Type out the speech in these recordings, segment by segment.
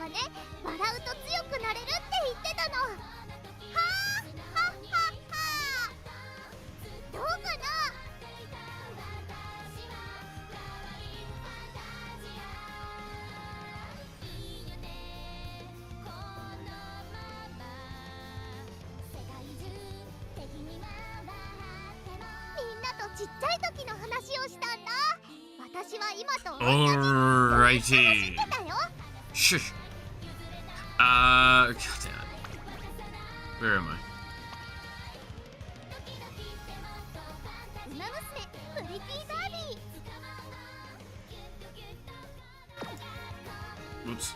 はね、笑うと強くなれるって言ってたの。はあ、はっはっは。どうかな。みんなとちっちゃい時の話をしたんだ。私は今と同じ。Alrighty. 知ってたよ。 Shush. God damn it. Where am I? ウマ娘プリティダービー。 Oops.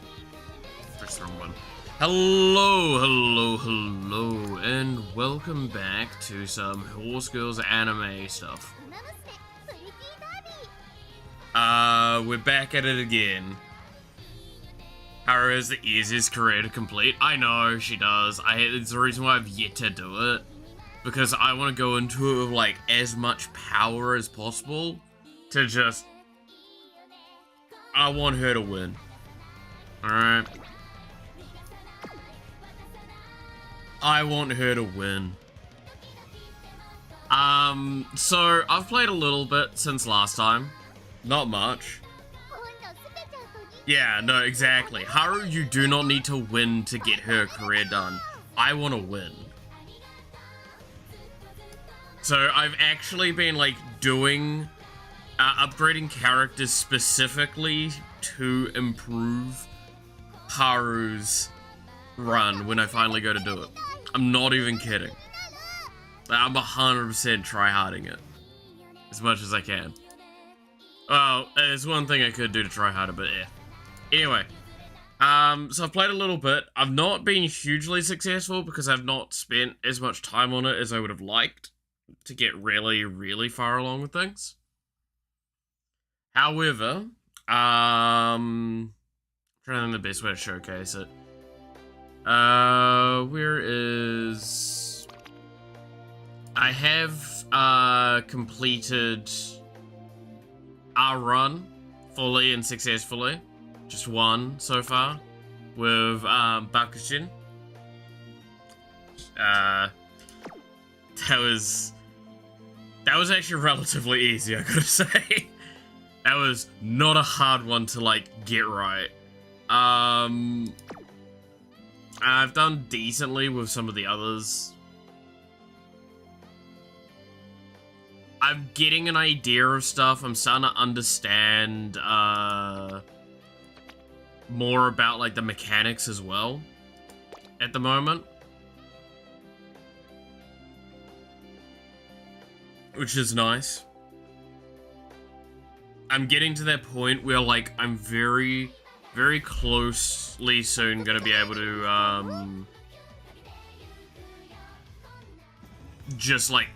Press the wrong one. Hello, hello, hello, and welcome back to some Horse Girls anime stuff. ウマ娘プリティダービー。 We're back at it again. Haru has the easiest career to complete. I know, she does. It's the reason why I've yet to do it. Because I want to go into it with, like, as much power as possible to just... I want her to win. Alright. I want her to win. So, I've played a little bit since last time. Not much. Yeah, no, exactly. Haru, you do not need to win to get her career done. I want to win. So I've actually been, like, doing, upgrading characters specifically to improve Haru's run when I finally go to do it. I'm not even kidding. I'm 100% tryharding it as much as I can. Well, there's one thing I could do to try harder, but yeah. Anyway, so I've played a little bit. I've not been hugely successful because I've not spent as much time on it as I would have liked to get really, really far along with things. However, trying to think the best way to showcase it. Where is... I have, completed our run fully and successfully. Just one so far with Bakushin. That was actually relatively easy, I gotta say. That was not a hard one to, like, get right. I've done decently with some of the others. I'm getting an idea of stuff. I'm starting to understand more about, like, the mechanics as well at the moment, which is nice. I'm getting to that point where, like, I'm very, very closely soon gonna be able to just, like,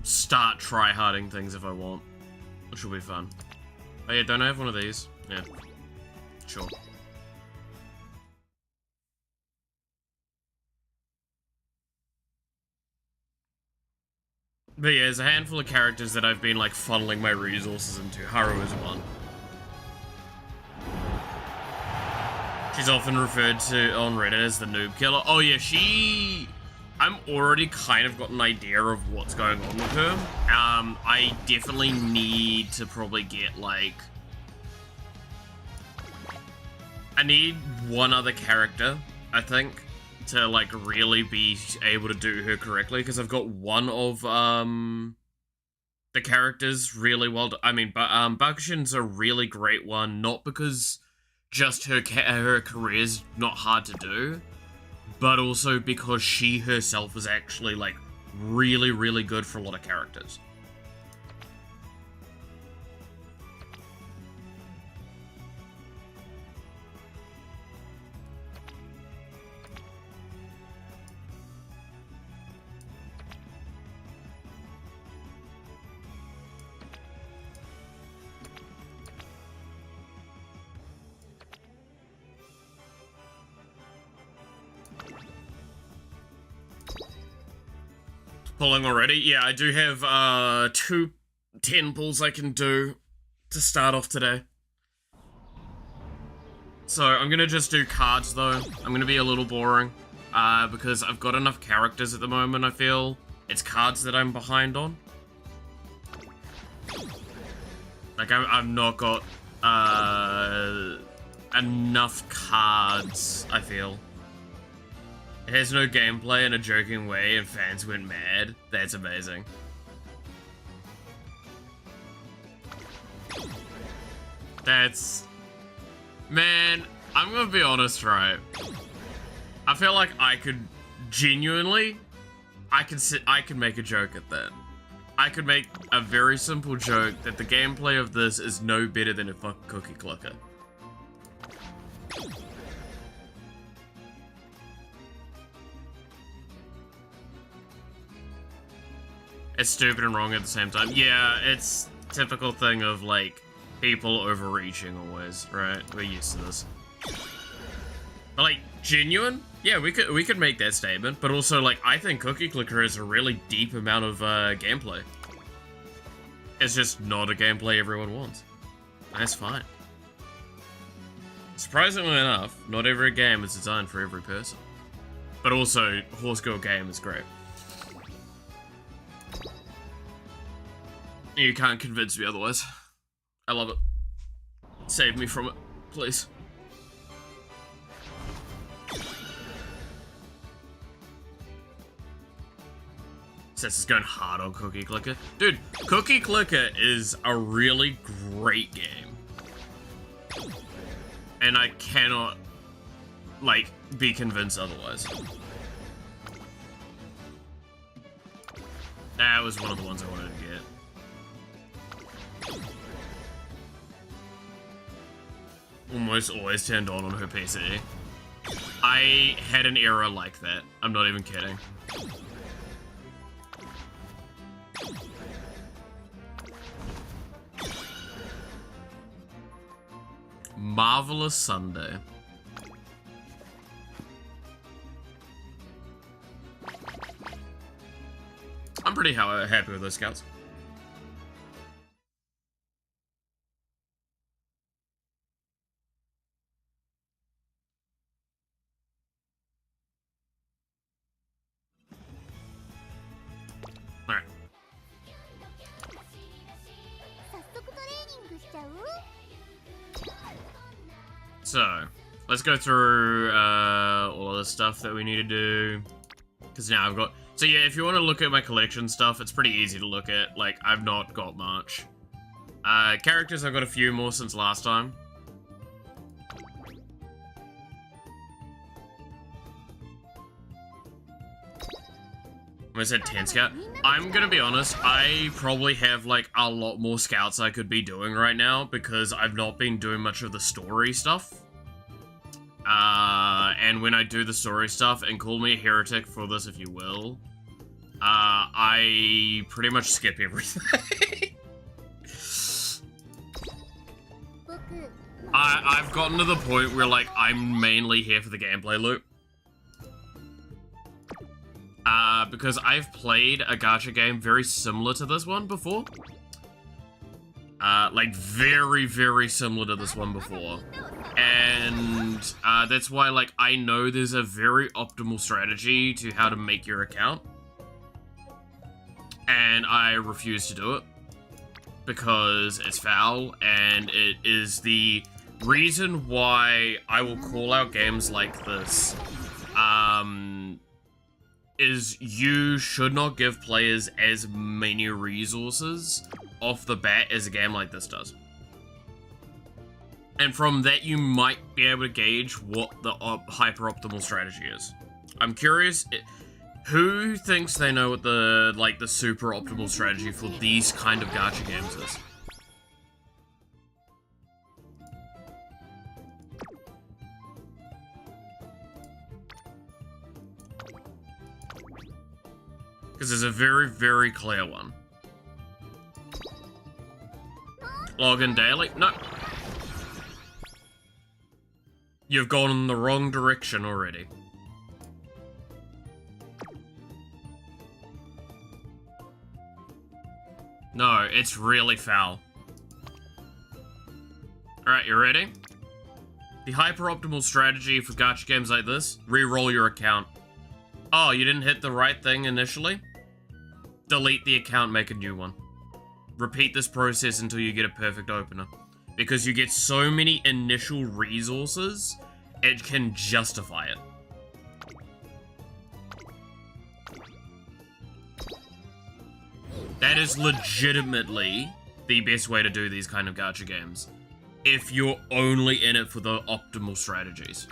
start tryharding things if I want, which will be fun. Oh yeah, don't I have one of these? Yeah, sure. But yeah, there's a handful of characters that I've been, like, funneling my resources into. Haru is one. She's often referred to on Reddit as the noob killer. Oh yeah, I'm already kind of got an idea of what's going on with her. I definitely need to probably get, like... I need one other character, I think, to, like, really be able to do her correctly, because I've got one of, the characters really well... I mean, Bakushin's a really great one, not because just her career's not hard to do, but also because she herself is actually, like, really, really good for a lot of characters. Pulling already? Yeah, I do have 2 10 pulls I can do to start off today. So I'm gonna just do cards though. I'm gonna be a little boring. Because I've got enough characters at the moment, I feel. It's cards that I'm behind on. Like, I've not got, enough cards, I feel. It has no gameplay in a joking way and fans went mad. That's amazing. That's... Man, I'm gonna be honest, right? I feel like I could genuinely... I could make a joke at that. I could make a very simple joke that the gameplay of this is no better than a fucking cookie clicker. It's stupid and wrong at the same time. Yeah, it's typical thing of, like, people overreaching always, right? We're used to this. But, like, genuine? Yeah, we could make that statement, but also, like, I think Cookie Clicker has a really deep amount of gameplay. It's just not a gameplay everyone wants. That's fine. Surprisingly enough, not every game is designed for every person. But also, Horse Girl Game is great. You can't convince me otherwise. I love it. Save me from it, please. Sess is going hard on Cookie Clicker. Dude, Cookie Clicker is a really great game. And I cannot, like, be convinced otherwise. That was one of the ones I wanted to get. Almost always turned on her PC. I had an era like that. I'm not even kidding. Marvelous Sunday. I'm pretty happy with those scouts. Alright. So, let's go through all of the stuff that we need to do. Because now I've got... So yeah, if you want to look at my collection stuff, it's pretty easy to look at. Like, I've not got much. Characters, I've got a few more since last time. I said 10 scout. I'm gonna be honest, I probably have like a lot more scouts I could be doing right now because I've not been doing much of the story stuff. And when I do the story stuff, and call me a heretic for this if you will, I pretty much skip everything. I've gotten to the point where like I'm mainly here for the gameplay loop. Because I've played a gacha game very similar to this one before. Like, very, very similar to this one before. And, that's why, like, I know there's a very optimal strategy to how to make your account. And I refuse to do it. Because it's foul, and it is the reason why I will call out games like this. Is you should not give players as many resources off the bat as a game like this does. And from that, you might be able to gauge what the hyper-optimal strategy is. I'm curious, who thinks they know what the, like, the super-optimal strategy for these kind of gacha games is? Because there's a very, very clear one. Login daily? No. You've gone in the wrong direction already. No, it's really foul. Alright, you ready? The hyper-optimal strategy for gacha games like this, re-roll your account. Oh, you didn't hit the right thing initially? Delete the account, make a new one. Repeat this process until you get a perfect opener. Because you get so many initial resources, it can justify it. That is legitimately the best way to do these kind of gacha games. If you're only in it for the optimal strategies.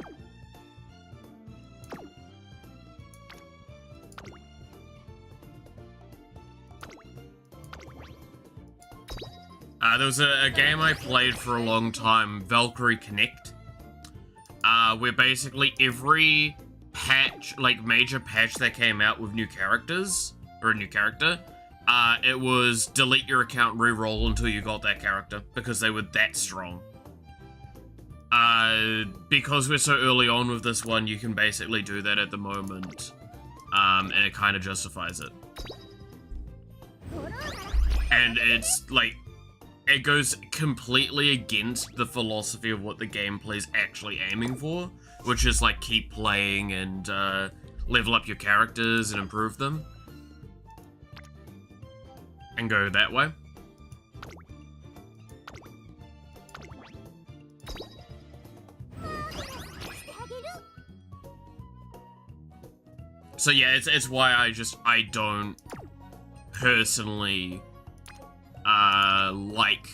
There was a game I played for a long time, Valkyrie Connect, where basically every patch, like major patch that came out with new characters, or a new character, it was delete your account, re-roll until you got that character, because they were that strong. Because we're so early on with this one, you can basically do that at the moment, and it kind of justifies it. And it's, like, it goes completely against the philosophy of what the gameplay's actually aiming for, which is, like, keep playing and, level up your characters and improve them. And go that way. So yeah, it's why I don't personally like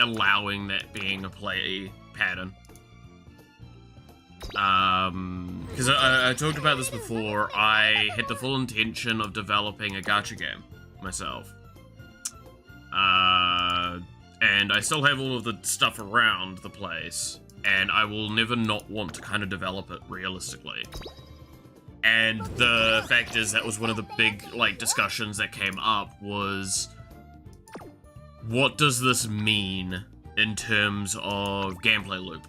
allowing that being a play pattern. Because I talked about this before, I had the full intention of developing a gacha game myself. And I still have all of the stuff around the place, and I will never not want to kind of develop it realistically. And the fact is, that was one of the big, like, discussions that came up was, what does this mean in terms of gameplay loop?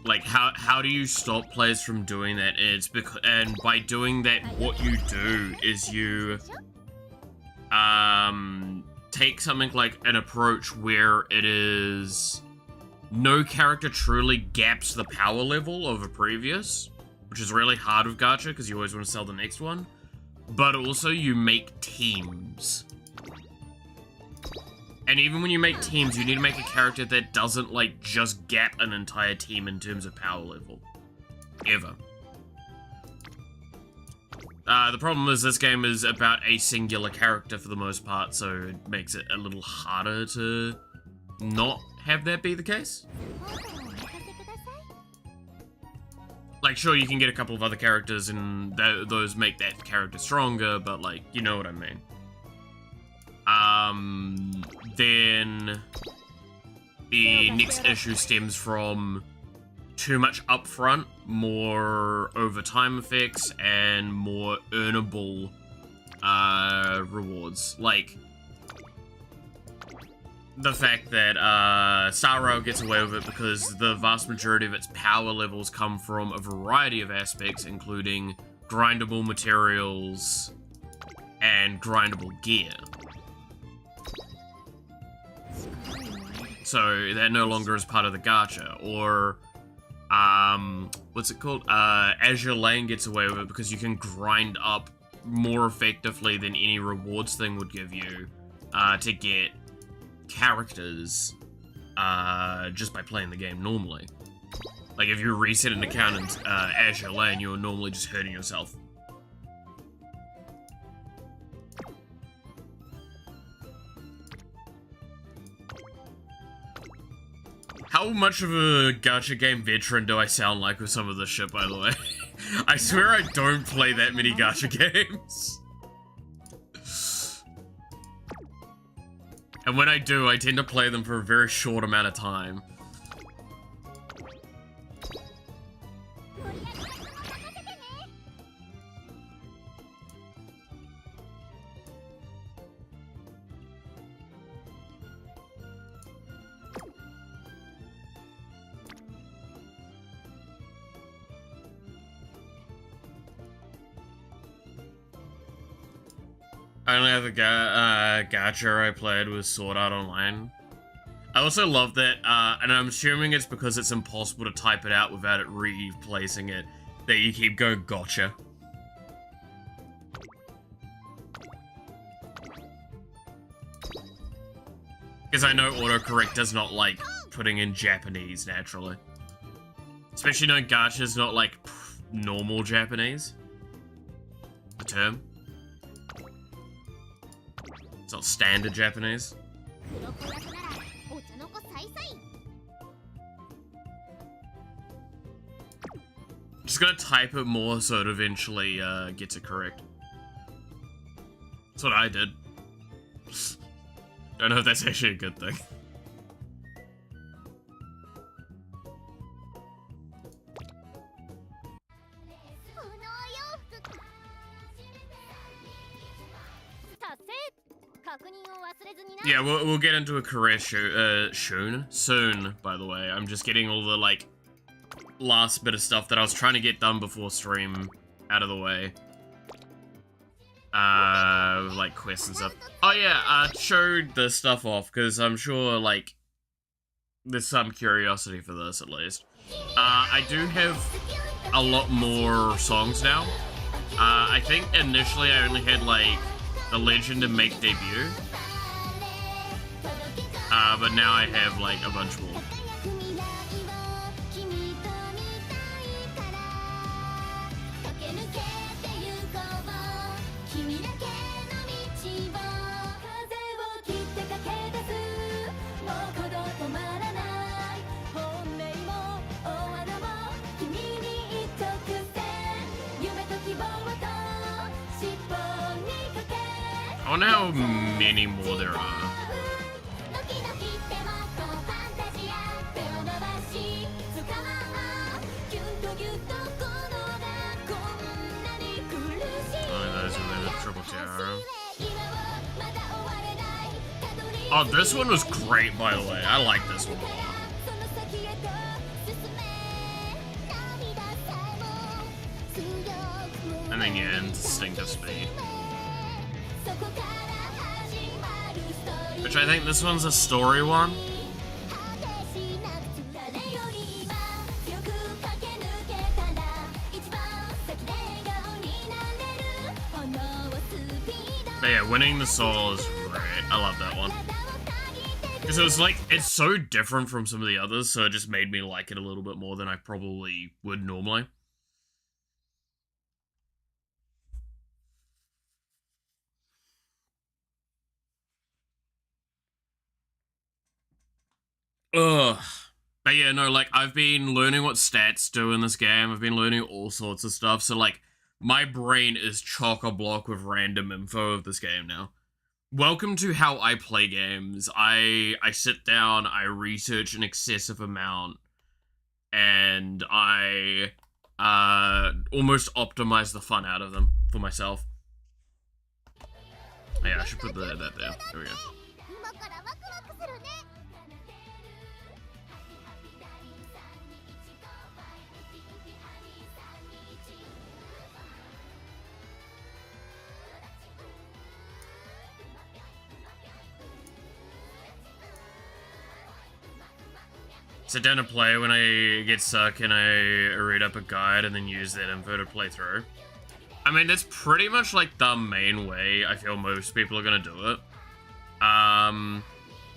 Like, how do you stop players from doing that? And by doing that, what you do is you, take something like an approach where it is no character truly gaps the power level of a previous, which is really hard with gacha because you always want to sell the next one, but also you make teams. And even when you make teams, you need to make a character that doesn't, like, just gap an entire team in terms of power level. Ever. The problem is this game is about a singular character for the most part, so it makes it a little harder to not have that be the case. Like, sure, you can get a couple of other characters and those make that character stronger, but, like, you know what I mean. Then the next issue stems from too much upfront, more overtime effects, and more earnable rewards. Like, the fact that Star Rail gets away with it because the vast majority of its power levels come from a variety of aspects, including grindable materials and grindable gear. So that no longer is part of the gacha. Or, what's it called? Azure Lane gets away with it because you can grind up more effectively than any rewards thing would give you to get characters just by playing the game normally. Like, if you reset an account in Azure Lane, you're normally just hurting yourself. How much of a gacha game veteran do I sound like with some of this shit, by the way? I swear I don't play that many gacha games. And when I do, I tend to play them for a very short amount of time. I only have a gacha I played with Sword Art Online. I also love that, and I'm assuming it's because it's impossible to type it out without it replacing it, that you keep going, gotcha. Because I know autocorrect does not like putting in Japanese naturally. Especially knowing gacha's not like normal Japanese. The term. It's not standard Japanese. Just gotta type it more so it eventually gets it correct. That's what I did. Don't know if that's actually a good thing. Yeah, we'll get into a career soon, by the way. I'm just getting all the, like, last bit of stuff that I was trying to get done before stream out of the way. Like quests and stuff. Oh yeah, showed the stuff off, because I'm sure, like, there's some curiosity for this, at least. I do have a lot more songs now. I think initially I only had, like, The Legend and Make Debut. But now I have, like, a bunch more. I wonder how many more there are. Oh, this one was great, by the way. I like this one a lot. And then, yeah, Instinctive Speed. Which I think this one's a story one. But yeah, Winning the Soul is great. I love that one. Because it was like, it's so different from some of the others, so it just made me like it a little bit more than I probably would normally. Ugh. But yeah, no, like, I've been learning what stats do in this game. I've been learning all sorts of stuff, so like, my brain is chock-a-block with random info of this game now. Welcome to how I play games. I sit down, I research an excessive amount, and I almost optimize the fun out of them for myself. Yeah, I should put that there. There we go. Sit down and play when I get stuck and I read up a guide and then use that info to play through. I mean, that's pretty much like the main way I feel most people are gonna do it. I'm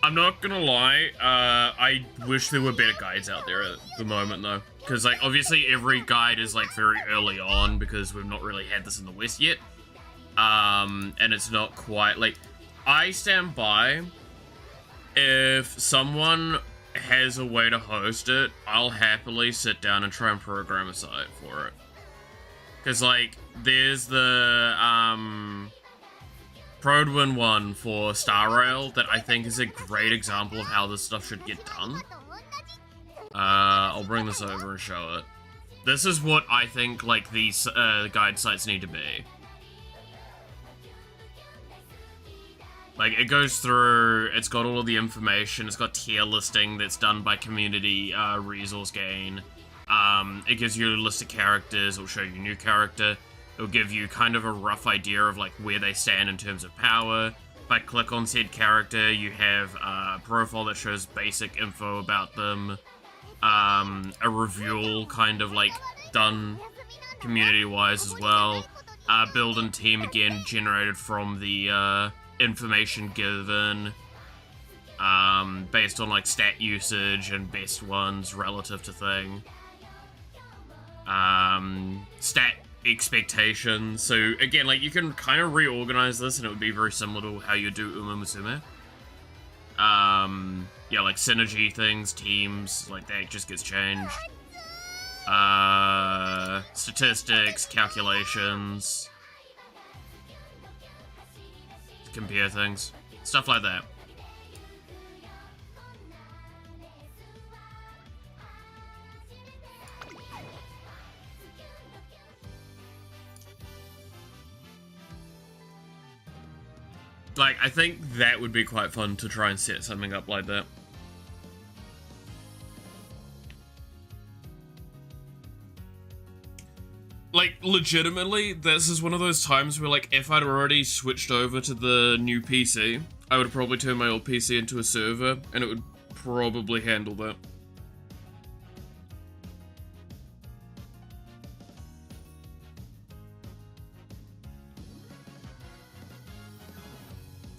not gonna lie, I wish there were better guides out there at the moment though. Because like, obviously every guide is like very early on because we've not really had this in the West yet. And it's not quite, like, I stand by if someone has a way to host it, I'll happily sit down and try and program a site for it. Because, like, there's the, Prodwin one for Star Rail that I think is a great example of how this stuff should get done. I'll bring this over and show it. This is what I think, like, these, guide sites need to be. Like, it goes through, it's got all of the information, it's got tier listing that's done by community resource gain. It gives you a list of characters, it'll show you a new character. It'll give you kind of a rough idea of, like, where they stand in terms of power. If I click on said character, you have a profile that shows basic info about them, a review kind of like done community-wise as well, build and team again generated from the information given, based on like stat usage and best ones relative to thing, stat expectations. So again, like, you can kind of reorganize this and it would be very similar to how you do musume. Yeah, like synergy things, teams, like that just gets changed. Statistics, calculations, compare things, stuff like that. Like, I think that would be quite fun to try and set something up like that. Like, legitimately, this is one of those times where, like, if I'd already switched over to the new PC, I would probably turn my old PC into a server, and it would probably handle that.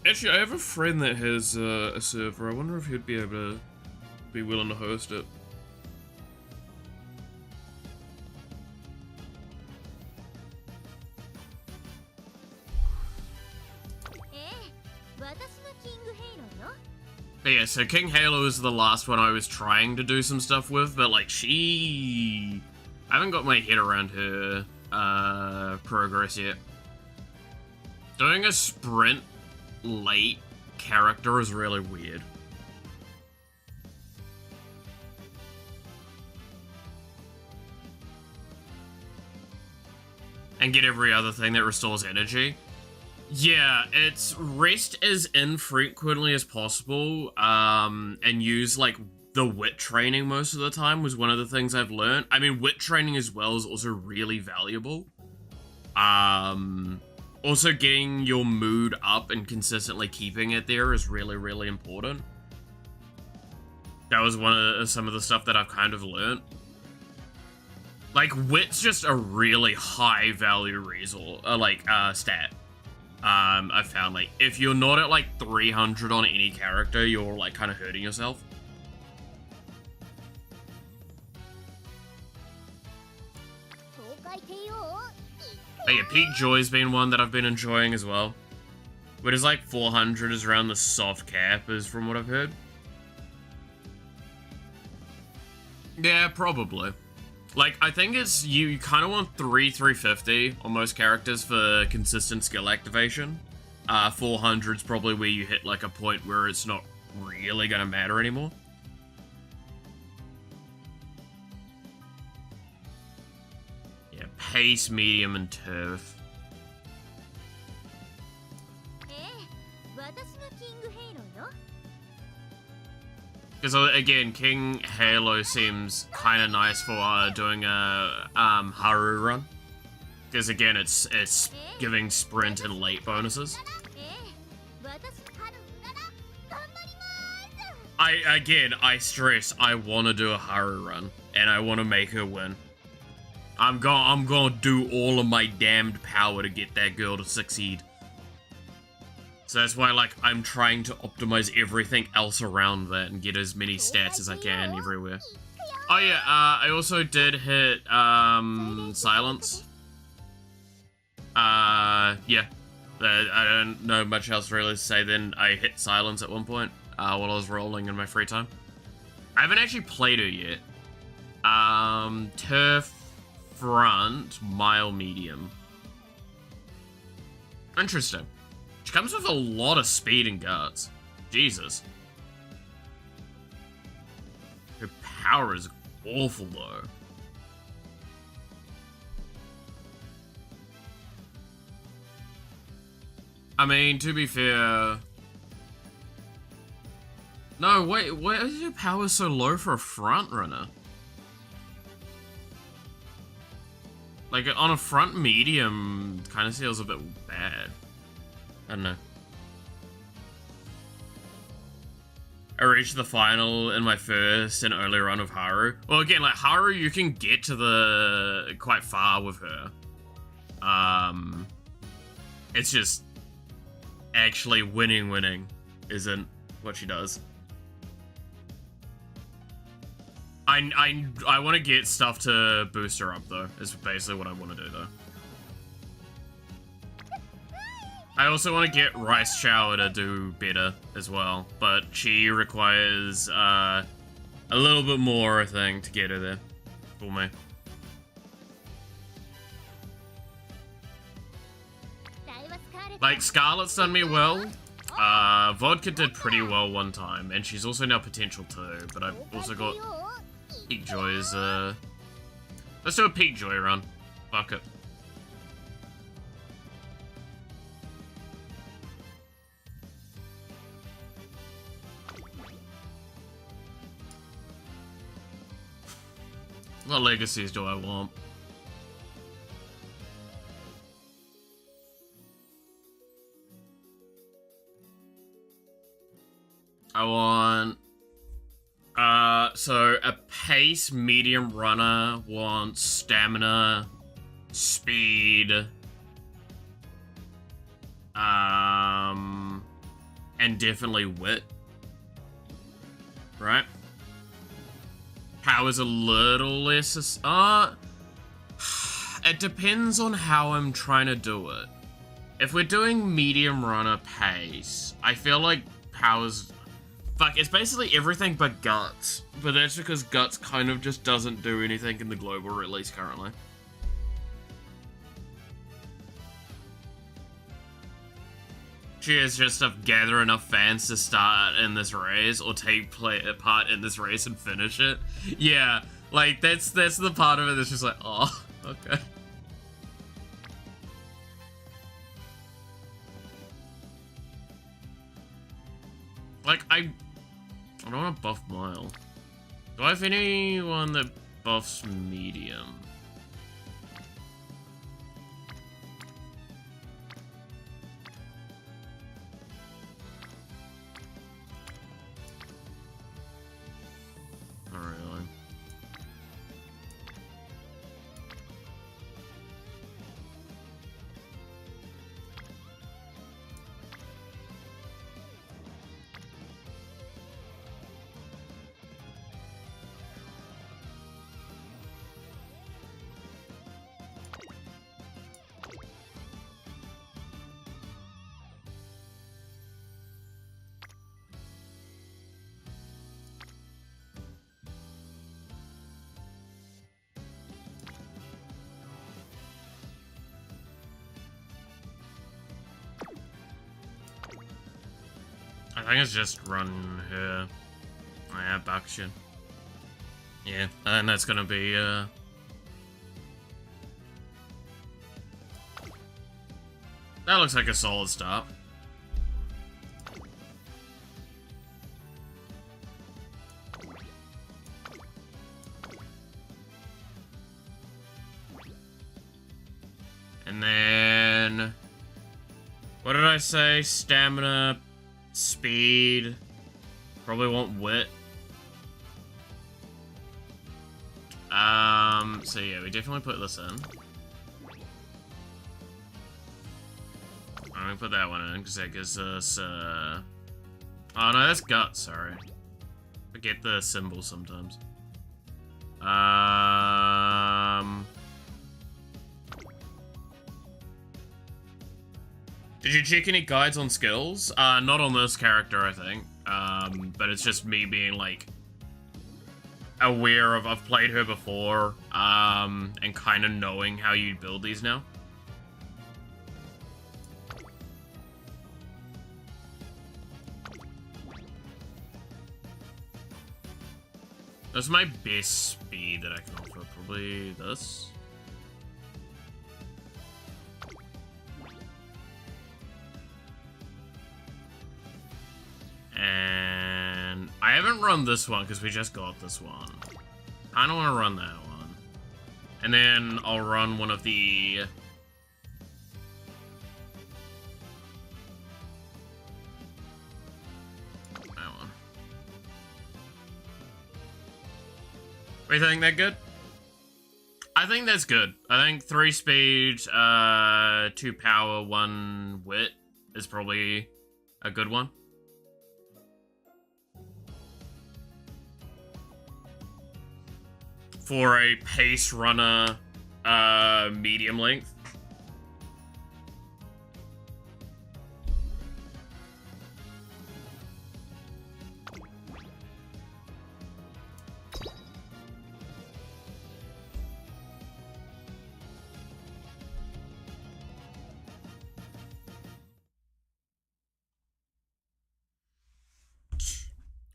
Actually, I have a friend that has a server. I wonder if he'd be able to be willing to host it. But yeah, so King Halo is the last one I was trying to do some stuff with, but like I haven't got my head around her progress yet. Doing a sprint late character is really weird. And get every other thing that restores energy. Yeah, it's rest as infrequently as possible, and use, like, the wit training most of the time was one of the things I've learned. I mean, wit training as well is also really valuable. Also getting your mood up and consistently keeping it there is really, really important. That was some of the stuff that I've kind of learned. Like, wit's just a really high value resource, stat. I found, like, if you're not at, like, 300 on any character, you're, like, kind of hurting yourself. But yeah, Peak Joy's been one that I've been enjoying as well. But it's like 400 is around the soft cap, is from what I've heard. Yeah, probably. Like, I think it's, you kind of want 350 on most characters for consistent skill activation. 400's probably where you hit, like, a point where it's not really gonna matter anymore. Yeah, pace, medium, and turf. Because, again, King Halo seems kind of nice for doing a Haru run. Because, again, it's giving sprint and late bonuses. I stress, I want to do a Haru run, and I want to make her win. I'm gonna do all of my damned power to get that girl to succeed. So that's why, like, I'm trying to optimize everything else around that and get as many stats as I can everywhere. Oh yeah, I also did hit, silence. Yeah. I don't know much else really to say then. I hit silence at one point, while I was rolling in my free time. I haven't actually played her yet. Turf, front, mile, medium. Interesting. She comes with a lot of speed and guts. Jesus. Her power is awful, though. I mean, to be fair... No, wait, why is your power so low for a front runner? Like, on a front medium, kind of feels a bit bad. I don't know. I reached the final in my first and only run of Haru. Well, again, like, Haru, you can get to the... quite far with her. It's just... actually winning isn't what she does. I want to get stuff to boost her up, though, is basically what I want to do, though. I also want to get Rice Shower to do better as well, but she requires a little bit more, I think, to get her there for me. Like, Scarlet's done me well. Vodka did pretty well one time, and she's also now potential too, but I've also got Peak Joy's, let's do a Peak Joy run. Fuck it. What legacies do I want? I want... so a pace medium runner wants stamina, speed, and definitely wit. Right? Power's a little less... it depends on how I'm trying to do it. If we're doing medium runner pace, I feel like power's... Fuck, it's basically everything but Guts. But that's because Guts kind of just doesn't do anything in the global release currently. She is just to gather enough fans to start in this race or take part in this race and finish it. Yeah, like that's the part of it that's just like, oh, okay. Like, I don't want to buff Mile. Do I have anyone that buffs medium? Not really. I think it's just run her. Oh, yeah, Bakshin. Yeah, and that's gonna be, that looks like a solid start. And then... what did I say? Stamina... speed, probably want wit. So yeah, we definitely put this in. I'm gonna put that one in because that gives us, oh no, that's Guts, sorry. Forget the symbol sometimes. Did you check any guides on skills? Not on this character, I think. But it's just me being, like, aware of, I've played her before, and kind of knowing how you build these now. That's my best speed that I can offer, probably this. And I haven't run this one because we just got this one. I don't want to run that one. And then I'll run one of the... that one. We think that good? I think that's good. I think 3 speed, 2 power, 1 wit is probably a good one. For a pace runner, medium length.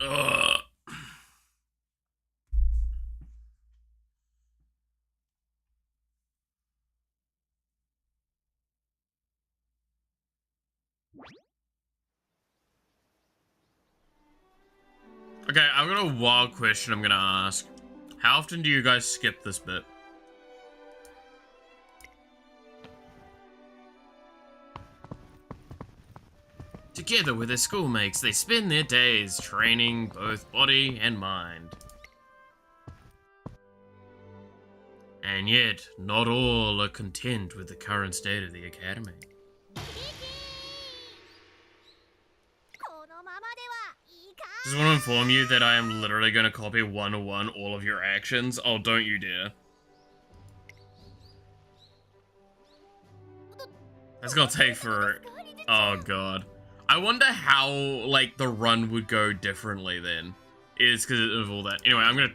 Ugh. Okay, I've got a wild question I'm gonna ask. How often do you guys skip this bit? Together with their schoolmates, they spend their days training both body and mind. And yet, not all are content with the current state of the academy. Just want to inform you that I am literally going to copy one-to-one all of your actions. Oh, don't you dare. That's gonna take for... Oh, God. I wonder how, like, the run would go differently then. Is because of all that. Anyway, I'm gonna...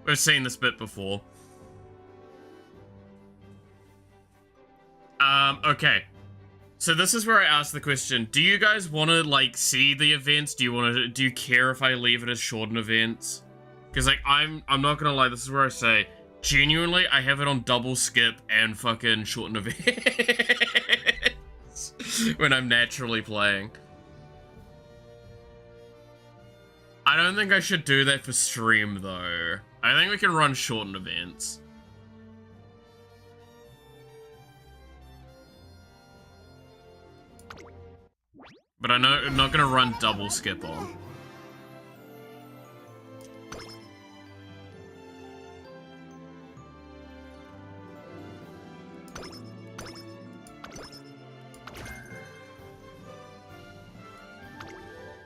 We've seen this bit before. Okay. So this is where I ask the question, do you guys want to, like, see the events? Do you care if I leave it as shortened events? Because, like, I'm not gonna lie, this is where I say, genuinely, I have it on double skip and fucking shortened events when I'm naturally playing. I don't think I should do that for stream, though. I think we can run shortened events. But I'm not gonna run double skip on.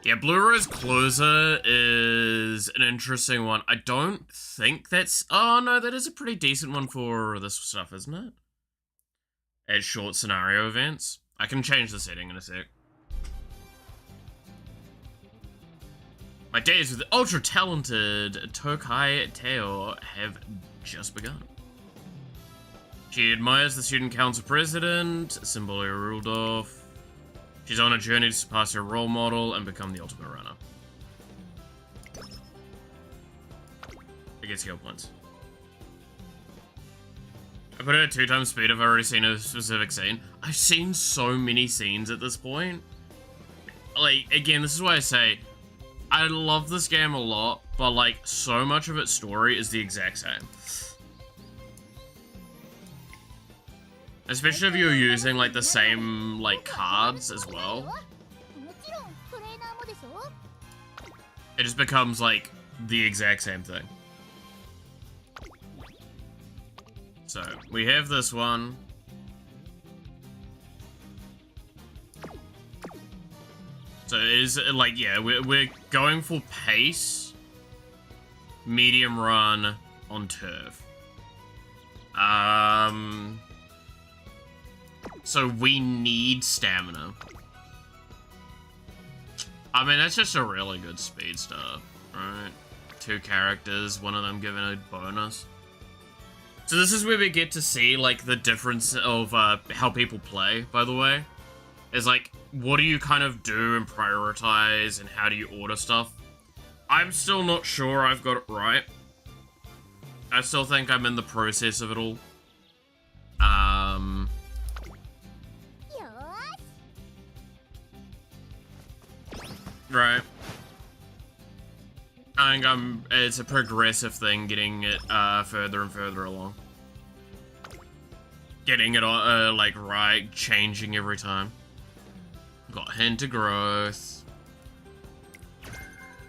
Yeah, Blue Rose Closer is an interesting one. I don't think that's... Oh, no, that is a pretty decent one for this stuff, isn't it? As short scenario events. I can change the setting in a sec. My days with the ultra-talented Tokai Teo have just begun. She admires the student council president, Symboli Rudolph. She's on a journey to surpass her role model and become the ultimate runner. It gets skill points. I put it at 2 times speed if I've already seen a specific scene. I've seen so many scenes at this point. Like, again, this is why I say, I love this game a lot, but, like, so much of its story is the exact same. Especially if you're using, like, the same, like, cards as well. It just becomes, like, the exact same thing. So, we have this one. So it is, like, yeah, we're going for pace, medium run on turf. So we need stamina. I mean, that's just a really good speed start, right? 2 characters, one of them given a bonus. So this is where we get to see, like, the difference of how people play, by the way. Is, like, what do you kind of do and prioritize, and how do you order stuff? I'm still not sure I've got it right. I still think I'm in the process of it all. Right. I think it's a progressive thing, getting it, further and further along. Getting it, like, right, changing every time. Got hint of growth.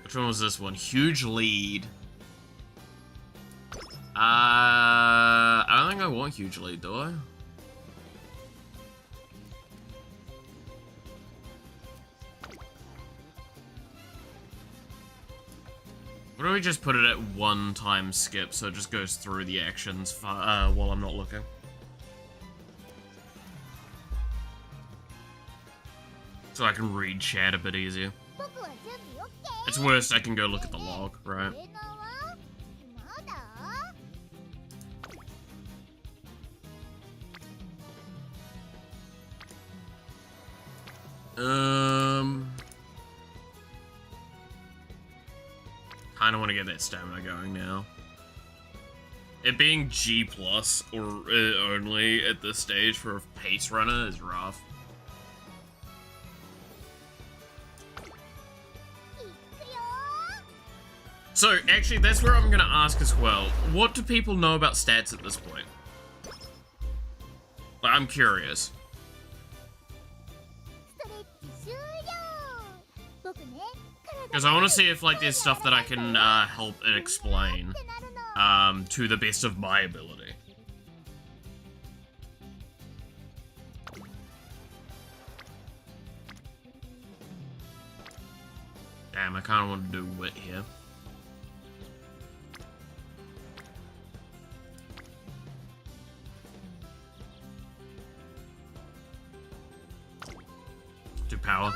Which one was this one? Huge lead. I don't think I want huge lead, do I? Why don't we just put it at 1 time skip so it just goes through the actions while I'm not looking? So I can read chat a bit easier. It's worse, I can go look at the log, right? Kinda want to get that stamina going now. It being G+ or only at this stage for a pace runner is rough. So, actually, that's where I'm gonna ask as well. What do people know about stats at this point? Like, I'm curious. Because I want to see if, like, there's stuff that I can help and explain to the best of my ability. Damn, I kind of want to do wit here. Do power.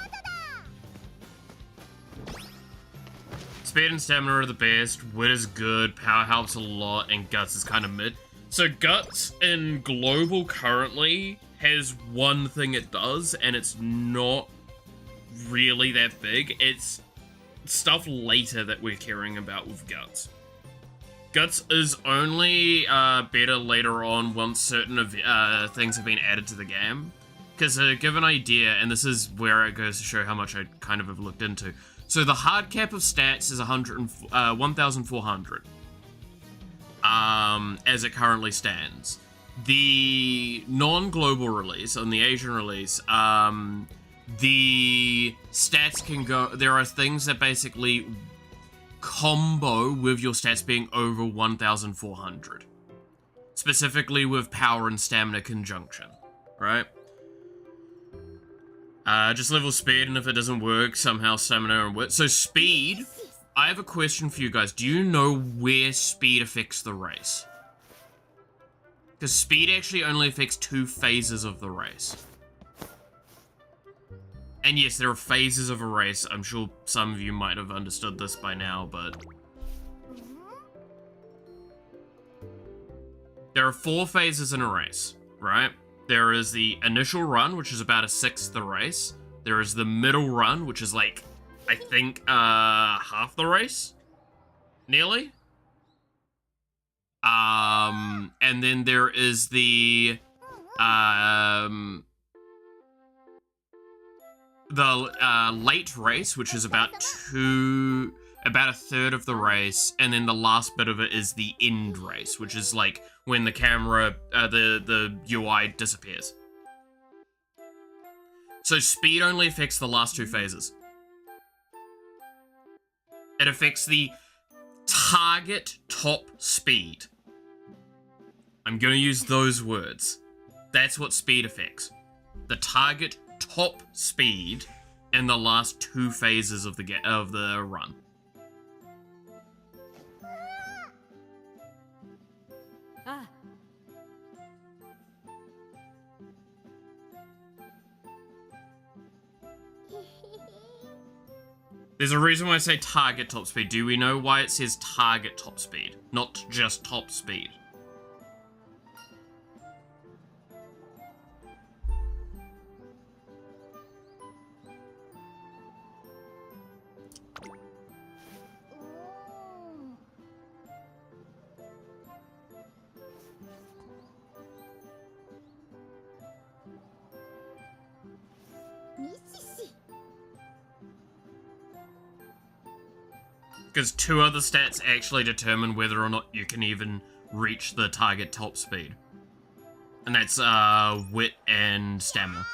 Speed and stamina are the best, wit is good, power helps a lot, and guts is kind of mid. So guts in global currently has one thing it does, and it's not really that big. It's stuff later that we're caring about with guts. Guts is only better later on once certain things have been added to the game. Because to give an idea, and this is where it goes to show how much I kind of have looked into. So the hard cap of stats is 1,400. As it currently stands. The non-global release, on the Asian release, the stats can go... There are things that basically combo with your stats being over 1,400. Specifically with power and stamina conjunction, right? Just level speed, and if it doesn't work, somehow stamina and wit. So speed, I have a question for you guys. Do you know where speed affects the race? Because speed actually only affects 2 phases of the race. And yes, there are phases of a race. I'm sure some of you might have understood this by now, but... There are 4 phases in a race, right? There is the initial run, which is about 1/6 the race. There is the middle run, which is like, I think, half the race? Nearly? And then there is the late race, which is about 1/3 of the race, and then the last bit of it is the end race, which is like when the camera, the UI disappears. So speed only affects the last 2 phases. It affects the target top speed. I'm going to use those words. That's what speed affects. The target top speed and the last 2 phases of the run. There's a reason why I say target top speed. Do we know why it says target top speed, not just top speed? Because 2 other stats actually determine whether or not you can even reach the target top speed. And that's wit and stamina.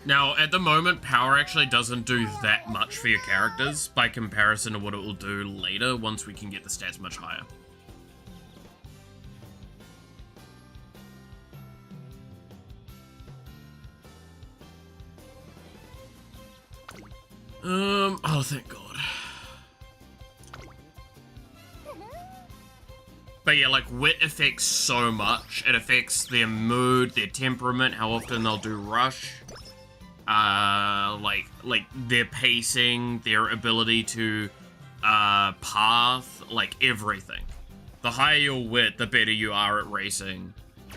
Now, at the moment, power actually doesn't do that much for your characters by comparison to what it will do later once we can get the stats much higher. Oh, thank God. But yeah, like, wit affects so much. It affects their mood, their temperament, how often they'll do rush. Like their pacing, their ability to, path, like, everything. The higher your wit, the better you are at racing.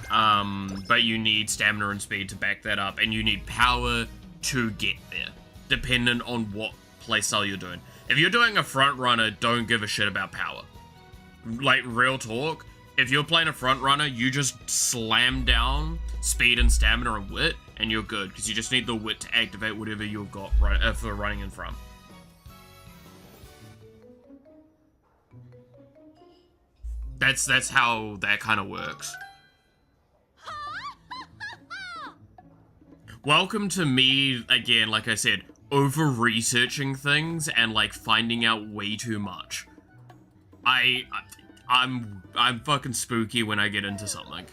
But you need stamina and speed to back that up, and you need power to get there, dependent on what playstyle you're doing. If you're doing a front runner, don't give a shit about power. Like, real talk, if you're playing a front runner, you just slam down speed and stamina and wit, and you're good, because you just need the wit to activate whatever you've got right, for running in front. That's how that kind of works. Welcome to me, again, like I said, over-researching things and, like, finding out way too much. I'm fucking spooky when I get into something.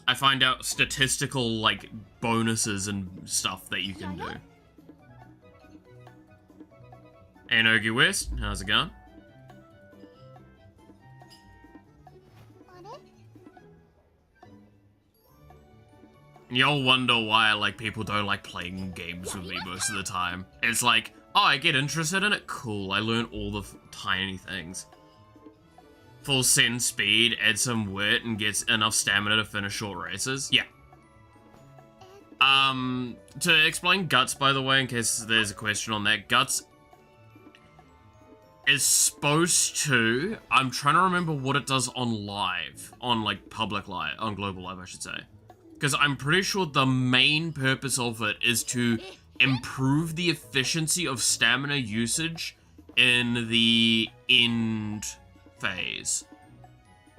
I find out statistical, like, bonuses and stuff that you can do. Hey, Nogi West, how's it going? You'll wonder why, like, people don't like playing games with me most of the time. It's like, oh, I get interested in it? Cool, I learn all the tiny things. Full send speed, add some wit, and gets enough stamina to finish short races? Yeah. To explain Guts, by the way, in case there's a question on that, Guts is supposed to... I'm trying to remember what it does on live. On, like, public live. On global live, I should say. Because I'm pretty sure the main purpose of it is to improve the efficiency of stamina usage in the end phase.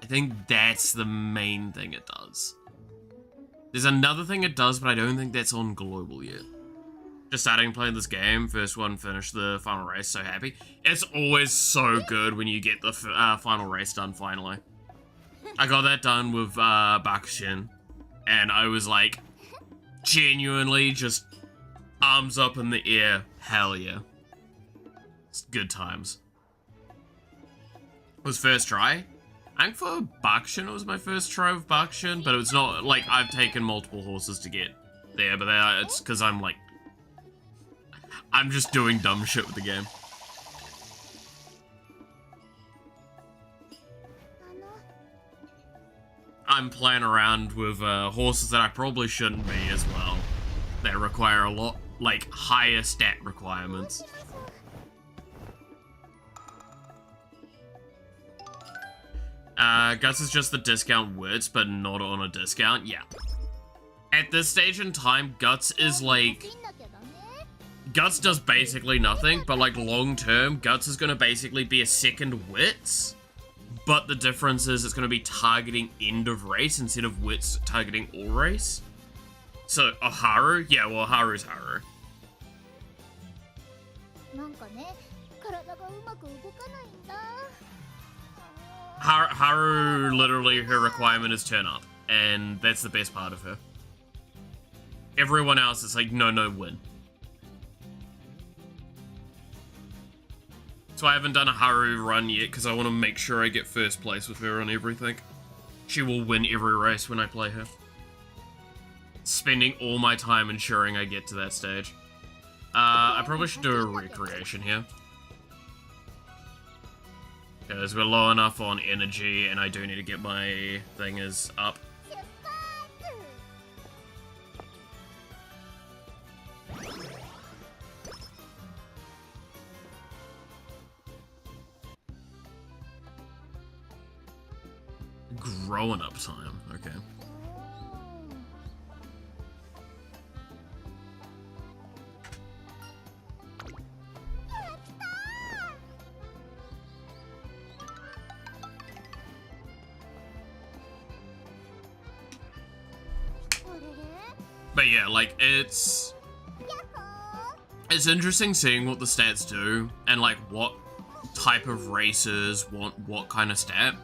I think that's the main thing it does. There's another thing it does, but I don't think that's on global yet. Just starting playing this game, first one finished the final race, so happy. It's always so good when you get the final race done finally. I got that done with Bakushin. And I was like, genuinely just arms up in the air. Hell yeah. It's good times. It was first try. I think for Bakushin it was my first try with Bakushin, but it was not, like, I've taken multiple horses to get there, but it's because I'm like, I'm just doing dumb shit with the game. I'm playing around with horses that I probably shouldn't be as well. That require a lot, like, higher stat requirements. Guts is just the discount words, but not on a discount. Yeah. At this stage in time, Guts is like... Guts does basically nothing, but like long term, Guts is gonna basically be a second Wits. But the difference is it's going to be targeting end of race instead of Wits targeting all race. So, Haru? Yeah, well, Haru's Haru. Haru, literally, her requirement is turn up. And that's the best part of her. Everyone else is like, no, win. So I haven't done a Haru run yet because I want to make sure I get first place with her on everything. She will win every race when I play her. Spending all my time ensuring I get to that stage. I probably should do a recreation here. Because we're low enough on energy and I do need to get my thingers up. Growing up time, okay. But yeah, like, it's interesting seeing what the stats do and like what type of races want what kind of stat.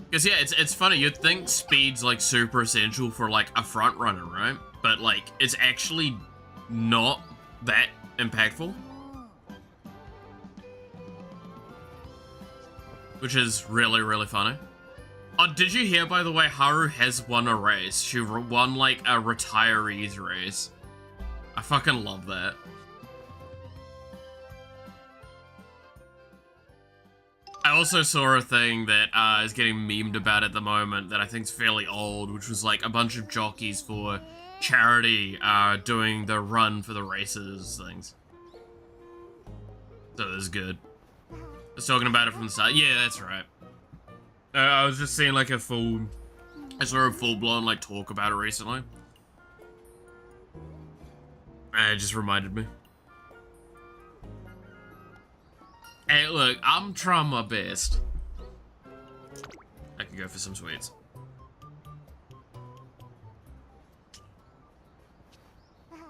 Because yeah, it's funny, you'd think speed's like super essential for like a front runner, right? But like, it's actually not that impactful. Which is really, really funny. Oh, did you hear, by the way, Haru has won a race. She won like a retirees race. I fucking love that. I also saw a thing that is getting memed about at the moment that I think is fairly old, which was like a bunch of jockeys for charity doing the run for the races things. So it was good. I was talking about it from the start. Yeah, that's right. I was just seeing like I saw a full-blown like talk about it recently. And it just reminded me. Hey, look, I'm trying my best. I can go for some sweets.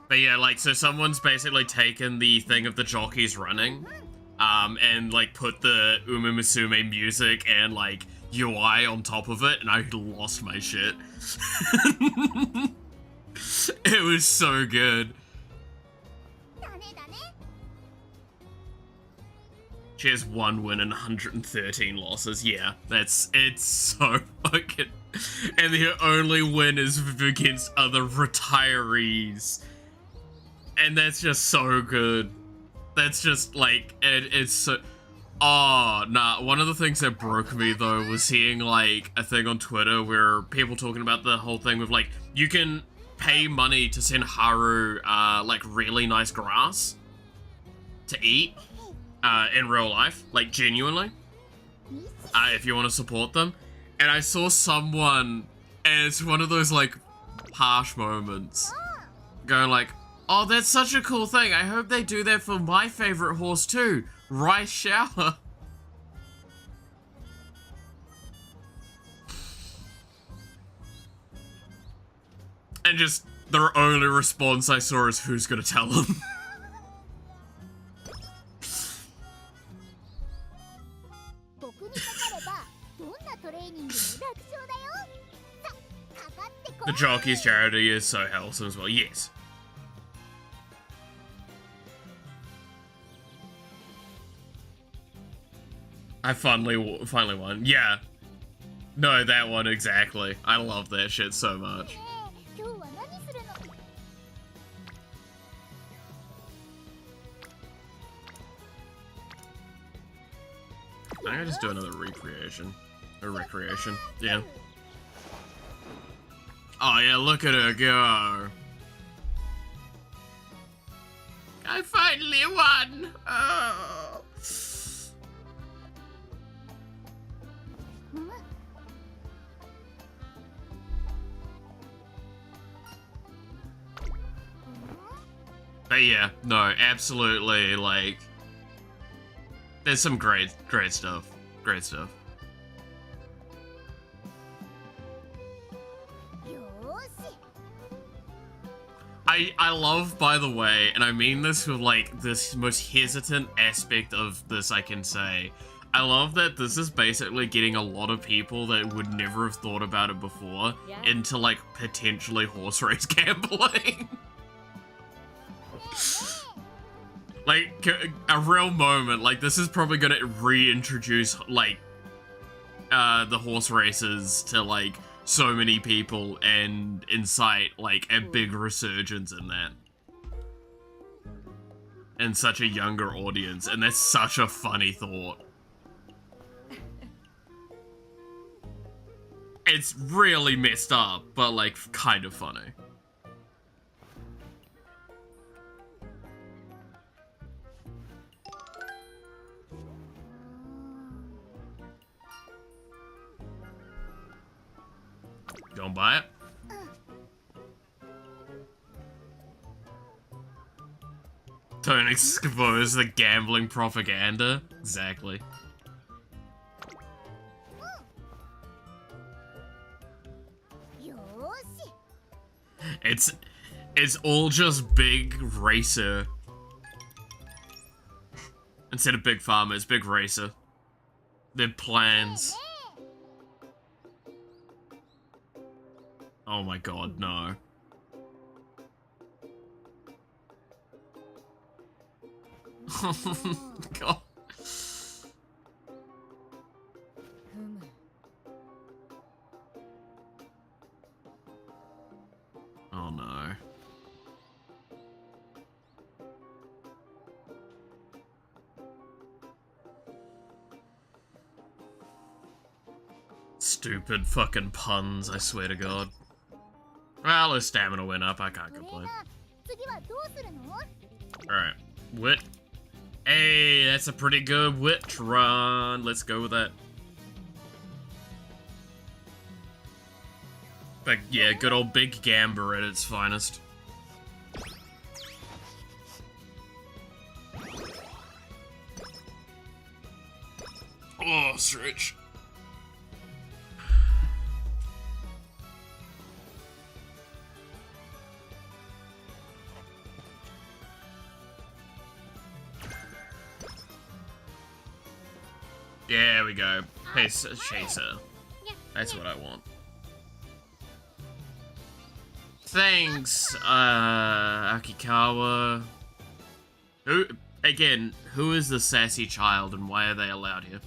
But yeah, like, so someone's basically taken the thing of the jockeys running, and like put the musume music and like UI on top of it, and I lost my shit. It was so good. She has 1 win and 113 losses. Yeah, it's so fucking... And the only win is against other retirees. And that's just so good. That's just, like, it's so... Oh, nah, one of the things that broke me, though, was seeing, like, a thing on Twitter where people talking about the whole thing with, like, you can pay money to send Haru, like, really nice grass to eat. In real life, like genuinely, if you want to support them. And I saw someone, and it's one of those like harsh moments, going like, oh, that's such a cool thing, I hope they do that for my favorite horse too, Rice Shower. And just their only response I saw is, who's gonna tell them? The jockey's charity is so wholesome as well, yes. I finally won. Yeah. No, that one, exactly. I love that shit so much. I'm gonna just do another recreation. Or recreation, yeah. Oh yeah, look at her go. I finally won! Oh. But yeah, no, absolutely, like... There's some great stuff. Great stuff. I love, by the way, and I mean this with like this most hesitant aspect of this I can say, I love that this is basically getting a lot of people that would never have thought about it before into like potentially horse race gambling. Like a real moment, like this is probably gonna reintroduce like the horse races to like so many people and incite like a big resurgence in that. And such a younger audience, and that's such a funny thought. It's really messed up, but like kind of funny. Don't buy it. Don't expose the gambling propaganda. Exactly. It's all just big racer. Instead of big farmer, it's big racer. Their plans. Oh my god, no. Oh god. Oh no. Stupid fucking puns, I swear to god. Well, his stamina went up, I can't complain. Alright, wit. Hey, that's a pretty good wit run. Let's go with that. But yeah, good old Big Gamba at its finest. Oh, stretch. There we go. Pace chaser. That's what I want. Thanks, Akikawa. Who is the sassy child and why are they allowed here?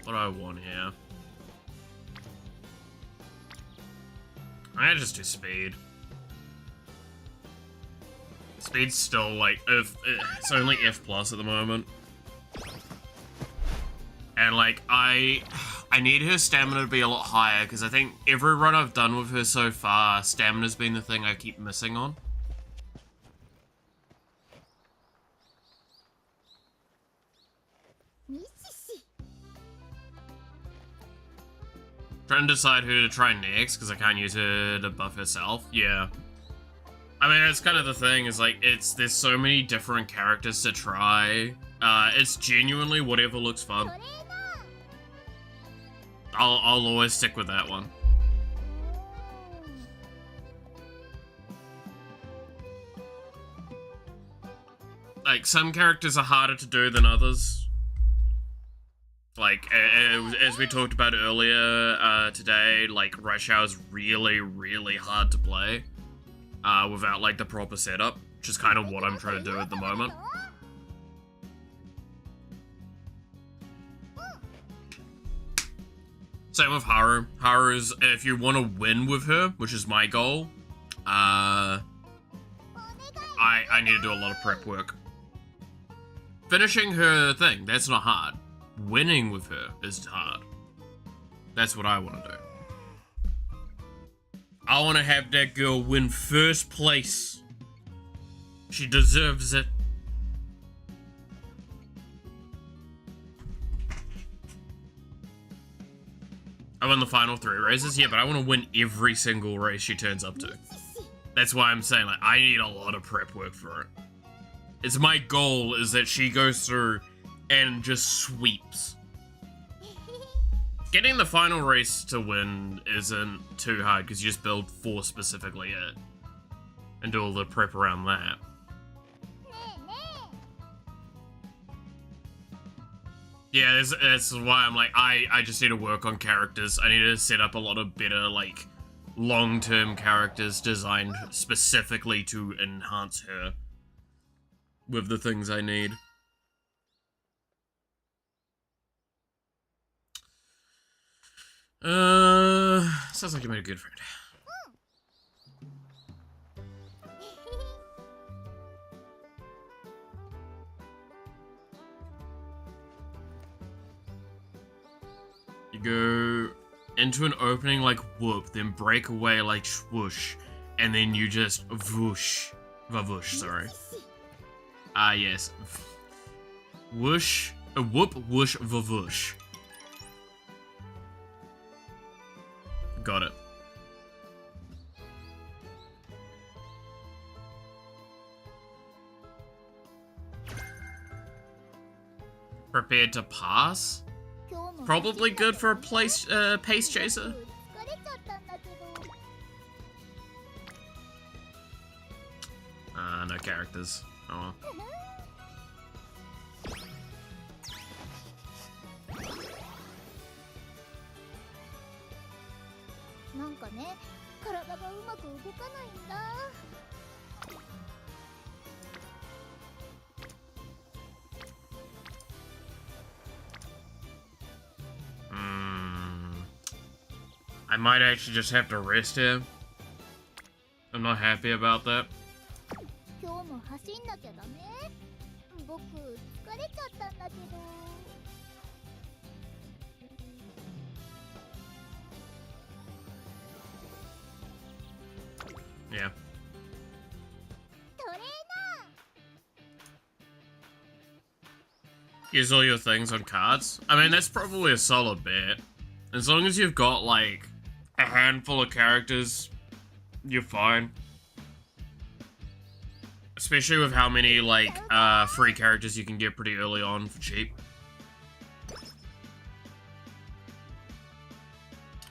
What do I want here? I'm gonna just do speed. Speed's still like, it's only F plus at the moment. And like, I need her stamina to be a lot higher, because I think every run I've done with her so far, stamina's been the thing I keep missing on. Trying to decide who to try next, because I can't use her to buff herself. Yeah. I mean, that's kind of the thing, is like, there's so many different characters to try. It's genuinely whatever looks fun. I'll always stick with that one. Like, some characters are harder to do than others. Like, as we talked about earlier today, like, Rush Hour is really, really hard to play without, like, the proper setup, which is kind of what I'm trying to do at the moment. Same with Haru. Haru's, if you want to win with her, which is my goal, I need to do a lot of prep work. Finishing her thing, that's not hard. Winning with her is hard. That's what I want to do. I want to have that girl win first place. She deserves it. I won the final 3 races, yeah, but I want to win every single race she turns up to. That's why I'm saying, like, I need a lot of prep work for it. It's my goal is that she goes through and just sweeps. Getting the final race to win isn't too hard because you just build for specifically it and do all the prep around that. Yeah, that's why I'm like, I just need to work on characters. I need to set up a lot of better, like, long-term characters designed specifically to enhance her with the things I need. Sounds like you made a good friend. You go into an opening like whoop, then break away like swoosh, and then you just whoosh. Vavoosh, sorry. Yes. Whoosh, whoop, whoosh, vavoosh. got it. Prepared to pass? Probably good for a pace chaser. No characters. Oh well. なんかね、体がうまく動かないんだ。I might actually just have to rest here. I'm not happy about that. 今日も走んなきゃダメ。僕疲れちゃったんだけど。 Yeah. Use all your things on cards. I mean, that's probably a solid bet. As long as you've got, like, a handful of characters, you're fine. Especially with how many, like, free characters you can get pretty early on for cheap.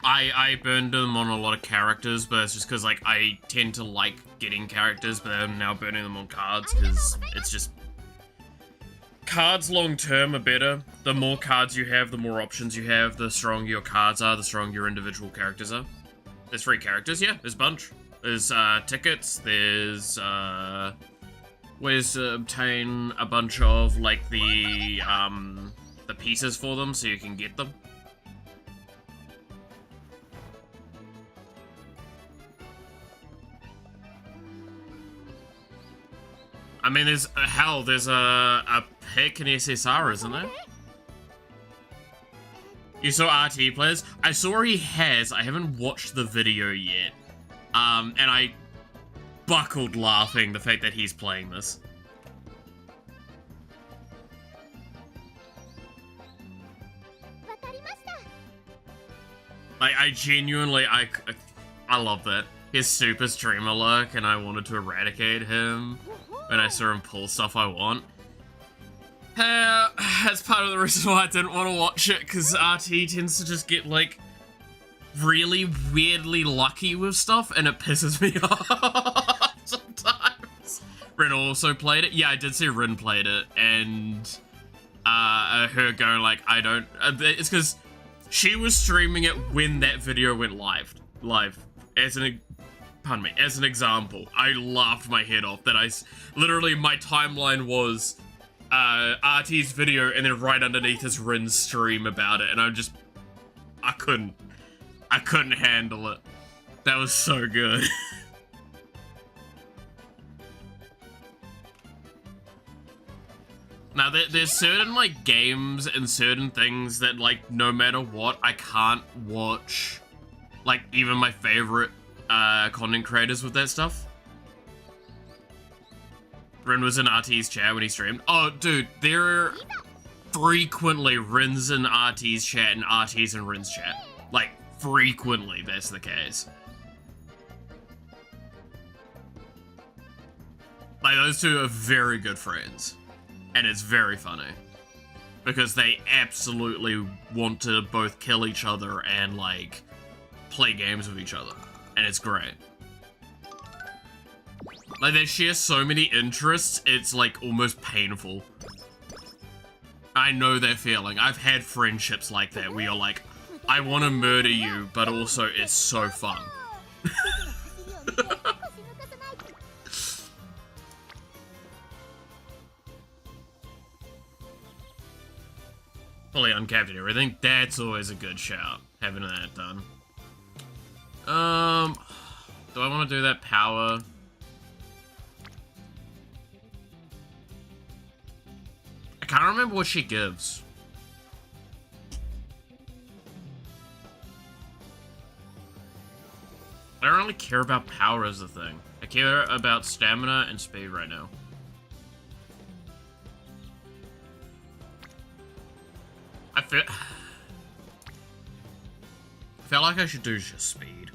I burned them on a lot of characters, but it's just because, like, I tend to like getting characters, but I'm now burning them on cards, because it's just... Cards long-term are better. The more cards you have, the more options you have, the stronger your cards are, the stronger your individual characters are. There's free characters, yeah, there's a bunch. There's, tickets, there's, ways to obtain a bunch of, like, the pieces for them, so you can get them. I mean, there's a pick in SSR, isn't there? You saw RT players? I saw he has. I haven't watched the video yet. And I buckled laughing the fact that he's playing this. Like, I genuinely, I love that. His super streamer look, and I wanted to eradicate him when I saw him pull stuff I want. That's part of the reason why I didn't want to watch it, because RT tends to just get, like, really weirdly lucky with stuff, and it pisses me off sometimes. Rin also played it. Yeah, I did see Rin played it, and her going like, I don't... it's because she was streaming it when that video went live. As an... Pardon me, as an example, I laughed my head off that literally my timeline was RT's video and then right underneath is Rin's stream about it, and I couldn't handle it. That was so good. Now, there's certain, like, games and certain things that, like, no matter what, I can't watch, like, even my favorite content creators with that stuff. Rin was in RT's chat when he streamed. Oh, dude, there are frequently Rins in RT's chat and RT's in Rin's chat. Like, frequently that's the case. Like, those two are very good friends. And it's very funny. Because they absolutely want to both kill each other and, like, play games with each other. And it's great. Like, they share so many interests, it's, like, almost painful. I know that feeling. I've had friendships like that where you're like, I want to murder you, but also it's so fun. Fully uncapped and everything. That's always a good shout, having that done. Do I want to do that power? I can't remember what she gives. I don't really care about power as the thing. I care about stamina and speed right now. I feel felt like I should do just speed.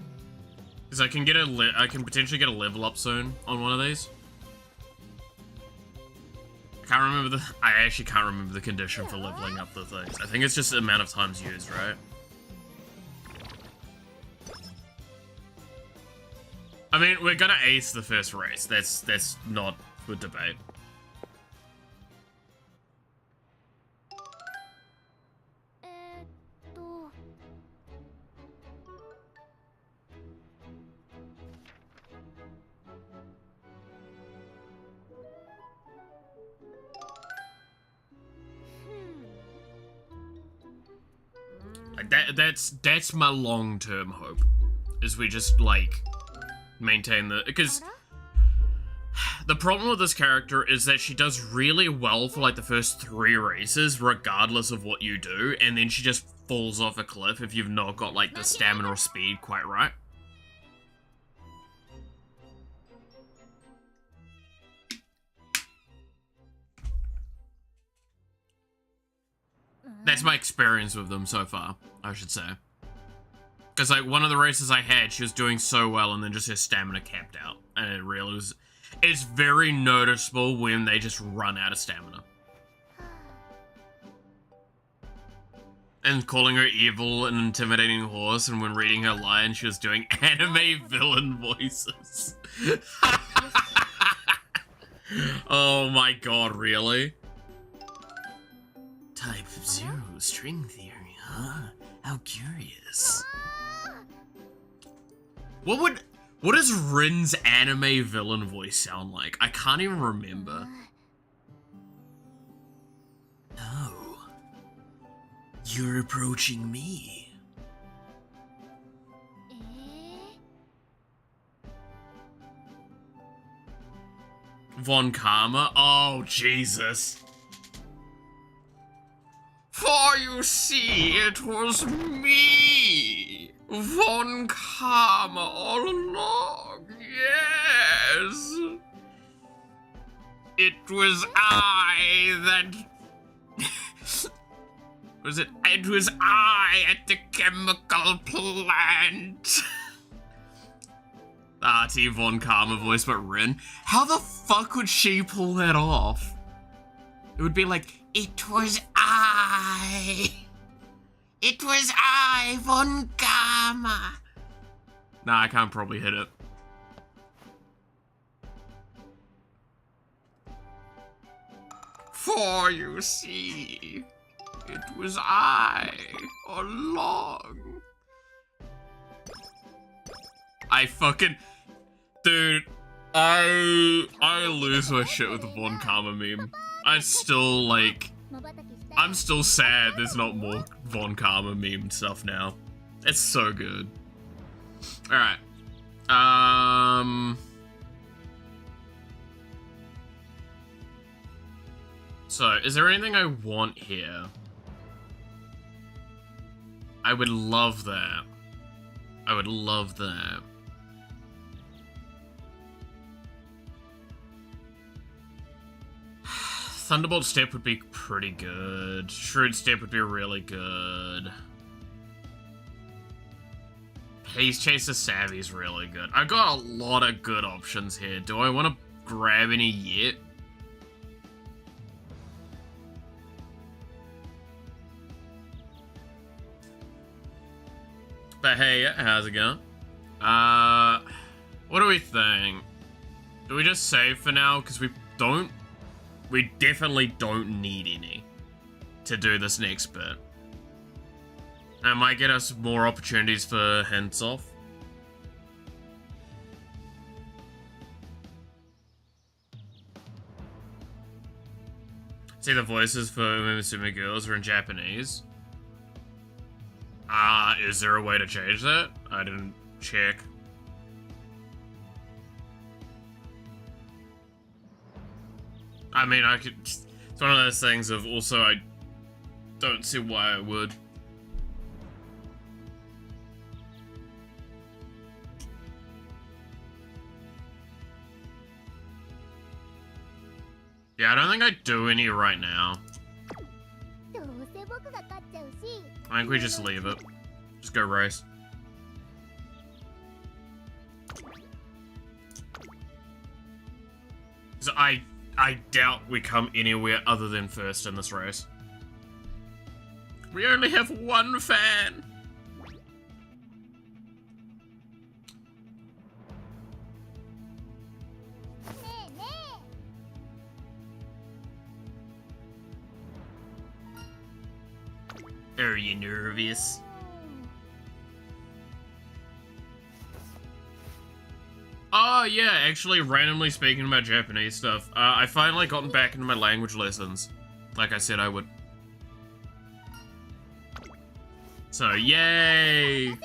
Because I can get I can potentially get a level up soon on one of these. I actually can't remember the condition for leveling up the things. I think it's just the amount of times used, right? I mean, we're gonna ace the first race. That's not for debate. That's my long-term hope, is we just like maintain the, because the problem with this character is that she does really well for like the first 3 races regardless of what you do, and then she just falls off a cliff if you've not got like the stamina or speed quite right. That's my experience with them so far, I should say. Because, like, one of the races I had, she was doing so well, and then just her stamina capped out. And it really was... It's very noticeable when they just run out of stamina. And calling her evil and intimidating horse, and when reading her line, she was doing anime villain voices. Oh my god, really? Type 0 string theory, huh? How curious. What does Rin's anime villain voice sound like? I can't even remember. Oh. You're approaching me. Von Karma? Oh, Jesus. For you see, it was me, Von Karma, all along, yes. It was I that... It was I at the chemical plant. Artie Von Karma voice, but Rin. How the fuck would she pull that off? It would be like, it was I. It was I, Von Karma. Nah, I can't probably hit it. For you see, it was I all along. I fucking... Dude, I lose my shit with the Von Karma meme. I'm still sad there's not more Von Karma meme stuff now. It's so good. Alright. So, is there anything I want here? I would love that. I would love that. Thunderbolt Step would be pretty good. Shrewd Step would be really good. Haze Chaser Savvy's really good. I've got a lot of good options here. Do I want to grab any yet? But hey, how's it going? What do we think? Do we just save for now? Because we definitely don't need any to do this next bit. It might get us more opportunities for hints off. See, the voices for musume girls are in Japanese. Is there a way to change that? I didn't check. I mean, I could... It's one of those things of also I don't see why I would. Yeah, I don't think I do any right now. I think we just leave it. Just go race. So I doubt we come anywhere other than first in this race. We only have one fan. Are you nervous? Oh yeah, actually, randomly speaking about Japanese stuff, I finally gotten back into my language lessons, like I said I would. So yay!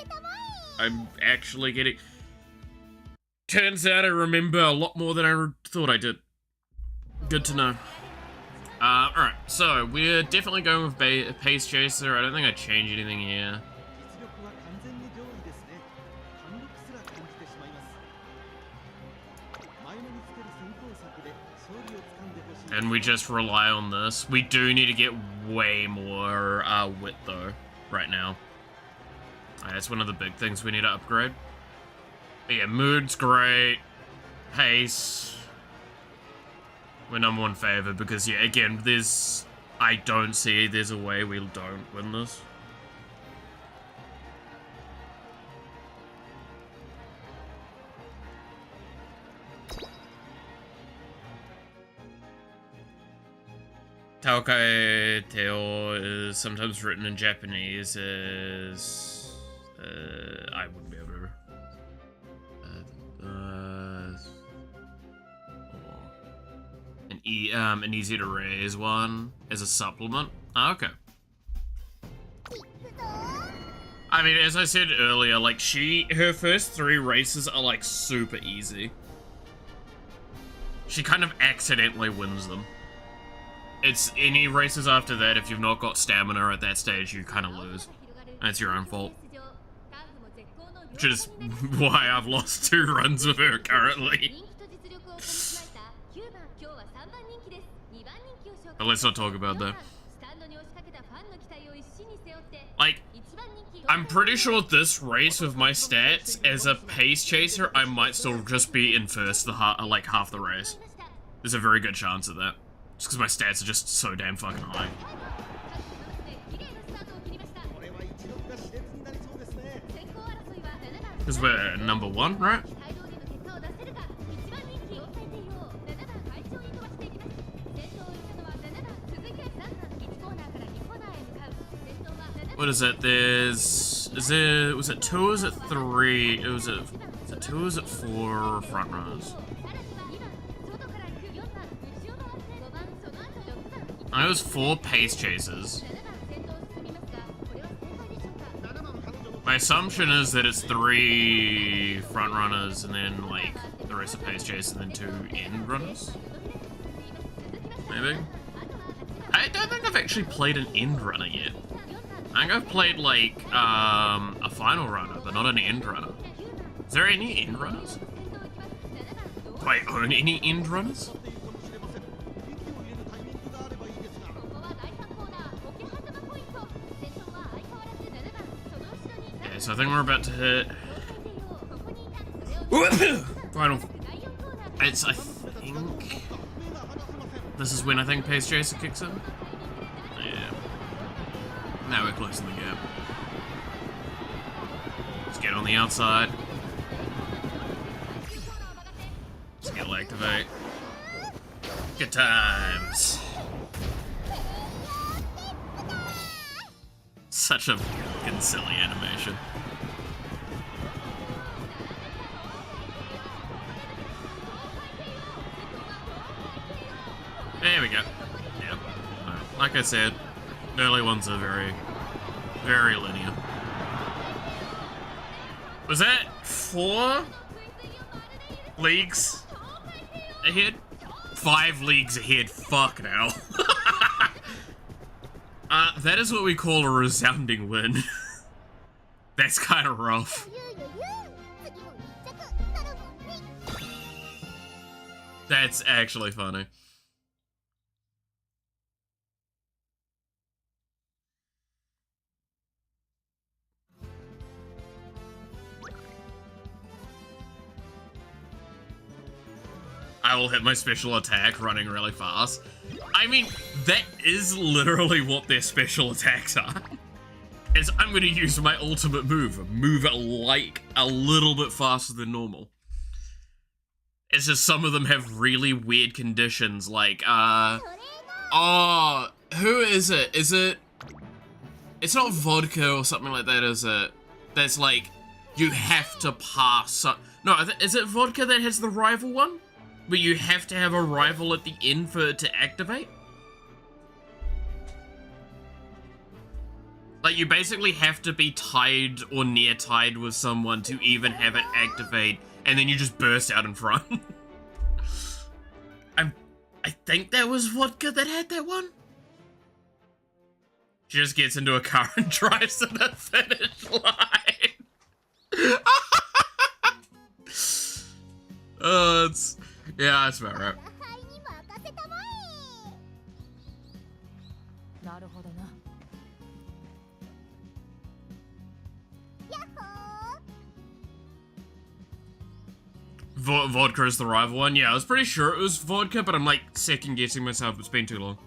I'm actually getting... Turns out I remember a lot more than I thought I did. Good to know. Alright, so we're definitely going with Pace Chaser. I don't think I changed anything here. And we just rely on this. We do need to get way more wit though, right now. That's one of the big things we need to upgrade. But yeah, mood's great. Pace. We're number one favorite because, yeah, again, I don't see there's a way we don't win this. Taokai Teo is sometimes written in Japanese as... I wouldn't be able to... an easy to raise one as a supplement. Oh, okay. I mean, as I said earlier, like, her first 3 races are, like, super easy. She kind of accidentally wins them. It's any races after that, if you've not got stamina at that stage, you kind of lose. And it's your own fault. Which is why I've lost 2 runs with her currently. But let's not talk about that. Like, I'm pretty sure this race with my stats, as a pace chaser, I might still just be in first like half the race. There's a very good chance of that. Just because my stats are just so damn fucking high. Because we're number 1, right? What is it? Was it 2 or was it 3? Was it 2 or was it 4 front runners? I know it was 4 pace chasers. My assumption is that it's 3 front runners and then like the rest of pace chasers and then 2 end runners. Maybe? I don't think I've actually played an end runner yet. I think I've played like a final runner, but not an end runner. Is there any end runners? Do I own any end runners? Okay, so I think we're about to hit final. I think this is when I think Pace Chaser kicks in. Yeah. Now we're closing the gap. Let's get on the outside. Skill activate. Good times. Such a fucking silly animation. There we go. Yep. Like I said, early ones are very, very linear. Was that 4 leagues ahead? 5 leagues ahead, fuck now. That is what we call a resounding win. That's kind of rough. That's actually funny. I will hit my special attack running really fast. I mean, that is literally what their special attacks are. Is I'm going to use my ultimate move it like a little bit faster than normal. It's just some of them have really weird conditions, like, oh, who is it? Is it... It's not vodka or something like that, is it? That's like, you have to pass... No, is it vodka that has the rival one? Where you have to have a rival at the end for it to activate? Like, you basically have to be tied or near tied with someone to even have it activate, and then you just burst out in front. I think that was vodka that had that one. She just gets into a car and drives to the finish line. It's... Yeah, that's about right. Vodka is the rival one? Yeah, I was pretty sure it was vodka, but I'm like second guessing myself. It's been too long.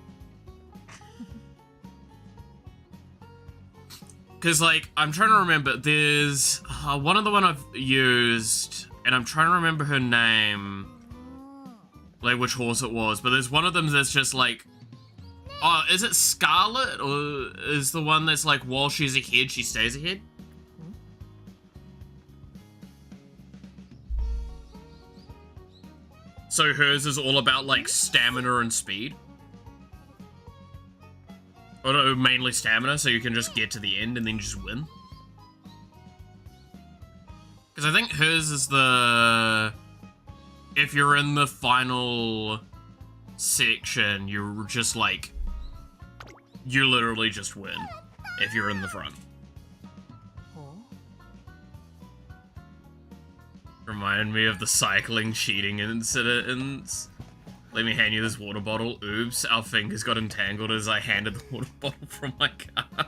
Because, like, I'm trying to remember, there's one of the one I've used, and I'm trying to remember her name, like which horse it was, but there's one of them that's just like, oh, is it Scarlet, or is the one that's like, while she's ahead, she stays ahead? So hers is all about, like, stamina and speed. Or no, mainly stamina, so you can just get to the end and then just win. Because I think hers is the... If you're in the final section, you're just like... You literally just win if you're in the front. Remind me of the cycling cheating incidents. Let me hand you this water bottle. Oops, our fingers got entangled as I handed the water bottle from my car.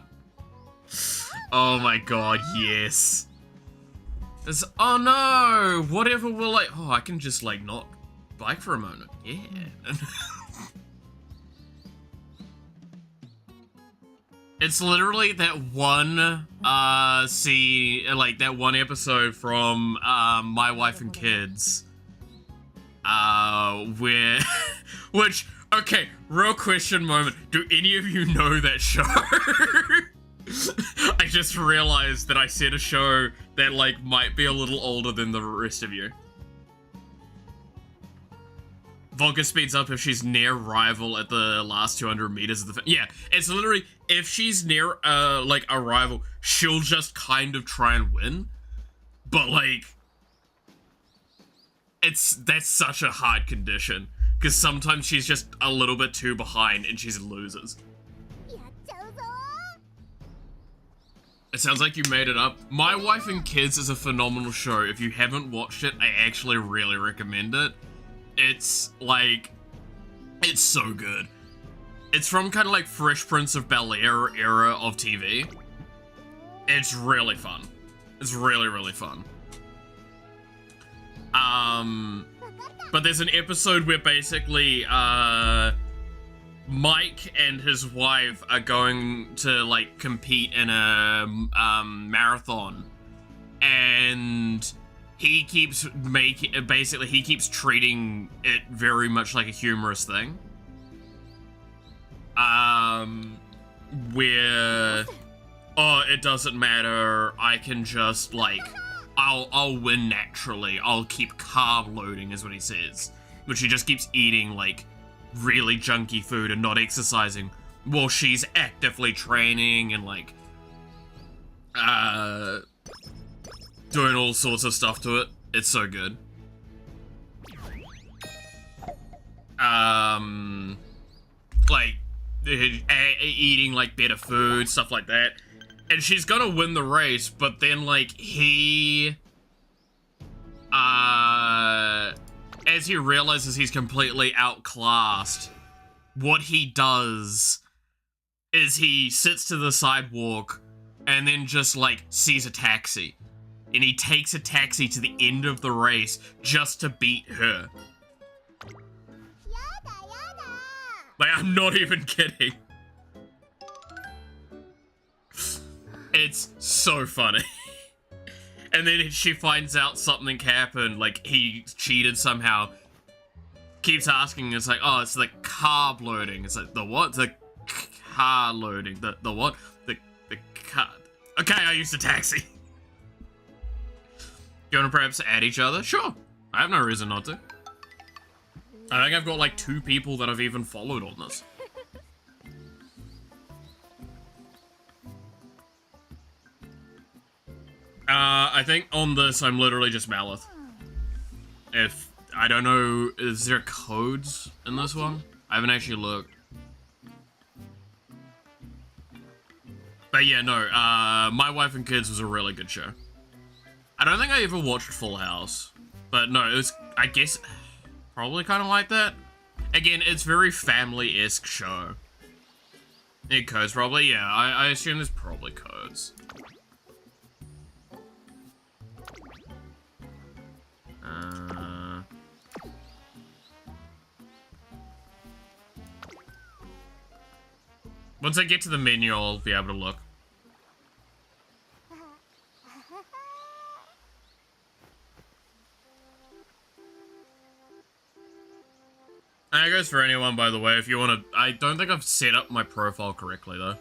Oh my god, yes. It's, oh no! Whatever will like... Oh, I can just like not bike for a moment. Yeah. It's literally that one, that one episode from, My Wife and Kids, where, which, okay, real question moment, do any of you know that show? I just realized that I said a show that, like, might be a little older than the rest of you. Vodka speeds up if she's near rival at the last 200 meters of the... Yeah, it's literally, if she's near, like, a rival, she'll just kind of try and win. But, like, that's such a hard condition. Because sometimes she's just a little bit too behind and she loses. It sounds like you made it up. My Wife and Kids is a phenomenal show. If you haven't watched it, I actually really recommend it. It's, like, it's so good. It's from kind of like Fresh Prince of Bel-Air era of TV. It's really fun. It's really, really fun. But there's an episode where basically, Mike and his wife are going to, like, compete in a, marathon. And... he keeps basically, he keeps treating it very much like a humorous thing. Where, oh, it doesn't matter, I can just, like, I'll win naturally, I'll keep carb loading, is what he says. But she just keeps eating, like, really junky food and not exercising while she's actively training and, like, doing all sorts of stuff to it. It's so good. Like, eating, like, better food, stuff like that. And she's gonna win the race, but then, like, he... as he realizes he's completely outclassed, what he does is he sits to the sidewalk and then just, like, sees a taxi. And he takes a taxi to the end of the race just to beat her. Like, I'm not even kidding. It's so funny. And then she finds out something happened, like he cheated somehow. Keeps asking, it's like, oh, it's the carb loading. It's like, the what? The car loading. The what? The car. Okay, I used a taxi. Do you want to perhaps add each other? Sure. I have no reason not to. I think I've got like 2 people that I've even followed on this. I think on this, I'm literally just Malith. If, I don't know, is there codes in this one? I haven't actually looked. But yeah, no, My Wife and Kids was a really good show. I don't think I ever watched Full House. But no, it was, I guess, probably kind of like that. Again, it's very family-esque show. Yeah, codes probably, yeah, I assume there's probably codes. Once I get to the menu, I'll be able to look. And that goes for anyone, by the way, if you want to... I don't think I've set up my profile correctly, though.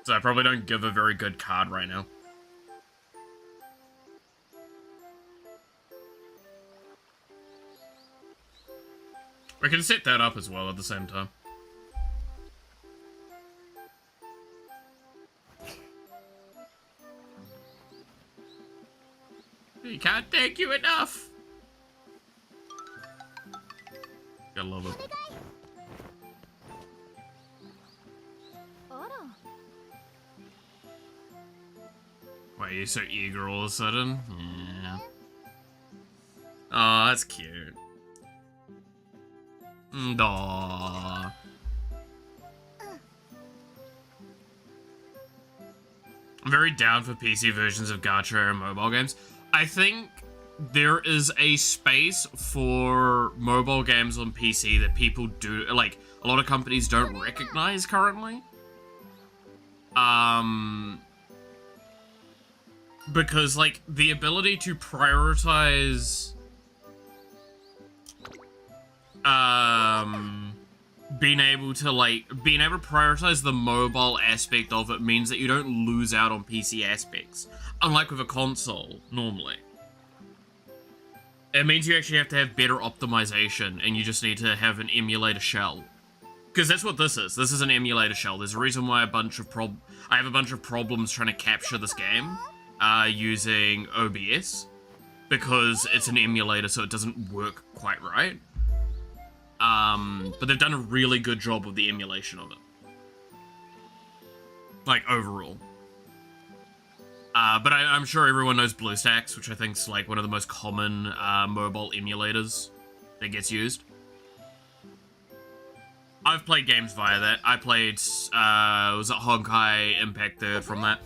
So I probably don't give a very good card right now. We can set that up as well at the same time. We can't thank you enough. I love it. Why are you so eager all of a sudden? Yeah. Oh, that's cute. Aww. I'm very down for PC versions of gacha and mobile games. I think there is a space for mobile games on PC that people do, like, a lot of companies don't recognize currently. Because, like, the ability to prioritize, being able to prioritize the mobile aspect of it means that you don't lose out on PC aspects. Unlike with a console, normally. It means you actually have to have better optimization, and you just need to have an emulator shell. Because that's what this is. This is an emulator shell. There's a reason why I have a bunch of problems trying to capture this game, using OBS. Because it's an emulator, so it doesn't work quite right. But they've done a really good job with the emulation of it. Like, overall. But I'm sure everyone knows BlueStacks, which I think is like one of the most common mobile emulators that gets used. I've played games via that. I played, was it Honkai Impact 3rd from that?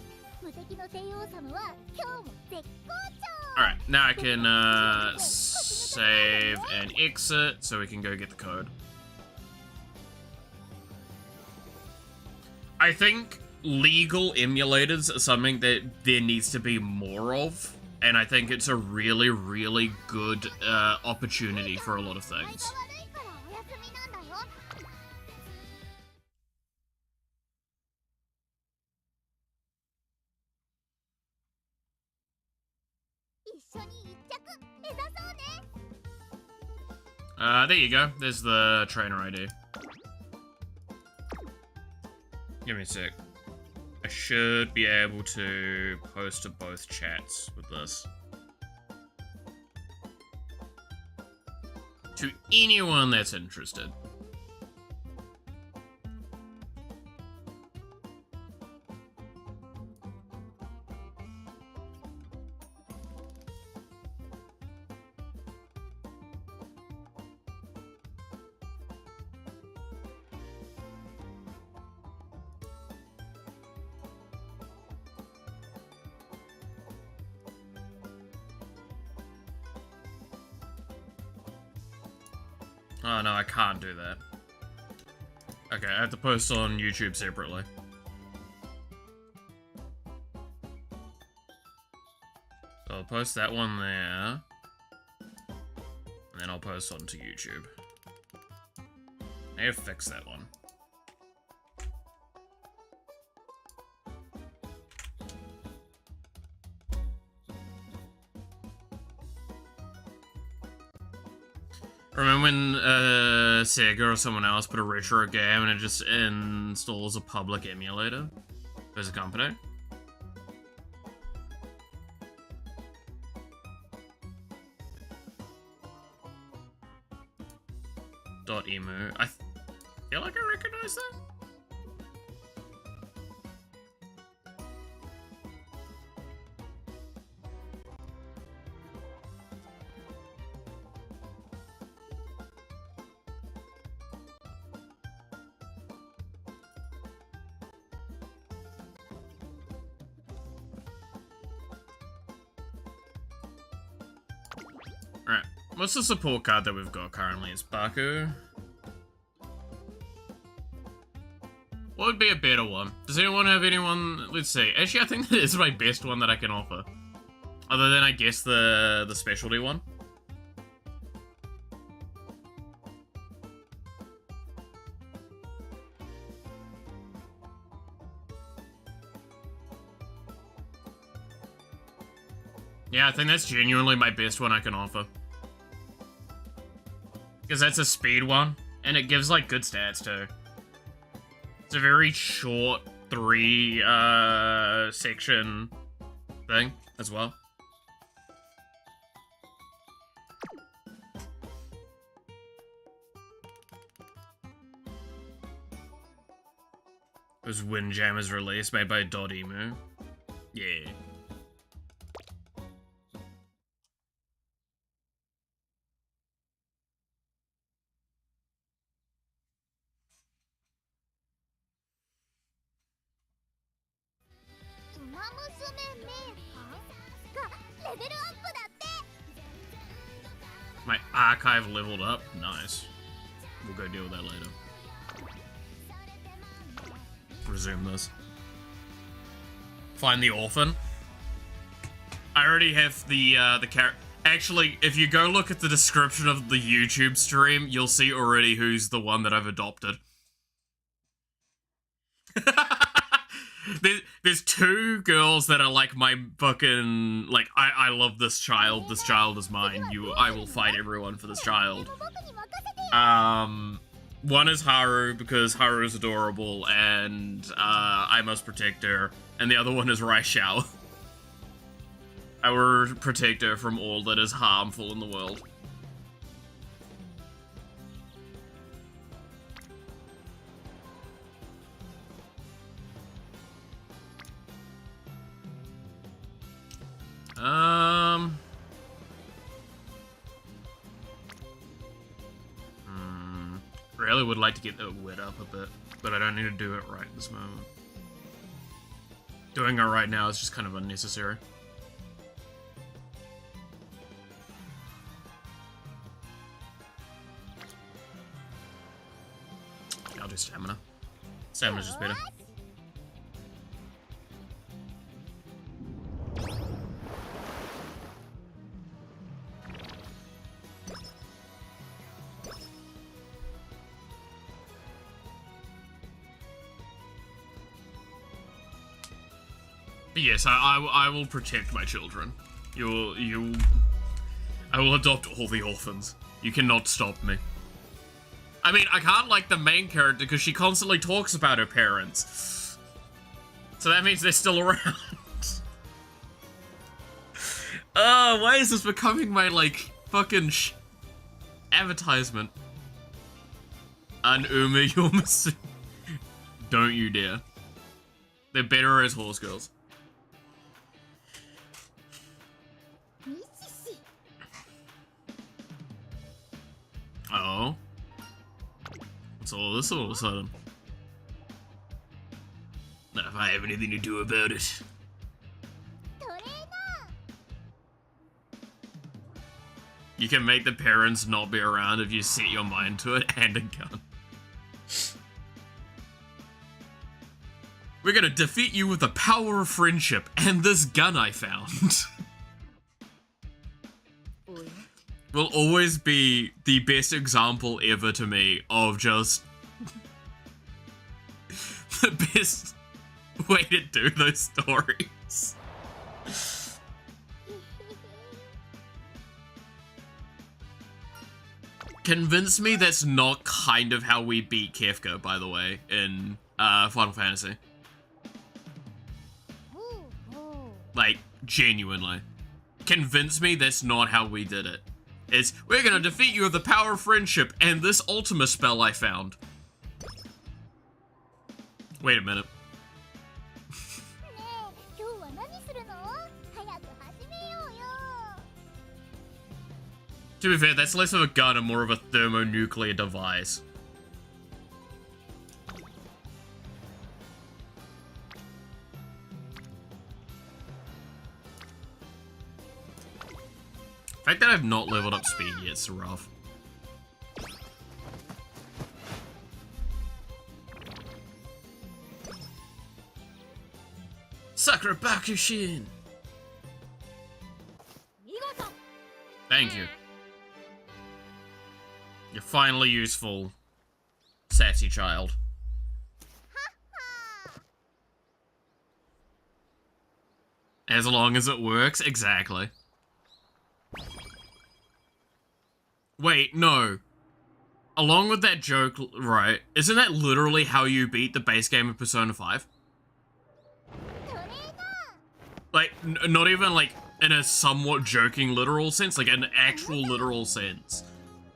Alright, now I can save and exit so we can go get the code. I think legal emulators are something that there needs to be more of, and I think it's a really, really good opportunity for a lot of things. There you go. There's the trainer ID. Give me a sec. I should be able to post to both chats with this. To anyone that's interested. Oh no, I can't do that. Okay, I have to post on YouTube separately. So I'll post that one there. And then I'll post onto YouTube. I have to fix that one. Remember when Sega or someone else put a retro game and it just installs a public emulator as a company? .emu. I feel like I recognize that. Alright, what's the support card that we've got currently? It's Baku. What would be a better one? Does anyone have anyone? Let's see. Actually, I think that is my best one that I can offer. Other than, I guess, the specialty one. Yeah, I think that's genuinely my best one I can offer. Because that's a speed one, and it gives, like, good stats, too. It's a very short 3 section thing, as well. It was Windjammer's release, made by .emu. Yeah. My archive leveled up? Nice. We'll go deal with that later. Resume this. Find the orphan. I already have the character. Actually, if you go look at the description of the YouTube stream, you'll see already who's the one that I've adopted. There's 2 girls that are like my fucking, like, I love this child is mine, I will fight everyone for this child. One is Haru, because Haru is adorable, and, I must protect her, and the other one is Raishao. I will protect her from all that is harmful in the world. Really would like to get the wit up a bit, but I don't need to do it right at this moment. Doing it right now is just kind of unnecessary. I'll do stamina. Stamina's just better. But yes, I will protect my children. I will adopt all the orphans. You cannot stop me. I mean, I can't like the main character because she constantly talks about her parents. So that means they're still around. Why is this becoming my, like, fucking advertisement? An Uma Yomasu. Don't you dare. They're better as horse girls. Oh. What's all this all of a sudden? Not if I have anything to do about it. You can make the parents not be around if you set your mind to it and a gun. We're gonna defeat you with the power of friendship and this gun I found. Will always be the best example ever to me of just the best way to do those stories. Convince me that's not kind of how we beat Kefka, by the way, in Final Fantasy. Like, genuinely. Convince me that's not how we did it. It's, we're gonna defeat you with the power of friendship and this Ultima spell I found. Wait a minute. To be fair, that's less of a gun and more of a thermonuclear device. The fact that I've not leveled up speed yet is rough. Sakura Bakushin! Thank you. You're finally useful, sassy child. As long as it works, exactly. Wait, no. Along with that joke, right, isn't that literally how you beat the base game of Persona 5? Like, not even, like, in a somewhat joking literal sense, like, an actual literal sense.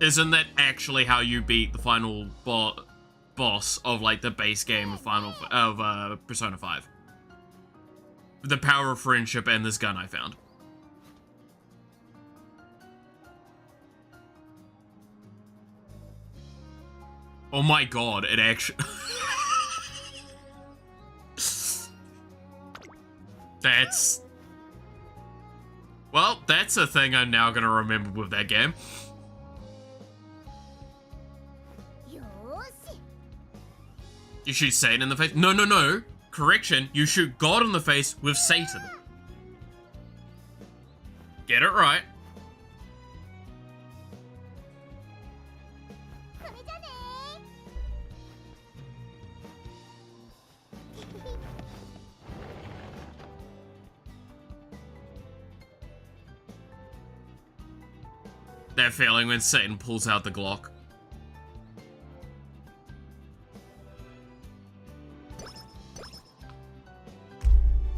Isn't that actually how you beat the final boss of, like, the base game of Persona 5? The power of friendship and this gun I found. Oh my god, it actually... That's... Well, that's a thing I'm now gonna remember with that game. You shoot Satan in the face? No, no, no. Correction, you shoot God in the face with Satan. Get it right. That feeling when Satan pulls out the Glock.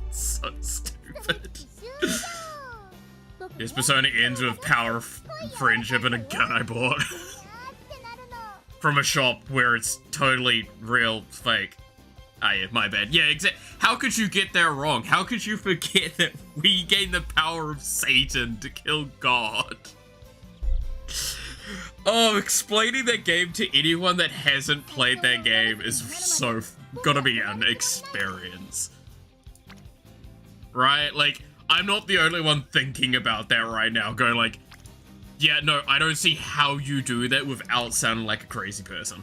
So stupid. This Persona ends with power, friendship, and a gun I bought. From a shop where it's totally real fake. Ah, yeah, my bad. Yeah, how could you get that wrong? How could you forget that we gain the power of Satan to kill God? Oh, explaining that game to anyone that hasn't played that game is so gonna be an experience. Right? Like, I'm not the only one thinking about that right now, going like, yeah, no, I don't see how you do that without sounding like a crazy person.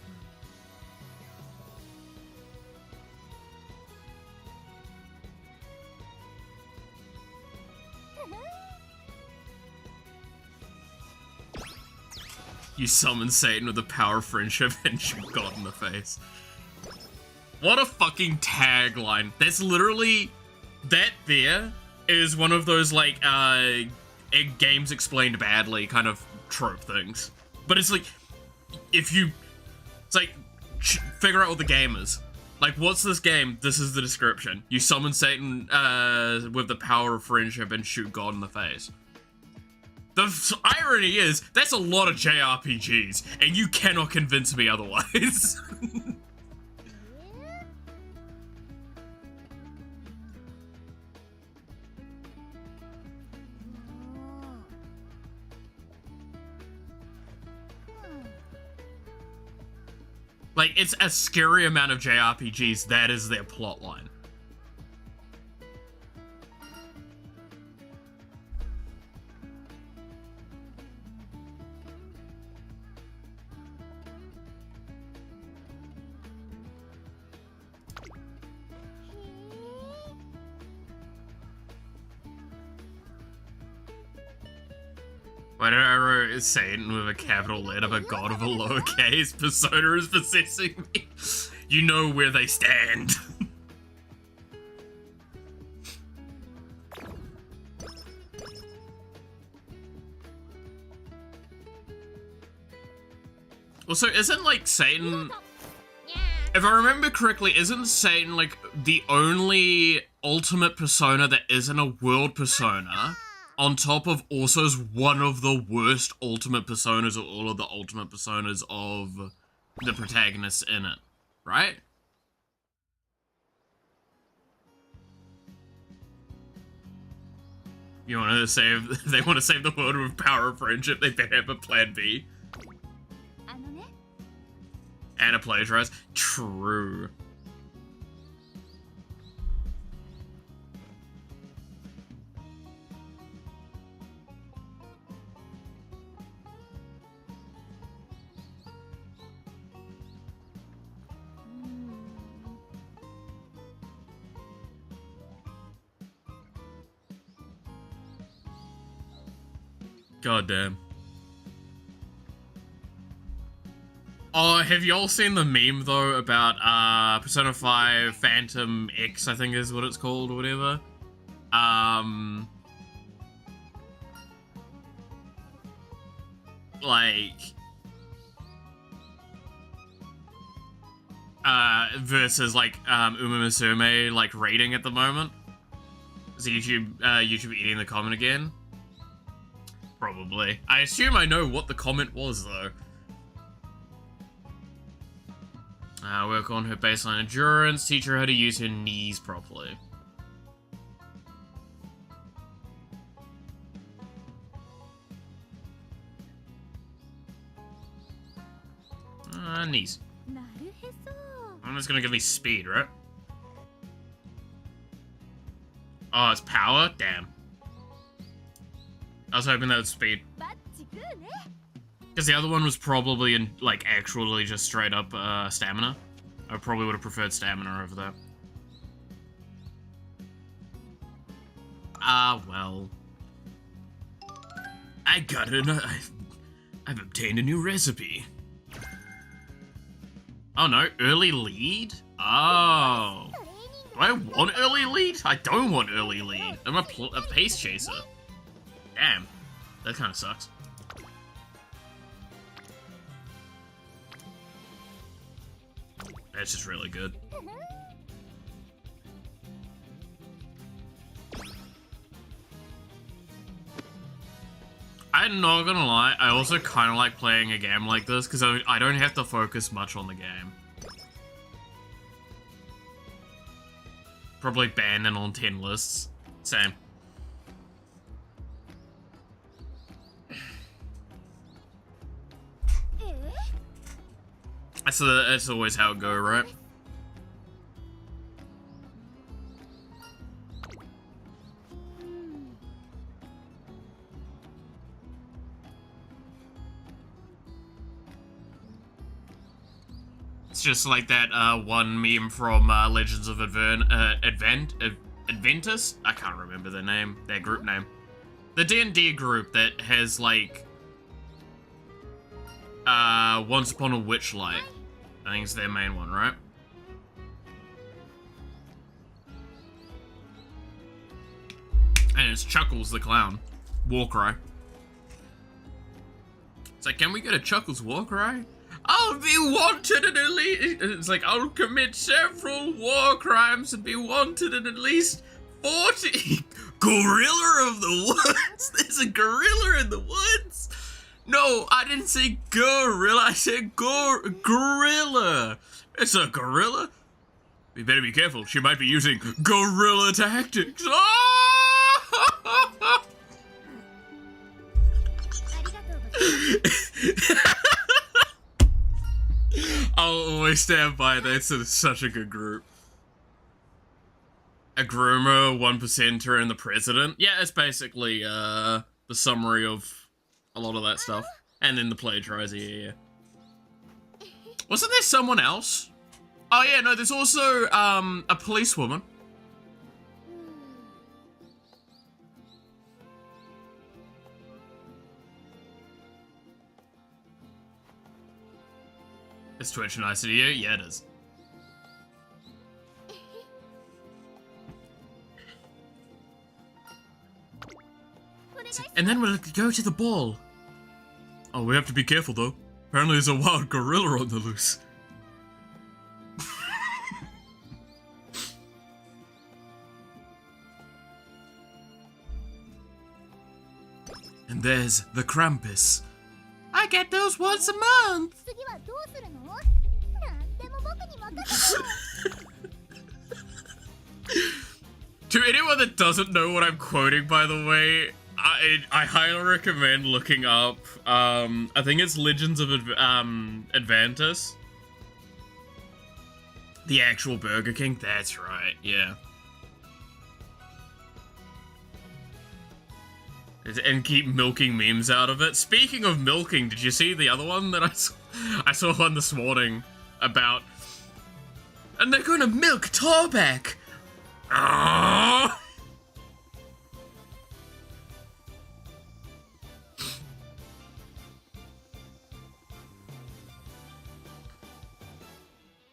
You summon Satan with the power of friendship and shoot God in the face. What a fucking tagline. That's literally... That there is one of those, like, games explained badly kind of trope things. But it's like, if you... It's like, figure out what the game is. Like, what's this game? This is the description. You summon Satan with the power of friendship and shoot God in the face. The irony is, that's a lot of JRPGs, and you cannot convince me otherwise. Like, it's a scary amount of JRPGs, that is their plotline. Why did I write Satan with a capital letter but God with a lowercase? Persona is possessing me. You know where they stand. Also, isn't like Satan, if I remember correctly, isn't Satan like the only ultimate persona that isn't a world persona, on top of also is one of the worst ultimate personas of all of the ultimate personas of the protagonists in it, right? You want to save, they want to save the world with power of friendship, they better have a plan B. And a plagiarize. True. God damn. Oh, have y'all seen the meme, though, about, Persona 5 Phantom X, I think is what it's called, or whatever? Versus, like, musume, like, rating at the moment? Is YouTube eating the comment again? Probably. I assume I know what the comment was, though. Work on her baseline endurance, teach her how to use her knees properly. Knees. I'm just gonna give me speed, right? Oh, it's power? Damn. I was hoping that was speed. Because the other one was probably in, like, actually just straight up stamina. I probably would have preferred stamina over that. Well. I got it. I've obtained a new recipe. Oh no, early lead? Oh. Do I want early lead? I don't want early lead. I'm a pace chaser. Damn. That kind of sucks. That's just really good. I'm not gonna lie, I also kind of like playing a game like this because I don't have to focus much on the game. Probably banned and on 10 lists. Same. That's always how it goes, right? It's just like that one meme from Legends of Adventus? I can't remember their name, their group name. The D&D group that has like Once Upon a Witchlight. I think it's their main one, right? And it's Chuckles the Clown. Warcry. It's like, can we get a Chuckles Warcry? I'll be wanted and at least... It's like, I'll commit several war crimes and be wanted in at least 40... Gorilla of the woods? There's a gorilla in the woods? No, I didn't say gorilla, I said gorilla. It's a gorilla? We better be careful, she might be using gorilla tactics. Ah! I'll always stand by that, it's such a good group. A groomer, 1%er, and the president. Yeah, it's basically the summary of a lot of that stuff. And then the plagiarizer, yeah. Wasn't there someone else? Oh yeah, no, there's also a policewoman. Is Twitch nice to you? Yeah, it is. And then we'll go to the ball. Oh, we have to be careful though. Apparently there's a wild gorilla on the loose. And there's the Krampus. I get those once a month. To anyone that doesn't know what I'm quoting, by the way, I highly recommend looking up, I think it's Legends of Advantis. The actual Burger King? That's right, yeah. And keep milking memes out of it. Speaking of milking, did you see the other one that I saw one this morning about... And they're gonna milk Torbeck! Aww.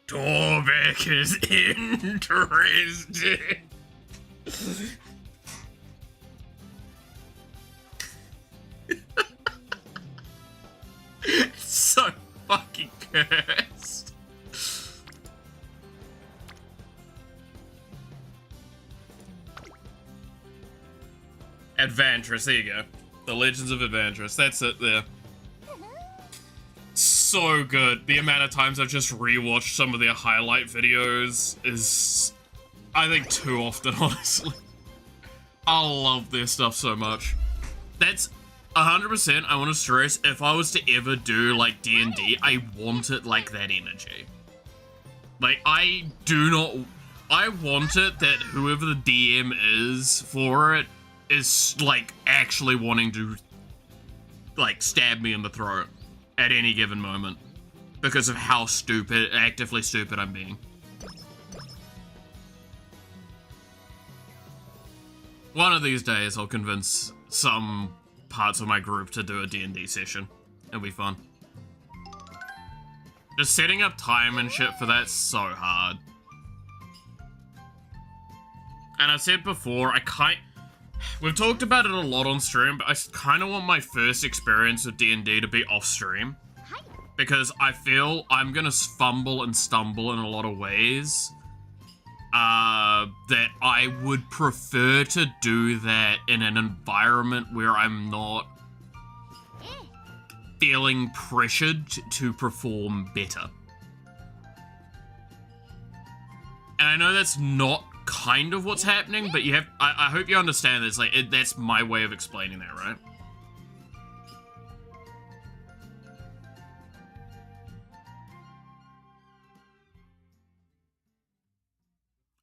Torbeck is interested. It's so fucking cursed. Advantris, there you go. The Legends of Advantris, that's it there. So good. The amount of times I've just rewatched some of their highlight videos is, I think, too often, honestly. I love their stuff so much. That's 100%, I want to stress, if I was to ever do, like, D&D, I want it like that energy. Like, I want it that whoever the DM is for it is, like, actually wanting to, like, stab me in the throat at any given moment. Because of how actively stupid I'm being. One of these days, I'll convince some parts of my group to do a D&D session. It'll be fun. Just setting up time and shit for that's so hard. And I've said before, we've talked about it a lot on stream, but I kind of want my first experience with D&D to be off stream. Because I feel I'm gonna fumble and stumble in a lot of ways. That I would prefer to do that in an environment where I'm not feeling pressured to perform better. And I know that's not kind of what's happening, but I hope you understand this, like, that's my way of explaining that, right?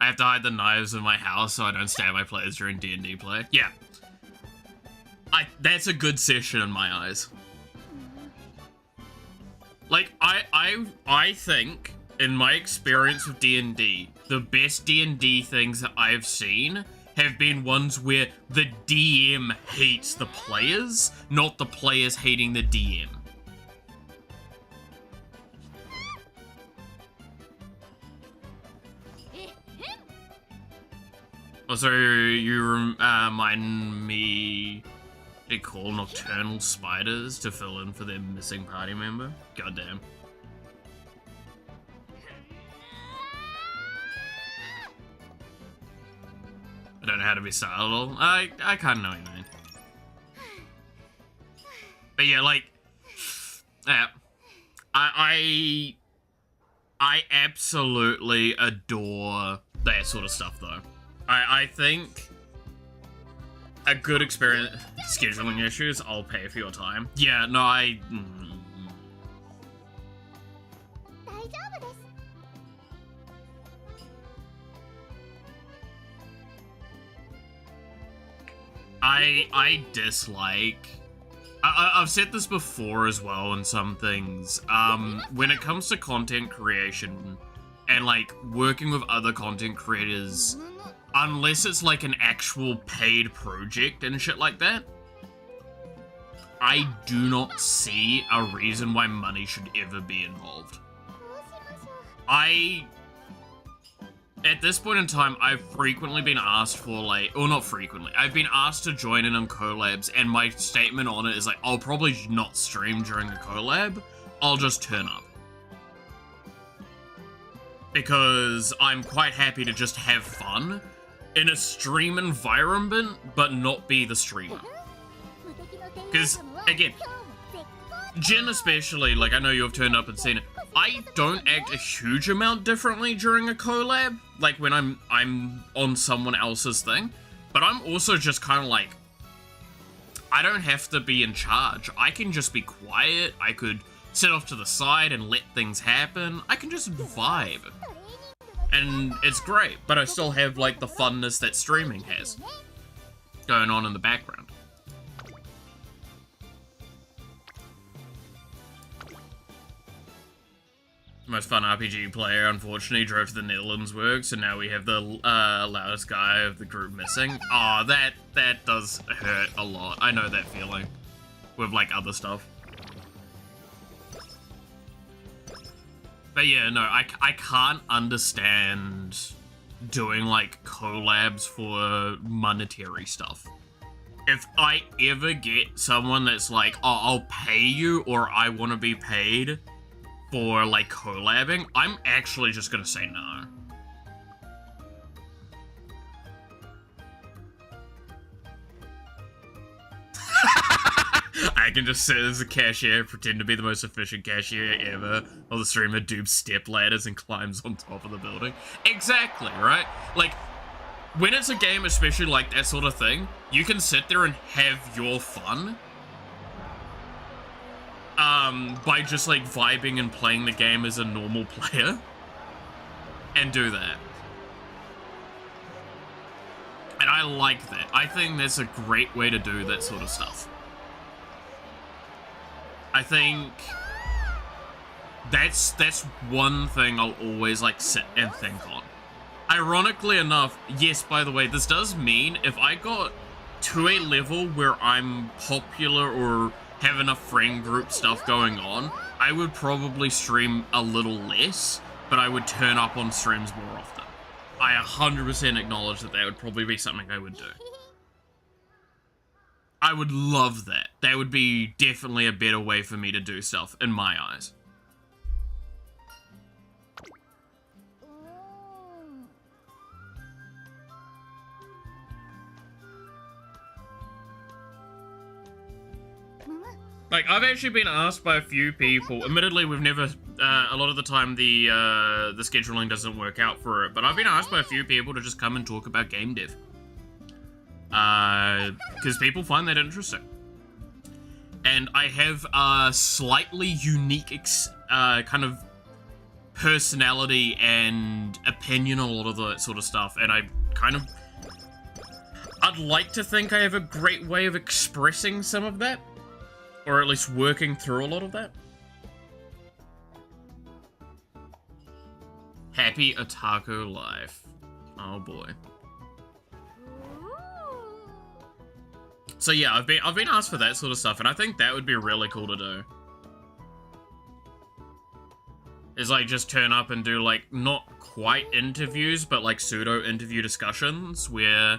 I have to hide the knives in my house so I don't stab my players during D&D play. Yeah. That's a good session in my eyes. Like, I think, in my experience with D&D, the best D&D things that I've seen have been ones where the DM hates the players, not the players hating the DM. Also, you remind me, they call nocturnal spiders to fill in for their missing party member? Goddamn. I don't know how to be subtle. I kind of know what you mean. But yeah, like, yeah, I absolutely adore that sort of stuff, though. I think a good experience, scheduling issues, I'll pay for your time. Yeah, no, I dislike, I've said this before as well in some things, when it comes to content creation and, like, working with other content creators, unless it's like an actual paid project and shit like that, I do not see a reason why money should ever be involved. At this point in time, I've frequently been asked for, like, or not frequently, I've been asked to join in on collabs, and my statement on it is like, I'll probably not stream during a collab, I'll just turn up. Because I'm quite happy to just have fun in a stream environment, but not be the streamer. Because, again, Jin especially, like, I know you've turned up and seen it, I don't act a huge amount differently during a collab, like when I'm on someone else's thing, but I'm also just kind of like, I don't have to be in charge. I can just be quiet, I could sit off to the side and let things happen, I can just vibe. And it's great, but I still have, like, the funness that streaming has going on in the background. Most fun RPG player, unfortunately, drove to the Netherlands work, so now we have the loudest guy of the group missing. Aw, that does hurt a lot. I know that feeling with, like, other stuff. But yeah, no, I can't understand doing, like, collabs for monetary stuff. If I ever get someone that's like, oh, I'll pay you, or I want to be paid for, like, collabing, I'm actually just gonna say no. I can just sit as a cashier, pretend to be the most efficient cashier ever, while the streamer dupes step ladders and climbs on top of the building. Exactly, right? Like, when it's a game, especially like that sort of thing, you can sit there and have your fun. By just, like, vibing and playing the game as a normal player. And do that. And I like that. I think that's a great way to do that sort of stuff. I think that's one thing I'll always, like, sit and think on. Ironically enough, yes, by the way, this does mean if I got to a level where I'm popular or have enough friend group stuff going on, I would probably stream a little less, but I would turn up on streams more often. I 100% acknowledge that would probably be something I would do. I would love that. That would be definitely a better way for me to do stuff, in my eyes. Like, I've actually been asked by a few people, admittedly we've never, a lot of the time the scheduling doesn't work out for it, but I've been asked by a few people to just come and talk about game dev. Because people find that interesting. And I have a slightly unique kind of personality and opinion on a lot of that sort of stuff, and I'd like to think I have a great way of expressing some of that. Or at least working through a lot of that. Happy otaku life. Oh boy. So yeah, I've been asked for that sort of stuff, and I think that would be really cool to do. Is like just turn up and do, like, not quite interviews, but like pseudo interview discussions where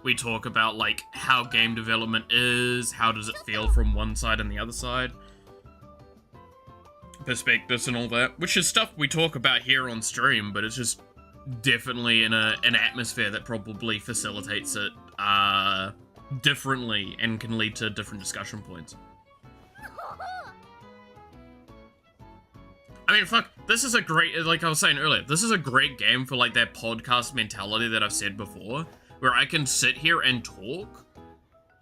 we talk about, like, how game development is, how does it feel from one side and the other side, perspectives and all that, which is stuff we talk about here on stream, but it's just definitely in an atmosphere that probably facilitates it differently and can lead to different discussion points. I mean, fuck, this is a great, like I was saying earlier, this is a great game for, like, that podcast mentality that I've said before, where I can sit here and talk,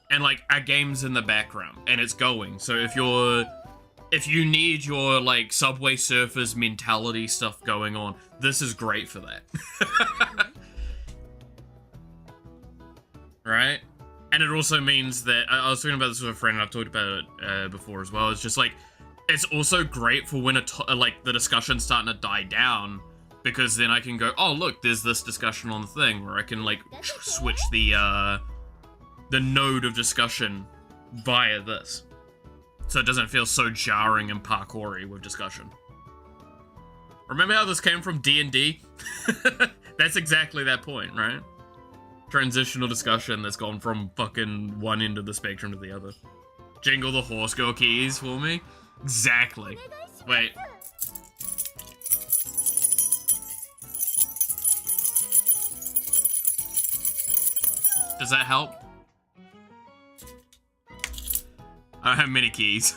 and, like, a game's in the background, and it's going. So if you need your, like, Subway Surfers mentality stuff going on, this is great for that. Right? And it also means that, I was talking about this with a friend, and I've talked about it before as well, it's just, like, it's also great for when, like, the discussion's starting to die down, because then I can go, oh, look, there's this discussion on the thing, where I can, like, switch the node of discussion via this. So it doesn't feel so jarring and parkoury with discussion. Remember how this came from D&D? That's exactly that point, right? Transitional discussion that's gone from fucking one end of the spectrum to the other. Jingle the horse girl keys for me? Exactly. Wait. Does that help? I don't have many keys.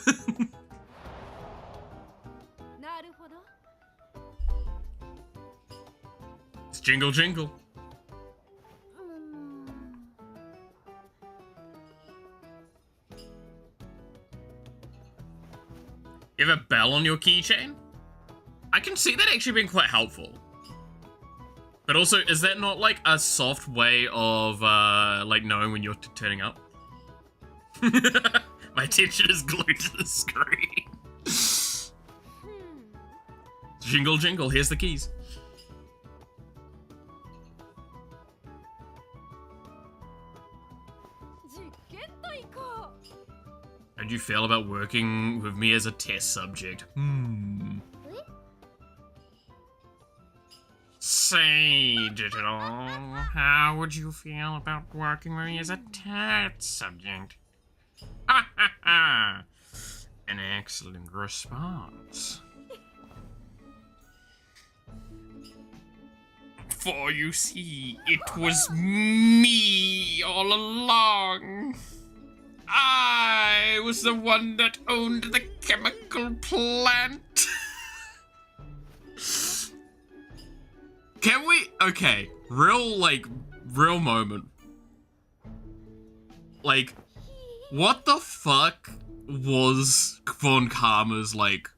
It's jingle jingle. You have a bell on your keychain? I can see that actually being quite helpful. But also, is that not like a soft way of like knowing when you're turning up? My attention is glued to the screen. Jingle jingle, here's the keys. How do you feel about working with me as a test subject? Say, Digital, how would you feel about working with me as a test subject? Ha ha ha! An excellent response. For you see, it was me all along. I was the one that owned the chemical plant. Can we? Okay, real moment. Like, what the fuck was Von Karma's, like,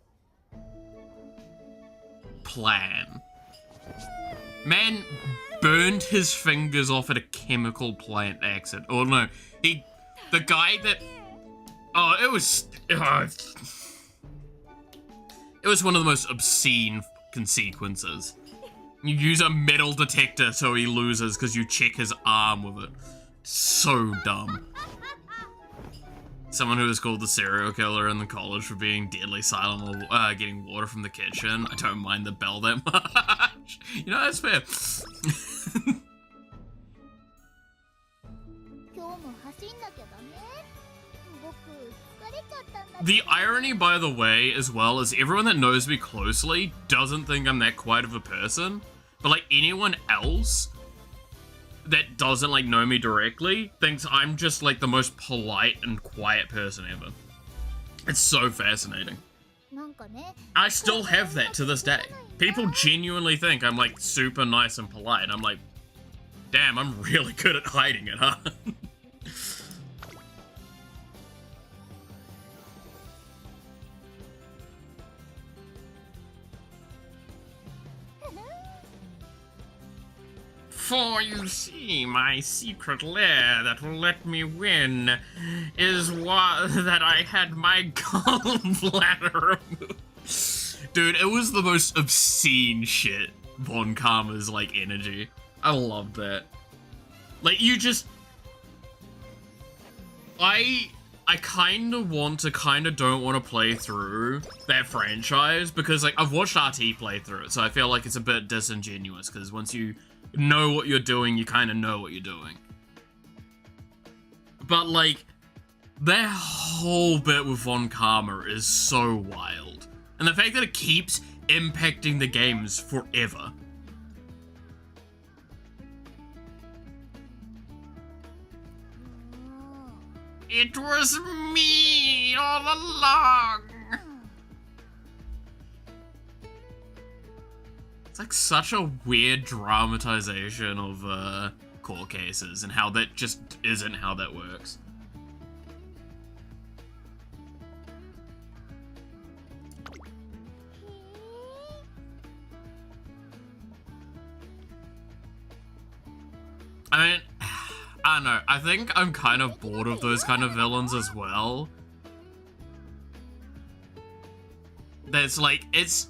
plan? Man burned his fingers off at a chemical plant accident. Oh no, the guy that, it was one of the most obscene consequences. You use a metal detector so he loses because you check his arm with it. So dumb. Someone who was called the serial killer in the college for being deadly silent while getting water from the kitchen. I don't mind the bell that much. You know, that's fair. The irony, by the way, as well, is everyone that knows me closely doesn't think I'm that quiet of a person. But, like, anyone else that doesn't, like, know me directly thinks I'm just, like, the most polite and quiet person ever. It's so fascinating. I still have that to this day. People genuinely think I'm, like, super nice and polite. And I'm like, damn, I'm really good at hiding it, huh? For you see, my secret lair that will let me win is that I had my gallbladder removed. Dude, it was the most obscene shit, Von Karma's, like, energy. I loved that. Like, you just... I kinda don't want to play through that franchise because, like, I've watched RT play through it, so I feel like it's a bit disingenuous because once you know what you're doing, you kind of know what you're doing. But, like, that whole bit with Von Karma is so wild. And the fact that it keeps impacting the games forever. It was me all along. It's like such a weird dramatization of court cases and how that just isn't how that works. I mean, I don't know. I think I'm kind of bored of those kind of villains as well. That's like, it's...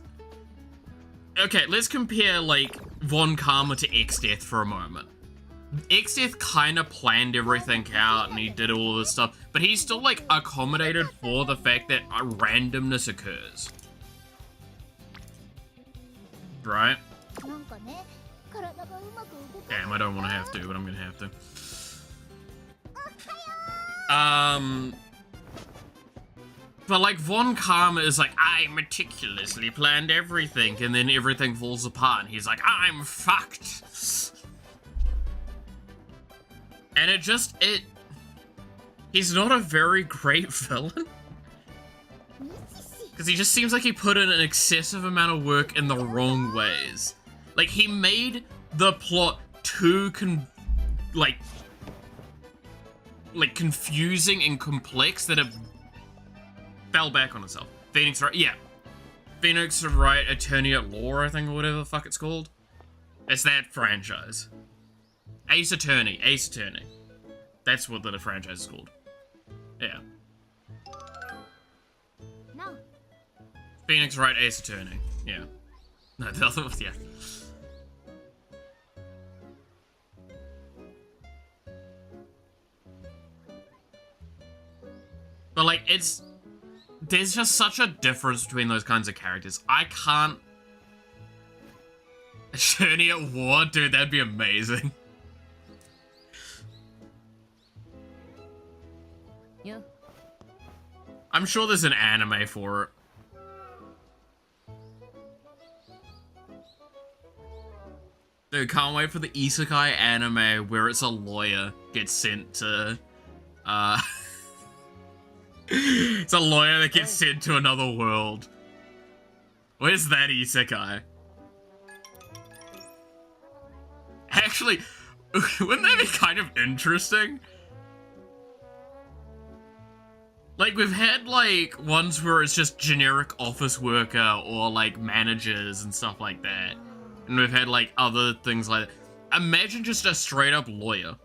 Okay, let's compare, like, Von Karma to X-Death for a moment. X-Death kind of planned everything out and he did all of this stuff, but he's still, like, accommodated for the fact that a randomness occurs. right? なんかね、体がうまく動か Damn, I don't want to have to, but I'm gonna have to. But like Von Karma is like, I meticulously planned everything, and then everything falls apart, and he's like, I'm fucked. And he's not a very great villain. Because he just seems like he put in an excessive amount of work in the wrong ways. Like, he made the plot too confusing and complex that it fell back on itself. Phoenix Wright, yeah. Phoenix Wright Attorney at Law, I think, or whatever the fuck it's called. It's that franchise. Ace Attorney. That's what the franchise is called. Yeah. No. Phoenix Wright Ace Attorney. Yeah. No, the other one, yeah. But like, there's just such a difference between those kinds of characters. I can't... Attorney at War? Dude, that'd be amazing. Yeah. I'm sure there's an anime for it. Dude, can't wait for the isekai anime where it's a lawyer gets sent to, it's a lawyer that gets sent to another world. Where's that isekai? Actually, wouldn't that be kind of interesting? Like, we've had, like, ones where it's just generic office worker or, like, managers and stuff like that. And we've had, like, other things like that. Imagine just a straight-up lawyer.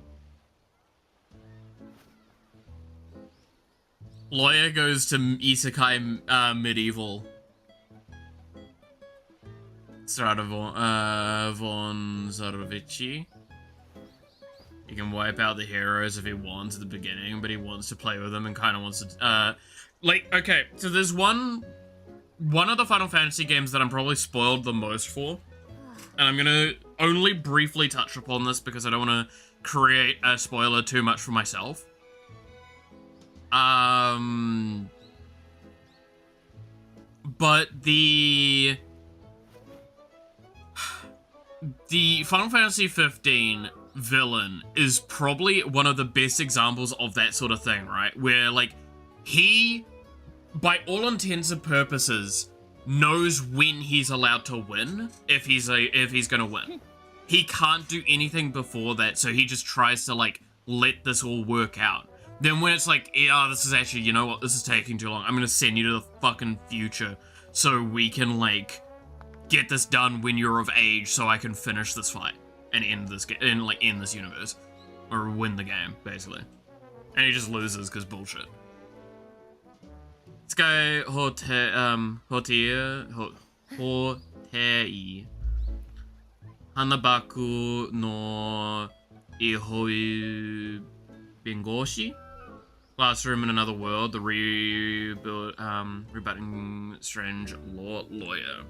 Lawyer goes to isekai medieval. Von Zarovici. He can wipe out the heroes if he wants at the beginning, but he wants to play with them and kind of wants to, like, okay, so there's one of the Final Fantasy games that I'm probably spoiled the most for, and I'm gonna only briefly touch upon this because I don't want to create a spoiler too much for myself. But the Final Fantasy 15 villain is probably one of the best examples of that sort of thing, right? Where, like, he, by all intents and purposes, knows when he's allowed to win, if he's gonna win. He can't do anything before that, so he just tries to, like, let this all work out. Then when it's like, yeah, this is actually, you know what, this is taking too long, I'm gonna send you to the fucking future so we can, like, get this done when you're of age so I can finish this fight and end this end this universe, or win the game, basically. And he just loses because bullshit. This guy Hotei Hanabaku no Ihoi Bengoshi. Classroom in another world, the rebutting strange lawyer.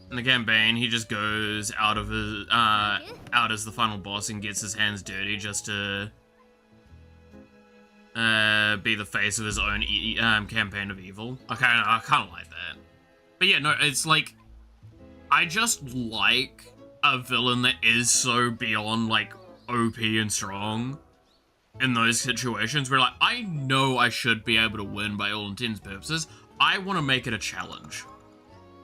In the campaign, he just goes out of his, out as the final boss and gets his hands dirty just to be the face of his own campaign of evil. I kind of like that. But yeah, no, it's like, I just like a villain that is so beyond, like, OP and strong in those situations where, like, I know I should be able to win by all intents and purposes. I want to make it a challenge.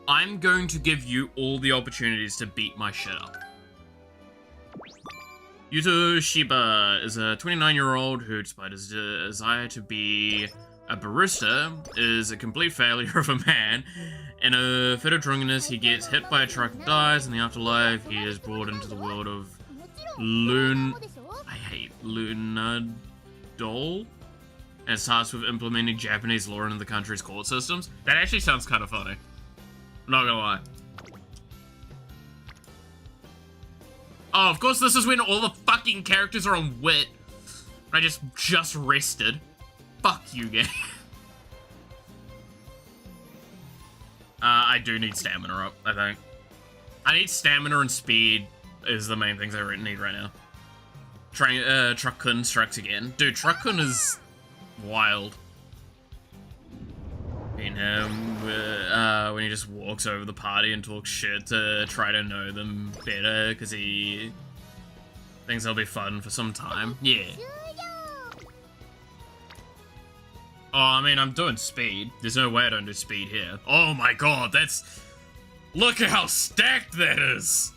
I'm going to give you all the opportunities to beat my shit up. Yuto Shiba is a 29-year-old who, despite his desire to be a barista, is a complete failure of a man. In a fit of drunkenness, he gets hit by a truck and dies. In the afterlife, he is brought into the world of Lunadol, and is tasked with implementing Japanese law into the country's court systems. That actually sounds kind of funny. Not gonna lie. Oh, of course this is when all the fucking characters are on wit. I just rested. Fuck you, game. I do need stamina up, I think. I need stamina and speed is the main things I need right now. Truck-kun strikes again. Dude, Truck-kun is wild. In him, when he just walks over the party and talks shit to try to know them better, because he thinks they'll be fun for some time. Yeah. Oh, I mean, I'm doing speed. There's no way I don't do speed here. Oh my god, that's... Look at how stacked that is!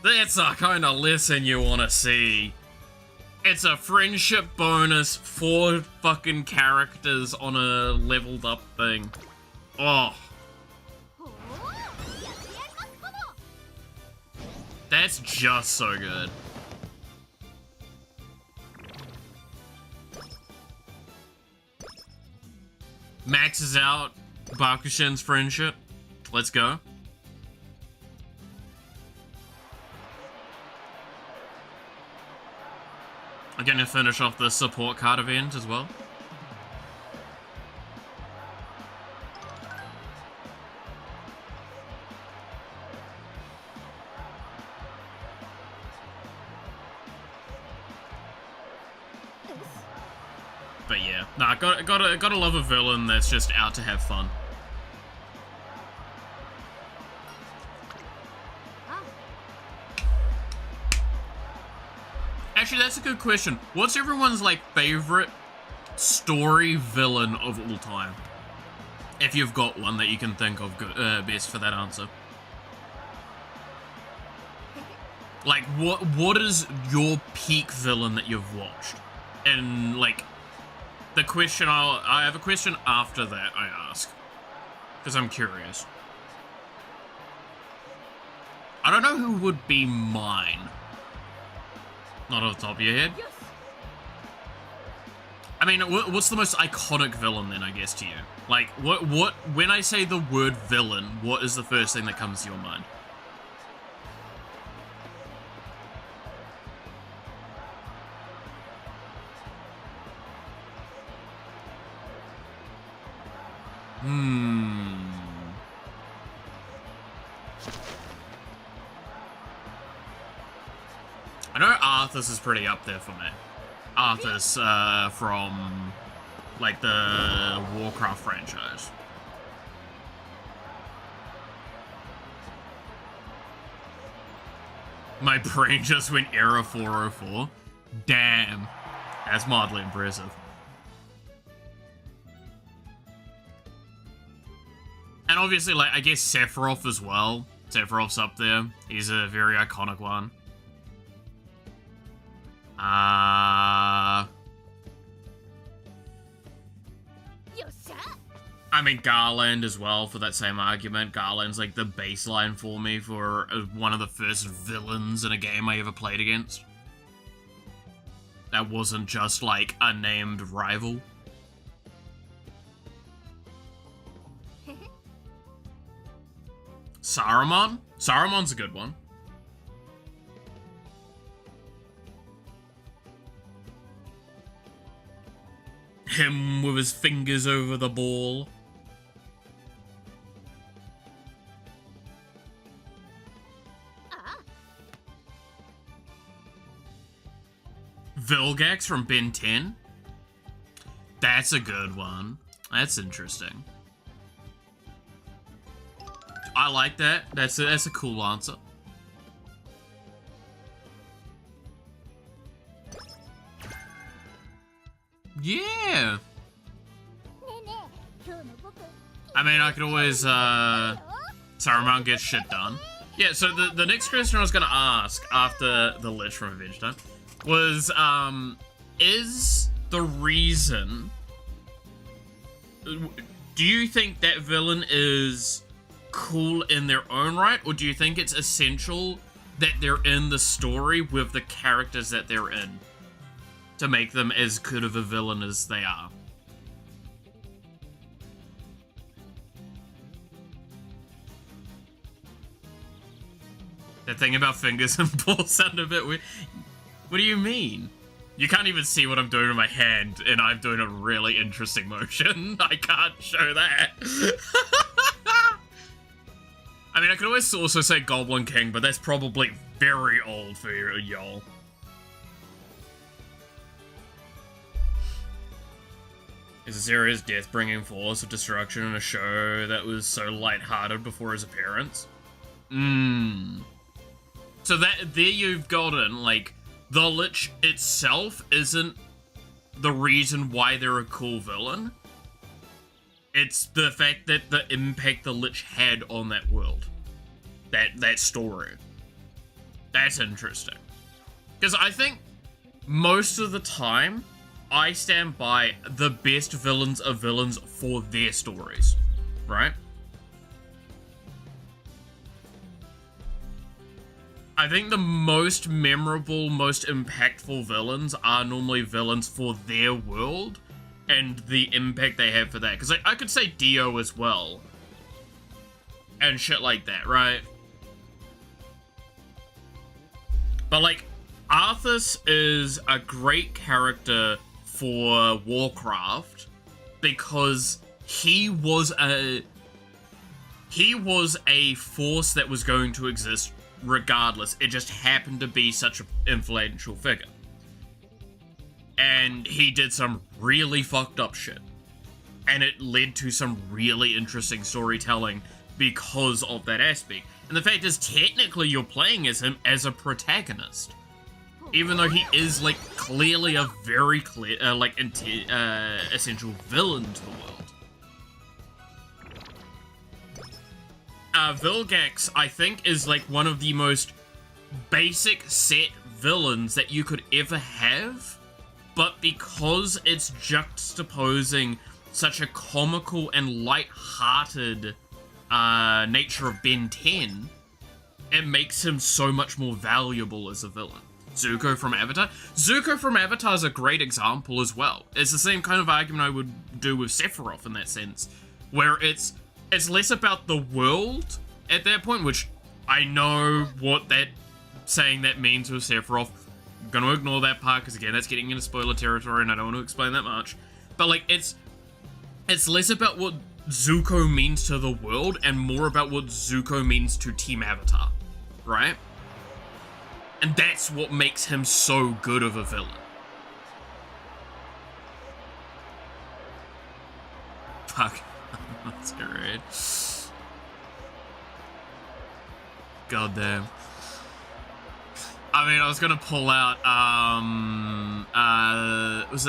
That's the kind of lesson you want to see. It's a friendship bonus, 4 fucking characters on a leveled up thing. Oh. That's just so good. Maxes out Bakushin's friendship. Let's go. I'm gonna finish off the support card event as well. But yeah, nah, gotta love a villain that's just out to have fun. Actually, that's a good question. What's everyone's, like, favorite story villain of all time? If you've got one that you can think of best for that answer. Like, what is your peak villain that you've watched? And, like, the question I have a question after that I ask. Because I'm curious. I don't know who would be mine. Not off the top of your head. I mean, what's the most iconic villain then, I guess, to you? Like, when I say the word villain, what is the first thing that comes to your mind? I know Arthas is pretty up there for me. Arthas from, like, the Warcraft franchise. My brain just went Era 404. Damn. That's mildly impressive. And obviously, like, I guess Sephiroth as well. Sephiroth's up there. He's a very iconic one. I mean, Garland as well, for that same argument. Garland's like the baseline for me for one of the first villains in a game I ever played against. That wasn't just like a named rival. Saruman? Saruman's a good one. Him with his fingers over the ball. Vilgax from Ben 10? That's a good one. That's interesting. I like that. That's a cool answer. Yeah. I mean, I could always, Saruman gets shit done. Yeah, so the next question I was gonna ask after the Lich from Revenge Time was, is the reason... Do you think that villain is cool in their own right, or do you think it's essential that they're in the story with the characters that they're in to make them as good of a villain as they are? That thing about fingers and balls sound a bit weird. What do you mean? You can't even see what I'm doing with my hand, and I'm doing a really interesting motion. I can't show that. I mean, I could always also say Goblin King, but that's probably very old for y'all. Is a serious death-bringing force of destruction in a show that was so lighthearted before his appearance? So there you've gotten, like, the Lich itself isn't the reason why they're a cool villain. It's the fact that the impact the Lich had on that world. That story. That's interesting. Because I think most of the time, I stand by the best villains are villains for their stories, right? I think the most memorable, most impactful villains are normally villains for their world and the impact they have for that. Because I could say Dio as well. And shit like that, right? But like, Arthas is a great character for Warcraft because he was a force that was going to exist regardless. It just happened to be such an influential figure. And he did some really fucked up shit. And it led to some really interesting storytelling because of that aspect. And the fact is, technically you're playing as him as a protagonist. Even though he is, like, clearly a very clear, essential villain to the world. Vilgax, I think, is, like, one of the most basic set villains that you could ever have, but because it's juxtaposing such a comical and light-hearted nature of Ben 10, it makes him so much more valuable as a villain. Zuko from Avatar? Zuko from Avatar is a great example as well. It's the same kind of argument I would do with Sephiroth in that sense, where it's less about the world at that point, which I know what that saying that means with Sephiroth. I'm gonna ignore that part, because again, that's getting into spoiler territory, and I don't want to explain that much. But like, it's less about what Zuko means to the world, and more about what Zuko means to Team Avatar, right? And that's what makes him so good of a villain. Fuck. That's great. God damn. I mean, I was gonna pull out, is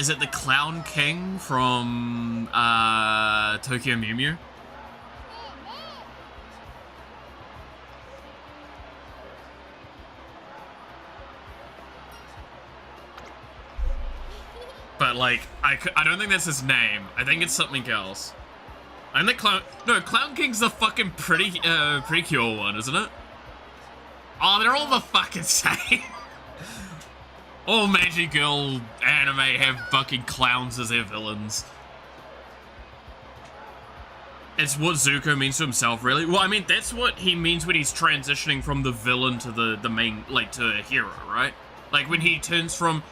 it the Clown King from, Tokyo Mew Mew? But, like, I don't think that's his name. I think it's something else. I think Clown King's the fucking pretty cure one, isn't it? Oh, they're all the fucking same. All Magic Girl anime have fucking clowns as their villains. It's what Zuko means to himself, really. Well, I mean, that's what he means when he's transitioning from the villain to the main, like, to a hero, right? Like, when he turns from...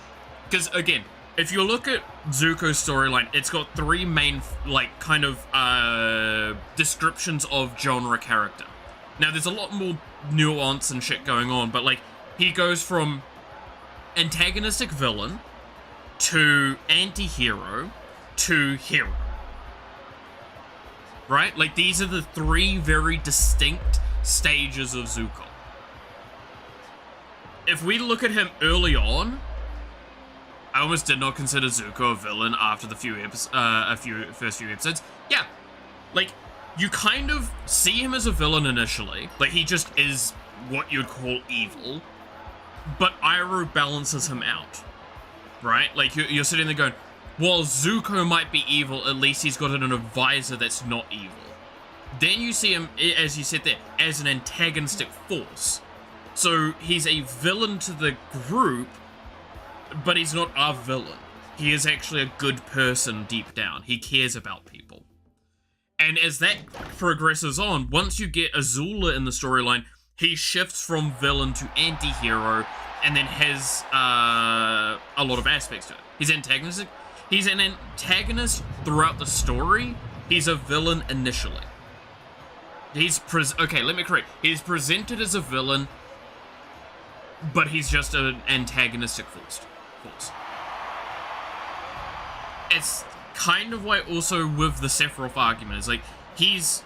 Because, again, if you look at Zuko's storyline, it's got three main, like, kind of, descriptions of genre character. Now, there's a lot more nuance and shit going on, but, like, he goes from antagonistic villain to anti-hero to hero. Right? Like, these are the three very distinct stages of Zuko. If we look at him early on, I almost did not consider Zuko a villain after the first few episodes. Yeah, like, you kind of see him as a villain initially. Like, he just is what you'd call evil. But Iroh balances him out, right? Like, you're sitting there going, while Zuko might be evil, at least he's got an advisor that's not evil. Then you see him, as you said there, as an antagonistic force. So he's a villain to the group, but he's not a villain. He is actually a good person deep down. He cares about people. And as that progresses on, once you get Azula in the storyline, he shifts from villain to anti-hero, and then has a lot of aspects to it. He's antagonistic. He's an antagonist throughout the story. He's a villain initially. Okay, let me correct. He's presented as a villain, but he's just an antagonistic force. It's kind of why also with the Sephiroth argument is like, he's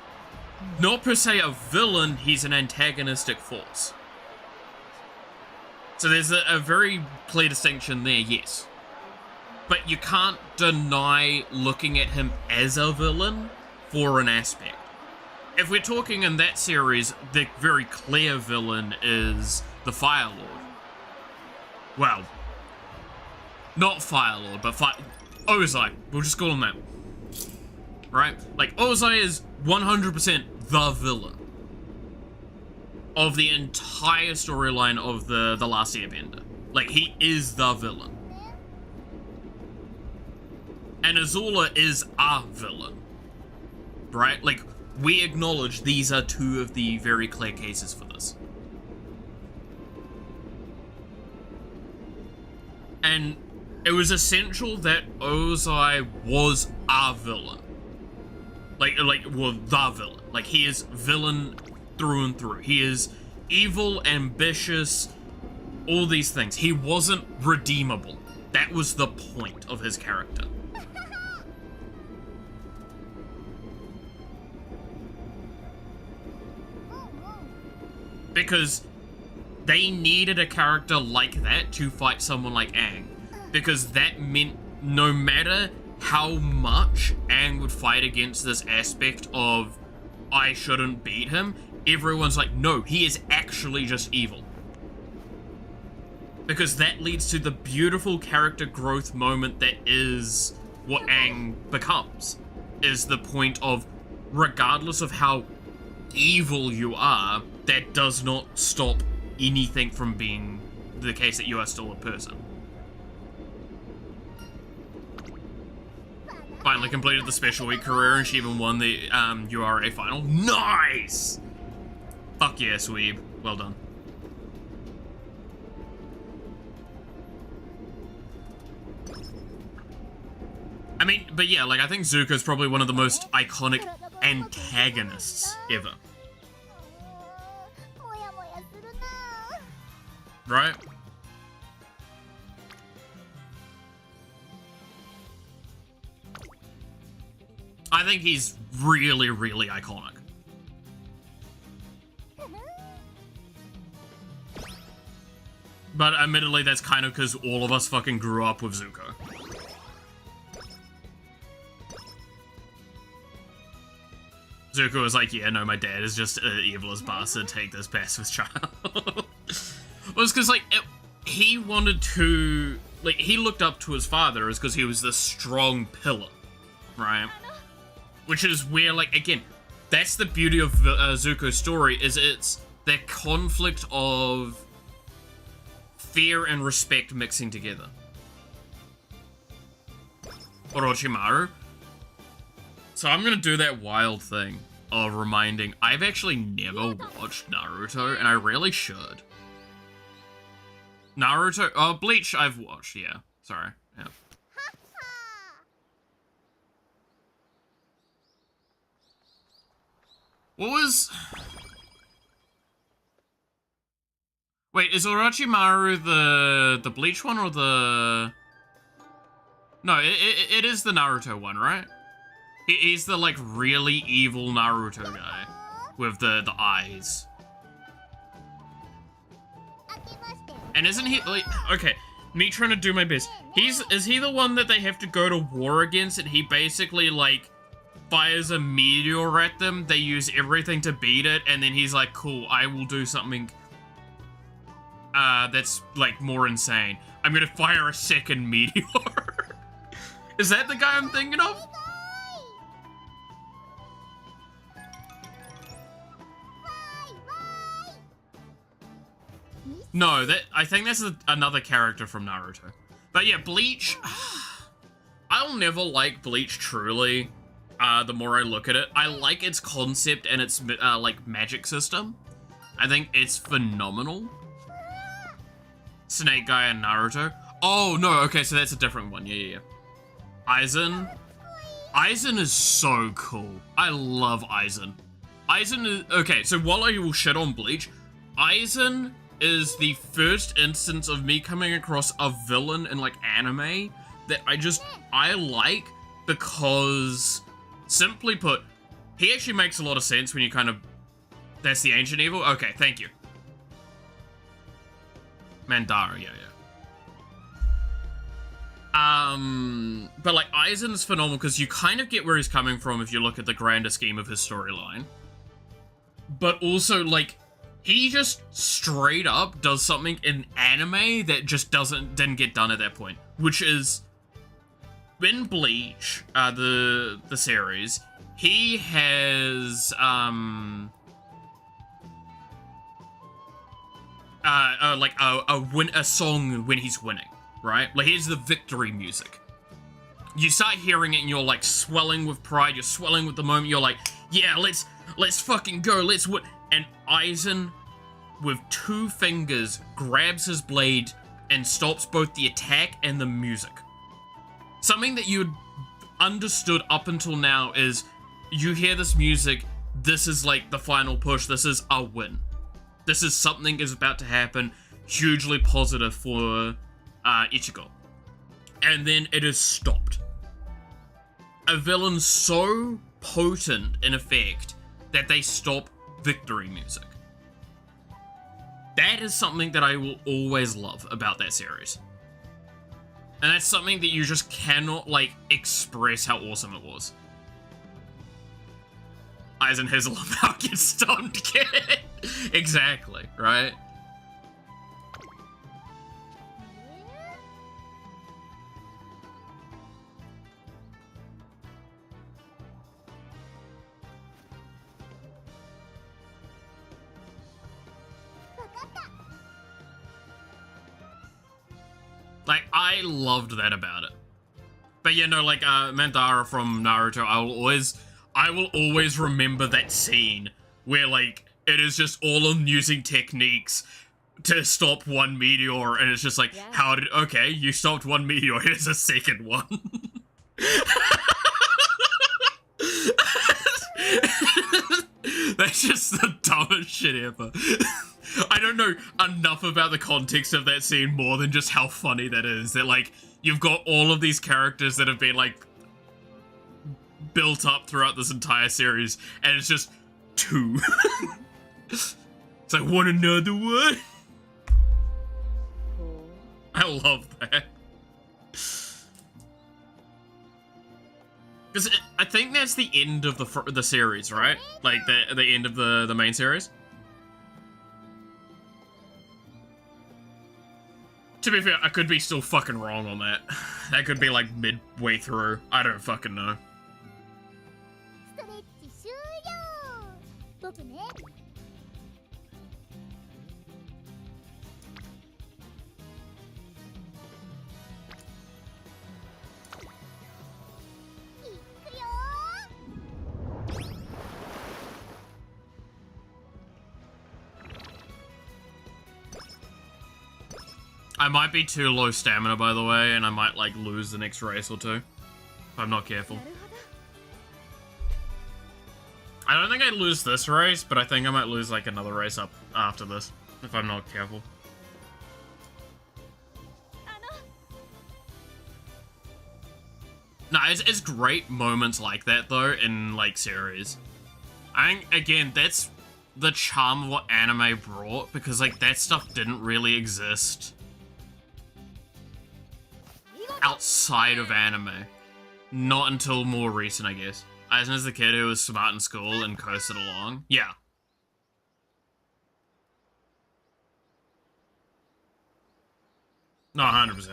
not per se a villain, he's an antagonistic force. So there's a very clear distinction there, yes. But you can't deny looking at him as a villain for an aspect. If we're talking in that series, the very clear villain is the Fire Lord. Well, not Fire Lord, but Ozai. We'll just call him that. Right? Like, Ozai is 100% the villain of the entire storyline of the Last Airbender. Like, he is the villain. And Azula is a villain. Right? Like, we acknowledge these are two of the very clear cases for this. And it was essential that Ozai was a villain. Well, the villain. Like, he is villain through and through. He is evil, ambitious, all these things. He wasn't redeemable. That was the point of his character. Because they needed a character like that to fight someone like Aang. Because that meant no matter how much Aang would fight against this aspect of, I shouldn't beat him, everyone's like, no, he is actually just evil. Because that leads to the beautiful character growth moment that is what Aang becomes. Is the point of, regardless of how evil you are, that does not stop anything from being the case that you are still a person. Finally completed the special week career, and she even won the URA final. Nice! Fuck yeah, Sweeb. Well done. I mean, but yeah, like, I think Zuko's probably one of the most iconic antagonists ever. Right? I think he's really, really iconic. But admittedly, that's kind of because all of us fucking grew up with Zuko. Zuko was like, yeah, no, my dad is just an evilest bastard, take this bastard's child. Well, it's because, like, he wanted to, like, he looked up to his father is because he was this strong pillar, right? Which is where, like, again, that's the beauty of Zuko's story, is it's the conflict of fear and respect mixing together. Orochimaru. So I'm gonna do that wild thing of reminding, I've actually never watched Naruto, and I really should. Naruto, oh, Bleach I've watched, yeah. Sorry, yeah. What was... Wait, is Orochimaru the Bleach one or the... No, it is the Naruto one, right? He's the, like, really evil Naruto guy with the eyes. And isn't he, like, okay, me trying to do my best. Is he the one that they have to go to war against, and he basically, like, fires a meteor at them, they use everything to beat it, and then he's like, cool, I will do something that's, like, more insane. I'm gonna fire a second meteor. Is that the guy I'm thinking of? No, I think that's another character from Naruto. But yeah, Bleach, I'll never like Bleach truly, the more I look at it. I like its concept and its, like, magic system. I think it's phenomenal. Snake Guy and Naruto. Oh, no, okay, so that's a different one. Yeah. Aizen. Aizen is so cool. I love Aizen. Aizen is... Okay, so while I will shit on Bleach, Aizen is the first instance of me coming across a villain in, like, anime that I like because, simply put, he actually makes a lot of sense when you kind of... That's the ancient evil? Okay, thank you. Mandara, yeah. But like, Aizen's phenomenal because you kind of get where he's coming from if you look at the grander scheme of his storyline. But also, like, he just straight up does something in anime that just didn't get done at that point. Which is, in Bleach, the series, he has, a song when he's winning, right? Like, here's the victory music. You start hearing it and you're like swelling with pride, you're swelling with the moment, you're like, yeah, let's fucking go, let's win. And Aizen, with 2 fingers, grabs his blade and stops both the attack and the music. Something that you'd understood up until now is, you hear this music, this is like the final push, this is a win. This is something is about to happen, hugely positive for Ichigo. And then it is stopped. A villain so potent in effect that they stop victory music. That is something that I will always love about that series. And that's something that you just cannot, like, express how awesome it was. Aizen Hazelmouth gets stunned, kid. Exactly, right? Like, I loved that about it. But yeah, no, like, Mandara from Naruto, I will always remember that scene where, like, it is just all on using techniques to stop one meteor, and it's just like, yeah. Okay, you stopped one meteor, here's a second one. That's just the dumbest shit ever. I don't know enough about the context of that scene more than just how funny that is. That, like, you've got all of these characters that have been, like, built up throughout this entire series, and it's just 2. It's like, want another one? I love that. Because I think that's the end of the series, right? Like, the end of the main series? To be fair, I could be still fucking wrong on that. That could be, like, midway through. I don't fucking know. I might be too low stamina, by the way, and I might, like, lose the next race or 2. If I'm not careful. I don't think I'd lose this race, but I think I might lose, like, another race up after this, if I'm not careful. No, it's great moments like that, though, in, like, series. I think, again, that's the charm of what anime brought, because, like, that stuff didn't really exist outside of anime. Not until more recent, I guess. Aizen is the kid who was smart in school and coasted along. Yeah. No, 100%.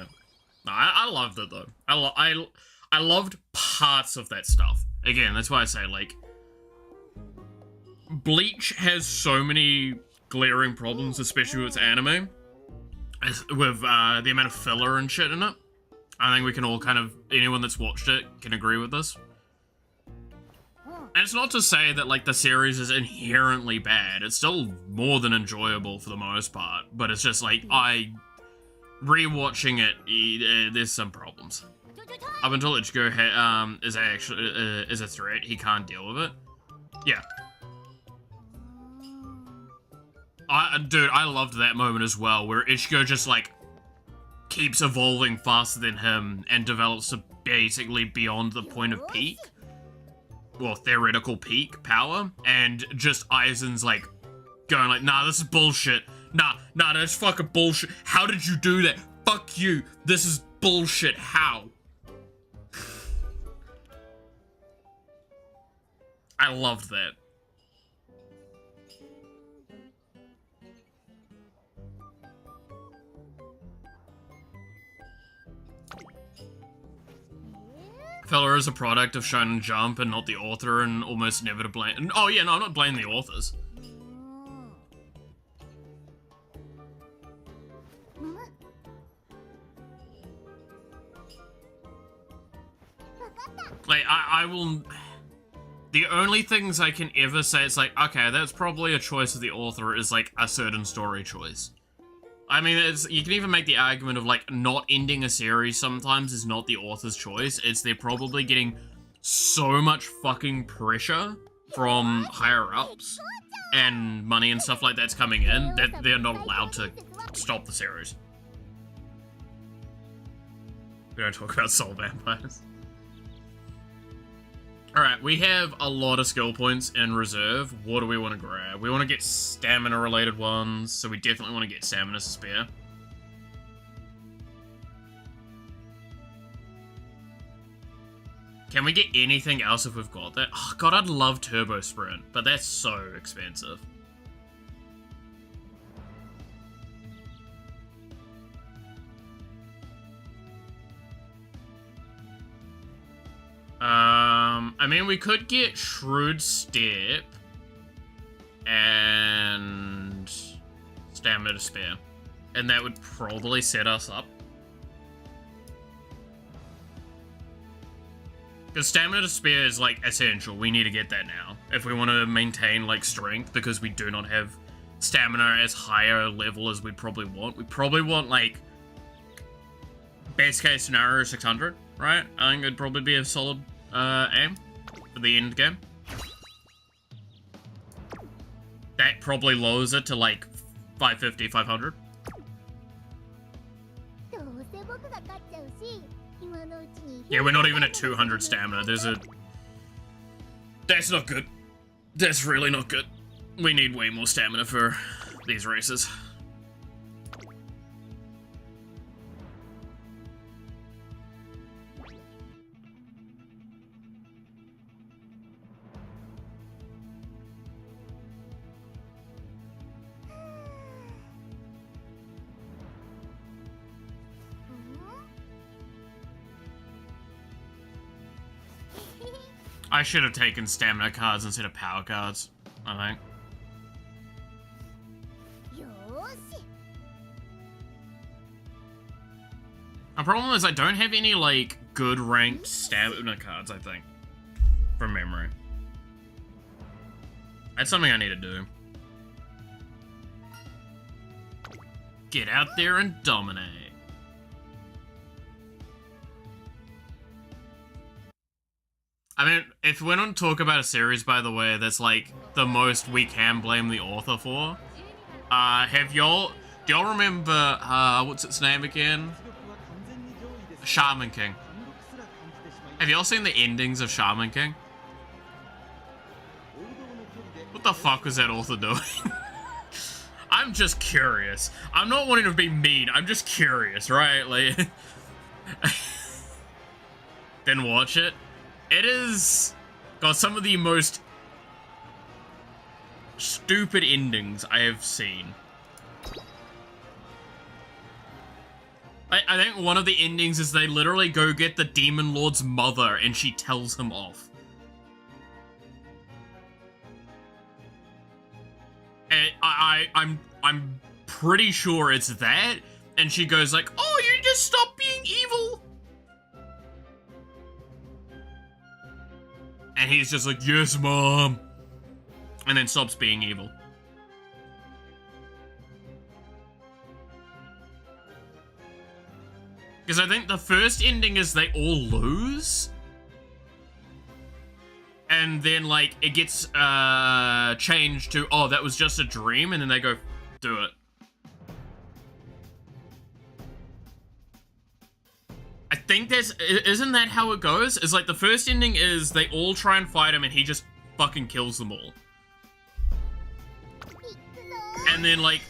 No, I loved it, though. I loved parts of that stuff. Again, that's why I say, like, Bleach has so many glaring problems, especially with its anime, with the amount of filler and shit in it. I think we can all kind of, anyone that's watched it can agree with this. And it's not to say that, like, the series is inherently bad. It's still more than enjoyable for the most part. But it's just, like, rewatching it, there's some problems. Up until Ichigo is actually is a threat, he can't deal with it. Yeah. Dude, I loved that moment as well, where Ichigo just, like, keeps evolving faster than him and develops to basically beyond the point of peak. Well, theoretical peak power. And just Aizen's, like, going like, nah, this is bullshit. Nah, that's fucking bullshit. How did you do that? Fuck you. This is bullshit. How? I loved that. Fella is a product of Shonen Jump and not the author, and almost never to blame. Oh yeah, no, I'm not blaming the authors. Like, I will... The only things I can ever say, it's like, okay, that's probably a choice of the author, is like a certain story choice. I mean, you can even make the argument of, like, not ending a series sometimes is not the author's choice. It's they're probably getting so much fucking pressure from higher-ups and money and stuff like that's coming in that they're not allowed to stop the series. We don't talk about soul vampires. Alright, we have a lot of skill points in reserve. What do we want to grab? We want to get stamina-related ones, so we definitely want to get Stamina Spear. Can we get anything else if we've got that? Oh god, I'd love Turbo Sprint, but that's so expensive. I mean, we could get Shrewd Step and Stamina to Spare, and that would probably set us up. Because Stamina to Spare is, like, essential. We need to get that now if we want to maintain, like, strength, because we do not have stamina as higher a level as we probably want. We probably want, like, best case scenario 600, right? I think it'd probably be a solid aim for the end game. That probably lowers it to like 550, 500. Yeah, we're not even at 200 stamina. That's not good. That's really not good. We need way more stamina for these races. I should have taken stamina cards instead of power cards, I think. My problem is I don't have any, like, good ranked stamina cards, I think. From memory. That's something I need to do. Get out there and dominate. I mean, if we're not to talk about a series, by the way, that's like the most we can blame the author for. Do y'all remember, what's its name again? Shaman King. Have y'all seen the endings of Shaman King? What the fuck was that author doing? I'm just curious. I'm not wanting to be mean, I'm just curious, right? Like, then watch it. It is got some of the most stupid endings I have seen. I think one of the endings is they literally go get the Demon Lord's mother and she tells him off. And I'm pretty sure it's that, and she goes like, "Oh, you just stop being evil." And he's just like, "Yes, Mom." And then stops being evil. Because I think the first ending is they all lose. And then, like, it gets changed to, oh, that was just a dream, and then they go do it. I think isn't that how it goes? It's like the first ending is they all try and fight him and he just fucking kills them all. And then, like,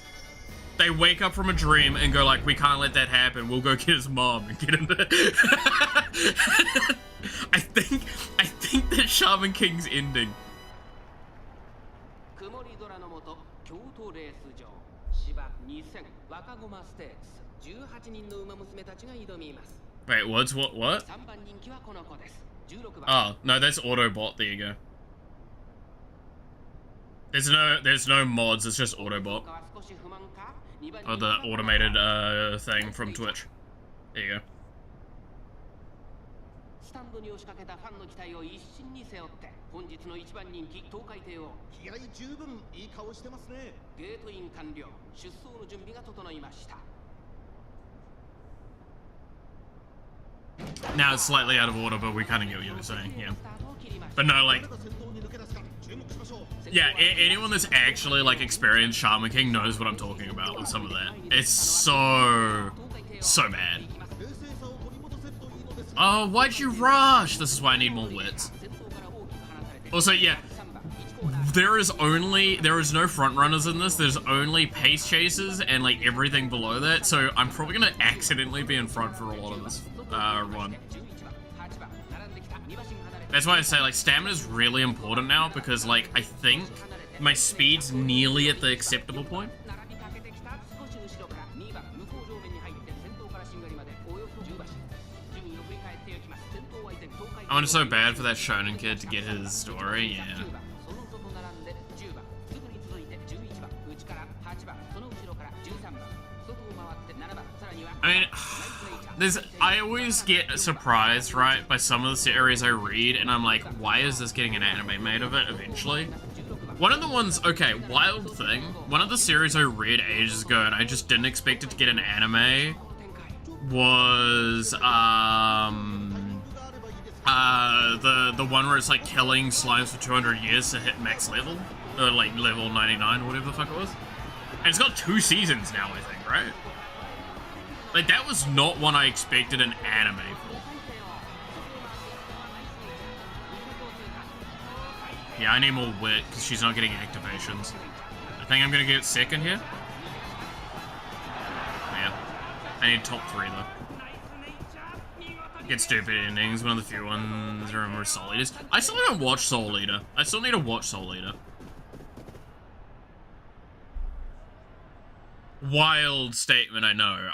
they wake up from a dream and go like, we can't let that happen. We'll go get his mom and get him to... I think that's Shaman King's ending. Wait, what? Oh, no, that's Autobot. There you go. There's no mods, it's just Autobot. Or the automated thing from Twitch. There you go. Now it's slightly out of order, but we kind of get what you were saying, yeah. But no, like... Yeah, anyone that's actually, like, experienced Shaman King knows what I'm talking about with some of that. It's so bad. Oh, why'd you rush? This is why I need more wits. Also, yeah, there is no front runners in this. There's only pace chasers and, like, everything below that. So I'm probably gonna accidentally be in front for a lot of this run. That's why I say, like, stamina's really important now, because, like, I think my speed's nearly at the acceptable point. I wanted so bad for that shonen kid to get his story, yeah. I mean... I always get surprised, right, by some of the series I read, and I'm like, why is this getting an anime made of it eventually? One of the ones, okay, Wild Thing, one of the series I read ages ago, and I just didn't expect it to get an anime, was, the one where it's, like, killing slimes for 200 years to hit max level, or, like, level 99, or whatever the fuck it was. And it's got 2 seasons now, I think, right? Like, that was not one I expected an anime for. Yeah, I need more wit, because she's not getting activations. I think I'm gonna get second here. Yeah. I need top 3, though. Get stupid endings, one of the few ones I remember Soul Eaters. I still haven't watched Soul Eater. I still need to watch Soul Eater. Wild statement, I know.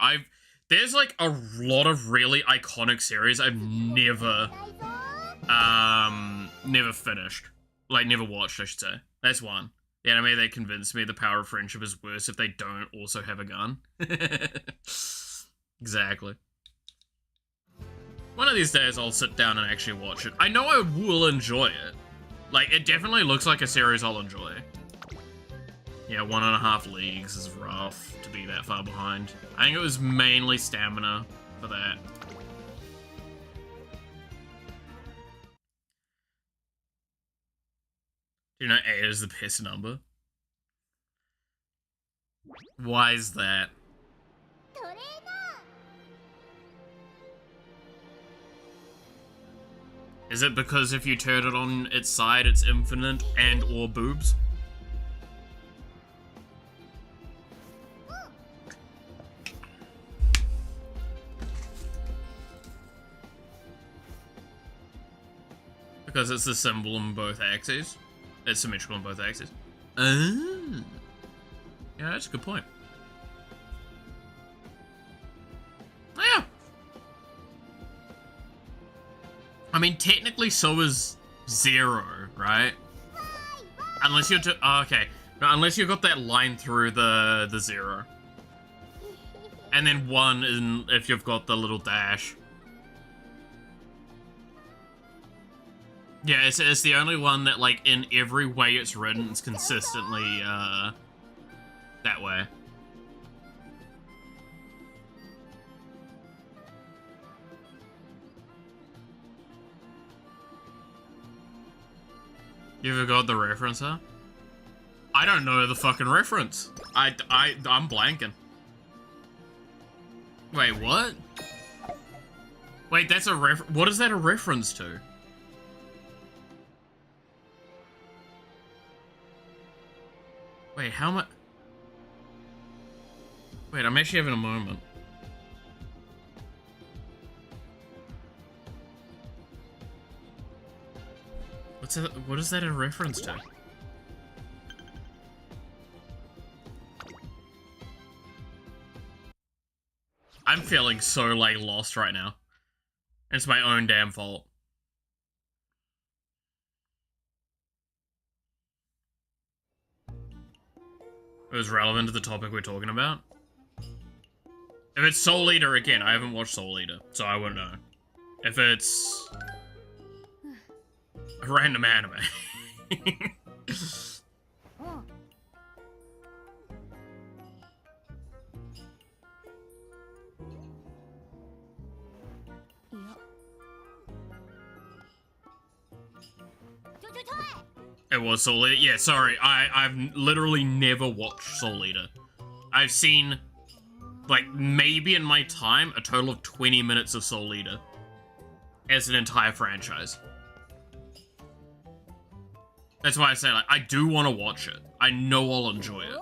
There's, like, a lot of really iconic series I've never finished. Like, never watched, I should say. That's one. The anime that convinced me the power of friendship is worse if they don't also have a gun. Exactly. One of these days I'll sit down and actually watch it. I know I will enjoy it. Like, it definitely looks like a series I'll enjoy. Yeah, 1.5 leagues is rough to be that far behind. I think it was mainly stamina for that. Do you know 8 is the best number? Why is that? Is it because if you turn it on its side, it's infinite and or boobs? Because it's the symbol on both axes. It's symmetrical on both axes. Yeah, that's a good point. Oh, yeah. I mean, technically so is 0, right? Unless you're oh, okay. No, unless you've got that line through the 0. And then 1 if you've got the little dash. Yeah, it's the only one that, like, in every way it's written, it's consistently, that way. You forgot the reference, huh? I don't know the fucking reference. I'm blanking. Wait, what? Wait, that's a what is that a reference to? Wait, how much? Wait, I'm actually having a moment. What's that? What is that a reference to? I'm feeling so, like, lost right now. It's my own damn fault. It was relevant to the topic we're talking about. If it's Soul Eater, again, I haven't watched Soul Eater, so I won't know. If it's a random anime. It was Soul Eater? Yeah, sorry. I've literally never watched Soul Eater. I've seen, like, maybe in my time, a total of 20 minutes of Soul Eater. As an entire franchise. That's why I say, like, I do want to watch it. I know I'll enjoy it.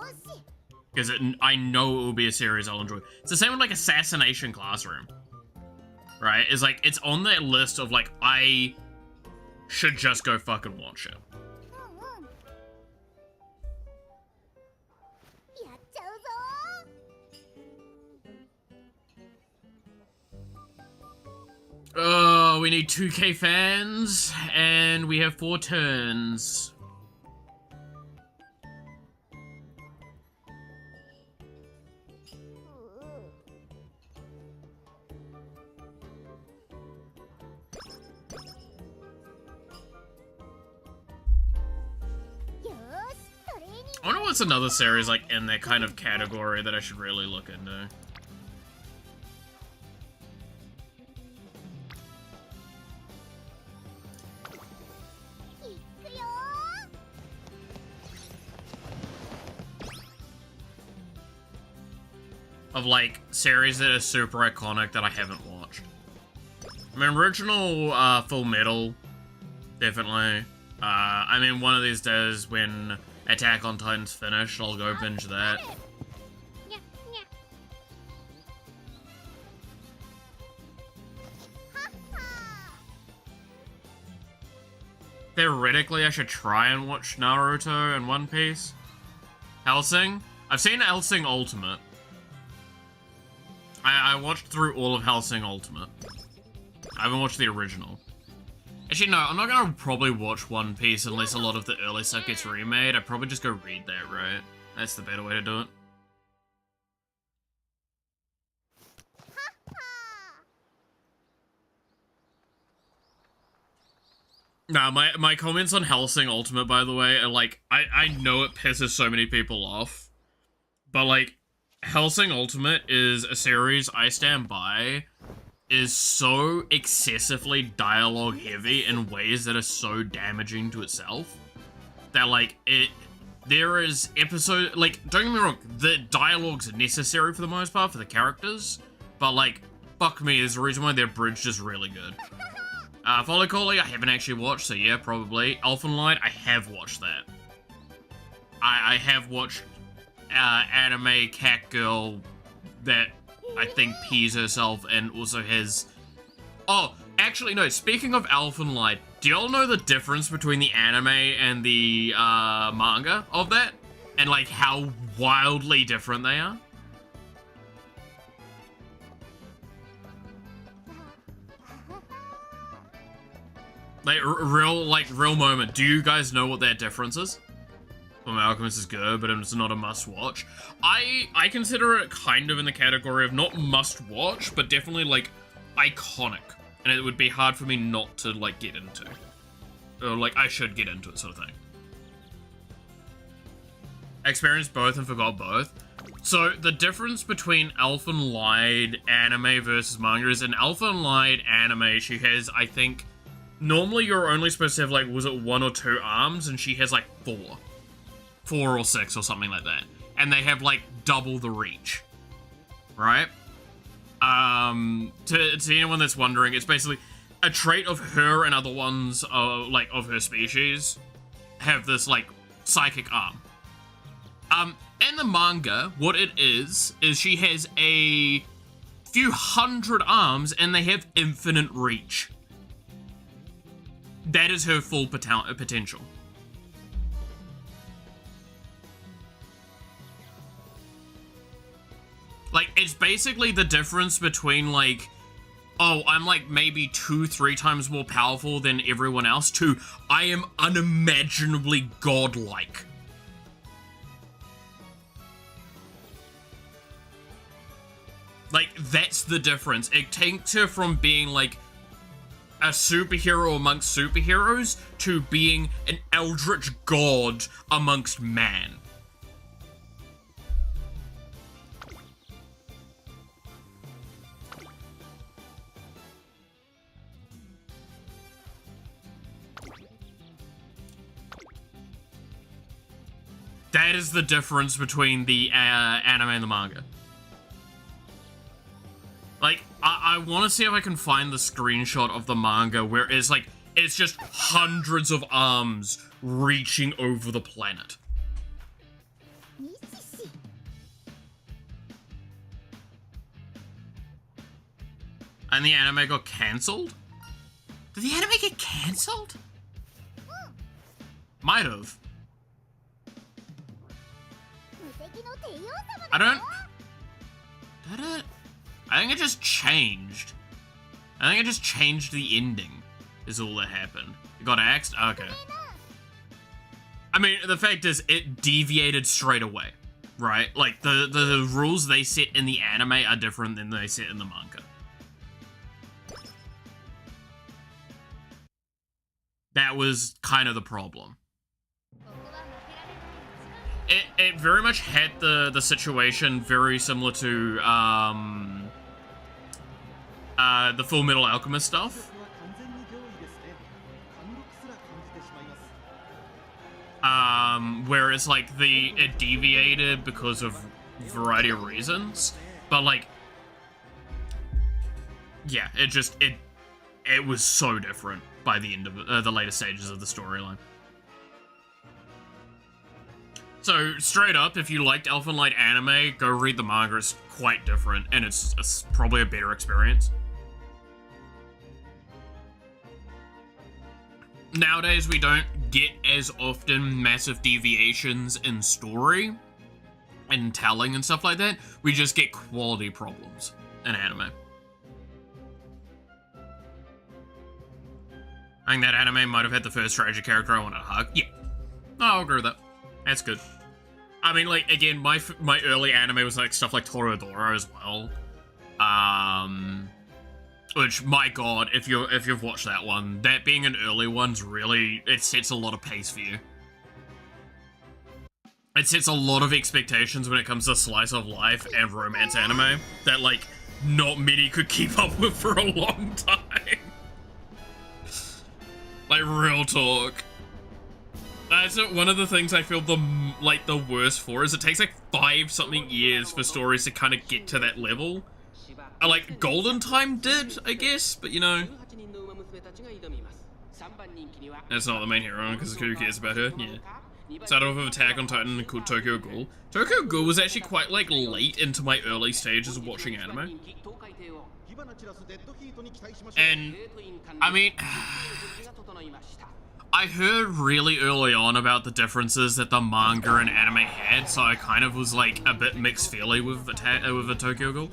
Because I know it will be a series I'll enjoy. It's the same with, like, Assassination Classroom. Right? It's like, it's on that list of, like, I should just go fucking watch it. Oh, we need 2K fans, and we have 4 turns. I wonder what's another series, like, in that kind of category that I should really look into. Of, like, series that are super iconic that I haven't watched. I mean, original Full Metal, definitely. I mean, one of these days when Attack on Titan's finished, I'll go binge that. Theoretically, I should try and watch Naruto and One Piece. Hellsing? I've seen Hellsing Ultimate. I watched through all of Hellsing Ultimate. I haven't watched the original. Actually, no, I'm not gonna probably watch One Piece unless a lot of the early stuff gets remade. I'd probably just go read that, right? That's the better way to do it. Nah, my comments on Hellsing Ultimate, by the way, are like, I know it pisses so many people off, but like, Hellsing Ultimate is a series I stand by, is so excessively dialogue heavy in ways that are so damaging to itself, that like, there is episode, like, don't get me wrong, the dialogue's necessary for the most part for the characters, but like, fuck me, there's a reason why their bridge is really good. Follow Collie, I haven't actually watched, so yeah, probably. Elfenlight, I have watched that. I have watched anime cat girl that I think pees herself and also has... Oh, actually no, speaking of Elfenlight, do y'all know the difference between the anime and the manga of that? And like how wildly different they are? Like, real moment. Do you guys know what that difference is? Well, Alchemist is good, but it's not a must-watch. I consider it kind of in the category of not must-watch, but definitely, like, iconic. And it would be hard for me not to, like, get into. Or, like, I should get into it, sort of thing. I experienced both and forgot both. So, the difference between Elfenlied anime versus manga is in Elfenlied anime, she has, I think... normally you're only supposed to have, like, was it 1 or 2 arms, and she has, like, 4. 4 or 6 or something like that. And they have, like, double the reach. Right? To anyone that's wondering, it's basically a trait of her and other ones, like, of her species have this, like, psychic arm. In the manga, what it is she has a few hundred arms and they have infinite reach. That is her full potential. Like, it's basically the difference between, like, oh, I'm, like, maybe 2-3 times more powerful than everyone else, to I am unimaginably godlike. Like, that's the difference. It takes her from being, like, a superhero amongst superheroes to being an eldritch god amongst man. That is the difference between the anime and the manga. Like, I want to see if I can find the screenshot of the manga where it's like, it's just hundreds of arms reaching over the planet. And the anime got cancelled? Did the anime get cancelled? Might have. I don't... Did it? I think it just changed. I think it just changed the ending, is all that happened. It got axed? Okay. I mean, the fact is, it deviated straight away, right? Like, the rules they set in the anime are different than they set in the manga. That was kind of the problem. It very much had the situation very similar to the Full Metal Alchemist stuff. Where it's like it deviated because of a variety of reasons, but like, yeah, it was so different by the end of the later stages of the storyline. So, straight up, if you liked Elfen Light anime, go read the manga. It's quite different, and it's probably a better experience. Nowadays, we don't get as often massive deviations in story and telling and stuff like that. We just get quality problems in anime. I think that anime might have had the first tragic character I wanted to hug. Yeah. I'll agree with that. That's good. I mean, like, again, my early anime was, like, stuff like Toradora as well. Which, my god, if you've watched that one, that being an early one's really, it sets a lot of pace for you. It sets a lot of expectations when it comes to slice of life and romance anime that, like, not many could keep up with for a long time. Like, real talk. That's one of the things I feel the worst for, is it takes like 5-something years for stories to kind of get to that level. Like, Golden Time did, I guess, but you know. That's not the main hero, because who cares about her? Yeah. Started off with Attack on Titan called Tokyo Ghoul. Tokyo Ghoul was actually quite, like, late into my early stages of watching anime. And, I mean, I heard really early on about the differences that the manga and anime had, so I kind of was like a bit mixed feeling with a Tokyo Ghoul.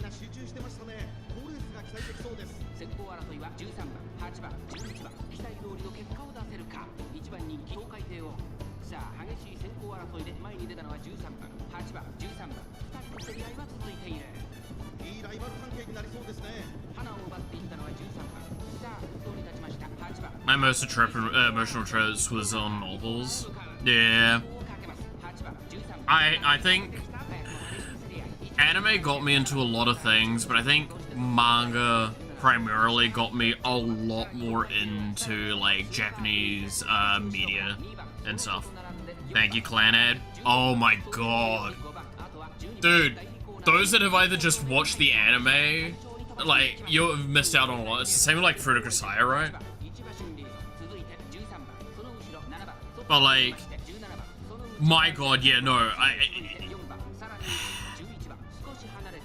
My most emotional trips was on novels. Yeah. I think anime got me into a lot of things, but I think manga primarily got me a lot more into, like, Japanese media and stuff. Thank you, Clanad. Oh my god. Dude, those that have either just watched the anime, like, you've missed out on a lot. It's the same with, like, Fruit Saya, right? But, like, my god, yeah, no,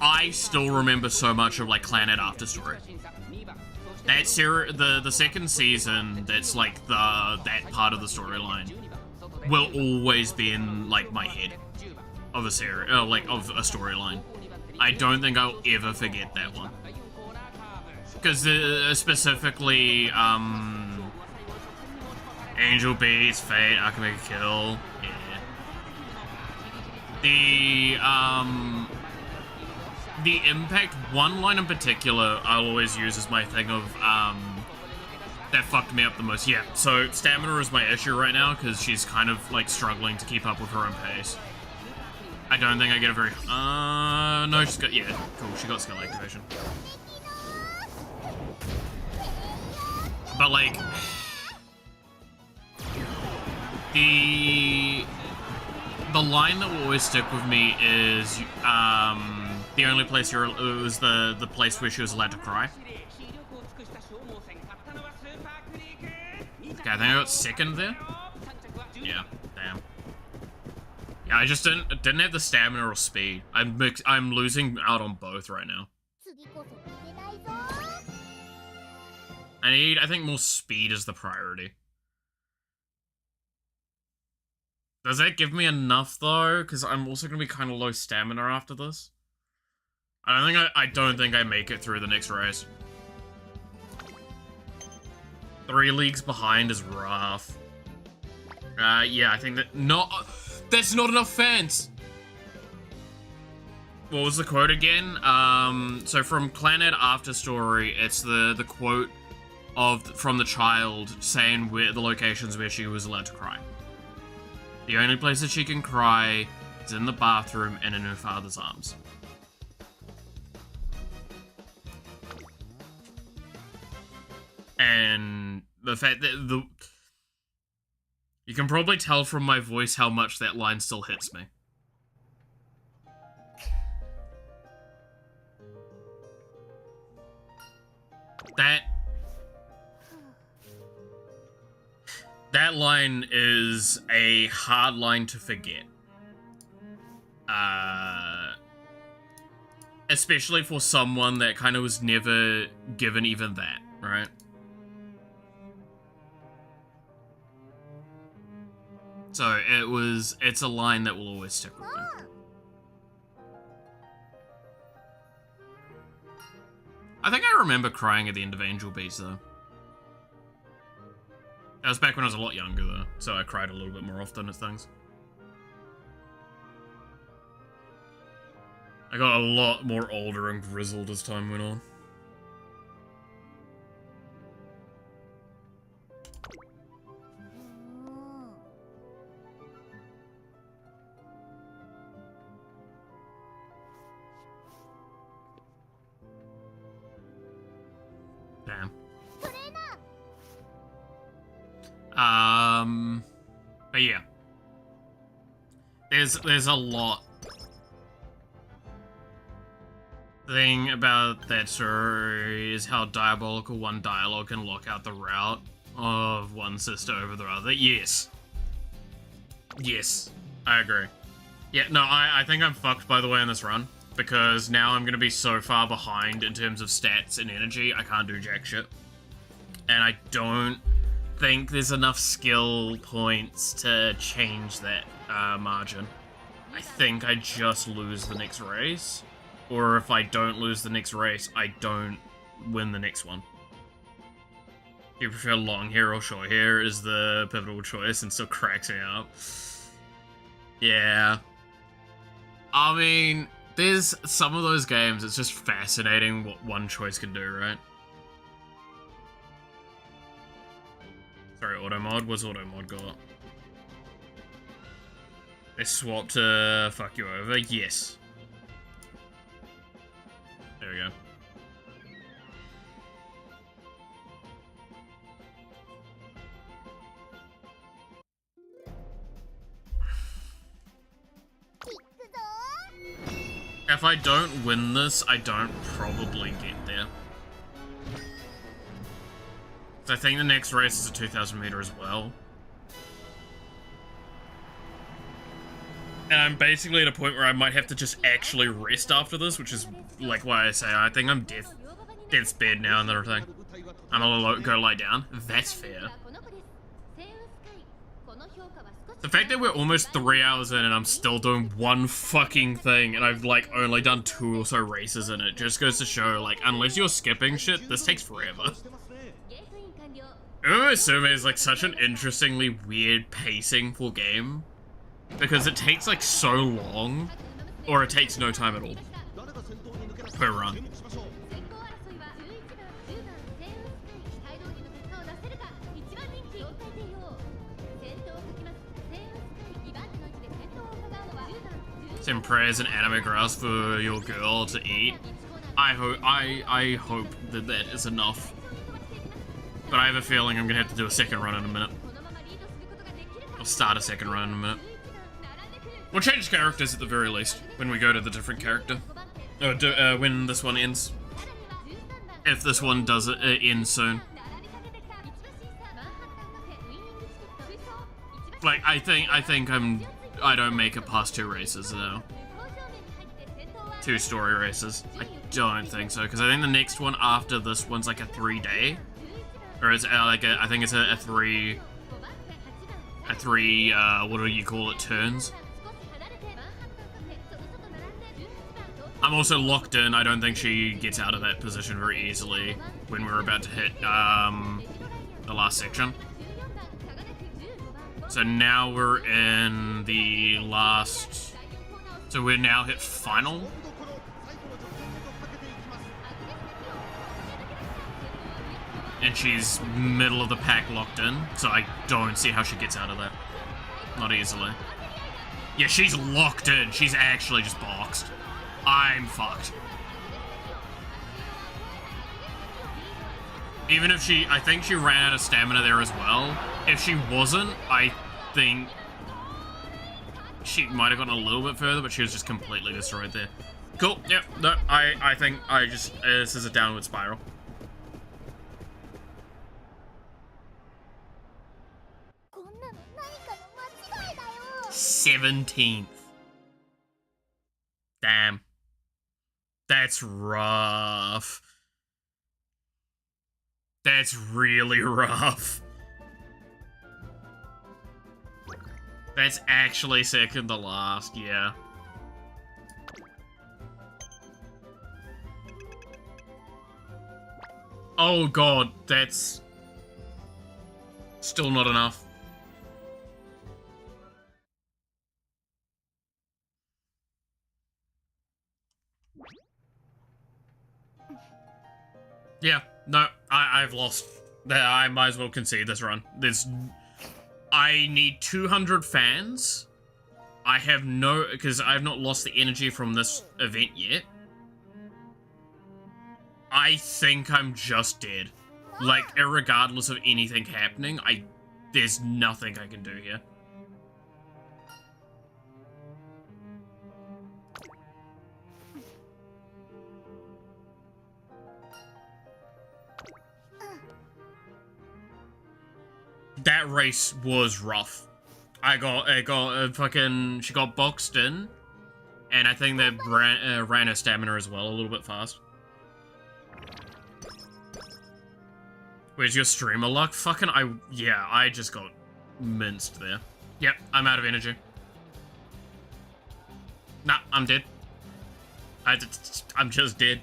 I still remember so much of, like, Clanad After Story. That the second season, that's, like, that part of the storyline will always be in, like, my head of a series, like, of a storyline. I don't think I'll ever forget that one. Because, specifically, Angel Beats, Fate, I Can Make a Kill, yeah. The impact, one line in particular, I'll always use as my thing of, that fucked me up the most. Yeah, so stamina is my issue right now, because she's kind of, like, struggling to keep up with her own pace. I don't think I get a very, no, she's got, yeah, cool, she got skill activation. But, like, the line that will always stick with me is, the only place it was the place where she was allowed to cry. Okay, I think I got second there. Yeah, damn. Yeah, I just didn't have the stamina or speed. I'm losing out on both right now. I think more speed is the priority. Does that give me enough though? Because I'm also gonna be kind of low stamina after this. I don't think I make it through the next race. 3 leagues behind is rough. Yeah, I think that's not enough fans. What was the quote again? So from Clanad After Story, it's the quote from the child saying where the locations where she was allowed to cry. The only place that she can cry is in the bathroom and in her father's arms. And the fact that you can probably tell from my voice how much that line still hits me. That line is a hard line to forget. Especially for someone that kind of was never given even that, right? So it's a line that will always stick with me. I think I remember crying at the end of Angel Beats though. That was back when I was a lot younger though, so I cried a little bit more often at things. I got a lot more older and grizzled as time went on. Damn. But yeah. There's a lot. The thing about that story is how diabolical one dialogue can lock out the route of one sister over the other. Yes. Yes, I agree. Yeah, no, I think I'm fucked by the way in this run. Because now I'm gonna be so far behind in terms of stats and energy, I can't do jack shit. And I don't think there's enough skill points to change that margin. I think I just lose the next race. Or if I don't lose the next race, I don't win the next one. Do you prefer long hair or short hair is the pivotal choice and still cracks me up. Yeah. I mean, there's some of those games, it's just fascinating what one choice can do, right? Sorry, auto mod? What's auto mod got? They swapped to fuck you over? Yes. There we go. If I don't win this, I don't probably get there. So I think the next race is a 2,000 meter as well. And I'm basically at a point where I might have to just actually rest after this, which is like why I say I think I'm death's bed now and everything. I'm gonna go lie down. That's fair. The fact that we're almost 3 hours in and I'm still doing one fucking thing and I've like only done 2 or so races in it just goes to show, like, unless you're skipping shit, this takes forever. Musume is like such an interestingly weird pacing for game because it takes like so long, or it takes no time at all per run. Send prayers and anime grass for your girl to eat. I hope that that is enough. But I have a feeling I'm gonna have to do a second run in a minute. I'll start a second run in a minute. We'll change characters at the very least when we go to the different character. When this one ends. If this one does end soon. Like, I think I don't make it past 2 races though. 2 story races. I don't think so, because I think the next one after this one's like a 3-day. Or it's like I think it's a three, what do you call it, turns? I'm also locked in. I don't think she gets out of that position very easily when we're about to hit the last section. So now we're in the last, so we're now hit final. And she's middle of the pack locked in, so I don't see how she gets out of that. Not easily. Yeah, she's locked in. She's actually just boxed. I'm fucked. Even if she, I think she ran out of stamina there as well. If she wasn't, I think she might have gotten a little bit further, but she was just completely destroyed there. Cool, yep, no, I think I just, this is a downward spiral. 17th. Damn. That's rough. That's really rough. That's actually second to last, yeah. Oh god, that's still not enough. Yeah, no, I've lost. I might as well concede this run. I need 200 fans. I have no, because I have not lost the energy from this event yet. I think I'm just dead. Like, irregardless of anything happening, there's nothing I can do here. That race was rough. She got boxed in, and I think that ran her stamina as well a little bit fast. Where's your streamer luck? Yeah, I just got minced there. Yep, I'm out of energy. Nah, I'm dead. I'm just dead.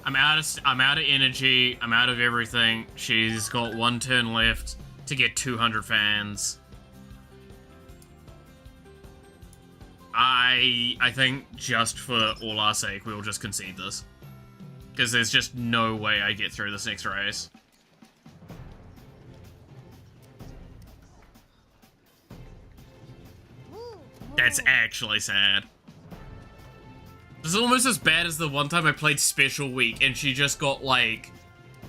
I'm out of energy, I'm out of everything. She's got 1 turn left to get 200 fans. I think just for all our sake, we'll just concede this. Because there's just no way I get through this next race. That's actually sad. This is almost as bad as the one time I played Special Week and she just got like...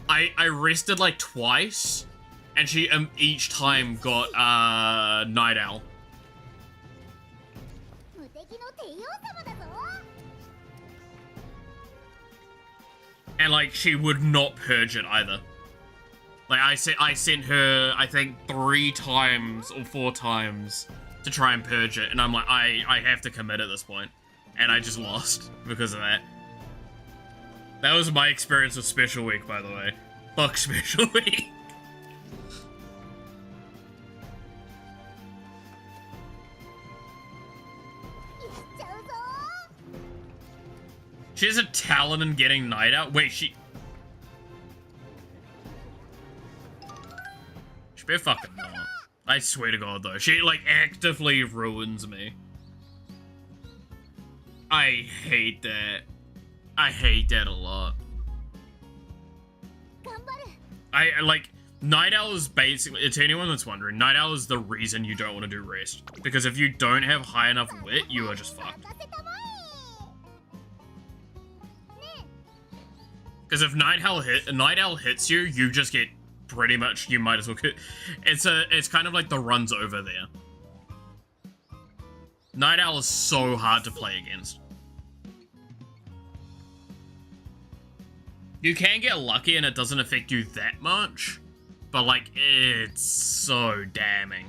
I rested like twice and she each time got Night Owl. And, like, she would not purge it either. Like, I sent her, I think, 3 times or 4 times to try and purge it. And I'm like, I have to commit at this point. And I just lost because of that. That was my experience with Special Week, by the way. Fuck Special Week. She has a talent in getting Night Out. Wait, she better fucking not. I swear to God, though. She, like, actively ruins me. I hate that. I hate that a lot. Like, Night Owl is basically, to anyone that's wondering, Night Owl is the reason you don't want to do rest. Because if you don't have high enough wit, you are just fucked. Because if Night Owl hits you, you just get pretty much, you might as well get, it's kind of like the runs over there. Night Owl is so hard to play against. You can get lucky and it doesn't affect you that much, but like, it's so damning.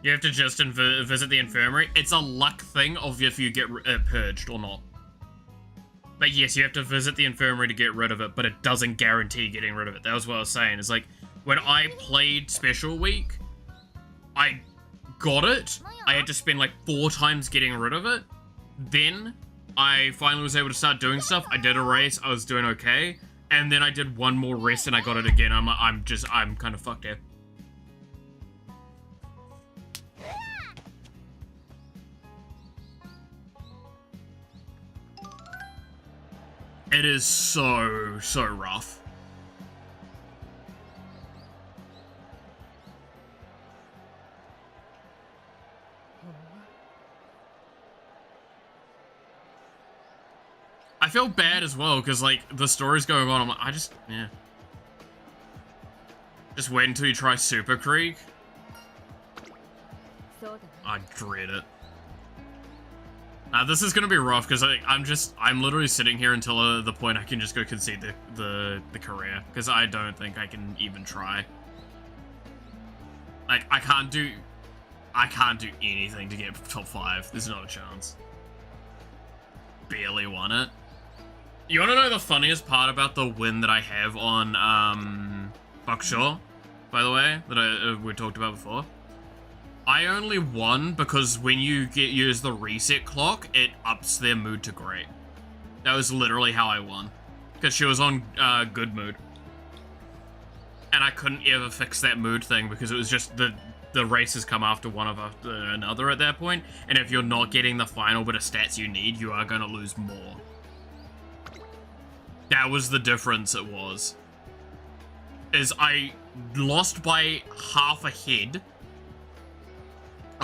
You have to just visit the infirmary. It's a luck thing of if you get purged or not. But yes, you have to visit the infirmary to get rid of it, but it doesn't guarantee getting rid of it. That was what I was saying. It's like, when I played Special Week, I got it. I had to spend like 4 times getting rid of it. Then, I finally was able to start doing stuff. I did a race, I was doing okay. And then I did one more rest and I got it again. I'm kind of fucked here. It is so rough. I feel bad as well, because, like, the story's going on, I'm like, yeah. Just wait until you try Super Creek. I dread it. This is gonna be rough, because I'm literally sitting here until the point I can just go concede the career, because I don't think I can even try. Like, I can't do anything to get top 5. There's not a chance. Barely won it. You wanna know the funniest part about the win that I have on, Buckshaw, by the way, that we talked about before? I only won because when you use the reset clock, it ups their mood to great. That was literally how I won. Because she was on good mood. And I couldn't ever fix that mood thing because it was just the races come after one of another at that point. And if you're not getting the final bit of stats you need, you are going to lose more. That was the difference it was. Is I lost by half a head.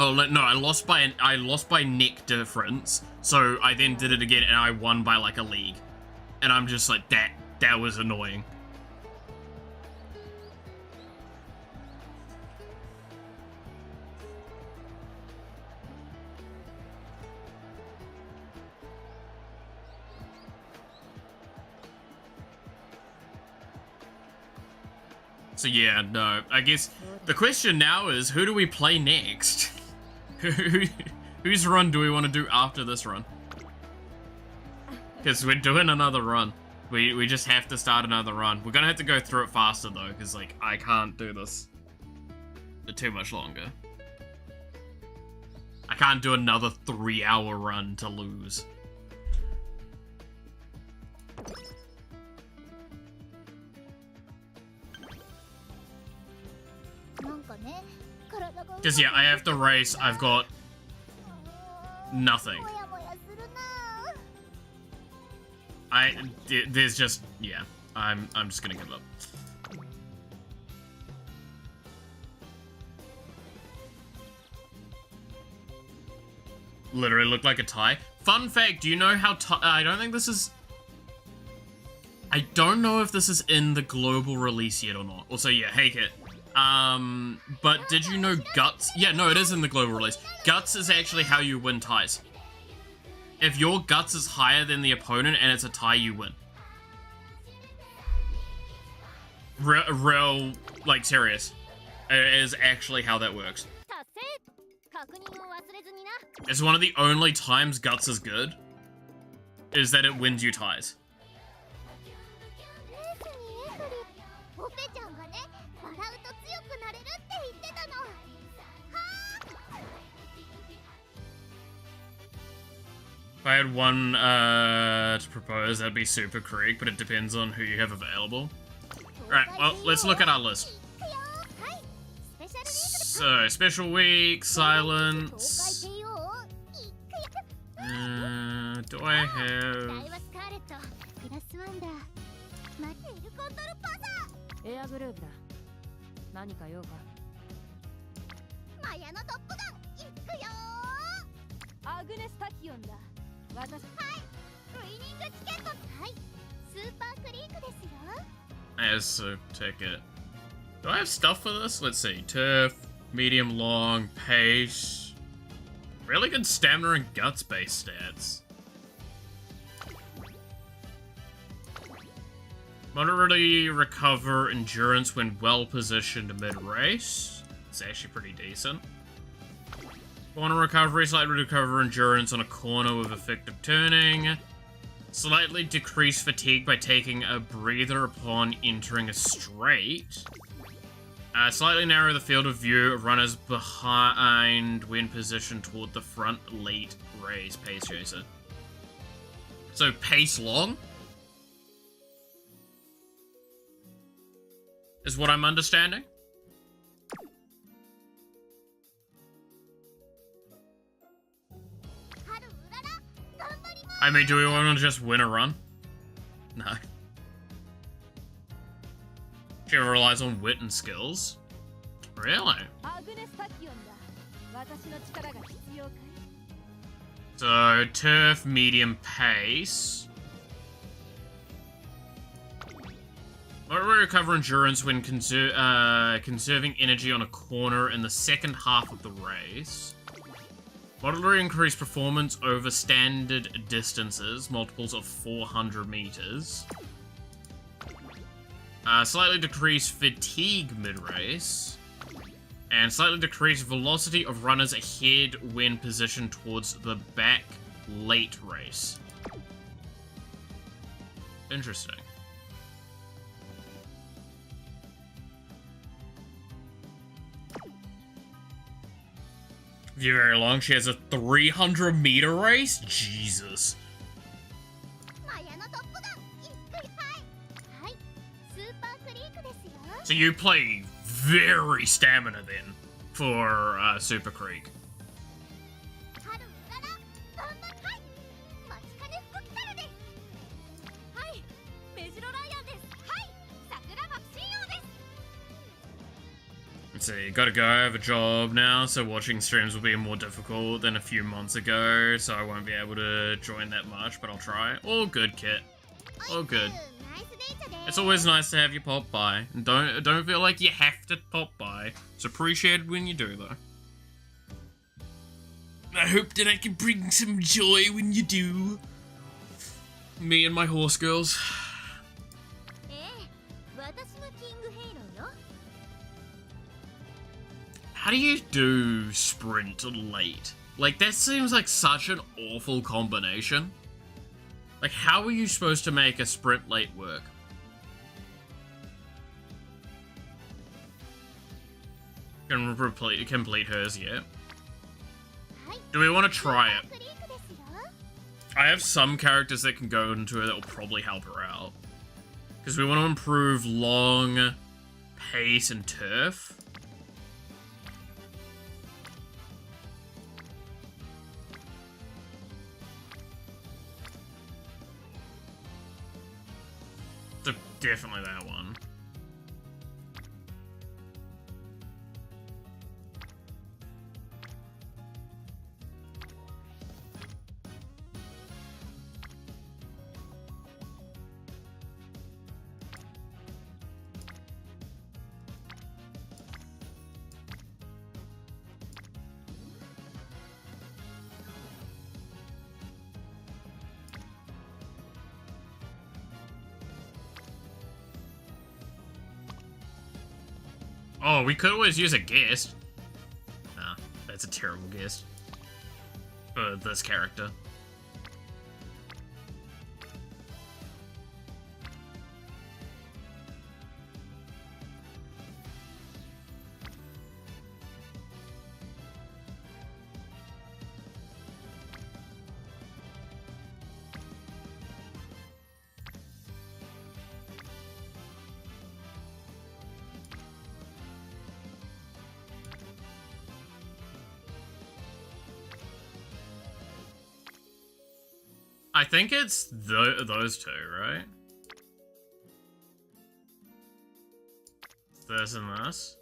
Oh no! I lost by neck difference. So I then did it again, and I won by like a league. And I'm just like, that was annoying. So yeah, no. I guess the question now is, who do we play next? Whose run do we want to do after this run? Because we're doing another run. We just have to start another run. We're gonna have to go through it faster though, because like I can't do this for too much longer. I can't do another 3-hour run to lose. Because yeah, I have to race. I've got nothing. There's just, yeah. I'm just gonna give up. Literally looked like a tie. Fun fact, do you know how I don't think this is... I don't know if this is in the global release yet or not. Also, yeah, hey Kit. But did you know Guts? Yeah, no, it is in the global release. Guts is actually how you win ties. If your Guts is higher than the opponent and it's a tie, you win. Real, like, serious. It is actually how that works. It's one of the only times Guts is good, is that it wins you ties. If I had one to propose, that'd be Super Creek, but it depends on who you have available. Alright, well, let's look at our list. So, Special Week, Silence. Do I have... As a ticket. Do I have stuff for this? Let's see. Turf, medium long, pace. Really good stamina and guts based stats. Moderately recover endurance when well positioned mid-race. It's actually pretty decent. Corner recovery, slightly recover endurance on a corner with effective turning. Slightly decrease fatigue by taking a breather upon entering a straight. Slightly narrow the field of view of runners behind when positioned toward the front late race. Pace chaser. So pace long? Is what I'm understanding? I mean, do we want to just win a run? No. She relies on wit and skills. Really? So, turf, medium pace. Moderately recover endurance when conserving energy on a corner in the second half of the race. Moderately increase performance over standard distances, multiples of 400 meters. Slightly decrease fatigue mid-race. And slightly decrease velocity of runners ahead when positioned towards the back late race. Interesting. View very long. She has a 300-meter race? Jesus. So you play very stamina then for Super Creek. Let's see, gotta go, I have a job now, so watching streams will be more difficult than a few months ago, so I won't be able to join that much, but I'll try. All good, Kit. All good. It's always nice to have you pop by, and don't feel like you have to pop by. It's appreciated when you do, though. I hope that I can bring some joy when you do. Me and my horse girls. How do you do sprint late? Like, that seems like such an awful combination. Like, how are you supposed to make a sprint late work? Can complete hers yet? Do we want to try it? I have some characters that can go into it that will probably help her out. Because we want to improve long, pace, and turf. So definitely that one. Oh, we could always use a guest. Nah, that's a terrible guest. For this character. I think it's those two, right? This and this.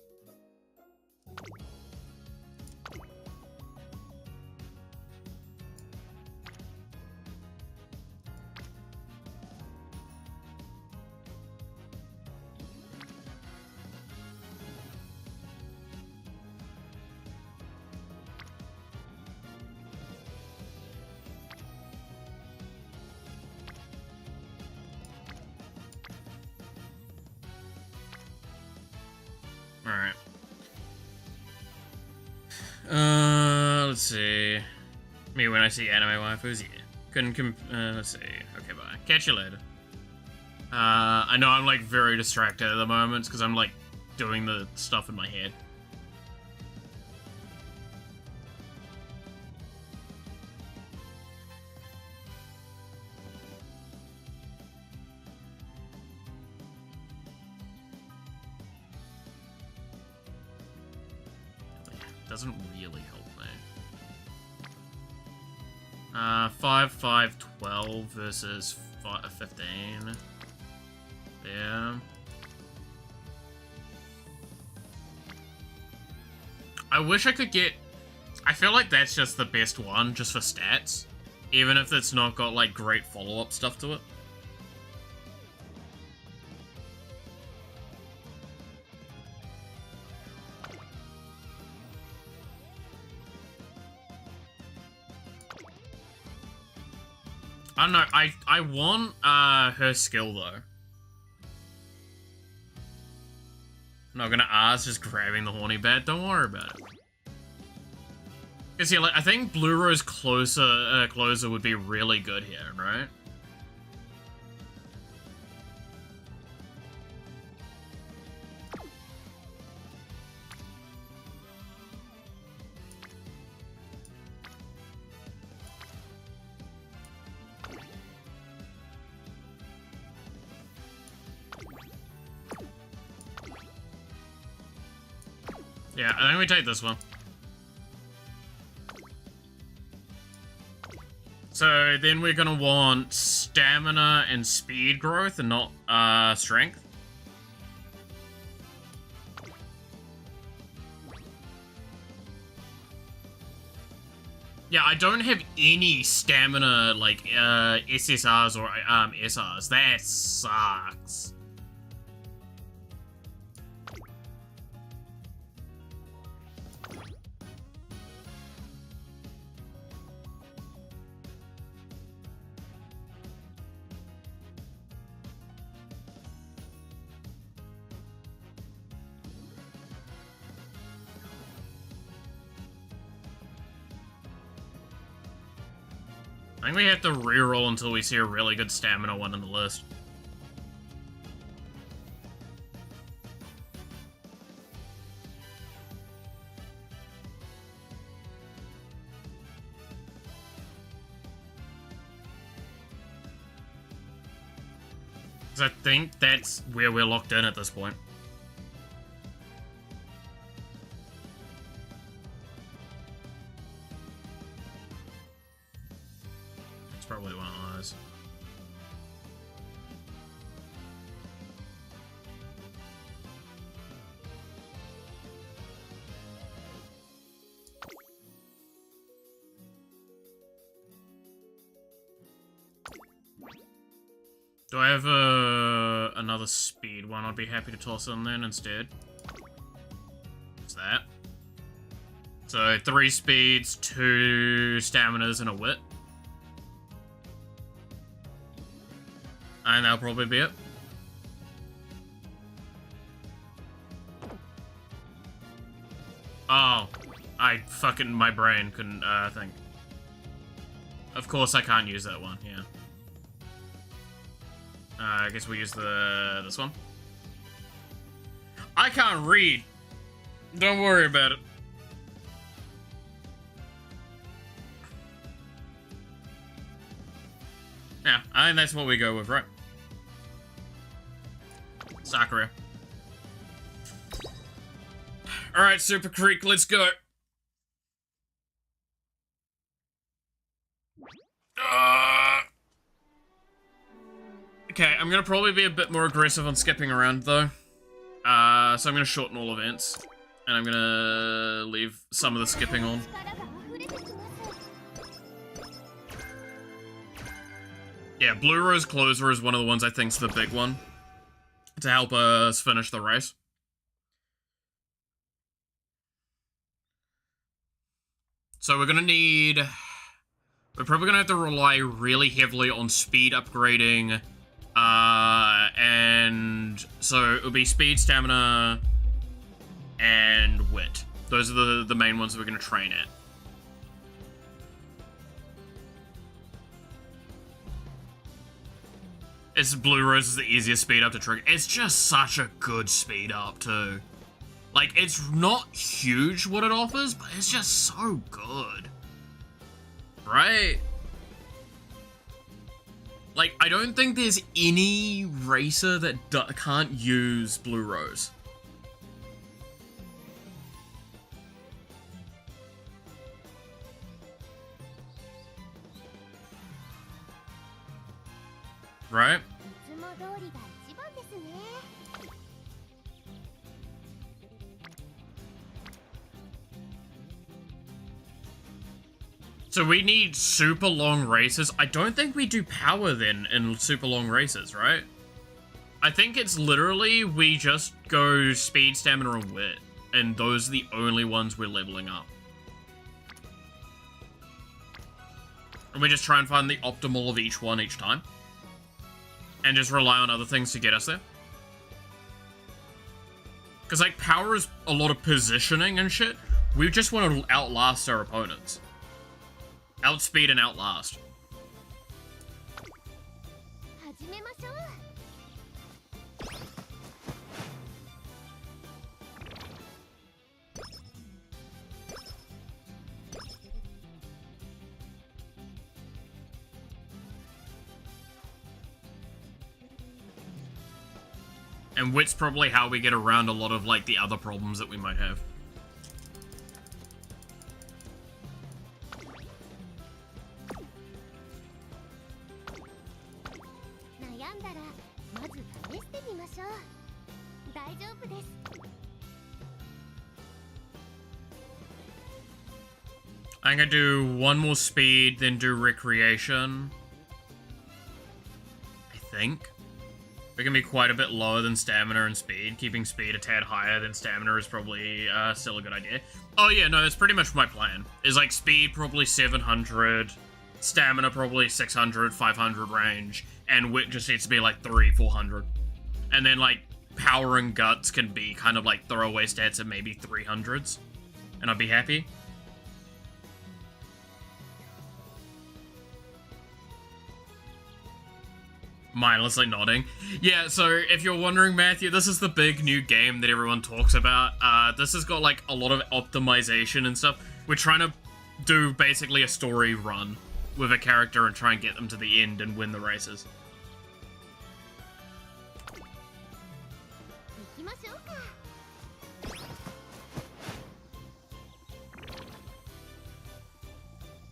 Alright. Let's see. Me when I see anime waifus, yeah. Let's see. Okay, bye. Catch you later. I know I'm like very distracted at the moment because I'm like doing the stuff in my head. Doesn't really help me. 5, 5, 12 versus 15. Yeah. I wish I could get... I feel like that's just the best one, just for stats. Even if it's not got, like, great follow-up stuff to it. I don't know, I want, her skill, though. I'm not gonna ask, just grabbing the horny bat, don't worry about it. Cause yeah, like, I think Blue Rose closer would be really good here, right? Yeah, I think we take this one. So then we're gonna want stamina and speed growth and not strength. Yeah, I don't have any stamina like SSRs or SRs. That sucks. I think we have to reroll until we see a really good stamina one on the list. Because I think that's where we're locked in at this point. Probably one of those. Do I have another speed one? I'd be happy to toss in then instead. What's that? So 3 speeds, 2 staminas, and a wit. And that'll probably be it. My brain couldn't, think. Of course I can't use that one, yeah. I guess we'll use this one. I can't read. Don't worry about it. Yeah, I think that's what we go with, right? Sakura. Alright, Super Creek, let's go. Okay, I'm gonna probably be a bit more aggressive on skipping around, though. So I'm gonna shorten all events. And I'm gonna leave some of the skipping on. Yeah, Blue Rose Closer is one of the ones I think's the big one. To help us finish the race. So we're gonna need... We're probably gonna have to rely really heavily on speed upgrading. And so it'll be speed, stamina, and wit. Those are the main ones that we're gonna train at. It's Blue Rose is the easiest speed up to trigger. It's just such a good speed up too. Like, it's not huge what it offers, but it's just so good. Right? Like, I don't think there's any racer that can't use Blue Rose. Right? So we need super long races. I don't think we do power then in super long races, right? I think it's literally we just go speed, stamina, and wit. And those are the only ones we're leveling up. And we just try and find the optimal of each one each time. And just rely on other things to get us there. Because, like, power is a lot of positioning and shit. We just want to outlast our opponents. Outspeed and outlast. And wit's probably how we get around a lot of, like, the other problems that we might have. I'm gonna do one more speed, then do recreation. I think. We're gonna be quite a bit lower than stamina and speed. Keeping speed a tad higher than stamina is probably still a good idea. Oh yeah, no, that's pretty much my plan. Is like speed probably 700, stamina probably 600, 500 range, and wit just needs to be like 300-400. And then like power and guts can be kind of like throwaway stats at maybe 300s. And I'd be happy. Mindlessly nodding. Yeah, so if you're wondering, Matthew, this is the big new game that everyone talks about. This has got like a lot of optimization and stuff. We're trying to do basically a story run with a character and try and get them to the end and win the races.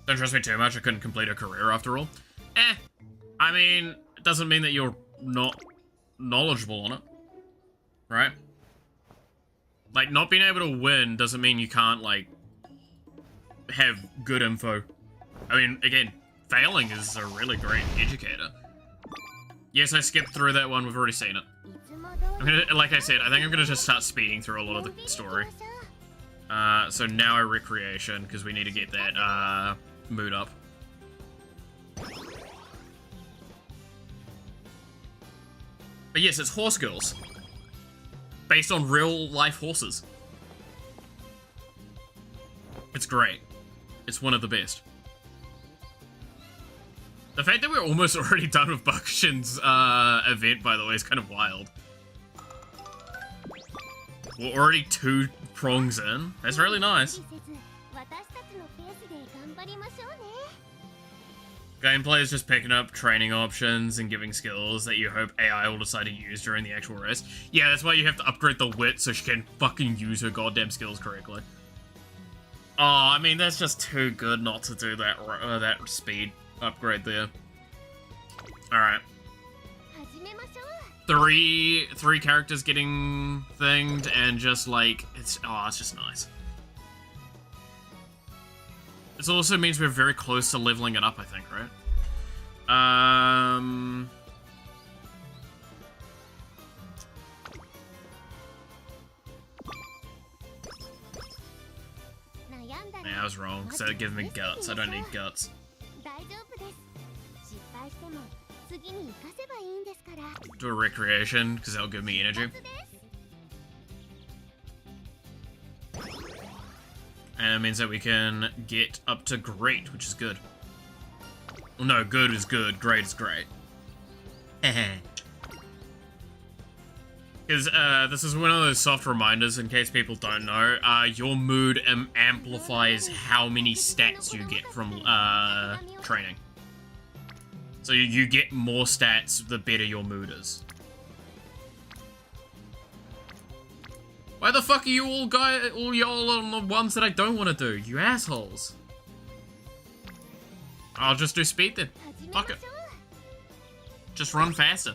Don't trust me too much, I couldn't complete a career after all. I mean, it doesn't mean that you're not knowledgeable on it, right? Like, not being able to win doesn't mean you can't, like, have good info. I mean, again, failing is a really great educator. Yes, I skipped through that one, we've already seen it. I'm gonna, like I said, I think I'm gonna just start speeding through a lot of the story. So now our recreation, because we need to get that, mood up. But yes, it's Horse Girls. Based on real-life horses. It's great. It's one of the best. The fact that we're almost already done with Bakushin's event, by the way, is kind of wild. We're already 2 prongs in. That's really nice. Gameplay is just picking up training options and giving skills that you hope AI will decide to use during the actual race. Yeah, that's why you have to upgrade the wit so she can fucking use her goddamn skills correctly. Oh, I mean, that's just too good not to do that that speed upgrade there. Alright. 3 characters getting thinged and just like, it's just nice. This also means we're very close to leveling it up, I think, right? Yeah, I was wrong, because that gives me guts. I don't need guts. Do a recreation, because that'll give me energy. And it means that we can get up to great, which is good. Well, no, good is good, great is great. Because this is one of those soft reminders, in case people don't know. Your mood amplifies how many stats you get from training. So you get more stats the better your mood is. Why the fuck are you all y'all on the ones that I don't want to do? You assholes. I'll just do speed then. Fuck it. Just run faster.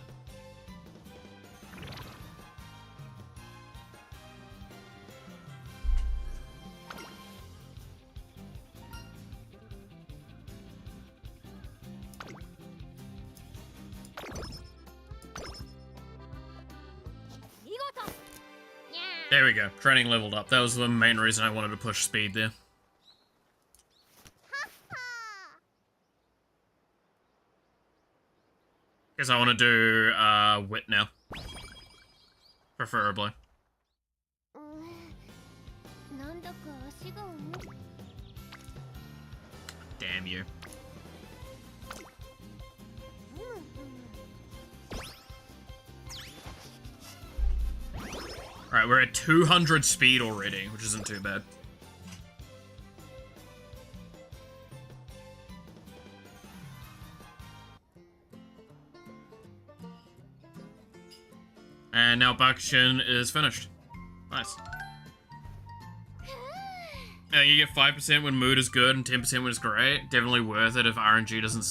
There we go. Training leveled up. That was the main reason I wanted to push speed there. Guess I want to do wit now. Preferably. Damn you. Alright, we're at 200 speed already, which isn't too bad. And now Bakushin is finished. Nice. You get 5% when mood is good and 10% when it's great. Definitely worth it if RNG doesn't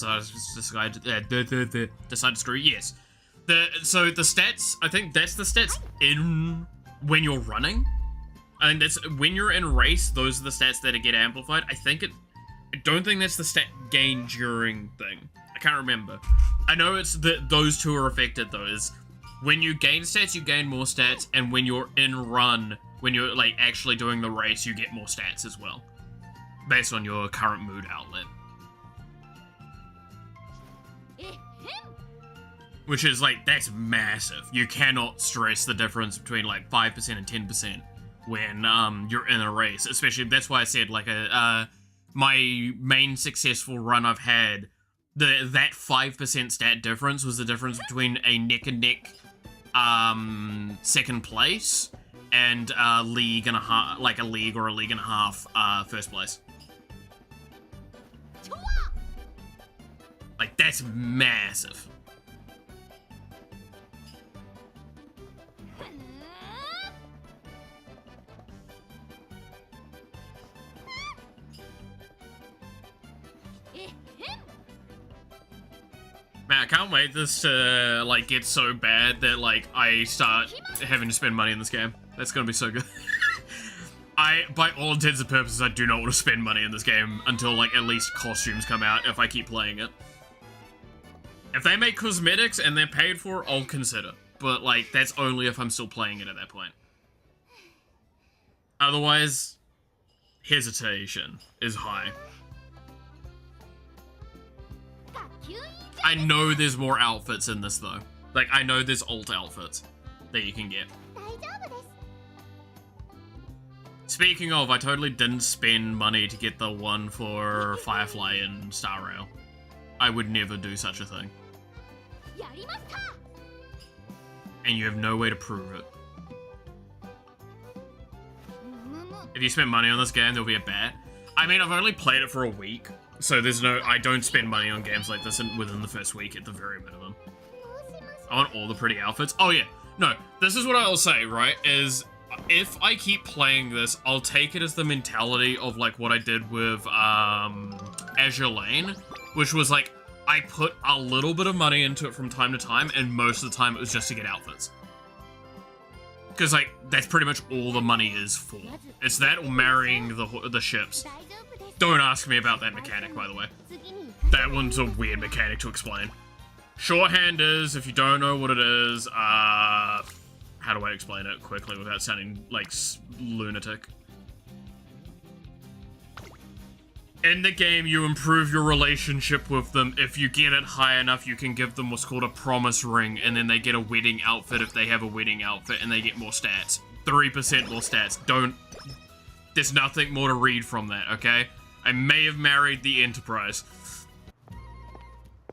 decide to screw you. Yes. So the stats, I think that's the stats in when you're running. I think that's when you're in race, those are the stats that get amplified. I don't think that's the stat gain during thing. I can't remember. I know it's those two are affected though. Is when you gain stats, you gain more stats, and when you're in run, when you're like actually doing the race, you get more stats as well, based on your current mood outlet. Which is like, that's massive. You cannot stress the difference between like 5% and 10% when you're in a race. Especially, that's why I said like my main successful run I've had, that 5% stat difference was the difference between a neck and neck second place and a league and a half, like a league or a league and a half first place. Like, that's massive. Man, I can't wait this to, like, get so bad that, like, I start having to spend money in this game. That's gonna be so good. By all intents and purposes, I do not want to spend money in this game until, like, at least costumes come out if I keep playing it. If they make cosmetics and they're paid for, I'll consider. But, like, that's only if I'm still playing it at that point. Otherwise, hesitation is high. I know there's more outfits in this, though. Like, I know there's alt outfits that you can get. Speaking of, I totally didn't spend money to get the one for Firefly and Star Rail. I would never do such a thing. And you have no way to prove it. If you spend money on this game, there'll be a bet. I mean, I've only played it for a week, so there's no... I don't spend money on games like this within the first week at the very minimum. I want all the pretty outfits. Oh yeah, no, this is what I'll say, right, is if I keep playing this, I'll take it as the mentality of like what I did with Azure Lane, which was like, I put a little bit of money into it from time to time, and most of the time it was just to get outfits. Because, like, that's pretty much all the money is for. It's that or marrying the ships. Don't ask me about that mechanic, by the way. That one's a weird mechanic to explain. Shorthand is, if you don't know what it is, how do I explain it quickly without sounding, like, lunatic? In the game, you improve your relationship with them. If you get it high enough, you can give them what's called a promise ring, and then they get a wedding outfit if they have a wedding outfit, and they get more stats. 3% more stats. There's nothing more to read from that, okay? I may have married the Enterprise.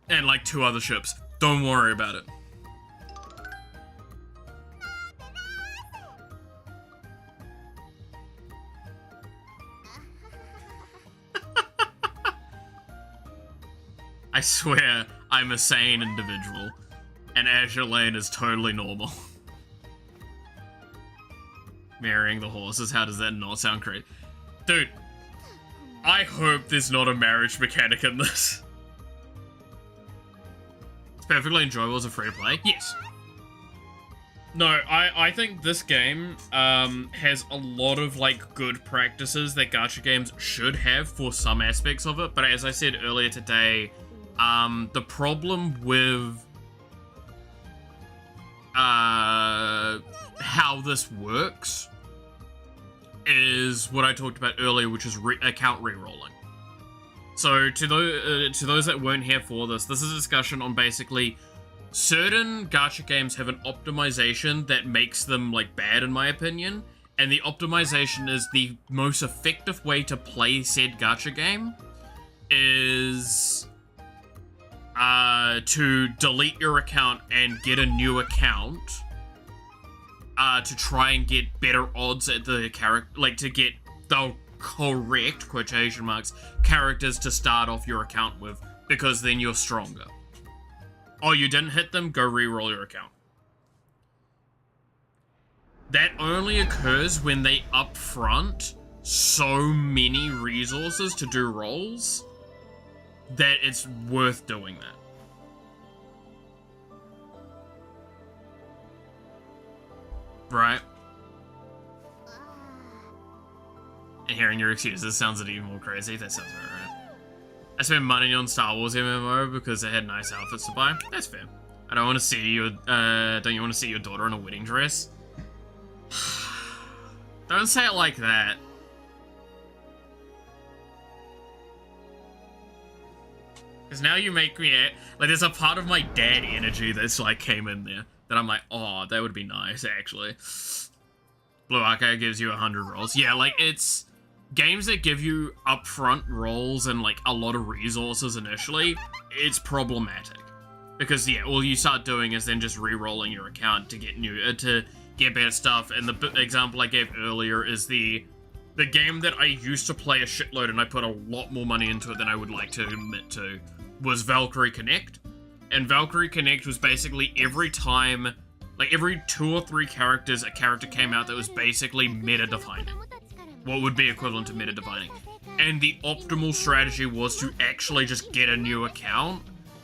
And, like, 2 other ships. Don't worry about it. I swear, I'm a sane individual, and Azure Lane is totally normal. Marrying the horses, how does that not sound crazy? Dude, I hope there's not a marriage mechanic in this. It's perfectly enjoyable as a free-to-play. Yes. No, I think this game has a lot of, like, good practices that gacha games should have for some aspects of it, but as I said earlier today, the problem with how this works is what I talked about earlier, which is account re-rolling. So to those that weren't here for this is a discussion on basically certain gacha games have an optimization that makes them like bad in my opinion, and the optimization is the most effective way to play said gacha game is to delete your account and get a new account to try and get better odds at the character, like to get the correct, quotation marks, characters to start off your account with, because then you're stronger. Oh, you didn't hit them? Go re-roll your account. That only occurs when they upfront so many resources to do rolls that it's worth doing that. Right? And hearing your excuses sounds even more crazy. That sounds about right. I spent money on Star Wars MMO because they had nice outfits to buy. That's fair. I don't want to see you, don't you want to see your daughter in a wedding dress? Don't say it like that. Because now you make me, like, there's a part of my daddy energy that's, like, came in there. That I'm like, oh, that would be nice, actually. Blue Archive gives you 100 rolls. Yeah, like, it's games that give you upfront rolls and, like, a lot of resources initially, it's problematic. Because, yeah, all you start doing is then just re-rolling your account to get new, to get better stuff. And the example I gave earlier is the game that I used to play a shitload and I put a lot more money into it than I would like to admit to, was Valkyrie Connect. And Valkyrie Connect was basically every time, like every 2 or 3 characters, a character came out that was basically meta-defining. What would be equivalent to meta-defining. And the optimal strategy was to actually just get a new account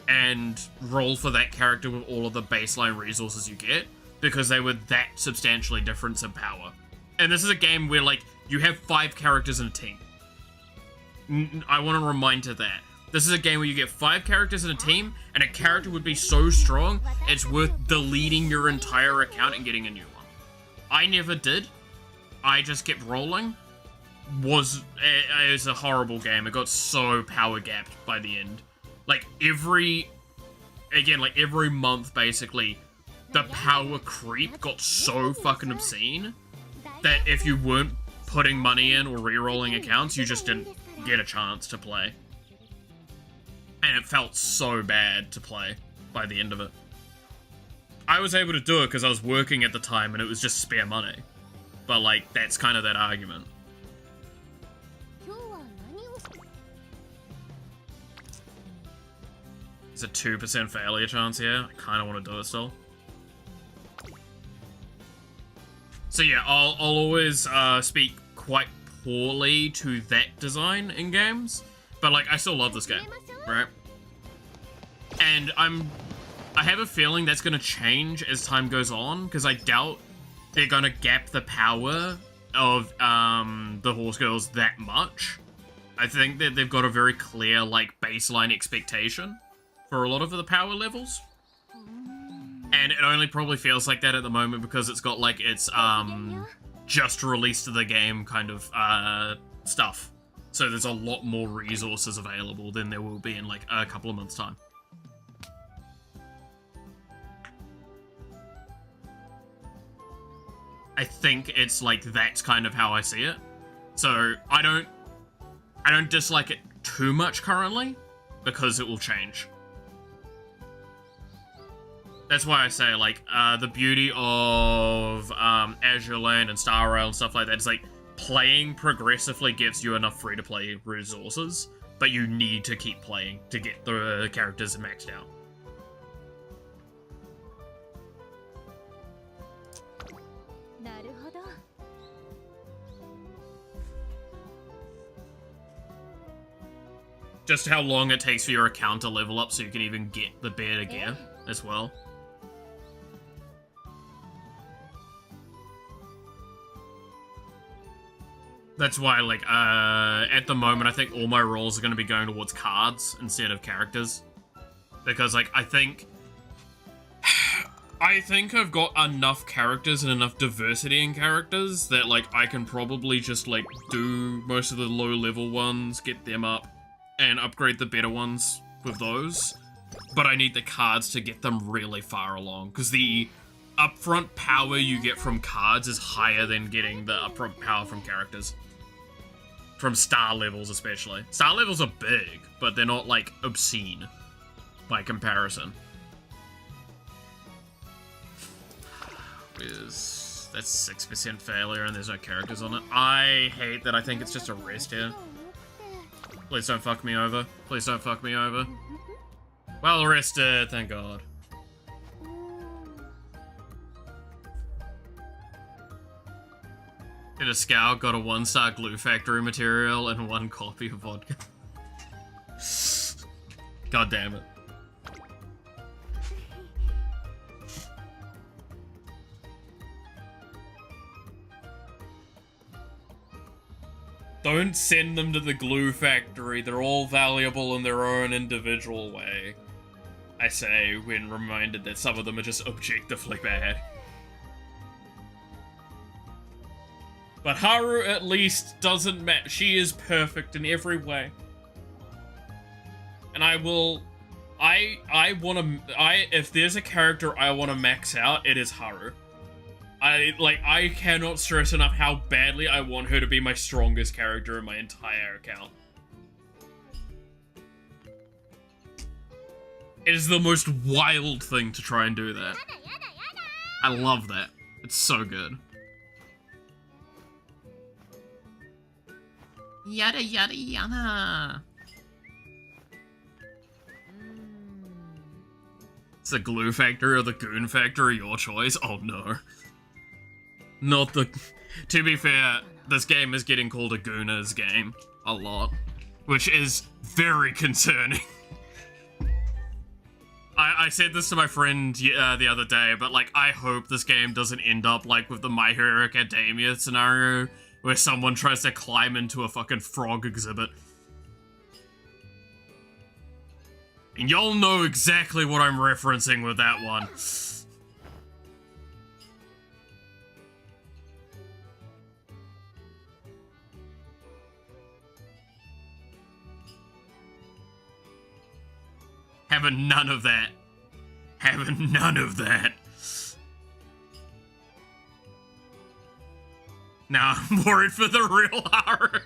and roll for that character with all of the baseline resources you get, because they were that substantially different in power. And this is a game where, like, you have 5 characters in a team. I want to remind to that. This is a game where you get 5 characters in a team, and a character would be so strong, it's worth deleting your entire account and getting a new one. I never did. I just kept rolling. It was a horrible game. It got so power gapped by the end. Like, every month, basically, the power creep got so fucking obscene that if you weren't putting money in or re-rolling accounts, you just didn't get a chance to play. And it felt so bad to play by the end of it. I was able to do it because I was working at the time and it was just spare money. But, like, that's kind of that argument. It's a 2% failure chance here. I kind of want to do it still. So yeah, I'll always speak quite poorly to that design in games. But, like, I still love this game, right? And I have a feeling that's going to change as time goes on, because I doubt they're going to gap the power of the Horse Girls that much. I think that they've got a very clear, like, baseline expectation for a lot of the power levels. And it only probably feels like that at the moment because it's got, like, its just released to the game kind of stuff. So there's a lot more resources available than there will be in, like, a couple of months' time. I think it's, like, that's kind of how I see it. So I don't dislike it too much currently, because it will change. That's why I say, like, the beauty of Azure Lane and Star Rail and stuff like that is, like, playing progressively gives you enough free-to-play resources, but you need to keep playing to get the characters maxed out. Just how long it takes for your account to level up so you can even get the better gear as well. That's why, like, at the moment, I think all my rolls are going to be going towards cards instead of characters. Because, like, I think I've got enough characters and enough diversity in characters that, like, I can probably just, like, do most of the low-level ones, get them up, and upgrade the better ones with those. But I need the cards to get them really far along, because the upfront power you get from cards is higher than getting the upfront power from characters. From star levels, especially. Star levels are big, but they're not, like, obscene by comparison. That's 6% failure and there's no characters on it. I hate that I think it's just a rest here. Please don't fuck me over. Please don't fuck me over. Well rested, thank God. Did a scout, got a 1-star glue factory material and 1 copy of vodka. God damn it. Don't send them to the glue factory. They're all valuable in their own individual way. I say when reminded that some of them are just objectively bad. But Haru at least doesn't match. She is perfect in every way. And if there's a character I want to max out, it is Haru. I cannot stress enough how badly I want her to be my strongest character in my entire account. It is the most wild thing to try and do that. I love that. It's so good. Yada yada yada. It's the glue factory or the goon factory, your choice. Oh no. Not the... To be fair, this game is getting called a Gooners game a lot, which is very concerning. I said this to my friend the other day, but, like, I hope this game doesn't end up like with the My Hero Academia scenario, where someone tries to climb into a fucking frog exhibit. And y'all know exactly what I'm referencing with that one. Having none of that. Having none of that. Now I'm worried for the real Haru.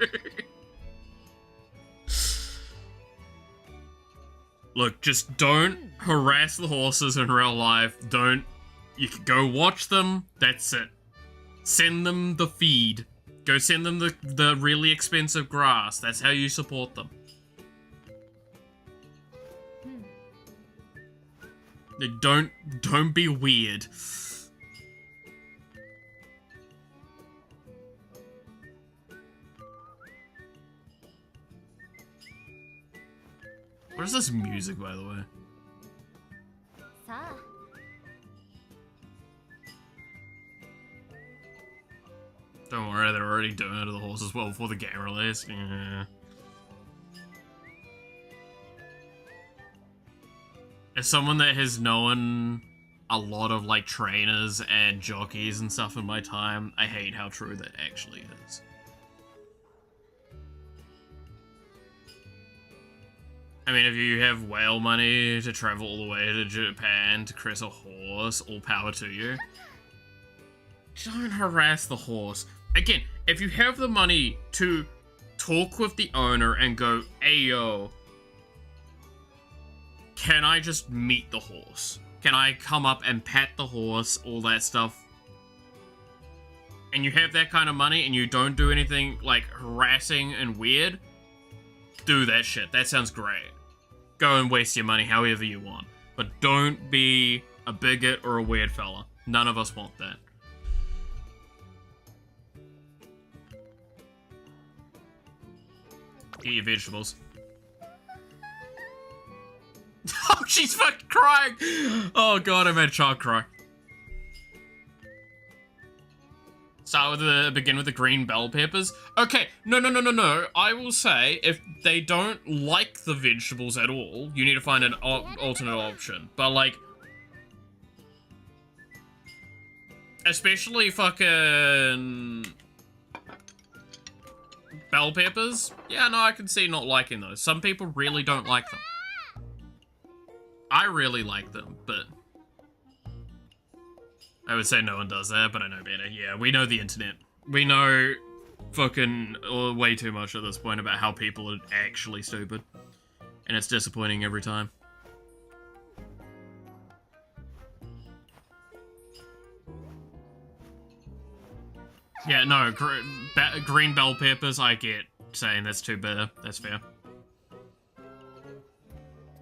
Look, just don't harass the horses in real life. You can go watch them, that's it. Send them the feed. Go send them the really expensive grass. That's how you support them. Don't be weird. What is this music, by the way? Don't worry, they're already doing it to the horses well before the game release. Yeah. As someone that has known a lot of like trainers and jockeys and stuff in my time, I hate how true that actually is. I mean, if you have whale money to travel all the way to Japan to caress a horse, all power to you. Don't harass the horse. Again, if you have the money to talk with the owner and go, hey yo, can I just meet the horse? Can I come up and pet the horse, all that stuff? And you have that kind of money and you don't do anything like harassing and weird, do that shit. That sounds great. Go and waste your money however you want. But don't be a bigot or a weird fella. None of us want that. Eat your vegetables. Oh, she's fucking crying! Oh god, I made a child cry. Begin with the green bell peppers. Okay, no. I will say, if they don't like the vegetables at all, you need to find an alternate option. But like, especially fucking bell peppers. Yeah, no, I can see not liking those. Some people really don't like them. I really like them, but I would say no one does that, but I know better. Yeah, we know the internet. We know fucking way too much at this point about how people are actually stupid. And it's disappointing every time. Yeah, no, green bell peppers, I get saying that's too bitter. That's fair.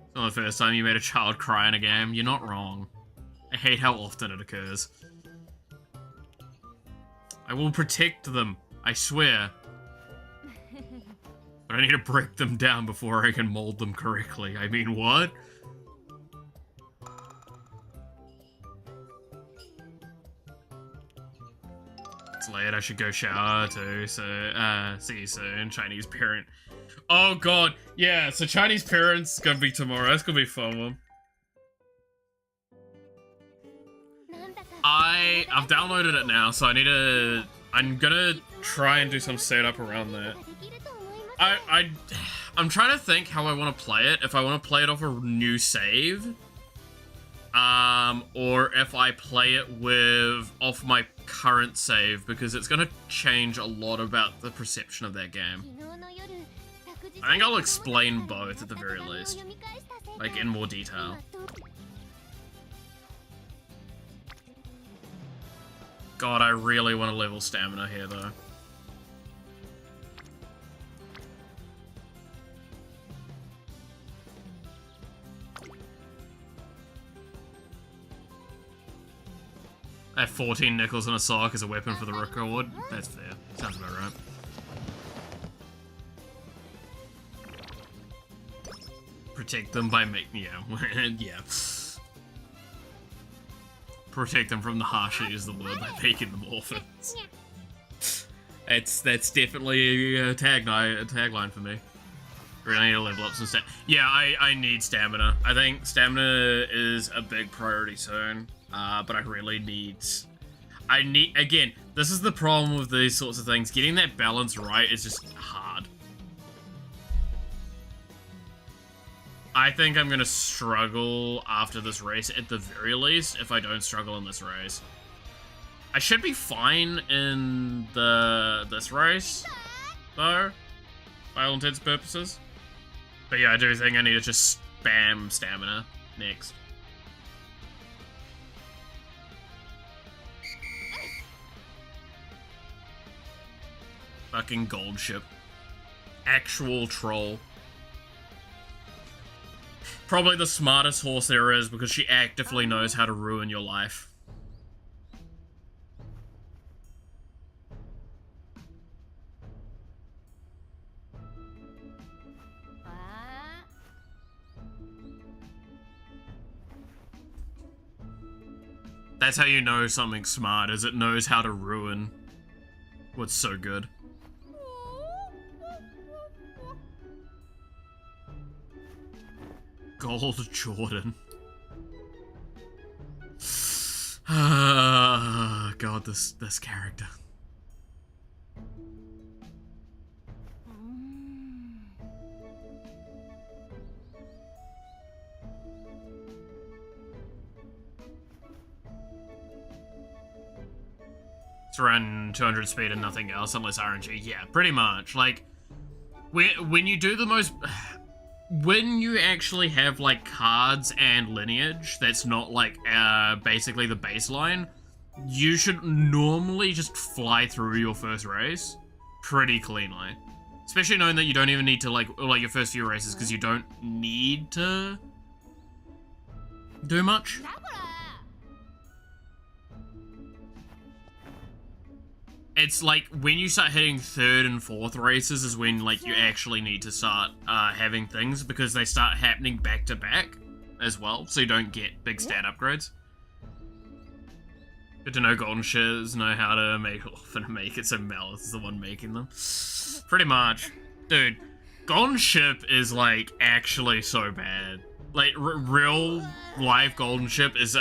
It's not the first time you made a child cry in a game. You're not wrong. I hate how often it occurs. I will protect them, I swear. But I need to break them down before I can mold them correctly. I mean, what? It's late, I should go shower too, so, see you soon, Chinese parent. Oh god, yeah, so Chinese parents gonna be tomorrow, that's gonna be a fun one. I've downloaded it now, so I'm gonna try and do some setup around that. I'm trying to think how I want to play it, if I want to play it off a new save, or if I play it off my current save, because it's gonna change a lot about the perception of that game. I think I'll explain both at the very least, like in more detail. God, I really want to level stamina here, though. I have 14 nickels and a sock as a weapon for the reward. That's fair. Sounds about right. Protect them by making... Yeah. Yeah. Protect them from the harsh, is the word, by making them orphans. That's definitely a tagline for me. Really need to level up some stamina. Yeah, I need stamina. I think stamina is a big priority soon, but I really need... Again, this is the problem with these sorts of things. Getting that balance right is just hard. I think I'm gonna struggle after this race, at the very least, if I don't struggle in this race. I should be fine in this race, though, by all intents and purposes. But yeah, I do think I need to just spam stamina next. Fucking gold ship. Actual troll. Probably the smartest horse there is because she actively knows how to ruin your life. That's how you know something's smart, is it knows how to ruin what's so good. Gold Jordan. God, this character. It's around 200 speed and nothing else, unless RNG. Yeah, pretty much. Like, when you do the most... When you actually have, like, cards and lineage that's not, like, basically the baseline, you should normally just fly through your first race pretty cleanly. Especially knowing that you don't even need to, like your first few races, because you don't need to do much. It's like when you start hitting 3rd and 4th races is when like you actually need to start having things, because they start happening back to back as well, so you don't get big stat upgrades. Good to know Golden Shiz know how to make it so Mel is the one making them. Pretty much. Dude, Golden Ship is like actually so bad. Like real life Golden Ship is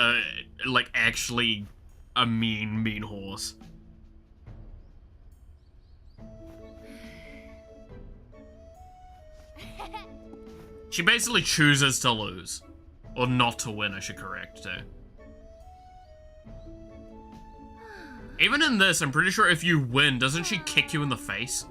like actually a mean horse. She basically chooses to lose. Or not to win, I should correct, too. Even in this, I'm pretty sure if you win, doesn't she kick you in the face?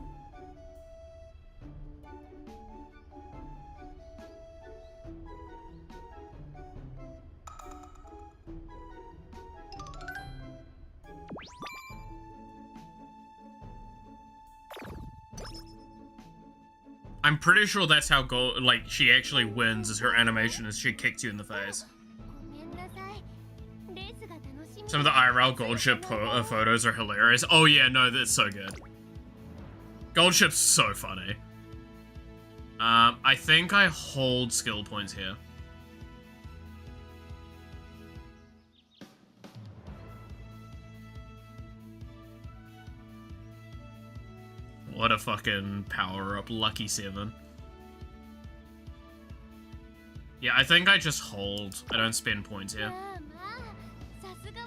I'm pretty sure that's how she actually wins, is her animation is she kicks you in the face. Some of the IRL Gold Ship photos are hilarious. Oh yeah, no, that's so good. Gold Ship's so funny. I think I hold skill points here. What a fucking power-up. Lucky 7. Yeah, I think I just hold. I don't spend points here.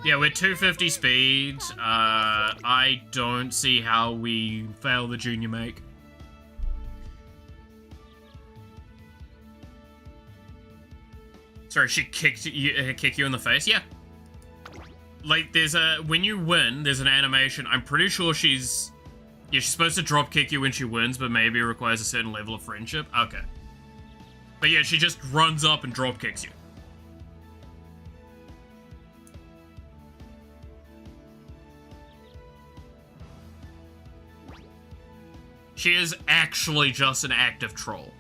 Yeah, we're 250 speed. I don't see how we fail the junior make. Sorry, she kick you in the face? Yeah. Like, when you win, there's an animation. I'm pretty sure she's supposed to drop kick you when she wins, but maybe it requires a certain level of friendship. Okay. But yeah, she just runs up and drop kicks you. She is actually just an active troll.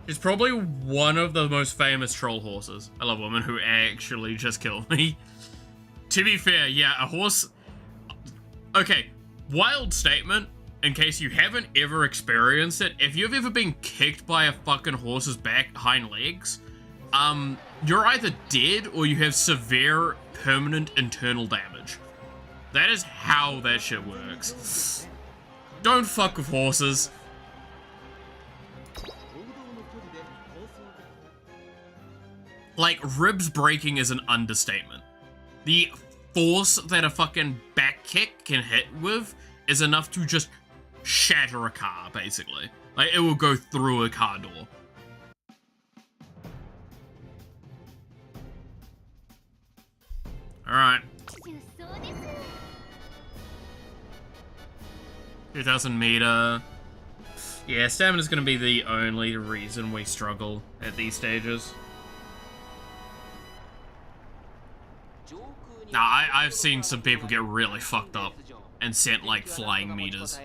She's probably one of the most famous troll horses. I love women who actually just kill me. To be fair, yeah, a horse... Okay, wild statement, in case you haven't ever experienced it. If you've ever been kicked by a fucking horse's hind legs, you're either dead or you have severe, permanent internal damage. That is how that shit works. Don't fuck with horses. Like, ribs breaking is an understatement. The force that a fucking back kick can hit with is enough to just shatter a car, basically. Like, it will go through a car door. Alright. 2,000 meter. Yeah, stamina's gonna be the only reason we struggle at these stages. Now, I've seen some people get really fucked up and sent, like, flying meters.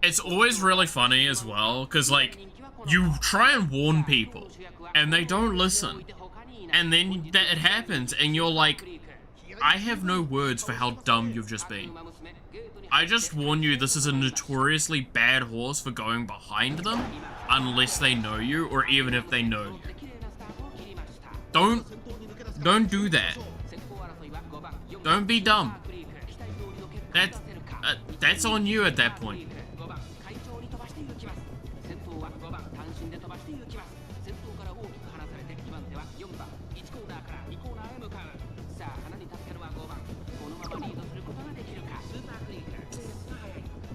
It's always really funny as well, because, like, you try and warn people, and they don't listen. And then it happens, and you're like, I have no words for how dumb you've just been. I just warn you, this is a notoriously bad horse for going behind them, unless they know you, or even if they know you. Don't do that. Don't be dumb. That's on you at that point.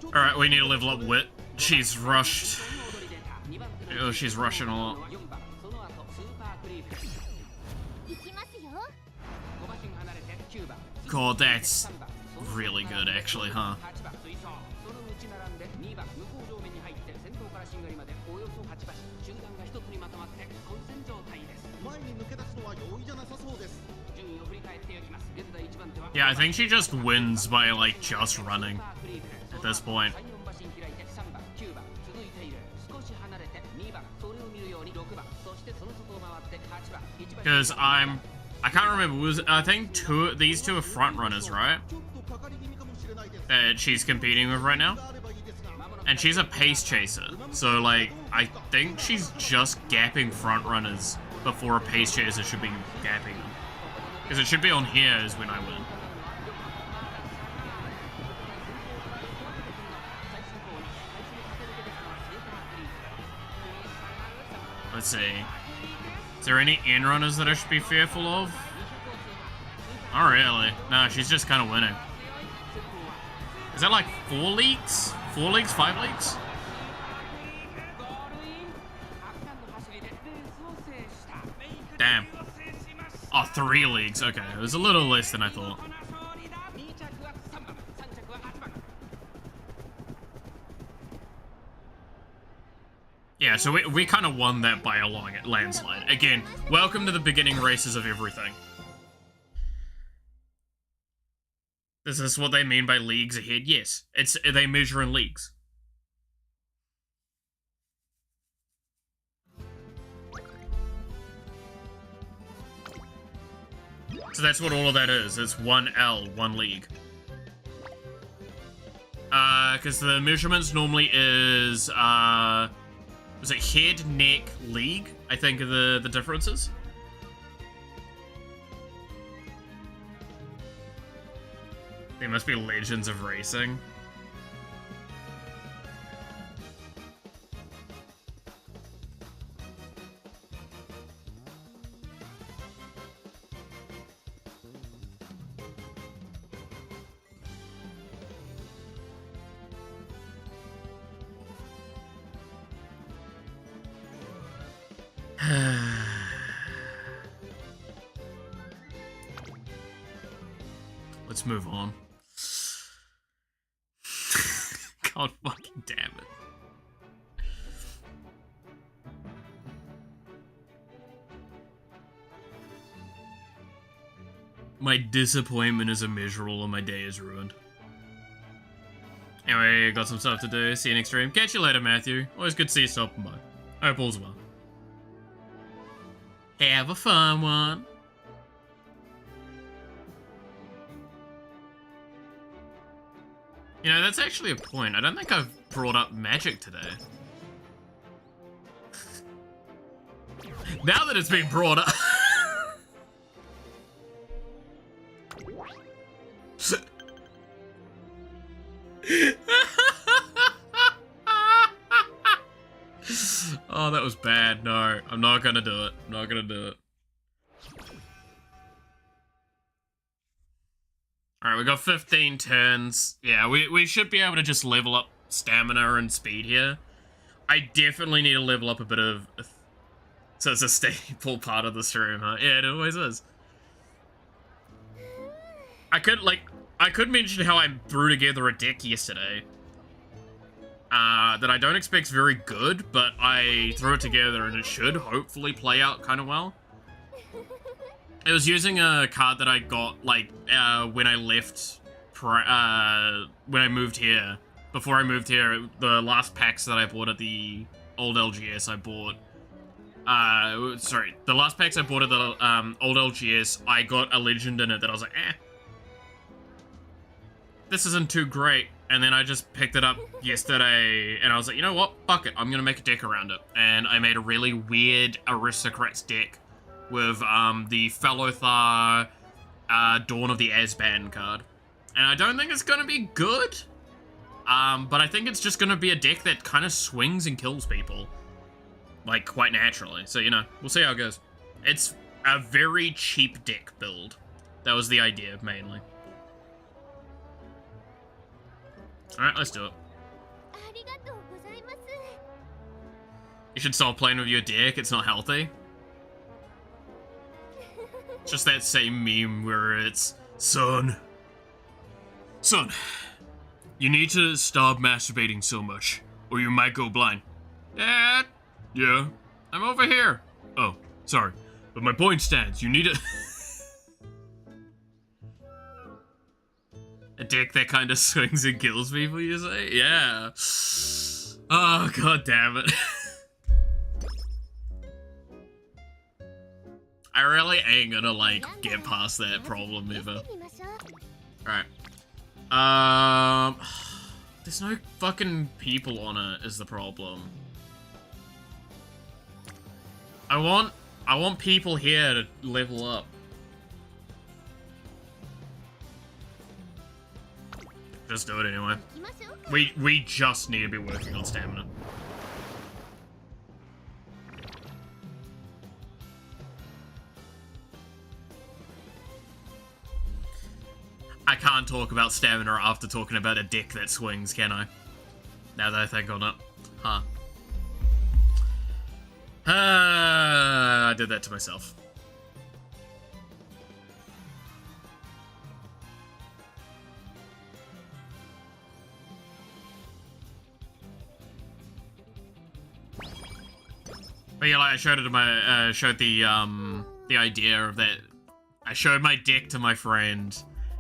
Alright, we need to level up Wit. She's rushed. Oh, she's rushing a lot. God, that's really good, actually, huh? Yeah, I think she just wins by, like, just running at this point. Because I can't remember, I think these two are front runners, right? That she's competing with right now. And she's a pace chaser. So, like, I think she's just gapping front runners before a pace chaser should be gapping them. Because it should be on here is when I win. Let's see. Is there any end runners that I should be fearful of? Not really. No, she's just kind of winning. Is that like 4 leagues? 4 leagues? 5 leagues? Damn. Oh, 3 leagues. Okay, it was a little less than I thought. Yeah, so we kind of won that by a landslide. Again, welcome to the beginning races of everything. Is this what they mean by leagues ahead? Yes, they measure in leagues. So that's what all of that is. It's 1L, 1 league. Because the measurements normally is, was it head, neck, league? I think are the differences. They must be legends of racing. Let's move on. God fucking damn it. My disappointment is immeasurable and my day is ruined. Anyway, got some stuff to do. See you next stream. Catch you later, Matthew. Always good to see you stopping by. Hope all's well. Have a fun one. You know, that's actually a point. I don't think I've brought up magic today. Now that it's been brought up. Oh, that was bad. No, I'm not gonna do it. I'm not gonna do it. Alright, we got 15 turns. Yeah, we should be able to just level up stamina and speed here. I definitely need to level up a bit of... So it's a staple part of the stream, huh? Yeah, it always is. I could mention how I threw together a deck yesterday. That I don't expect's very good, but I threw it together and it should hopefully play out kind of well. It was using a card that I got, like, when I left, when I moved here. Before I moved here, the last packs that I bought at the old LGS, I bought, sorry, the last packs I bought at the, old LGS, I got a legend in it that I was like, this isn't too great. And then I just picked it up yesterday, and I was like, you know what, fuck it, I'm gonna make a deck around it. And I made a really weird Aristocrats deck with the Fellothar Dawn of the Azban card. And I don't think it's going to be good, but I think it's just going to be a deck that kind of swings and kills people, like, quite naturally. So, you know, we'll see how it goes. It's a very cheap deck build. That was the idea, mainly. Alright, let's do it. You should stop playing with your deck, it's not healthy. Just that same meme where it's, son, you need to stop masturbating so much, or you might go blind. Dad? Yeah? I'm over here. Oh, sorry. But my point stands, you need a dick that kind of swings and kills people, you say? Yeah. Oh, god damn it. I really ain't gonna, like, get past that problem ever. Alright. There's no fucking people on it, is the problem. I want people here to level up. Just do it anyway. We just need to be working on stamina. I can't talk about stamina after talking about a dick that swings, can I? Now that I think on it. Huh. I did that to myself. But yeah, like I showed it to my, showed the idea of that. I showed my dick to my friend.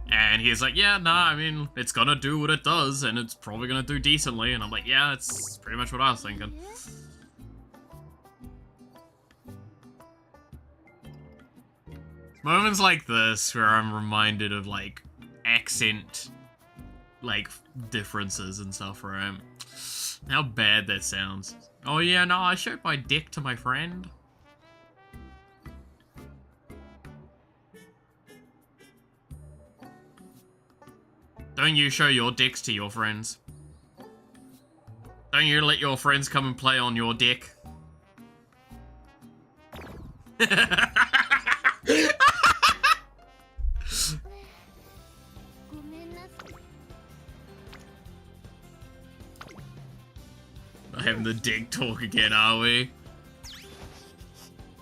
And he's like, yeah, nah, I mean, it's gonna do what it does, and it's probably gonna do decently. And I'm like, yeah, it's pretty much what I was thinking. Moments like this where I'm reminded of, like, accent, like, differences and stuff, right? How bad that sounds. Oh yeah, no, I showed my dick to my friend. Don't you show your dicks to your friends? Don't you let your friends come and play on your dick? Not having the dick talk again, are we?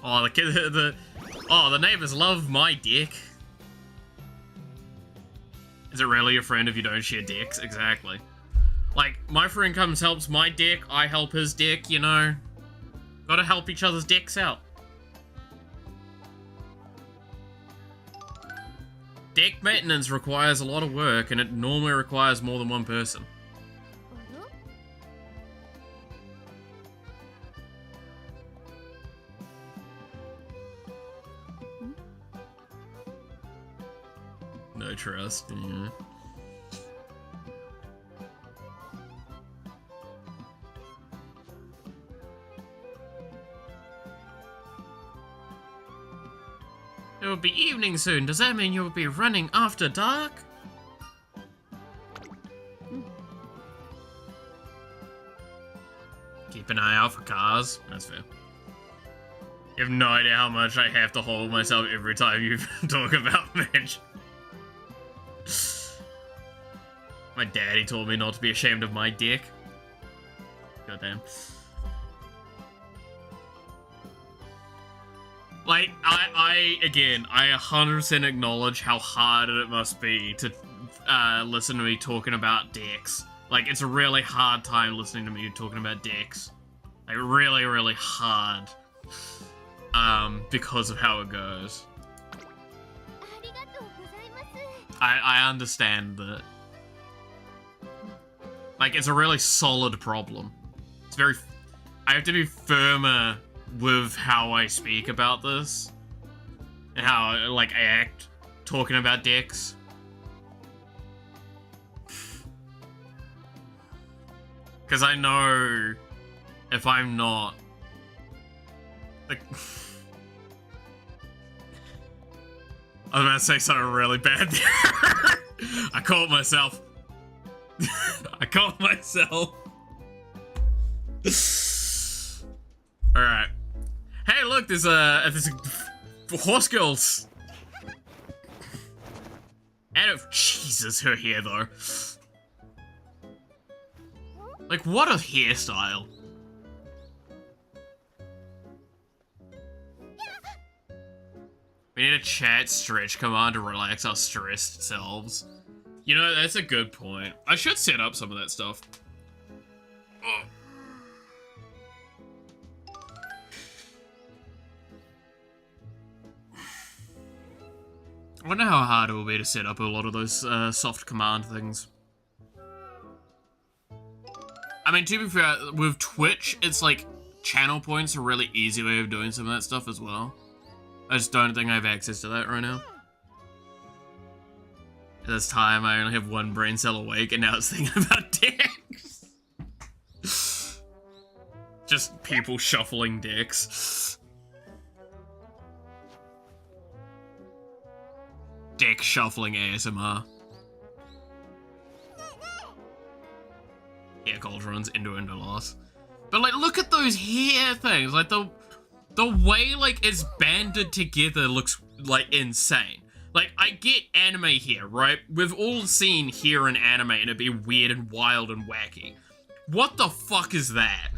Oh, the neighbors love my dick. Is it really a friend if you don't share dicks? Exactly. Like, my friend comes, helps my dick, I help his dick, you know? Gotta help each other's dicks out. Dick maintenance requires a lot of work, and it normally requires more than one person. No trust, yeah. It will be evening soon. Does that mean you'll be running after dark? Keep an eye out for cars. That's fair. You have no idea how much I have to hold myself every time you talk about Mitch. My daddy told me not to be ashamed of my dick. Goddamn. Like, I 100% acknowledge how hard it must be to listen to me talking about dicks. Like, it's a really hard time listening to me talking about dicks. Like, really, really hard. Because of how it goes. I understand that. Like, it's a really solid problem. It's very... I have to be firmer with how I speak about this. And how I, like, act talking about dicks. Because I know if I'm not... Like... I was about to say something really bad there. I caught myself. I caught myself. Alright. Hey, look, there's horse girls. Jesus, her hair, though. Like, what a hairstyle. We need a chat stretch command to relax our stressed selves. You know, that's a good point. I should set up some of that stuff. Ugh. I wonder how hard it will be to set up a lot of those soft command things. I mean, to be fair, with Twitch, it's like channel points are a really easy way of doing some of that stuff as well. I just don't think I have access to that right now. At this time, I only have one brain cell awake, and now it's thinking about dicks. Just people shuffling dicks. Dick shuffling ASMR. Yeah, Cauldron's into loss. But like, look at those hair things. Like the way like it's banded together looks like insane. Like, I get anime here, right? We've all seen hair in anime and it'd be weird and wild and wacky. What the fuck is that?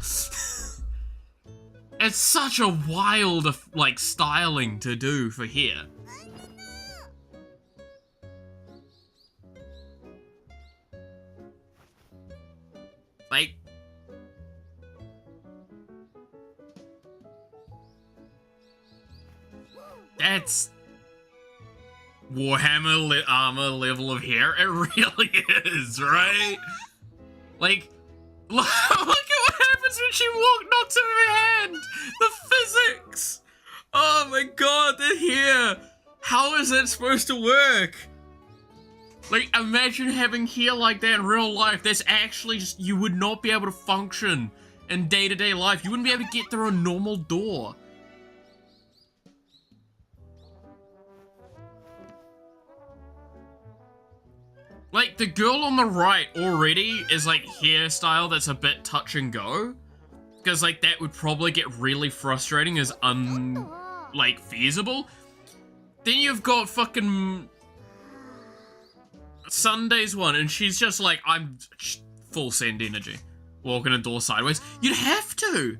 It's such a wild, like, styling to do for hair. Like... That's... Warhammer armor level of hair? It really is, right? Like, look at what happens when she knocks over her hand! The physics! Oh my god, the hair! How is that supposed to work? Like, imagine having hair like that in real life. That's actually just, you would not be able to function in day-to-day life. You wouldn't be able to get through a normal door. Like, the girl on the right already is, like, hairstyle that's a bit touch and go. Because, like, that would probably get really frustrating as like, feasible. Then you've got fucking Sunday's one, and she's just like, I'm full send energy. Walking a door sideways. You'd have to!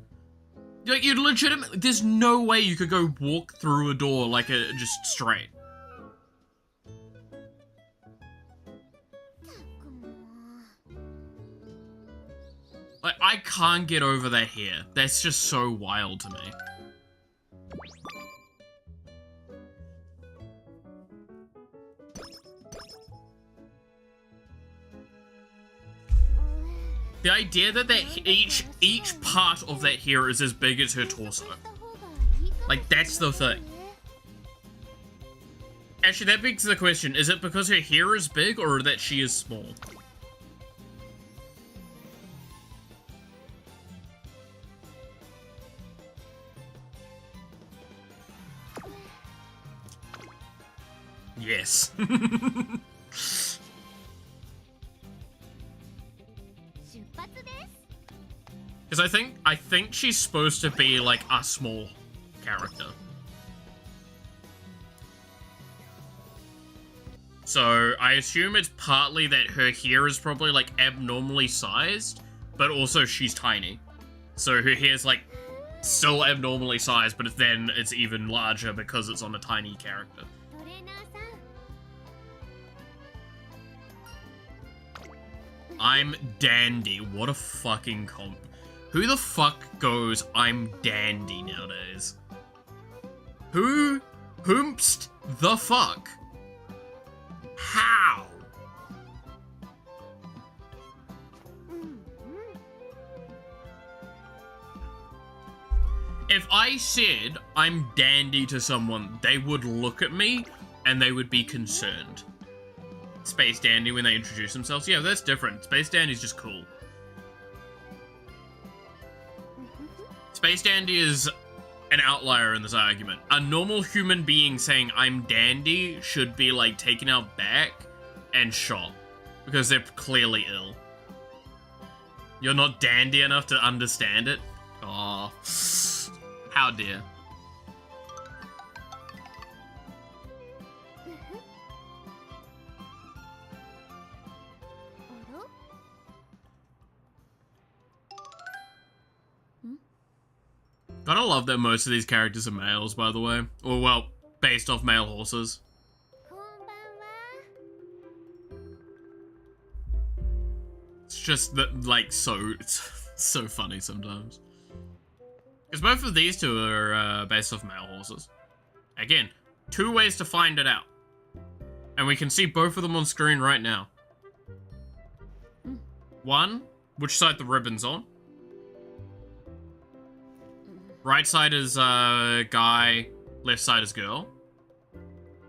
Like, you'd legitimately, there's no way you could go walk through a door like just straight. Like, I can't get over that hair. That's just so wild to me. The idea that each part of that hair is as big as her torso. Like, that's the thing. Actually, that begs the question, is it because her hair is big or that she is small? Yes. Because I think she's supposed to be like a small character. So I assume it's partly that her hair is probably like abnormally sized, but also she's tiny. So her hair's like still abnormally sized, but then it's even larger because it's on a tiny character. I'm Dandy. What a fucking comp. Who the fuck goes, I'm Dandy nowadays? Whomst the fuck? How? If I said I'm Dandy to someone, they would look at me and they would be concerned. Space Dandy when they introduce themselves. Yeah, that's different. Space Dandy's just cool. Space Dandy is an outlier in this argument. A normal human being saying I'm Dandy should be like taken out back and shot because they're clearly ill. You're not dandy enough to understand it? Oh, how dare. Gotta love that most of these characters are males, by the way. Or, well, based off male horses. It's just that, like, it's so funny sometimes. Because both of these two are based off male horses. Again, 2 ways to find it out. And we can see both of them on screen right now. 1, which side the ribbon's on. Right side is guy, left side is girl.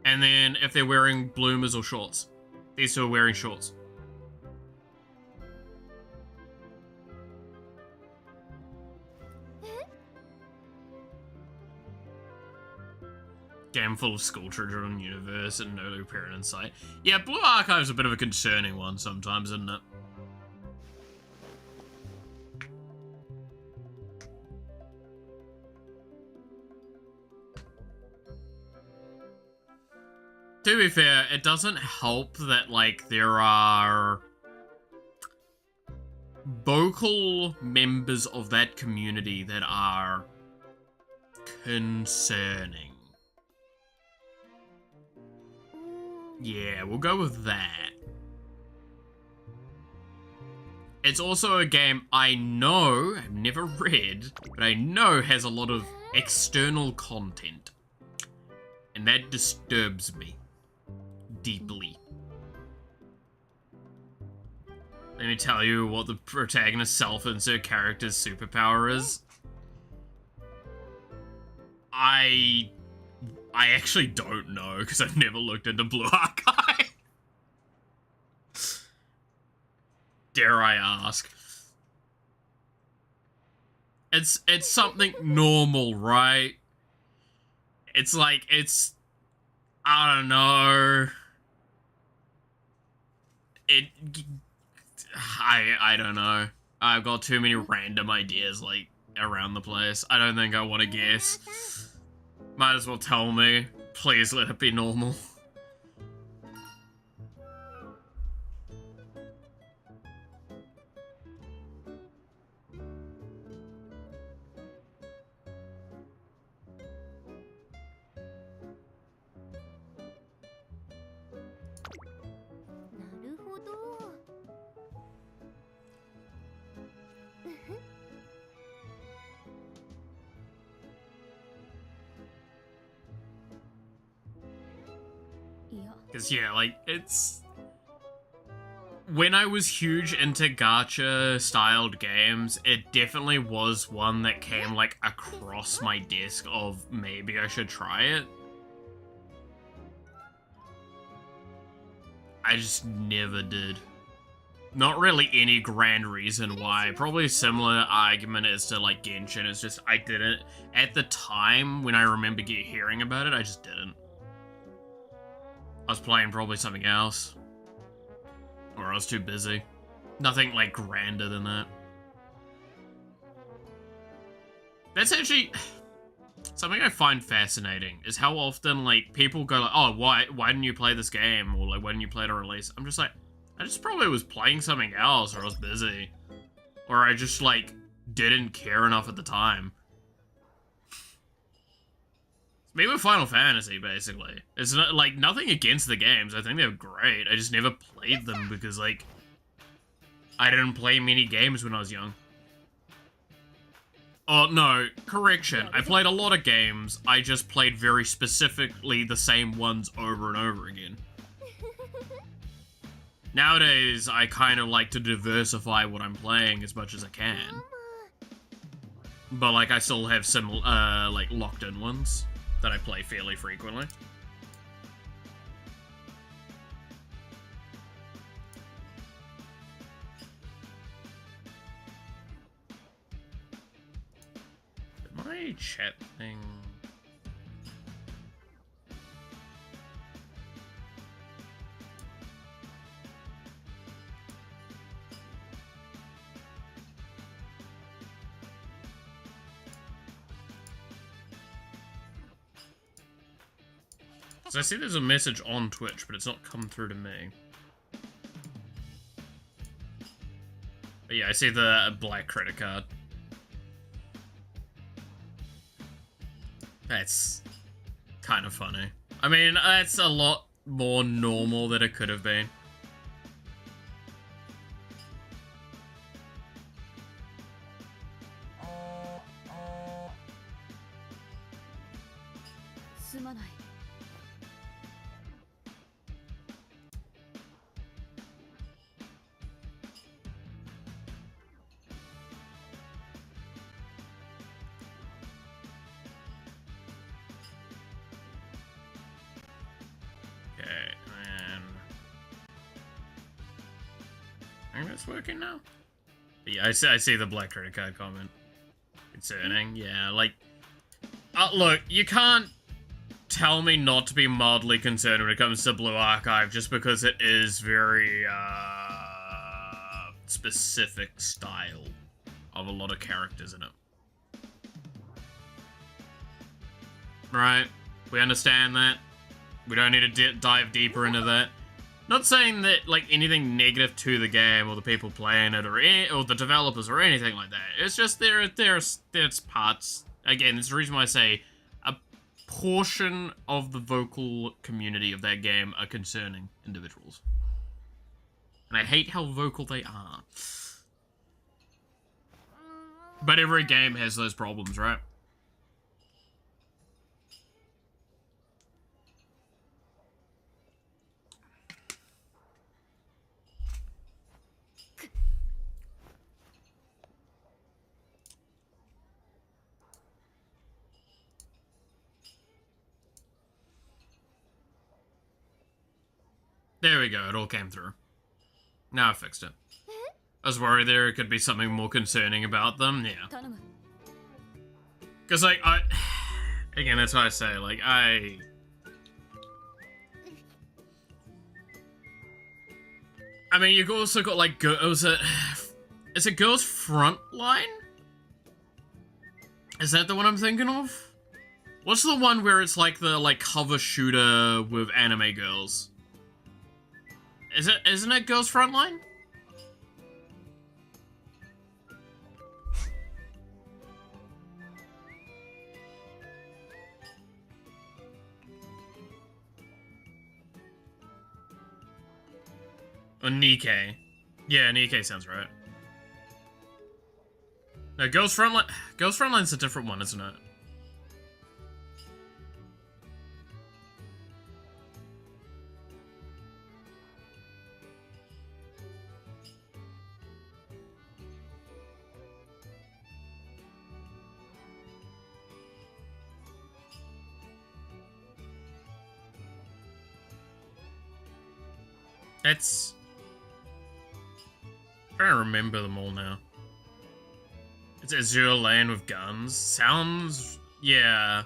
And then if they're wearing bloomers or shorts. These two are wearing shorts. Game full of school children, universe, and no parent in sight. Yeah, Blue Archive's a bit of a concerning one sometimes, isn't it? To be fair, it doesn't help that, like, there are vocal members of that community that are concerning. Yeah, we'll go with that. It's also a game I know, I've never read, but I know has a lot of external content. And that disturbs me. Deeply. Let me tell you what the protagonist's self-insert character's superpower is. I actually don't know, because I've never looked into Blue Archive. Dare I ask? It's something normal, right? It's like, I don't know. I don't know. I've got too many random ideas, like, around the place. I don't think I want to guess. Might as well tell me. Please let it be normal. Because, yeah, like, it's... When I was huge into gacha-styled games, it definitely was one that came, like, across my desk of maybe I should try it. I just never did. Not really any grand reason why. Probably a similar argument as to, like, Genshin. It's just, I didn't... At the time, when I remember hearing about it, I just didn't. I was playing probably something else. Or I was too busy. Nothing, like, grander than that. That's actually... something I find fascinating is how often, like, people go like, oh, why didn't you play this game? Or, like, why didn't you play it on release? I'm just like, I just probably was playing something else, or I was busy. Or I just, like, didn't care enough at the time. It's me with Final Fantasy, basically. It's not, like, nothing against the games. I think they're great. I just never played them because, like, I didn't play many games when I was young. Oh, no, correction. I played a lot of games. I just played very specifically the same ones over and over again. Nowadays, I kind of like to diversify what I'm playing as much as I can. But, like, I still have some, like, locked-in ones that I play fairly frequently. My chat thing... So I see there's a message on Twitch, but it's not come through to me. But yeah, I see the black credit card. That's kind of funny. I mean, that's a lot more normal than it could have been. It's working now. But yeah, I see the black credit card comment. Concerning, yeah, like... look, you can't tell me not to be mildly concerned when it comes to Blue Archive, just because it is very, specific style of a lot of characters in it. Right? We understand that. We don't need to dive deeper into that. Not saying that, like, anything negative to the game or the people playing it or the developers or anything like that. It's just there's parts. Again, it's the reason why I say a portion of the vocal community of that game are concerning individuals. And I hate how vocal they are. But every game has those problems, right? There we go, it all came through. Now I fixed it. I was worried there could be something more concerning about them, yeah. Because, like, again, that's why I say, like, I mean, you've also got, like, is it Girls Frontline? Is that the one I'm thinking of? What's the one where it's, like, the, like, cover shooter with anime girls? Isn't it Girls Frontline? Or Nikkei. Yeah, Nikkei sounds right. No, Girls Frontline's a different one, isn't it? It's... I'm trying to remember them all now. It's Azure Lane with guns. Sounds... yeah.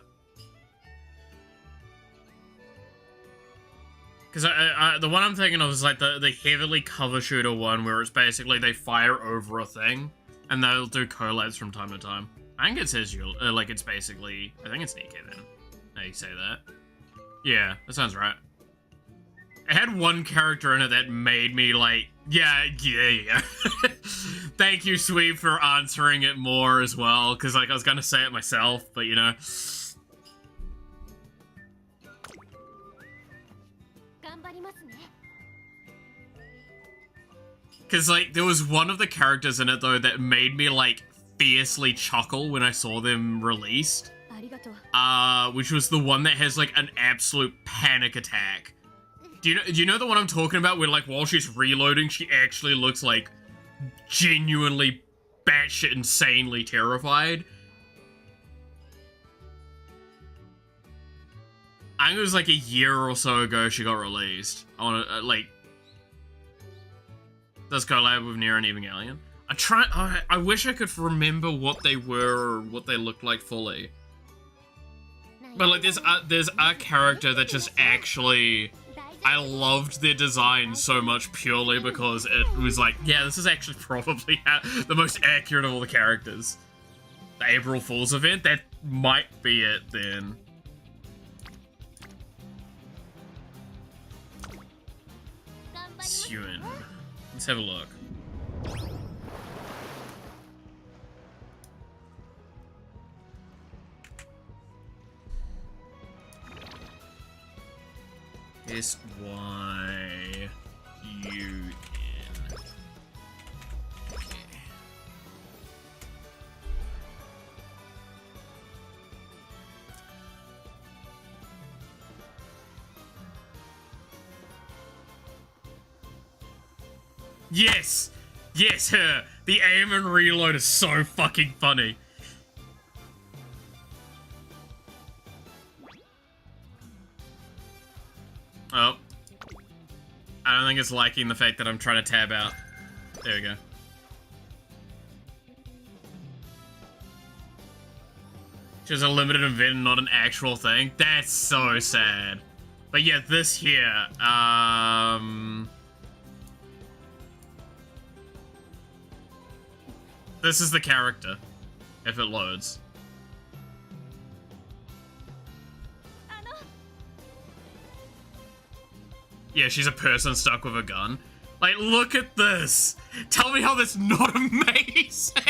Because the one I'm thinking of is like the heavily cover shooter one where it's basically they fire over a thing and they'll do collabs from time to time. I think it says you like it's basically. I think it's Nikke then. How you say that? Yeah, that sounds right. It had one character in it that made me like, yeah. Thank you, Sweep, for answering it more as well, because like I was gonna say it myself, but you know. Because like there was one of the characters in it though that made me like fiercely chuckle when I saw them released. Which was the one that has like an absolute panic attack. Do you know the one I'm talking about where like while she's reloading she actually looks like genuinely batshit insanely terrified? I think it was like a year or so ago she got released. I want to like does collab with Near and Evangelion. I wish I could remember what they were or what they looked like fully. But like there's a character that just actually I loved their design so much purely because it was like, yeah, this is actually probably the most accurate of all the characters. The April Fool's event, that might be it then. Suen. Let's have a look. S-Y-U-N. Okay. Yes! Yes, her! The aim and reload is so fucking funny. Oh. I don't think it's liking the fact that I'm trying to tab out. There we go. Just a limited event, not an actual thing. That's so sad. But yeah, this here, this is the character, if it loads. Yeah, she's a person stuck with a gun. Like, look at this! Tell me how that's not amazing!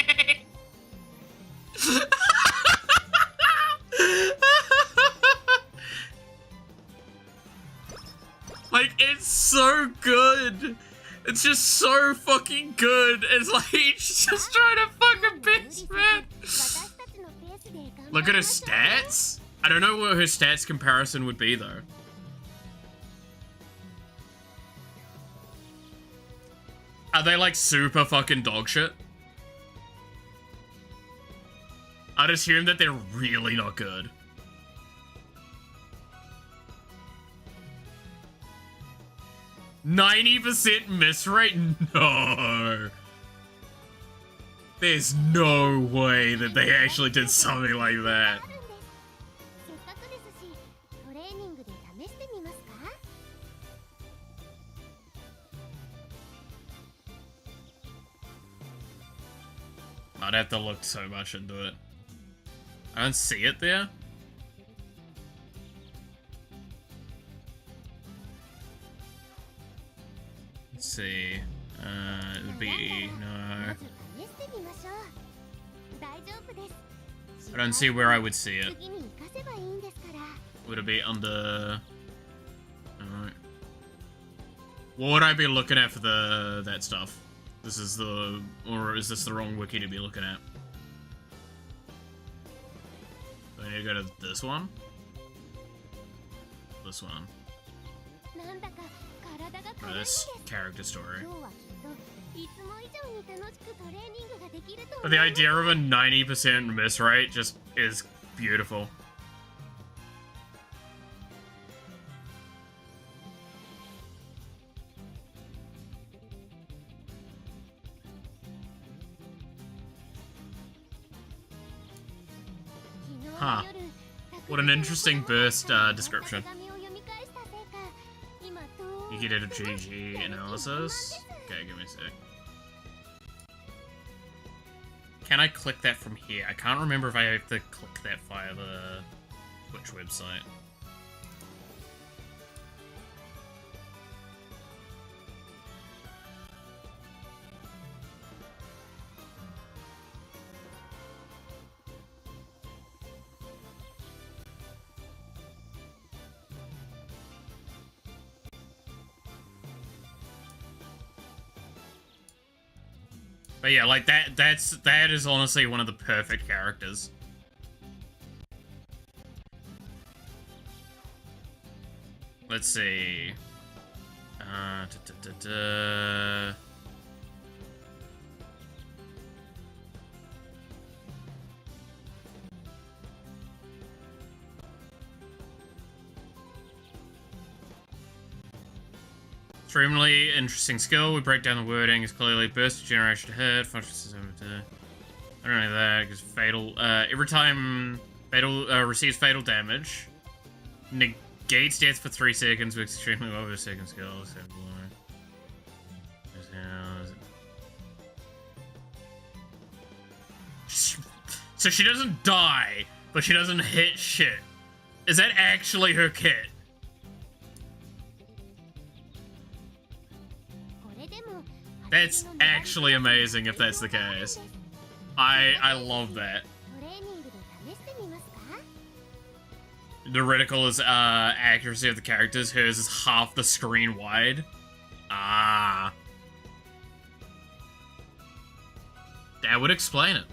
Like, it's so good! It's just so fucking good! It's like, she's just trying to fucking bitch, man! Look at her stats? I don't know what her stats comparison would be, though. Are they like super fucking dog shit? I'd assume that they're really not good. %90 miss rate? No. There's no way that they actually did something like that. I'd have to look so much into it. I don't see it there. Let's see. It would be... no. I don't see where I would see it. Would it be under... Alright. What would I be looking at for that stuff? This is the... or is this the wrong wiki to be looking at? Do I need to go to this one? This one. Or this character story. But the idea of a 90% miss rate just is beautiful. Huh. What an interesting burst description. You did a GG analysis? Okay, give me a sec. Can I click that from here? I can't remember if I have to click that via the Twitch website. But yeah, like that is honestly one of the perfect characters. Let's see. Extremely interesting skill. We break down the wording. It's clearly burst of generation ahead. Function system. I don't know that because fatal. Every time fatal receives fatal damage, negates death for 3 seconds with extremely well with a second skill. So she doesn't die, but she doesn't hit shit. Is that actually her kit? That's actually amazing if that's the case. I love that. The reticle is accuracy of the characters. Hers is half the screen wide. Ah. That would explain it.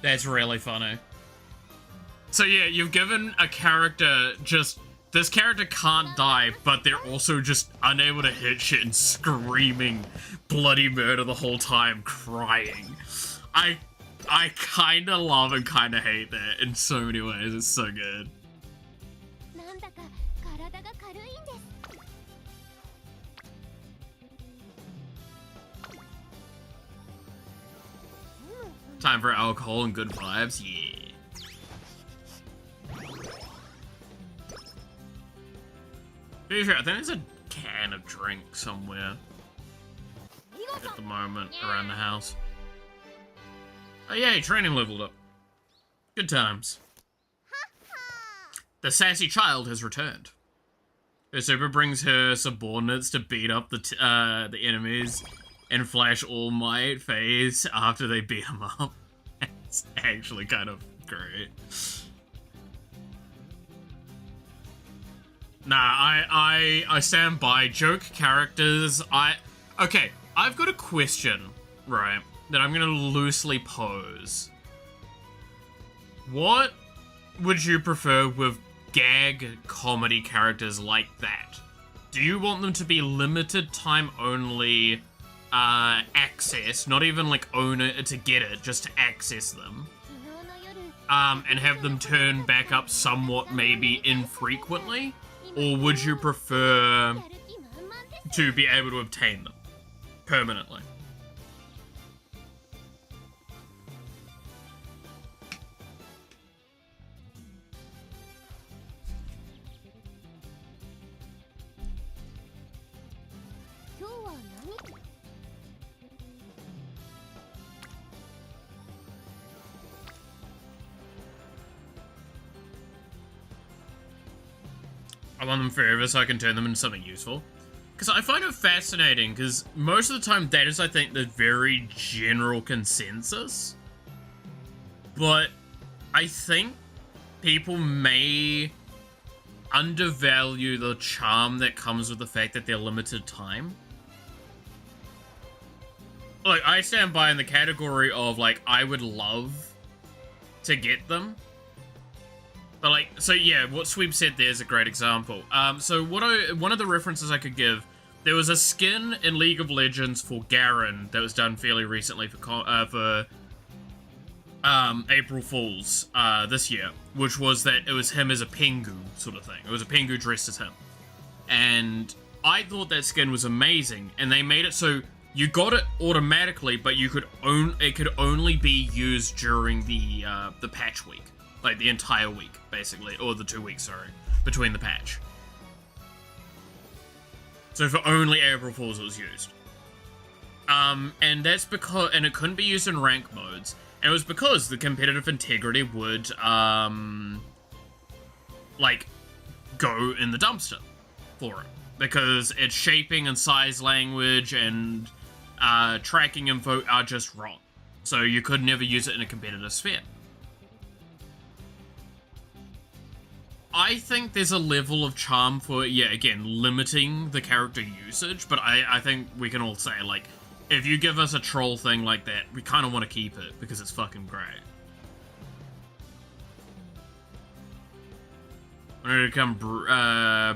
That's really funny. So yeah, you've given a character just... This character can't die, but they're also just unable to hit shit and screaming bloody murder the whole time, crying. I kinda love and kinda hate that in so many ways. It's so good. Time for alcohol and good vibes, yeah. I think there's a can of drink somewhere at the moment around the house. Oh yay, training leveled up. Good times. The sassy child has returned. Her super brings her subordinates to beat up the enemies and flash all might phase after they beat them up. It's actually kind of great. Nah, I stand by. Joke characters, okay, I've got a question, right, that I'm gonna loosely pose. What would you prefer with gag comedy characters like that? Do you want them to be limited time only access, not even like own it to get it, just to access them? And have them turn back up somewhat maybe infrequently? Or would you prefer to be able to obtain them permanently? I want them forever so I can turn them into something useful. Because I find it fascinating, because most of the time that is, I think, the very general consensus. But I think people may undervalue the charm that comes with the fact that they're limited time. Like, I stand by in the category of, like, I would love to get them. But like, so yeah, what Sweep said there is a great example. So one of the references I could give, there was a skin in League of Legends for Garen that was done fairly recently for April Fools this year, which was that it was him as a Pengu sort of thing. It was a Pengu dressed as him, and I thought that skin was amazing. And they made it so you got it automatically, but you could it could only be used during the patch week. Like, the entire week, basically. Or the 2 weeks, sorry. Between the patch. So for only April Fools it was used. And that's because, and it couldn't be used in rank modes. And it was because the competitive integrity would, like, go in the dumpster for it. Because its shaping and size language and tracking info are just wrong. So you could never use it in a competitive sphere. I think there's a level of charm for, yeah, again, limiting the character usage, but I think we can all say, like, if you give us a troll thing like that, we kind of want to keep it, because it's fucking great. I'm gonna come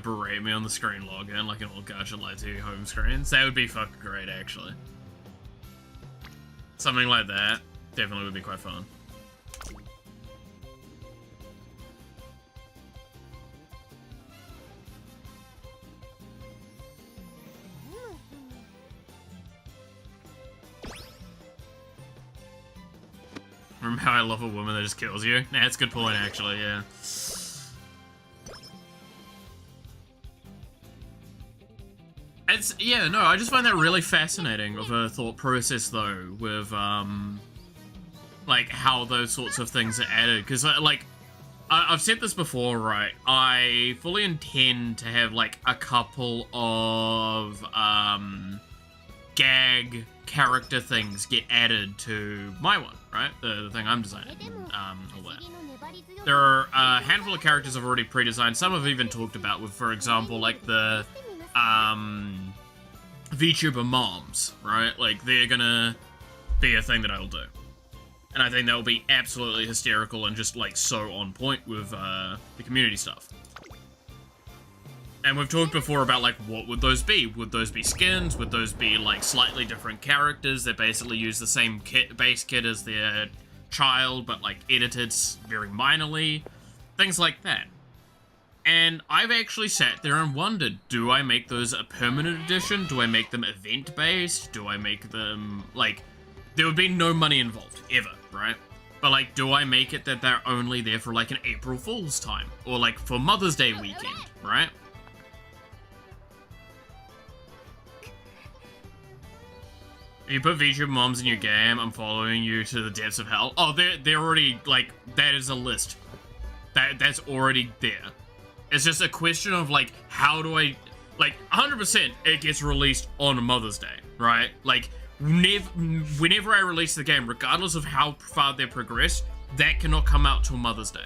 berate me on the screen login, like an old gacha light TV home screens. That would be fucking great, actually. Something like that definitely would be quite fun. Remember how I love a woman that just kills you? Nah, that's a good point, actually, yeah. It's, yeah, no, I just find that really fascinating of a thought process, though, with, like, how those sorts of things are added. Because, like, I've said this before, right? I fully intend to have, like, a couple of, gag character things get added to my one, right? The thing I'm designing, all that. There are a handful of characters I've already pre-designed. Some I've even talked about with, for example, like the, VTuber moms, right? Like, they're gonna be a thing that I'll do. And I think that will be absolutely hysterical and just, like, so on point with, the community stuff. And we've talked before about, like, what would those be? Would those be skins? Would those be, like, slightly different characters that basically use the same base kit as their child, but, like, edited very minorly? Things like that. And I've actually sat there and wondered, do I make those a permanent edition? Do I make them event-based? Do I make them, like, there would be no money involved, ever, right? But, like, do I make it that they're only there for, like, an April Fool's time? Or, like, for Mother's Day weekend, right? If you put VTuber moms in your game, I'm following you to the depths of hell. Oh, they're already, like, that is a list. That's already there. It's just a question of, like, how do I, like, 100% it gets released on Mother's Day, right? Like, whenever I release the game, regardless of how far they progress, that cannot come out till Mother's Day.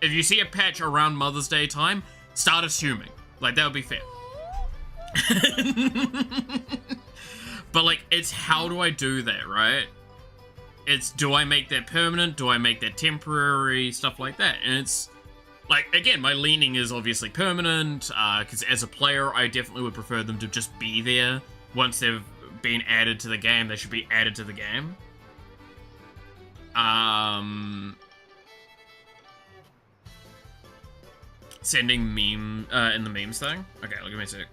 If you see a patch around Mother's Day time, start assuming. Like, that would be fair. But, like, it's how do I do that, right? It's, do I make that permanent? Do I make that temporary? Stuff like that. And it's, like, again, my leaning is obviously permanent, because as a player, I definitely would prefer them to just be there. Once they've been added to the game, they should be added to the game. Sending meme, in the memes thing? Okay, look at me a sec.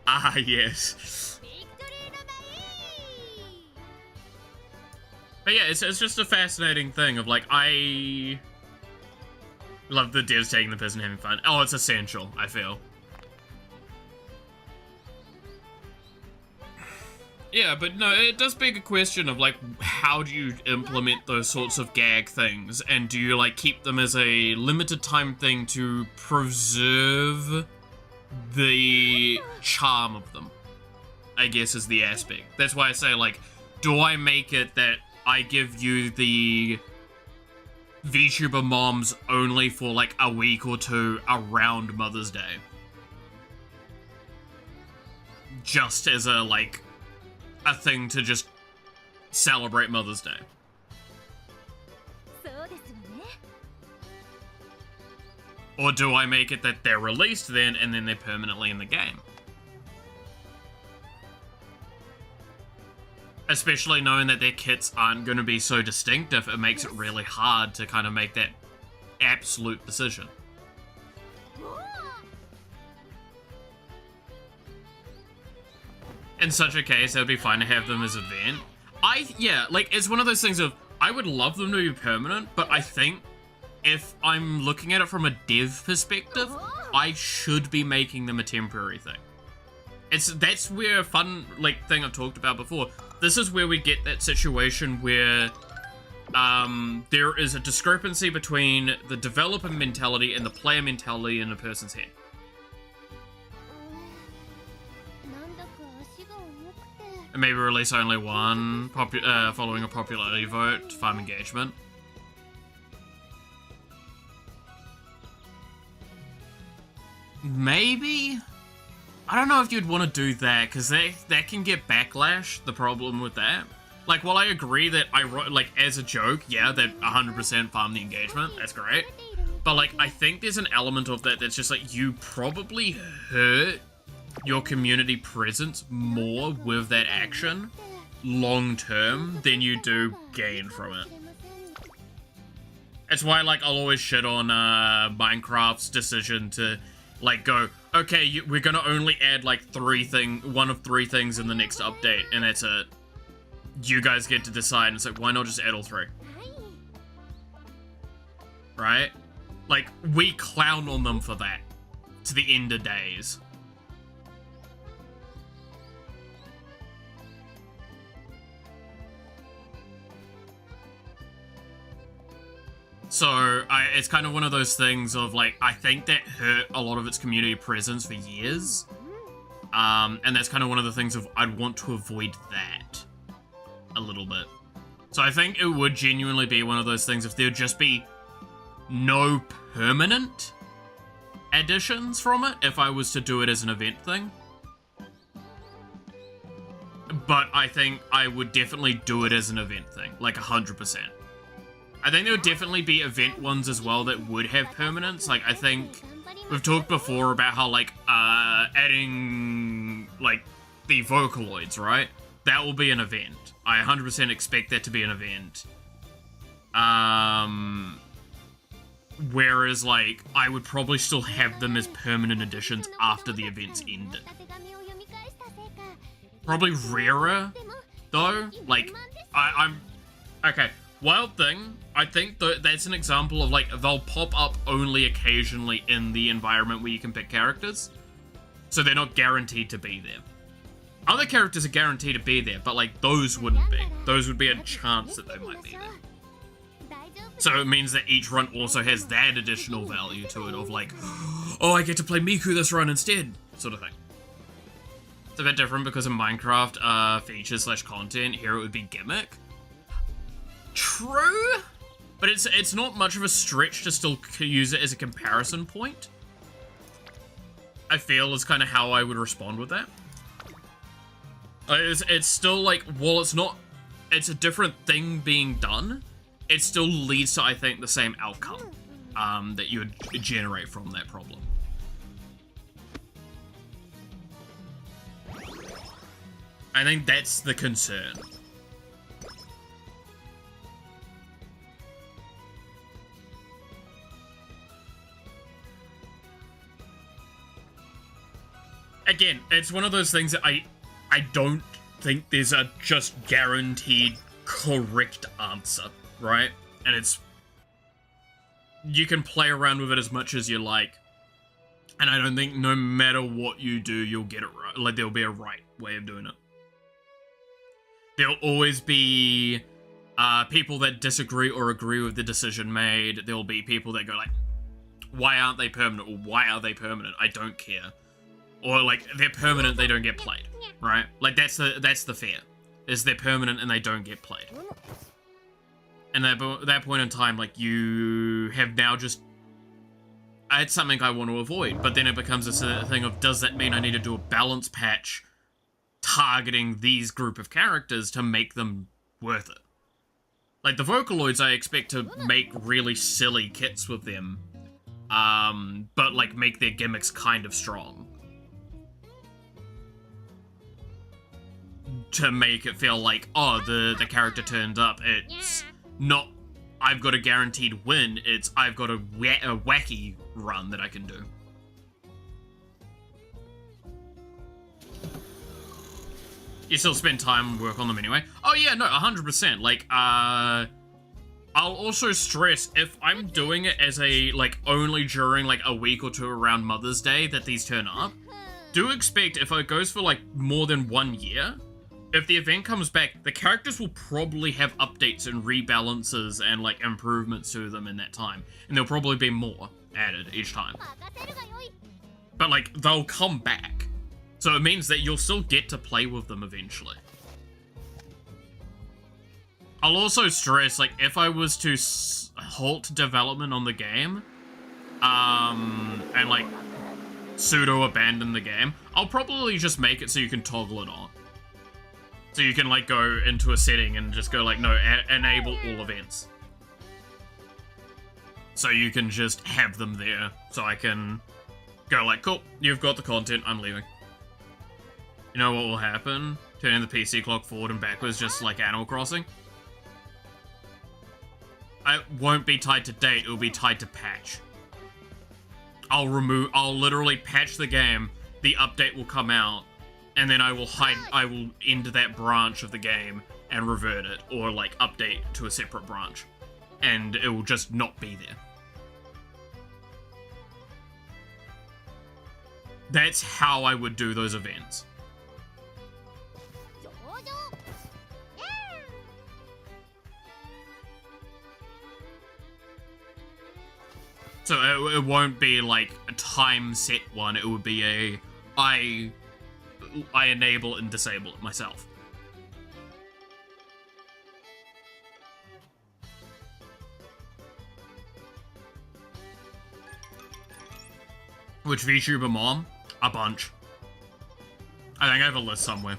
Ah, yes. But yeah, it's just a fascinating thing of, like, I love the devs taking the piss and having fun. Oh, it's essential, I feel. Yeah, but no, it does beg a question of, like, how do you implement those sorts of gag things? And do you, like, keep them as a limited time thing to preserve the charm of them? I guess is the aspect. That's why I say, like, do I make it that I give you the VTuber moms only for, like, a week or two around Mother's Day? Just as a, like, a thing to just celebrate Mother's Day. Or do I make it that they're released then and then they're permanently in the game? Especially knowing that their kits aren't going to be so distinctive, it makes it really hard to kind of make that absolute decision. In such a case, it would be fine to have them as event. Yeah, like, it's one of those things of, I would love them to be permanent, but I think if I'm looking at it from a dev perspective, I should be making them a temporary thing. That's where a fun thing I've talked about before. This is where we get that situation where there is a discrepancy between the developer mentality and the player mentality in a person's head. And maybe release only one following a popularity vote to farm engagement. Maybe? I don't know if you'd want to do that, because that can get backlash, the problem with that. Like, while I agree that as a joke, yeah, that 100% farm the engagement, that's great. But, I think there's an element of that that's just, you probably hurt your community presence more with that action long-term than you do gain from it. That's why, I'll always shit on Minecraft's decision to, go, okay, we're gonna only add, one of three things in the next update, and that's it. You guys get to decide, and it's why not just add all three? Right? We clown on them for that to the end of days. So, it's kind of one of those things of, I think that hurt a lot of its community presence for years. And that's kind of one of the things of, I'd want to avoid that a little bit. So I think it would genuinely be one of those things if there would just be no permanent additions from it, if I was to do it as an event thing. But I think I would definitely do it as an event thing, 100%. I think there would definitely be event ones as well that would have permanence. I think we've talked before about how, adding, the Vocaloids, right? That will be an event. I 100% expect that to be an event. Whereas, I would probably still have them as permanent additions after the event's ended. Probably rarer, though. I'm... Okay. Wild Thing, I think that's an example of, they'll pop up only occasionally in the environment where you can pick characters. So they're not guaranteed to be there. Other characters are guaranteed to be there, but, those wouldn't be. Those would be a chance that they might be there. So it means that each run also has that additional value to it of, oh, I get to play Miku this run instead, sort of thing. It's a bit different because in Minecraft, features/content, here it would be gimmick. True, but it's not much of a stretch to still use it as a comparison point. I feel is kind of how I would respond with that. It's still while it's a different thing being done, it still leads to, I think, the same outcome that you would generate from that problem. I think that's the concern. Again, it's one of those things that I don't think there's a just guaranteed correct answer, right? And you can play around with it as much as you like. And I don't think no matter what you do, you'll get it right. There'll be a right way of doing it. There'll always be people that disagree or agree with the decision made. There'll be people that go why aren't they permanent? Or why are they permanent? I don't care. Or, they're permanent, they don't get played, right? That's the fear, is they're permanent and they don't get played. And at that point in time, you have now just... It's something I want to avoid, but then it becomes a thing of, does that mean I need to do a balance patch targeting these group of characters to make them worth it? The Vocaloids, I expect to make really silly kits with them, but, make their gimmicks kind of strong. To make it feel oh, the character turned up. It's not, I've got a guaranteed win, it's, I've got a wacky run that I can do. You still spend time and work on them anyway. Oh yeah, no, 100%. I'll also stress, if I'm doing it as a, like, only during, like, a week or two around Mother's Day that these turn up, do expect if it goes for, like, more than 1 year, if the event comes back, the characters will probably have updates and rebalances and, like, improvements to them in that time. And there'll probably be more added each time. But, like, they'll come back. So it means that you'll still get to play with them eventually. I'll also stress, like, if I was to halt development on the game, and, like, pseudo-abandon the game, I'll probably just make it so you can toggle it on. So you can, like, go into a setting and just go, like, no, enable all events. So you can just have them there, so I can go, like, cool, you've got the content, I'm leaving. You know what will happen? Turning the PC clock forward and backwards, just like Animal Crossing. It won't be tied to date, it'll be tied to patch. I'll literally patch the game, the update will come out, and then I will end that branch of the game and revert it, or like update to a separate branch. And it will just not be there. That's how I would do those events. So it won't be like a time set one, it would be a I enable and disable it myself. Which VTuber mom? A bunch. I think I have a list somewhere.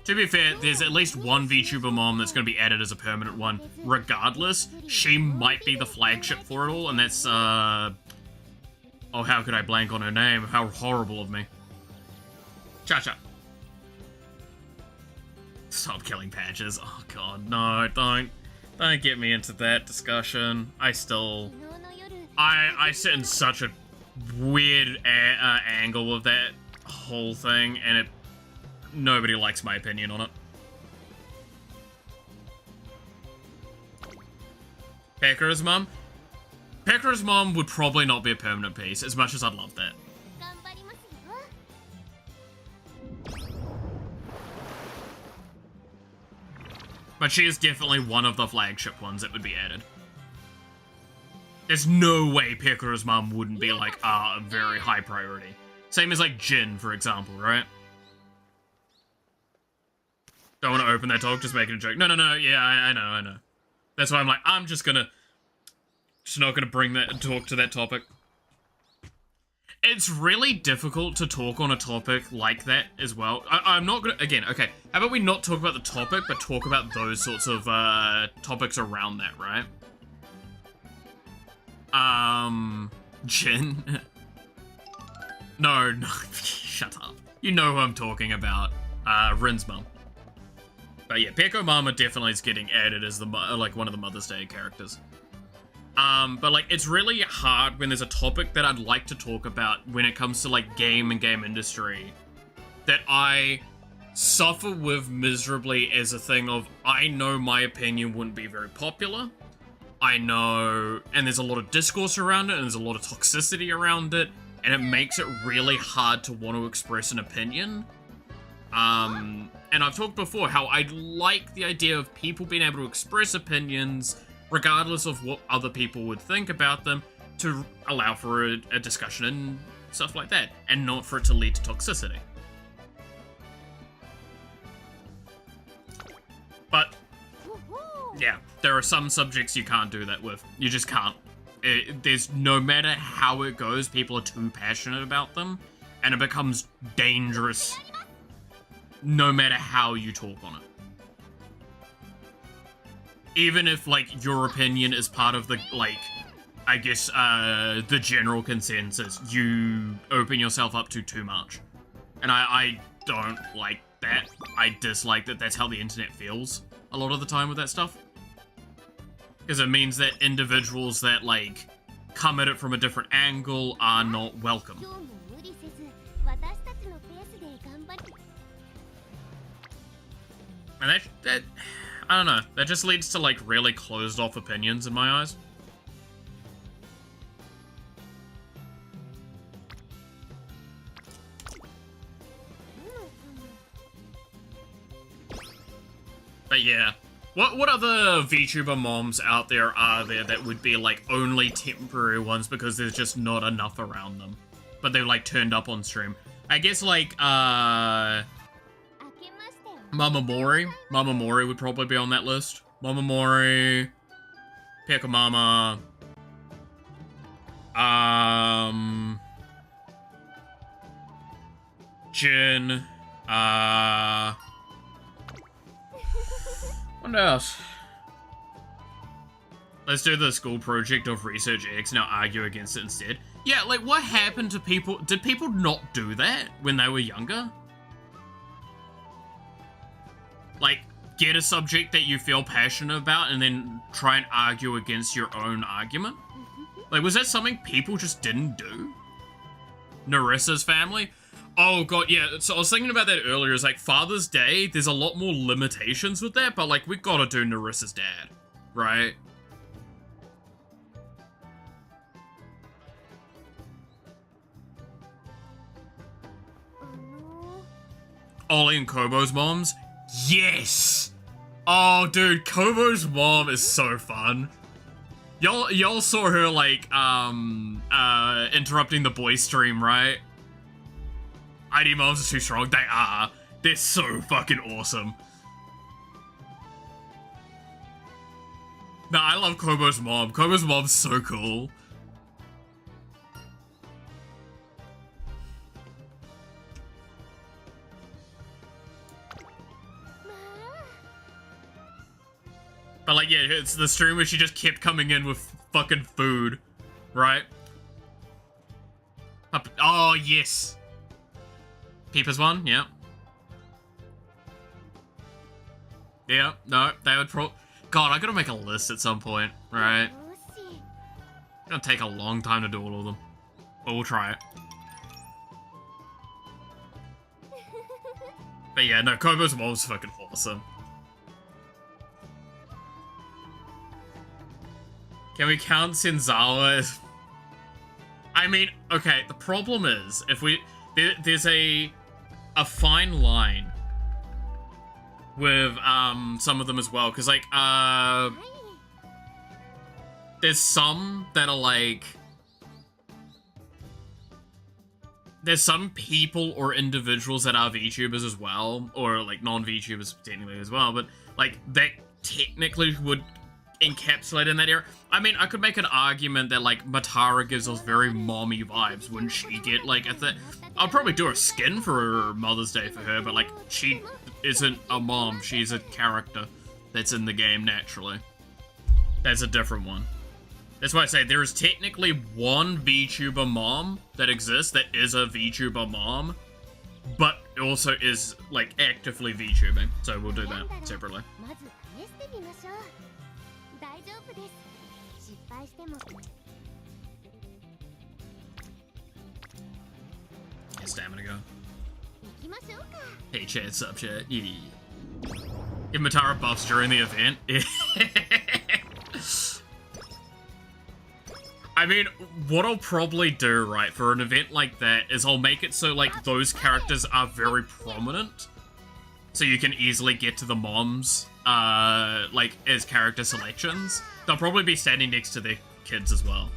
To be fair, there's at least one VTuber mom that's going to be added as a permanent one. Regardless, she might be the flagship for it all, and that's, oh, how could I blank on her name? How horrible of me. Cha-cha. Stop killing patches. Oh god, no, don't get me into that discussion. I sit in such a weird angle of that whole thing, and nobody likes my opinion on it. Pekka's mom? Pekka's mom would probably not be a permanent piece, as much as I'd love that. But she is definitely one of the flagship ones that would be added. There's no way Pekka's mom wouldn't be, like, a very high priority. Same as, like, Jin, for example, right? Don't want to open that talk, just making a joke. No, yeah, I know. That's why I'm like, I'm just not gonna bring that talk to that topic. It's really difficult to talk on a topic like that as well. I'm not gonna, again, okay, how about we not talk about the topic, but talk about those sorts of, topics around that, right? Jin? No, shut up. You know who I'm talking about. Rin's mum. But yeah, Pekka Mama definitely is getting added as the, like, one of the Mother's Day characters. But, like, it's really hard when there's a topic that I'd like to talk about when it comes to, like, game and game industry that I suffer with miserably as a thing of, I know my opinion wouldn't be very popular. I know, and there's a lot of discourse around it, and there's a lot of toxicity around it, and it makes it really hard to want to express an opinion. And I've talked before how I like the idea of people being able to express opinions regardless of what other people would think about them, to allow for a discussion and stuff like that, and not for it to lead to toxicity. But, yeah, there are some subjects you can't do that with. You just can't. There's, no matter how it goes, people are too passionate about them, and it becomes dangerous no matter how you talk on it. Even if, like, your opinion is part of the, like, I guess, the general consensus, you open yourself up to too much. And I don't like that. I dislike that that's how the internet feels a lot of the time with that stuff. Because it means that individuals that, like, come at it from a different angle are not welcome. And that I don't know. That just leads to, like, really closed off opinions in my eyes. But yeah. What other VTuber moms out there are there that would be, like, only temporary ones because there's just not enough around them? But they're, like, turned up on stream. I guess, like, Mama Mori. Mama Mori would probably be on that list. Mama Mori. Pekka Mama. Jin. What else? Let's do the school project of Research X, now argue against it instead. Yeah, like, what happened to people? Did people not do that when they were younger? Like, get a subject that you feel passionate about and then try and argue against your own argument? Like, was that something people just didn't do? Narissa's family? Oh god, yeah, so I was thinking about that earlier. It's like, Father's Day, there's a lot more limitations with that, but like, we gotta do Narissa's dad, right? Ollie and Kobo's moms? Yes! Oh, dude, Kobo's mom is so fun. Y'all saw her, like, interrupting the boys stream, right? ID moms are too strong. They are. They're so fucking awesome. Nah, I love Kobo's mom. Kobo's mom's so cool. But like, yeah, it's the stream where she just kept coming in with fucking food, right? Oh, yes. Peepers one, yeah. Yeah, no, they would God, I gotta make a list at some point, right? It's gonna take a long time to do all of them. But we'll try it. But yeah, no, Kobo's mom's fucking awesome. Can we count Senzawa as... I mean, okay, the problem is, if we... There's a fine line with some of them as well, because like there's some that are like, there's some people or individuals that are VTubers as well, or like non-VTubers technically as well, but like that technically would encapsulate in that area. I mean, I could make an argument that like Matara gives us very mommy vibes. Wouldn't she get like I'll probably do a skin for Mother's Day for her, but like she isn't a mom, she's a character that's in the game naturally. That's a different one. That's why I say there is technically one VTuber mom that exists that is a VTuber mom, but also is like actively VTubing. So we'll do that separately. Yeah, stamina go. Hey chat, sup chat. Yeah. Give Matara buffs during the event. I mean, what I'll probably do, right, for an event like that is I'll make it so, like, those characters are very prominent. So you can easily get to the moms, like, as character selections. They'll probably be standing next to their kids as well.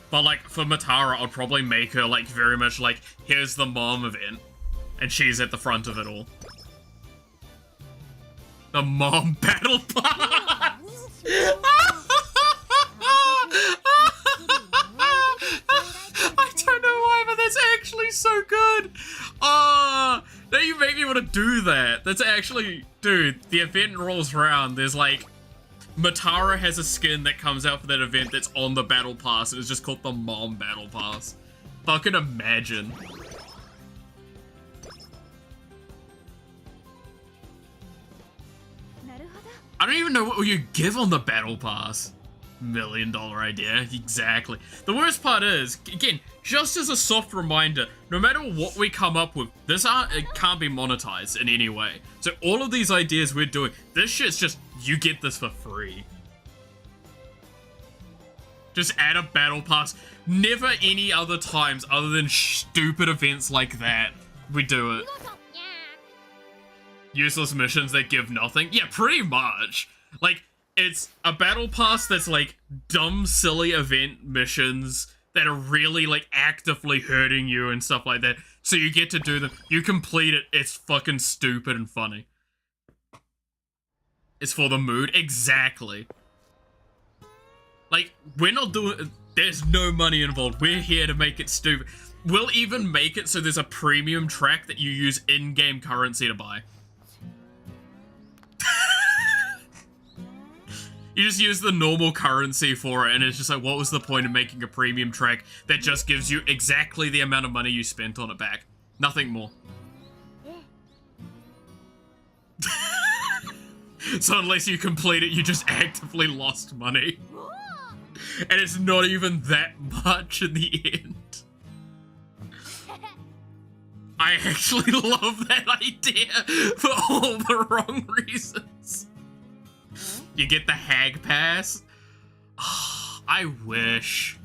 But, like, for Matara, I'll probably make her, like, very much like, here's the mom event. And she's at the front of it all. The mom battle pass! I don't know why, but that's actually so good! Now you make me want to do that. That's actually... Dude, the event rolls around, there's like... Matara has a skin that comes out for that event that's on the battle pass, and it's just called the Mom Battle Pass. Fucking imagine. I don't even know what you give on the battle pass. $1,000,000 idea, exactly. The worst part is, again, just as a soft reminder, no matter what we come up with, it can't be monetized in any way. So all of these ideas we're doing, this shit's just, you get this for free. Just add a battle pass. Never any other times other than stupid events like that, we do it. Useless missions that give nothing? Yeah, pretty much. Like, it's a battle pass that's like dumb, silly event missions that are really like actively hurting you and stuff like that. So you get to do them. You complete it. It's fucking stupid and funny. It's for the mood. Exactly. Like, we're not doing... There's no money involved. We're here to make it stupid. We'll even make it so there's a premium track that you use in-game currency to buy. You just use the normal currency for it, and it's just like, what was the point of making a premium track that just gives you exactly the amount of money you spent on it back? Nothing more. So unless you complete it, you just actively lost money. And it's not even that much in the end. I actually love that idea for all the wrong reasons. You get the hag pass. Oh, I wish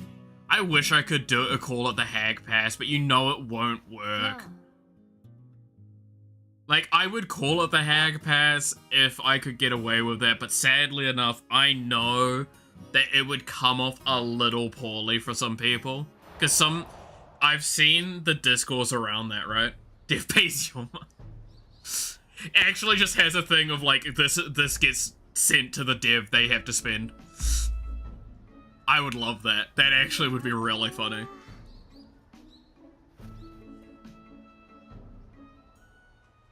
I could call it the hag pass, but you know it won't work. Yeah. Like, I would call it the hag pass if I could get away with that, but sadly enough, I know that it would come off a little poorly for some people. Because I've seen the discourse around that, right? Dev pays your money. Actually just has a thing of like, this gets sent to the dev, they have to spend. I would love that. That actually would be really funny.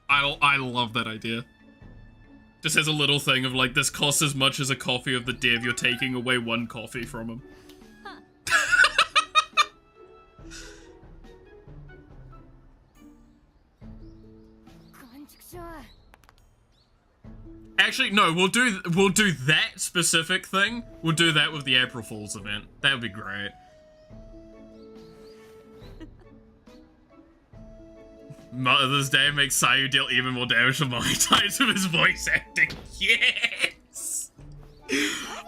I love that idea. Just has a little thing of like, this costs as much as a coffee of the dev, you're taking away one coffee from him. Actually, no, we'll do that specific thing. We'll do that with the April Fool's event. That would be great. Mother's Day makes Sayu deal even more damage to my times with his voice acting. Yes!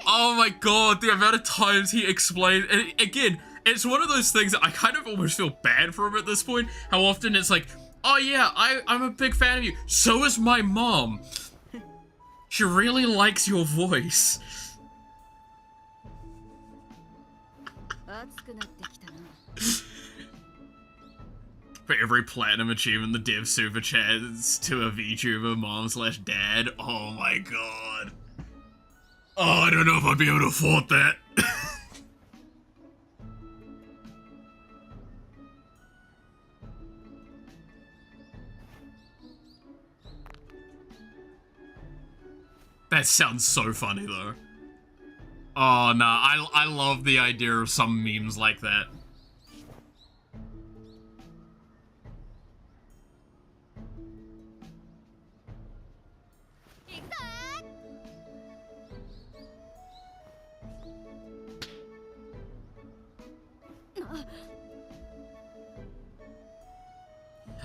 Oh my god, the amount of times he explained... And again, it's one of those things that I kind of almost feel bad for him at this point. How often it's like, oh yeah, I'm a big fan of you. So is my mom. She really likes your voice. For every platinum achievement, the dev super chats to a VTuber mom/dad. Oh my god. Oh, I don't know if I'd be able to afford that. That sounds so funny though. Oh nah, I love the idea of some memes like that.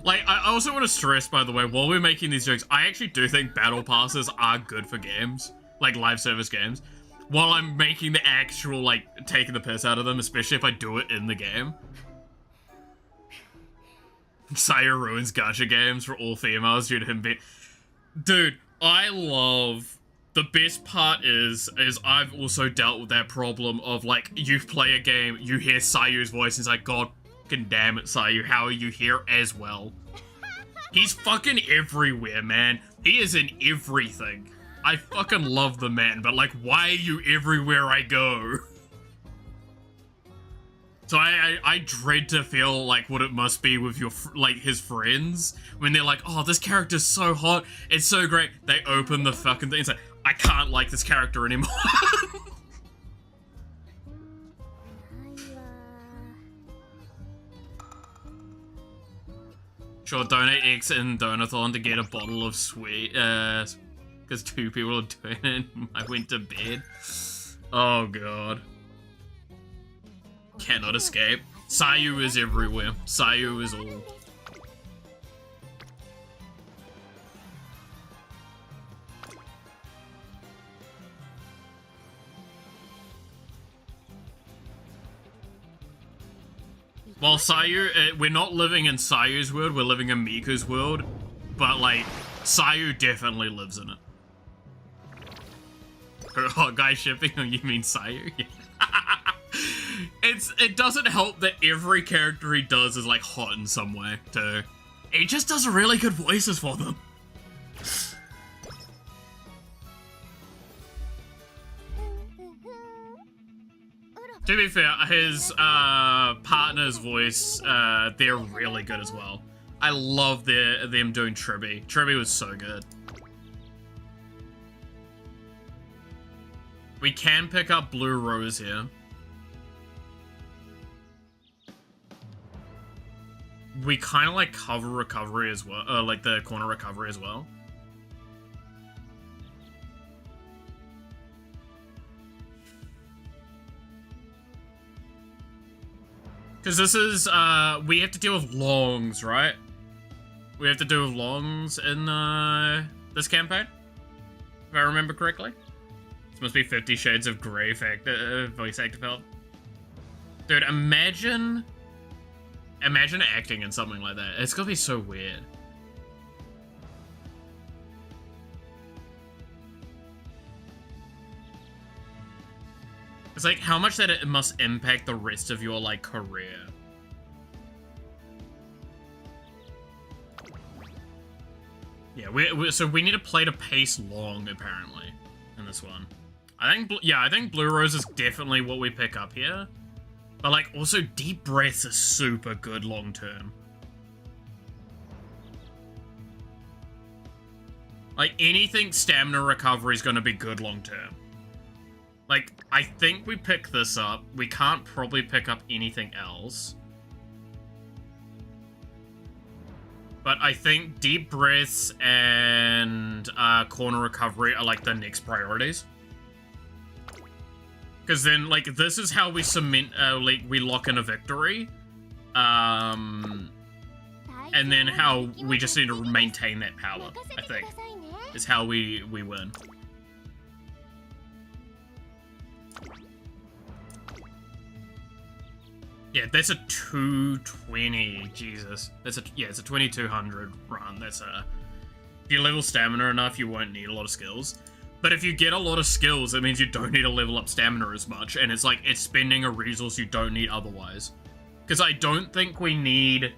Like, I also want to stress, by the way, while we're making these jokes, I actually do think battle passes are good for games. Like, live service games. While I'm making the actual, like, taking the piss out of them, especially if I do it in the game. Sayu ruins gacha games for all females due to him being... Dude, I love... The best part is I've also dealt with that problem of, like, you play a game, you hear Sayu's voice, and it's like, God fucking damn it, Sayu, how are you here as well? He's fucking everywhere, man. He is in everything. I fucking love the man, but, like, why are you everywhere I go? So I dread to feel like what it must be with your, like, his friends, when they're like, oh, this character's so hot, it's so great. They open the fucking thing, it's like, I can't like this character anymore. Sure, donate X in Donathon to get a bottle of sweet, because 2 people are doing it, I went to bed. Oh god. Cannot escape. Sayu is everywhere. Sayu is all. Well, Sayu, we're not living in Sayu's world, we're living in Miku's world, but like, Sayu definitely lives in it. Her hot guy shipping, or you mean Sayu? It doesn't help that every character he does is like hot in some way, too. He just does really good voices for them. To be fair, his partner's voice, they're really good as well. I love them doing Tribby. Tribby was so good. We can pick up Blue Rose here. We kind of like cover recovery as well, like the corner recovery as well. Because this is, we have to deal with longs, right? We have to deal with longs in, this campaign? If I remember correctly. This must be 50 Shades of Grey voice actor help. Dude, imagine acting in something like that. It's gonna be so weird. It's like how much that it must impact the rest of your like career. Yeah, so we need to play to pace long apparently in this one. I think Blue Rose is definitely what we pick up here. But like also Deep Breaths is super good long term. Like anything stamina recovery is gonna be good long term. Like, I think we pick this up. We can't probably pick up anything else. But I think Deep Breaths and Corner Recovery are like the next priorities. Because then, like, this is how we cement, like, we lock in a victory. And then how we just need to maintain that power, I think, is how we win. Yeah, that's a 220, Jesus. It's a 2200 run. That's a... If you level stamina enough, you won't need a lot of skills. But if you get a lot of skills, it means you don't need to level up stamina as much, and it's like, it's spending a resource you don't need otherwise. Because I don't think we need...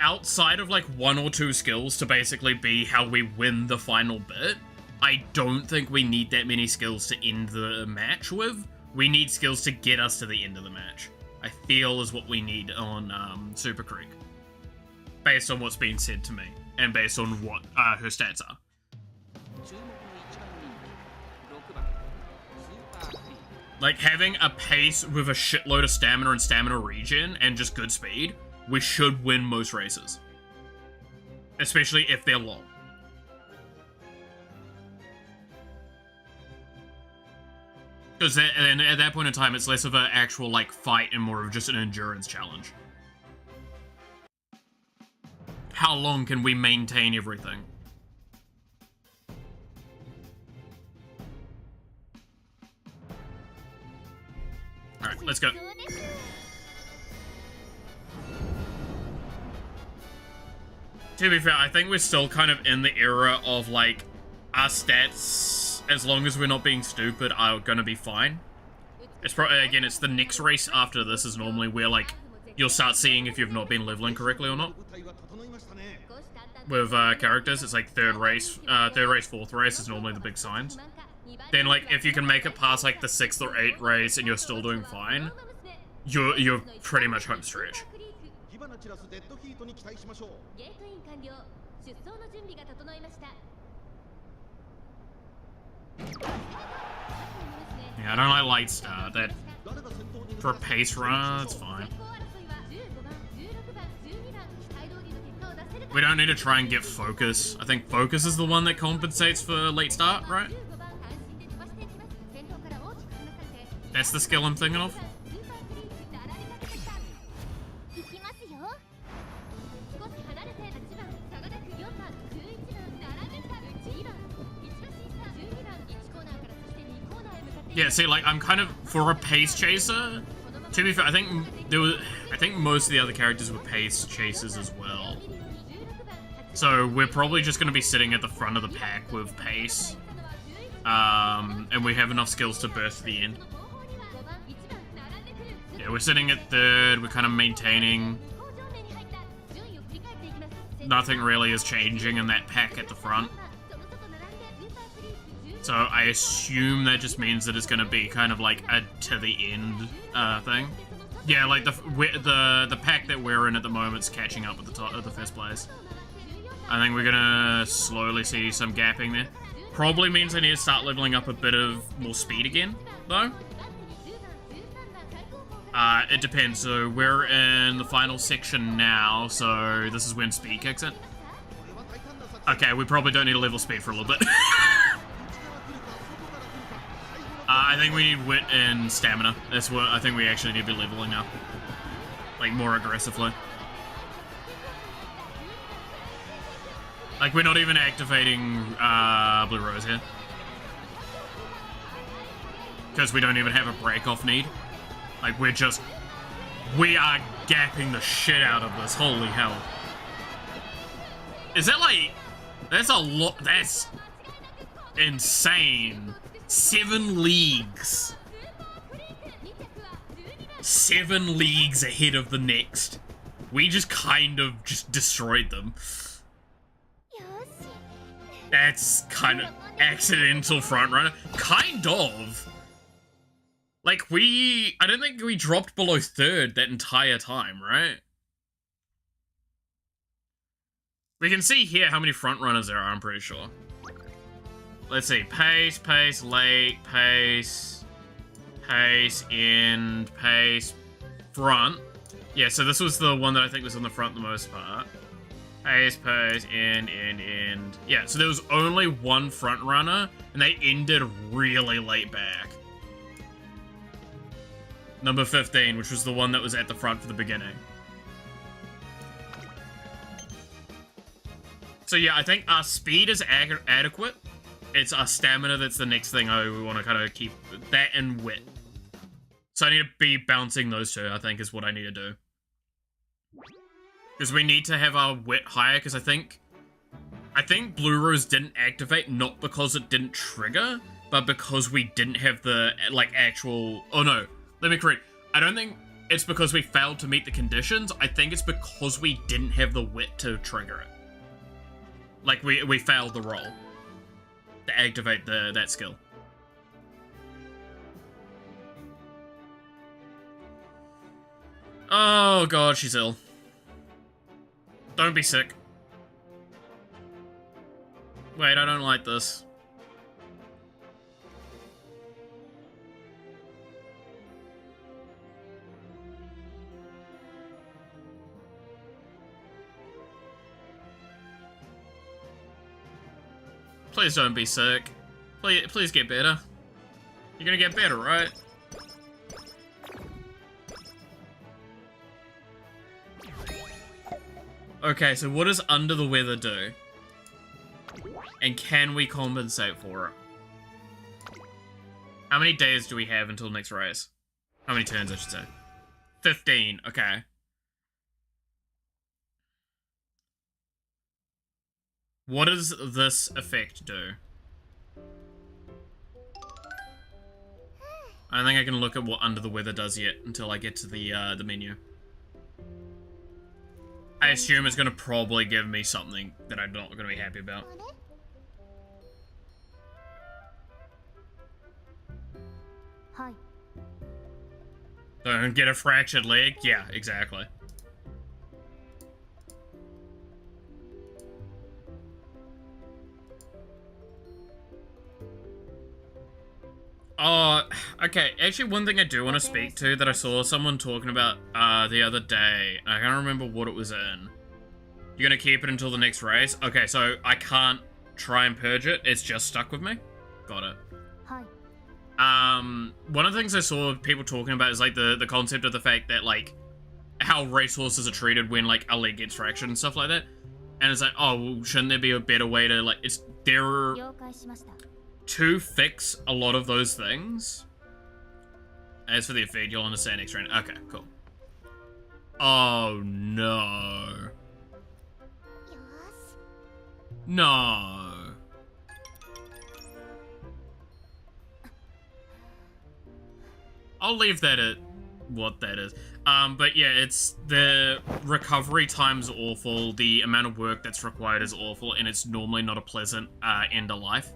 Outside of like 1 or 2 skills to basically be how we win the final bit, I don't think we need that many skills to end the match with. We need skills to get us to the end of the match. I feel is what we need on Super Creek. Based on what's been said to me, and based on what her stats are. Like, having a pace with a shitload of stamina and stamina regen, and just good speed, we should win most races. Especially if they're long. Because then at that point in time, it's less of an actual, like, fight and more of just an endurance challenge. How long can we maintain everything? Alright, let's go. To be fair, I think we're still kind of in the era of, like, our stats, as long as we're not being stupid, are gonna be fine. It's probably, again, it's the next race after this is normally where, like, you'll start seeing if you've not been leveling correctly or not. With characters, it's like third race, fourth race is normally the big signs. Then, like, if you can make it past, like, the 6th or 8th race and you're still doing fine, you're pretty much home stretch. Yeah, I don't like light start. That for a pace run, it's fine. We don't need to try and get focus. I think focus is the one that compensates for late start, right? That's the skill I'm thinking of? Yeah, see, like, I'm kind of, for a pace chaser, to be fair, I think most of the other characters were pace chasers as well. So we're probably just going to be sitting at the front of the pack with pace. And we have enough skills to burst to the end. Yeah, we're sitting at third, we're kind of maintaining. Nothing really is changing in that pack at the front. So I assume that just means that it's going to be kind of like a to the end thing. Yeah, like the pack that we're in at the moment's catching up with the top of the first place. I think we're gonna slowly see some gapping there. Probably means I need to start leveling up a bit of more speed again, though. It depends. So we're in the final section now, so this is when speed kicks in. Okay, we probably don't need to level speed for a little bit. I think we need wit and stamina. That's what I think we actually need to be leveling up. Like, more aggressively. Like, we're not even activating Blue Rose here. Because we don't even have a break-off need. Like, we are gapping the shit out of this. Holy hell. Is that like... That's a lot... That's insane. 7 leagues. 7 leagues ahead of the next. We just kind of just destroyed them. That's kind of accidental frontrunner. Kind of. Like, I don't think we dropped below third that entire time, right? We can see here how many frontrunners there are, I'm pretty sure. Let's see. Pace, pace, late, pace, pace, end, pace, front. Yeah, so this was the one that I think was on the front the most part. Pace, pace, end. Yeah, so there was only one front runner, and they ended really late back. Number 15, which was the one that was at the front for the beginning. So yeah, I think our speed is adequate. It's our stamina that's the next thing we want to kind of keep. That and wit. So I need to be bouncing those two, I think, is what I need to do. Because we need to have our wit higher, because I think Blue Rose didn't activate, not because it didn't trigger, but because we didn't have the, like, actual... Oh, no. Let me correct. I don't think it's because we failed to meet the conditions. I think it's because we didn't have the wit to trigger it. Like, we failed the roll to activate that skill. Oh, God, she's ill. Don't be sick. Wait, I don't like this. Please don't be sick. Please get better. You're gonna get better, right? Okay, so what does Under the Weather do? And can we compensate for it? How many days do we have until next race? How many turns, I should say? 15, okay. What does this effect do? I don't think I can look at what Under the Weather does yet until I get to the menu. I assume it's going to probably give me something that I'm not going to be happy about. Hi. Don't get a fractured leg? Yeah, exactly. Oh, okay. Actually, one thing I do want to speak to that I saw someone talking about the other day. I can't remember what it was in. You're going to keep it until the next race? Okay, so I can't try and purge it. It's just stuck with me? Got it. Hi. One of the things I saw people talking about is like the concept of the fact that like how racehorses are treated when like a leg gets fractured and stuff like that. And it's like, oh, well, shouldn't there be a better way to like to fix a lot of those things? As for the effect, you'll understand next round. Okay, cool. Oh no. No. I'll leave that at what that is. But yeah, it's the recovery time's awful, the amount of work that's required is awful, and it's normally not a pleasant end of life.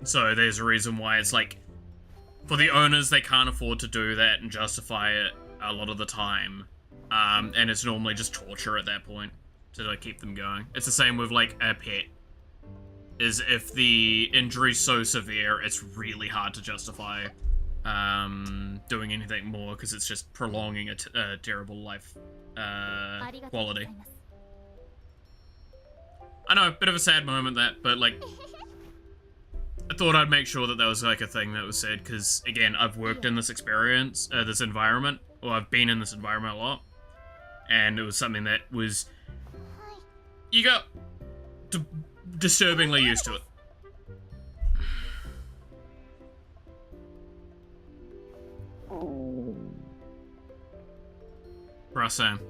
So there's a reason why it's like, for the owners, they can't afford to do that and justify it a lot of the time. And it's normally just torture at that point to like keep them going. It's the same with like a pet. Is if the injury's so severe, it's really hard to justify doing anything more because it's just prolonging a terrible life quality. I know, bit of a sad moment that, but like, I thought I'd make sure that that was like a thing that was said because again, I've worked in this experience, this environment, or I've been in this environment a lot, and it was something that was, you got disturbingly used to it. Bruh, Sam.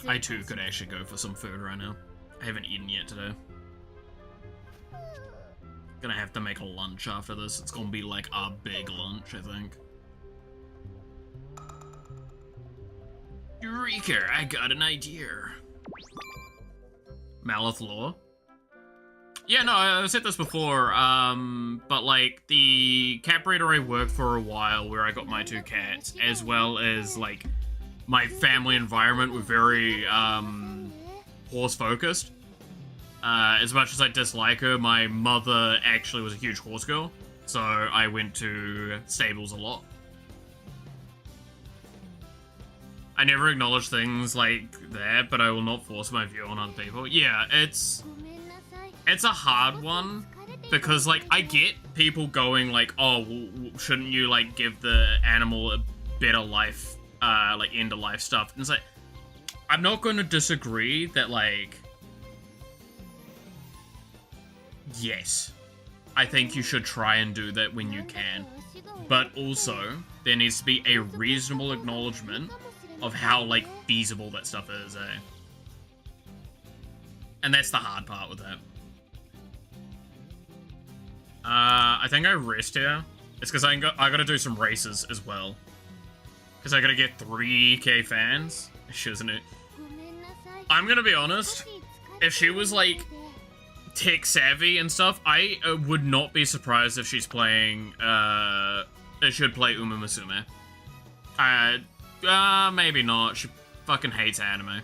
I too could actually go for some food right now. I haven't eaten yet today. Gonna have to make a lunch after this. It's gonna be like a big lunch, I think. Eureka! I got an idea. Malith Law? Yeah, no, I've said this before, but like, the cat breeder I worked for a while where I got my 2 cats, as well as like, my family environment were very, horse-focused. As much as I dislike her, my mother actually was a huge horse girl, so I went to stables a lot. I never acknowledge things like that, but I will not force my view on other people. Yeah, it's a hard one, because like, I get people going like, oh, well, shouldn't you like give the animal a better life, like end of life stuff, and it's like, I'm not going to disagree that like, yes, I think you should try and do that when you can. But also, there needs to be a reasonable acknowledgement of how, like, feasible that stuff is, eh? And that's the hard part with that. I think I rest here. It's because I gotta do some races as well. Because I gotta get 3k fans. Isn't it? I'm gonna be honest. If she was, like, tech savvy and stuff, I would not be surprised if she's playing, should play Uma Musume. Maybe not. She fucking hates anime.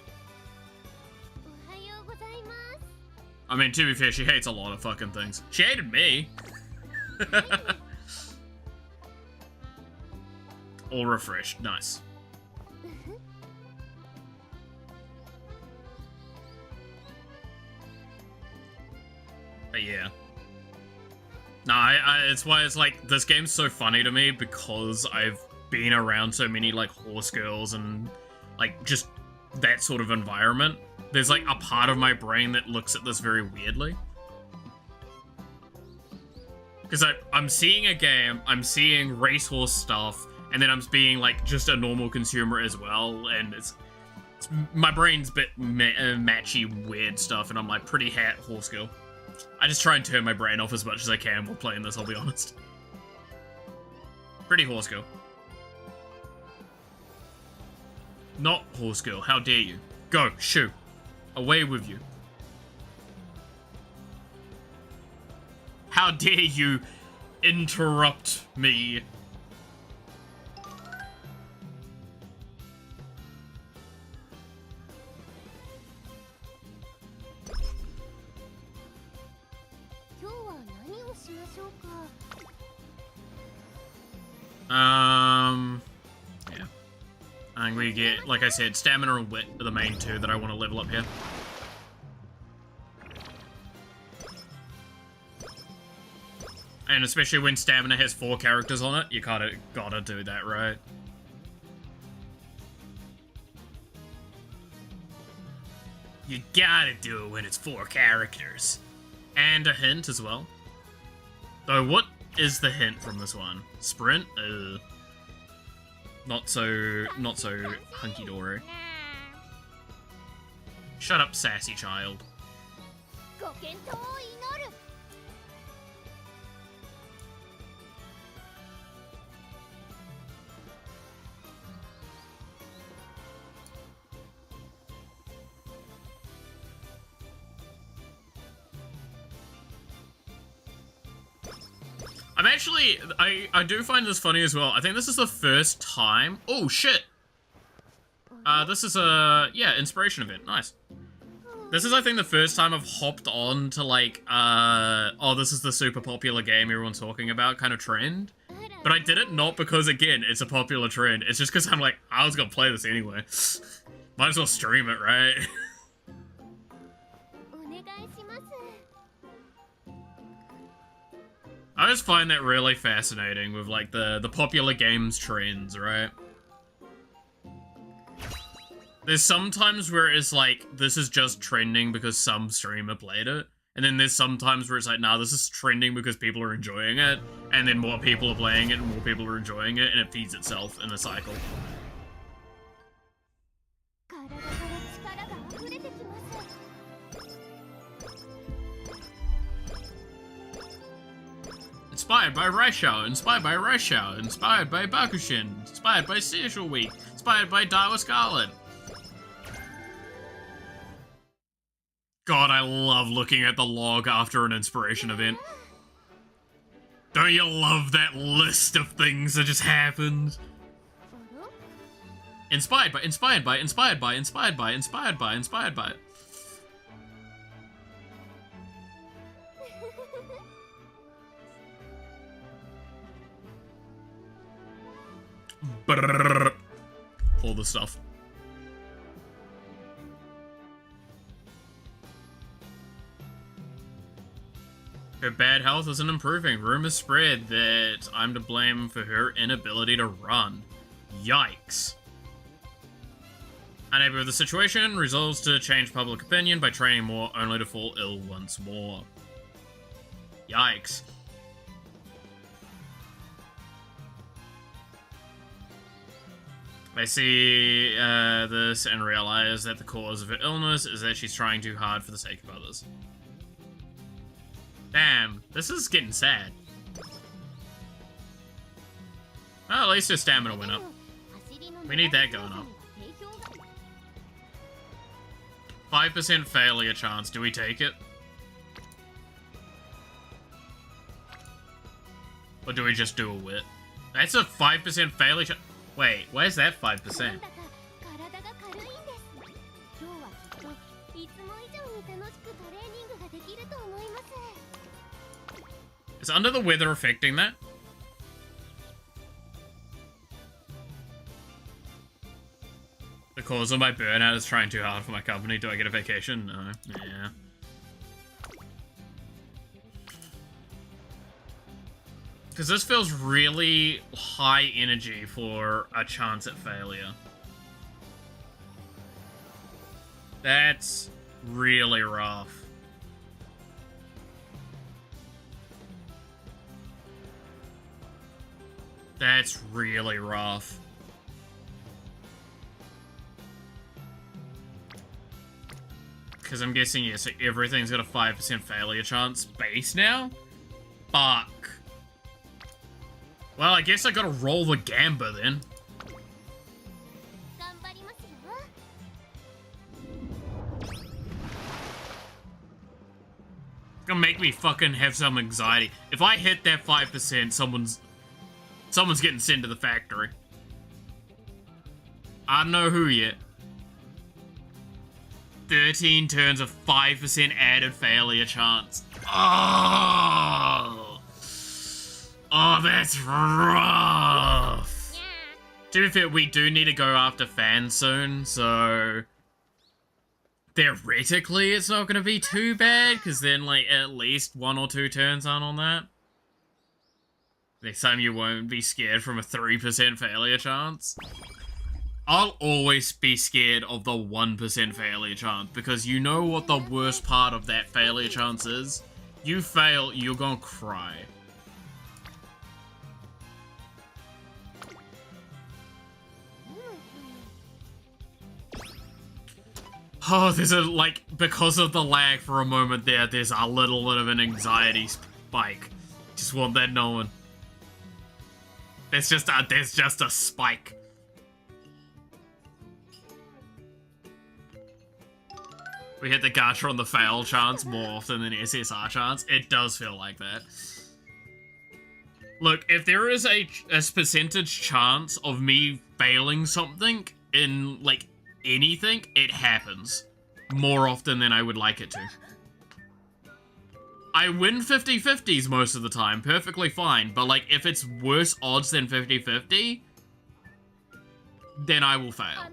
I mean, to be fair, she hates a lot of fucking things. She hated me. All refreshed. Nice. But yeah. No, it's why it's like, this game's so funny to me because I've been around so many like horse girls and like just that sort of environment. There's like a part of my brain that looks at this very weirdly. Because I'm seeing a game, I'm seeing racehorse stuff, and then I'm being like just a normal consumer as well, and it's my brain's a bit matchy weird stuff, and I'm like pretty hat horse girl. I just try and turn my brain off as much as I can while playing this, I'll be honest. Pretty horse girl. Not horse girl, how dare you. Go, shoo. Away with you. How dare you interrupt me. Yeah. And we get, like I said, stamina and wit are the main two that I want to level up here. And especially when stamina has 4 characters on it, you kinda gotta do that, right? You gotta do it when it's 4 characters. And a hint as well. Though, what is the hint from this one? Sprint? Not so hunky-dory. Shut up, sassy child. I'm actually, I do find this funny as well. I think this is the first time. Oh shit! This is a, yeah, inspiration event. Nice. This is, I think, the first time I've hopped on to like, oh, this is the super popular game everyone's talking about kind of trend. But I did it not because, again, it's a popular trend. It's just because I'm like, I was gonna play this anyway. Might as well stream it, right? I just find that really fascinating with, like, the popular games trends, right? There's sometimes where it's like, this is just trending because some streamer played it. And then there's sometimes where it's like, nah, this is trending because people are enjoying it. And then more people are playing it and more people are enjoying it. And it feeds itself in a cycle. Inspired by Raishao, inspired by Raishao, inspired by Bakushin, inspired by Social Week, inspired by Daiwa Scarlet. God, I love looking at the log after an inspiration event. Don't you love that list of things that just happened? Inspired by, inspired by, inspired by, inspired by, inspired by, inspired by. Brrr. All the stuff. Her bad health isn't improving. Rumors spread that I'm to blame for her inability to run. Yikes. Unable with the situation, resolves to change public opinion by training more, only to fall ill once more. Yikes. I see this and realize that the cause of her illness is that she's trying too hard for the sake of others. Damn, this is getting sad. Well, at least her stamina went up. We need that going up. 5% failure chance. Do we take it? Or do we just do a wit? That's a 5% failure chance. Wait, where's that 5%? Is under the weather affecting that? The cause of my burnout is trying too hard for my company. Do I get a vacation? No. Yeah. Because this feels really high energy for a chance at failure. That's really rough. That's really rough. Because I'm guessing, yeah, so everything's got a 5% failure chance base now? Fuck. Well, I guess I gotta roll the Gamba then. It's gonna make me fucking have some anxiety. If I hit that 5%, someone's getting sent to the factory. I don't know who yet. 13 turns of 5% added failure chance. Oh! Oh, that's rough. To be fair, we do need to go after Fan soon, so theoretically it's not going to be too bad, because then, like, at least 1 or 2 turns aren't on that. Next time you won't be scared from a 3% failure chance. I'll always be scared of the 1% failure chance, because you know what the worst part of that failure chance is? You fail, you're gonna cry. Oh, there's a, like, because of the lag for a moment there, there's a little bit of an anxiety spike. Just want that known. There's just a spike. We hit the gacha on the fail chance more often than SSR chance. It does feel like that. Look, if there is a percentage chance of me failing something in, like, anything, it happens. More often than I would like it to. I win 50-50s most of the time, perfectly fine. But, like, if it's worse odds than 50-50, then I will fail.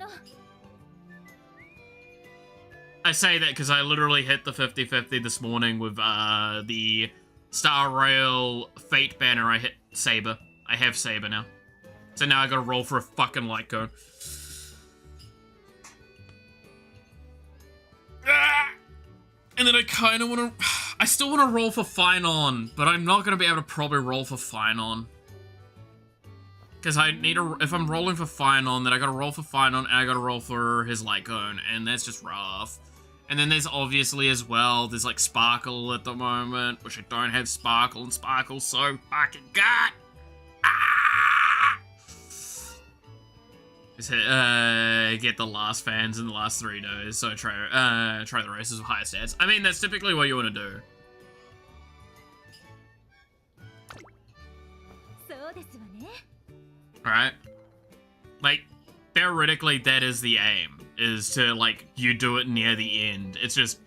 I say that because I literally hit the 50-50 this morning with the Star Rail Fate banner. I hit Saber. I have Saber now. So now I gotta roll for a fucking light cone. And then I kind of want to... I still want to roll for Fine On, but I'm not going to be able to probably roll for Fine On. Because I need to... If I'm rolling for Fine On, then I got to roll for Fine On, and I got to roll for his light cone, and that's just rough. And then there's obviously as well, there's like Sparkle at the moment, which I don't have Sparkle, and Sparkle's so fucking good! Ah! Just get the last fans in the last 3 days, so try the races with higher stats. I mean, that's typically what you want to do. Right? Like, theoretically, that is the aim, is to, like, you do it near the end. It's just,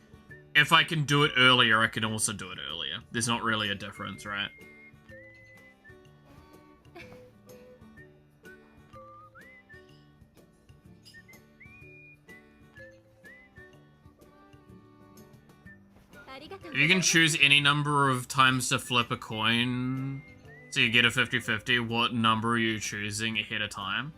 if I can do it earlier, I can also do it earlier. There's not really a difference, right? If you can choose any number of times to flip a coin, so you get a 50-50, what number are you choosing ahead of time?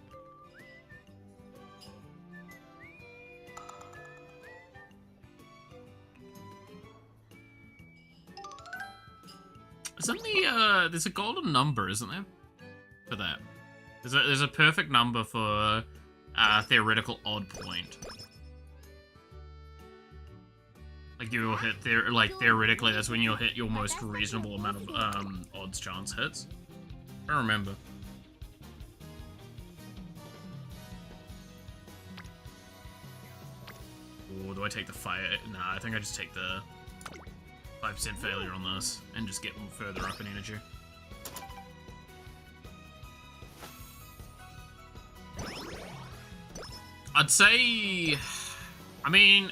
Isn't there's a golden number, isn't there? For that. There's a perfect number for theoretical odd point. Like, you'll hit theoretically, that's when you'll hit your most reasonable amount of odds chance hits. I don't remember. Or do I take the fire? Nah, I think I just take the 5% failure on this and just get further up in energy. I'd say... I mean...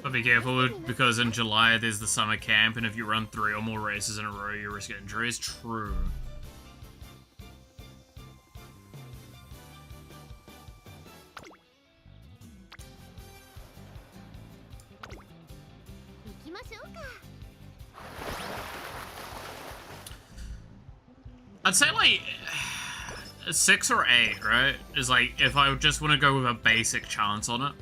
But be careful, because in July there's the summer camp, and if you run 3 or more races in a row, you risk injuries. True. I'd say like 6 or 8, right? Is like if I just want to go with a basic chance on it.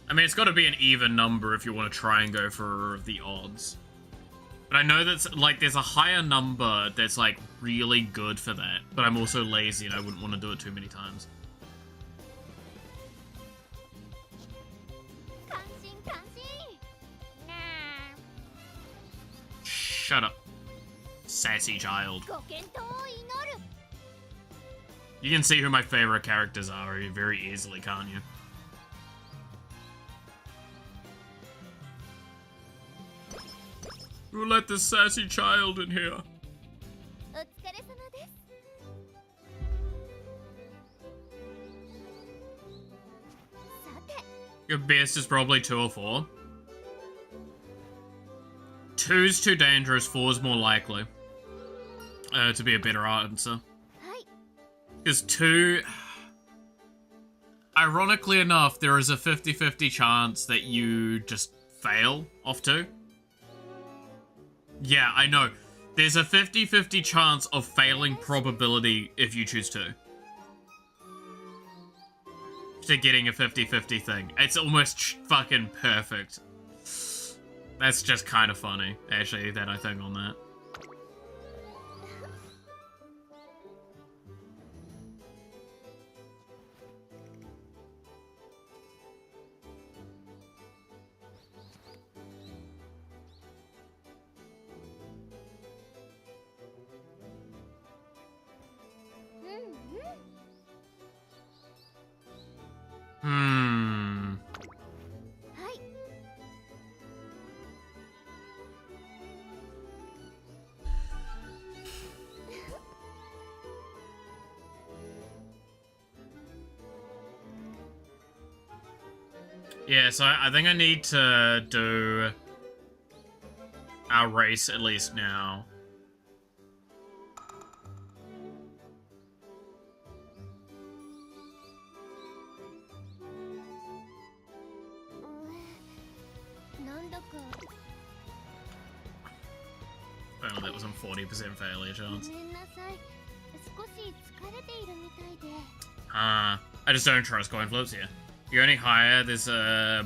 I mean, it's got to be an even number if you want to try and go for the odds. But I know that's like there's a higher number that's like really good for that. But I'm also lazy and I wouldn't want to do it too many times. Shut up, sassy child. You can see who my favorite characters are very easily, can't you? Who let this sassy child in here? Your best is probably 2 or 4. 2's too dangerous, 4's more likely. To be a better answer. Because 2... Ironically enough, there is a 50-50 chance that you just fail off 2. Yeah, I know. There's a 50-50 chance of failing probability if you choose 2. To getting a 50-50 thing. It's almost fucking perfect. That's just kind of funny, actually, that I think on that. Yeah, so I think I need to do our race at least now. Oh, that was on 40% failure chance. I just don't trust coin flips here. You're only higher, there's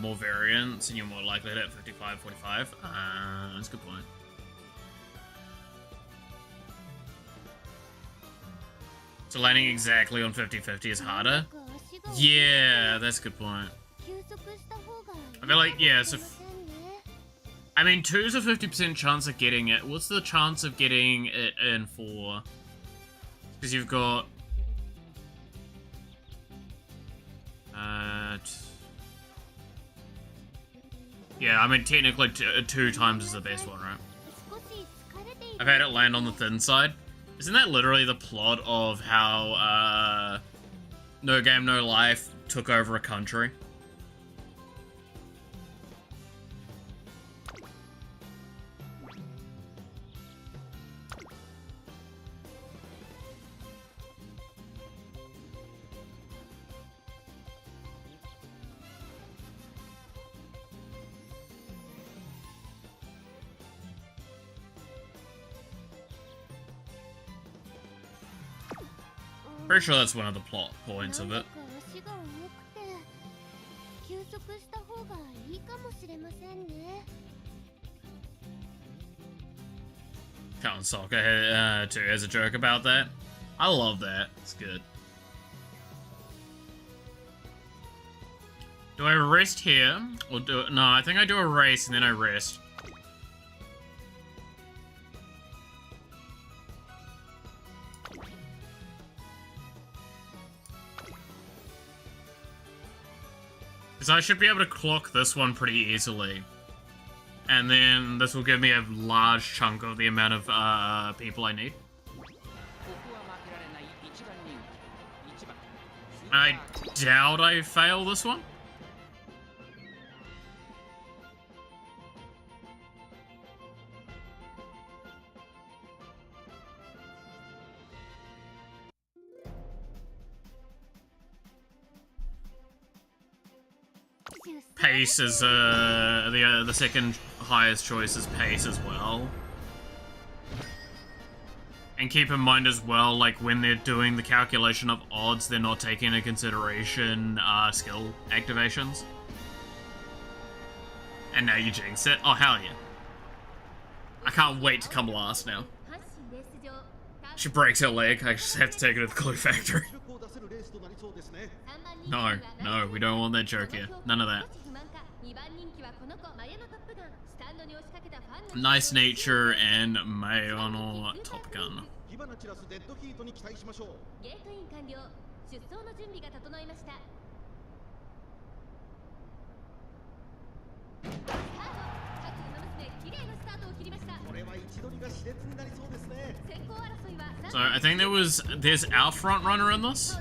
more variance, and you're more likely to hit 55, 45. That's a good point. So landing exactly on 50-50 is harder? Yeah, that's a good point. I feel like, yeah, so... I mean, 2's a 50% chance of getting it. What's the chance of getting it in 4? Because you've got... yeah, I mean, technically 2 times is the best one, right? I've had it land on the thin side. Isn't that literally the plot of how, No Game, No Life took over a country? Pretty sure that's one of the plot points of it. Count Soccer too as a joke about that. I love that. It's good. Do I rest here? Or do no, I think I do a race and then I rest. Because I should be able to clock this one pretty easily. And then this will give me a large chunk of the amount of people I need. I doubt I fail this one. Pace is the second highest choice is pace as well. And keep in mind as well, like when they're doing the calculation of odds, they're not taking into consideration skill activations. And now you jinx it. Oh hell yeah! I can't wait to come last now. She breaks her leg. I just have to take her to the glue factory. No, no, we don't want that joke here. None of that. Nice nature and Mayono Top Gun. So I think there's our front runner in this.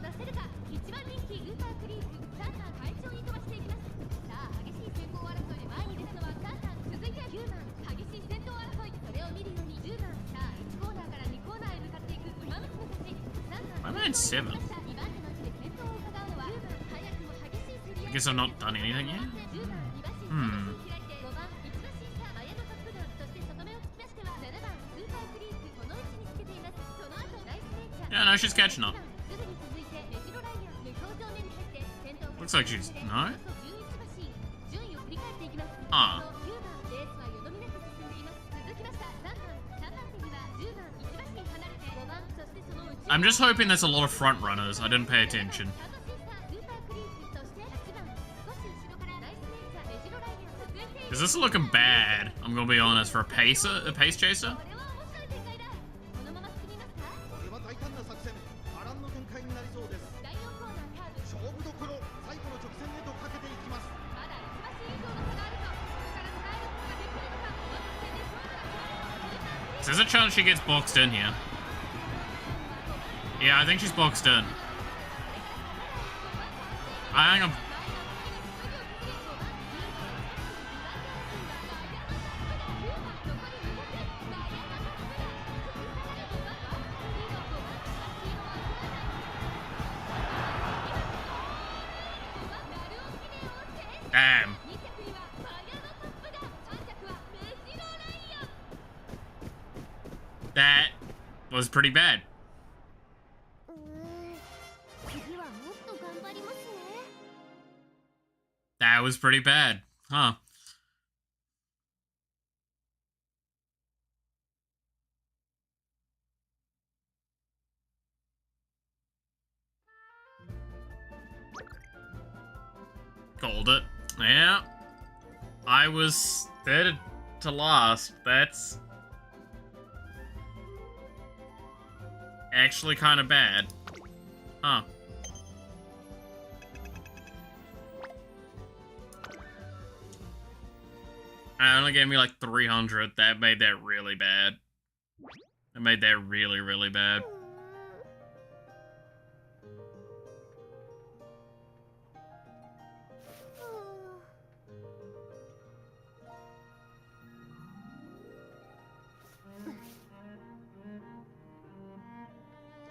and 7. I guess I've not done anything yet. Yeah, no, she's catching up. Looks like she's... no? Ah. I'm just hoping there's a lot of front runners. I didn't pay attention. Because this is looking bad, I'm gonna be honest, for a pace chaser. There's a chance she gets boxed in here. Yeah, I think she's boxed in. I think I'm... Damn. That was pretty bad. That was pretty bad. Huh. Called it. Yeah. I was there to last. That's actually kind of bad. Huh. It only gave me like 300. That made that really bad. It made that really, really bad.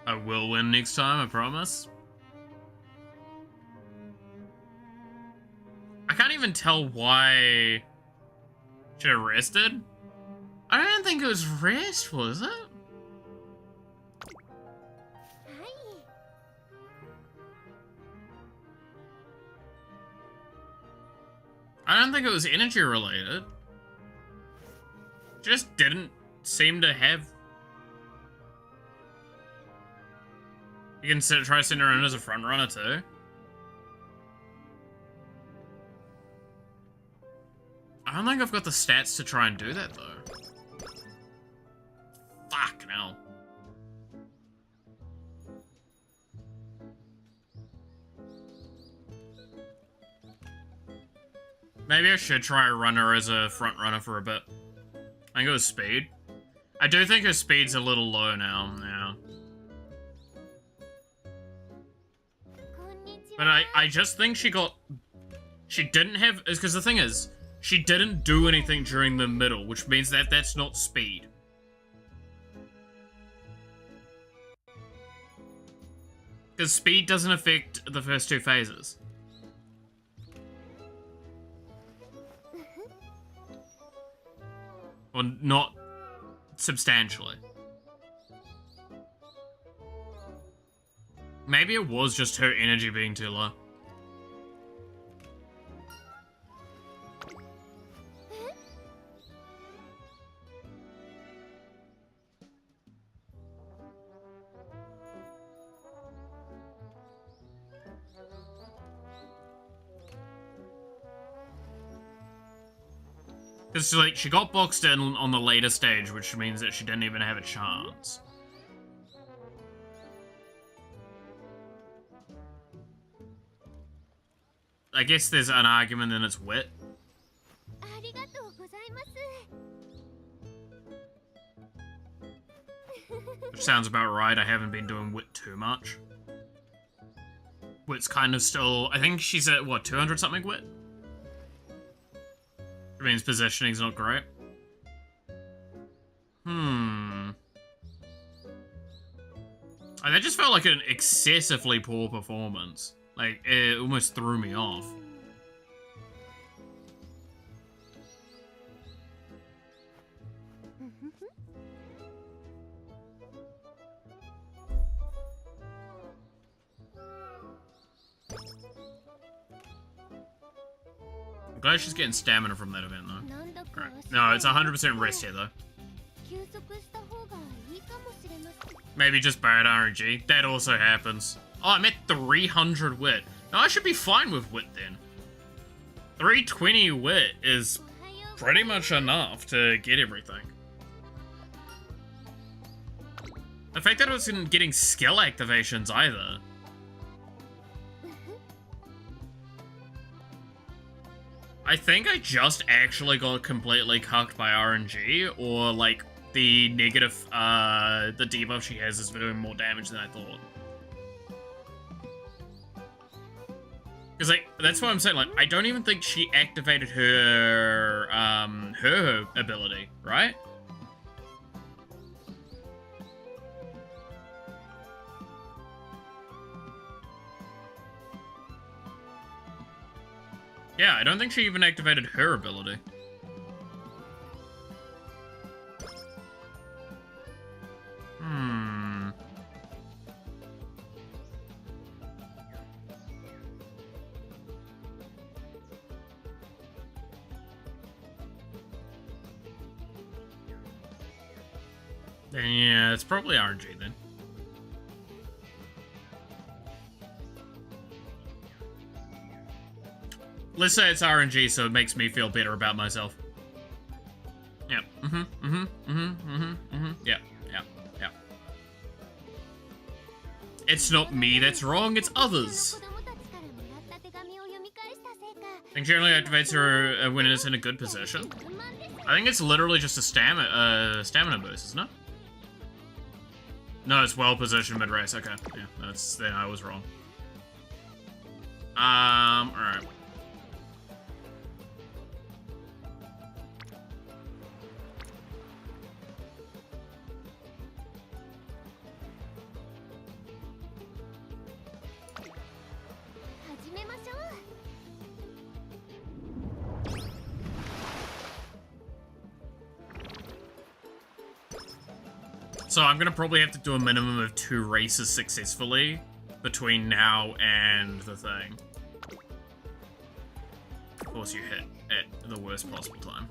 I will win next time, I promise. I can't even tell why she arrested. I don't think it was rest, was it? I don't think it was energy related. Just didn't seem to have... You can try sending her in as a front runner too. I don't think I've got the stats to try and do that though. Fuck no. Maybe I should try a runner as a front runner for a bit. I think it was speed. I do think her speed's a little low now, yeah. But I just think she didn't have, because the thing is, she didn't do anything during the middle, which means that that's not speed. Because speed doesn't affect the first two phases. Or not substantially. Maybe it was just her energy being too low. Because, like, she got boxed in on the later stage, which means that she didn't even have a chance. I guess there's an argument in its wit. Which sounds about right. I haven't been doing wit too much. Wit's kind of still... I think she's at, what, 200 something wit? Which means positioning's not great. I Like, that just felt like an excessively poor performance. Like, it almost threw me off. I'm glad she's getting stamina from that event, though. Right. No, it's 100% rest here, though. Maybe just bad RNG. That also happens. Oh, I'm at 300 wit. No, I should be fine with wit, then. 320 wit is pretty much enough to get everything. The fact that I wasn't getting skill activations, either. I think I just actually got completely cucked by RNG, or, like, the negative, the debuff she has is doing more damage than I thought. Because, like, that's what I'm saying, like, I don't even think she activated her, her ability, right? Yeah, I don't think she even activated her ability. Then yeah, it's probably RNG then. Let's say it's RNG, so it makes me feel better about myself. Yep. Yep. It's not me that's wrong, it's others. I think generally activates her when it's in a good position. I think it's literally just a stamina boost, isn't it? No, it's well positioned mid-race. Okay, yeah, then I was wrong. Alright. So I'm gonna probably have to do a minimum of 2 races successfully between now and the thing. Of course you hit at the worst possible time.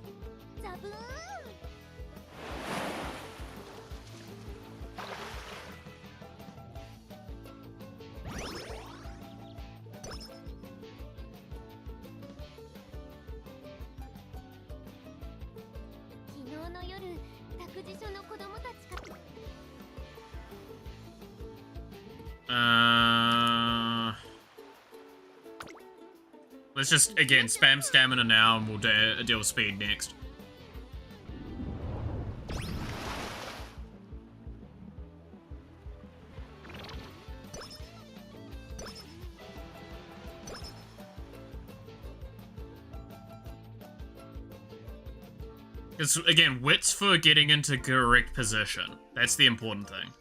Let's just, again, spam stamina now and we'll deal with speed next. Because, again, wit's for getting into correct position. That's the important thing.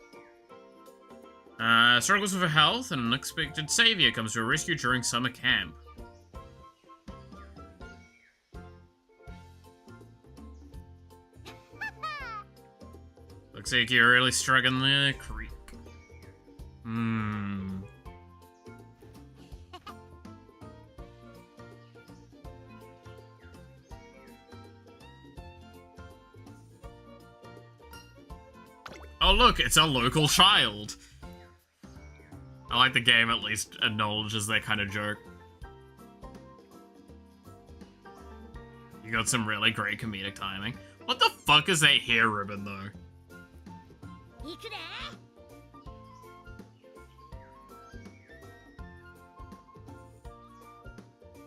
Struggles with her health, and an unexpected savior comes to her rescue during summer camp. Looks like you're really struggling the creek. Oh look, it's a local child. I like the game at least acknowledges that kind of joke. You got some really great comedic timing. What the fuck is that hair ribbon though?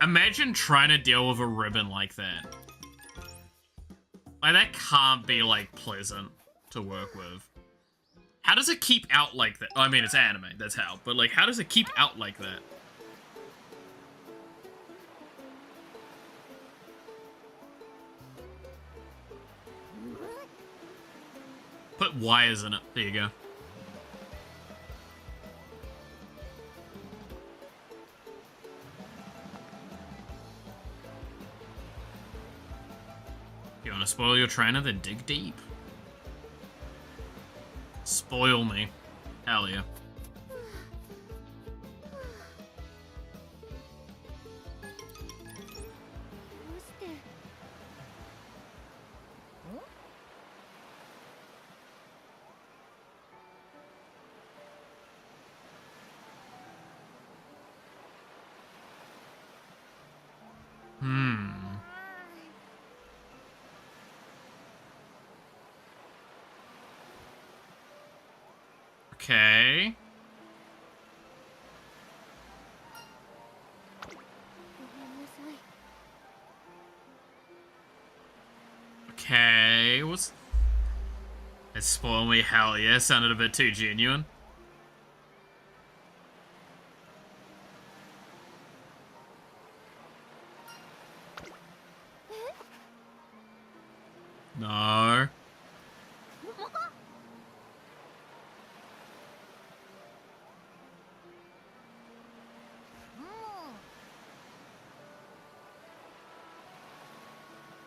Imagine trying to deal with a ribbon like that. Like, that can't be, like, pleasant to work with. How does it keep out like that? Oh, I mean, it's anime, that's how. But, like, how does it keep out like that? Put wires in it. There you go. You want to spoil your trainer? Then dig deep. Spoil me. Hell yeah. Okay. Okay, what's... It spoil me, hell yeah, sounded a bit too genuine. No.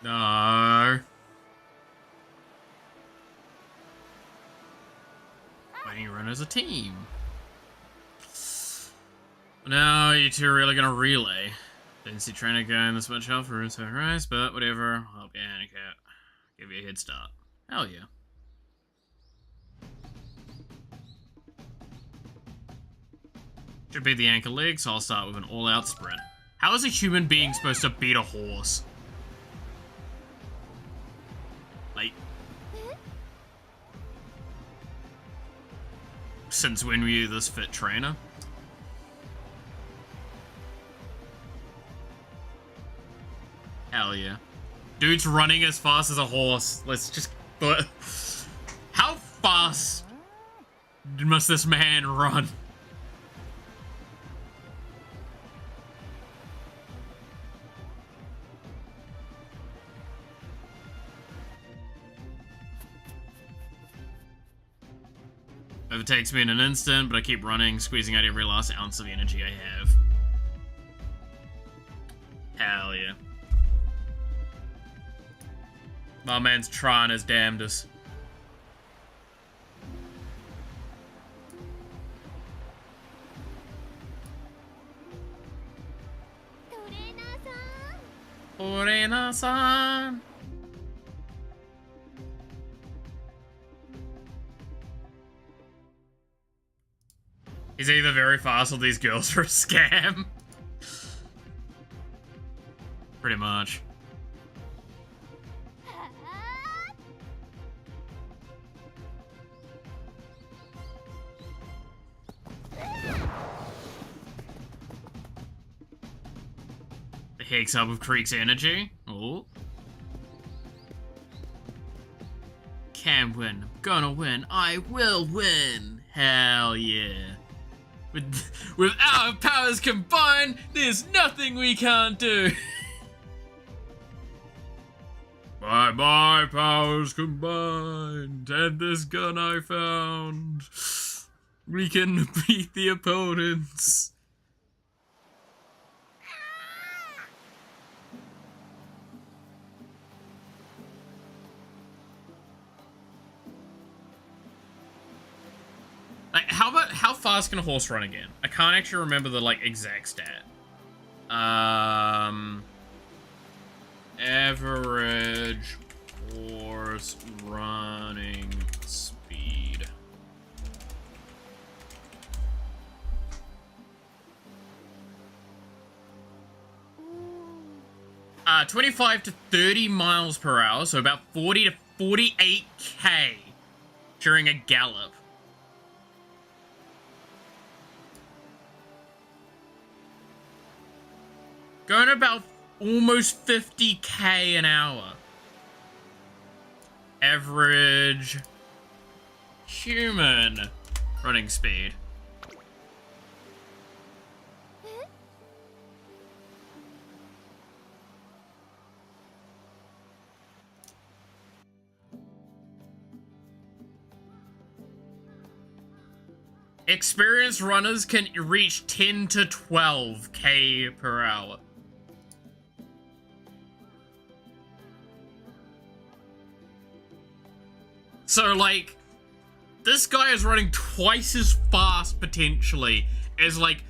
No. Why don't you run as a team? No, you two are really gonna relay. Didn't see trainer going this much help for so rise, but whatever. I'll be a handicap. Give you a head start. Hell yeah. Should be the anchor leg, so I'll start with an all-out sprint. How is a human being supposed to beat a horse? Like... Since when were you this fit trainer? Hell yeah. Dude's running as fast as a horse. Let's just... How fast must this man run? Overtakes me in an instant, but I keep running, squeezing out every last ounce of energy I have. Hell yeah. My man's trying his damnedest. Orena-san. He's either very fast or these girls are a scam. Pretty much. The heck's up with Creek's energy. Oh. Can win. I'm gonna win. I will win. Hell yeah. With our powers combined, there's nothing we can't do. By my powers combined, and this gun I found, we can beat the opponents. Like, how fast can a horse run again? I can't actually remember the, like, exact stat. Average horse running speed. 25 to 30 miles per hour, so about 40 to 48k during a gallop. Going about almost 50k an hour. Average human running speed. Experienced runners can reach 10 to 12k per hour. So, like, this guy is running twice as fast, potentially, as, like,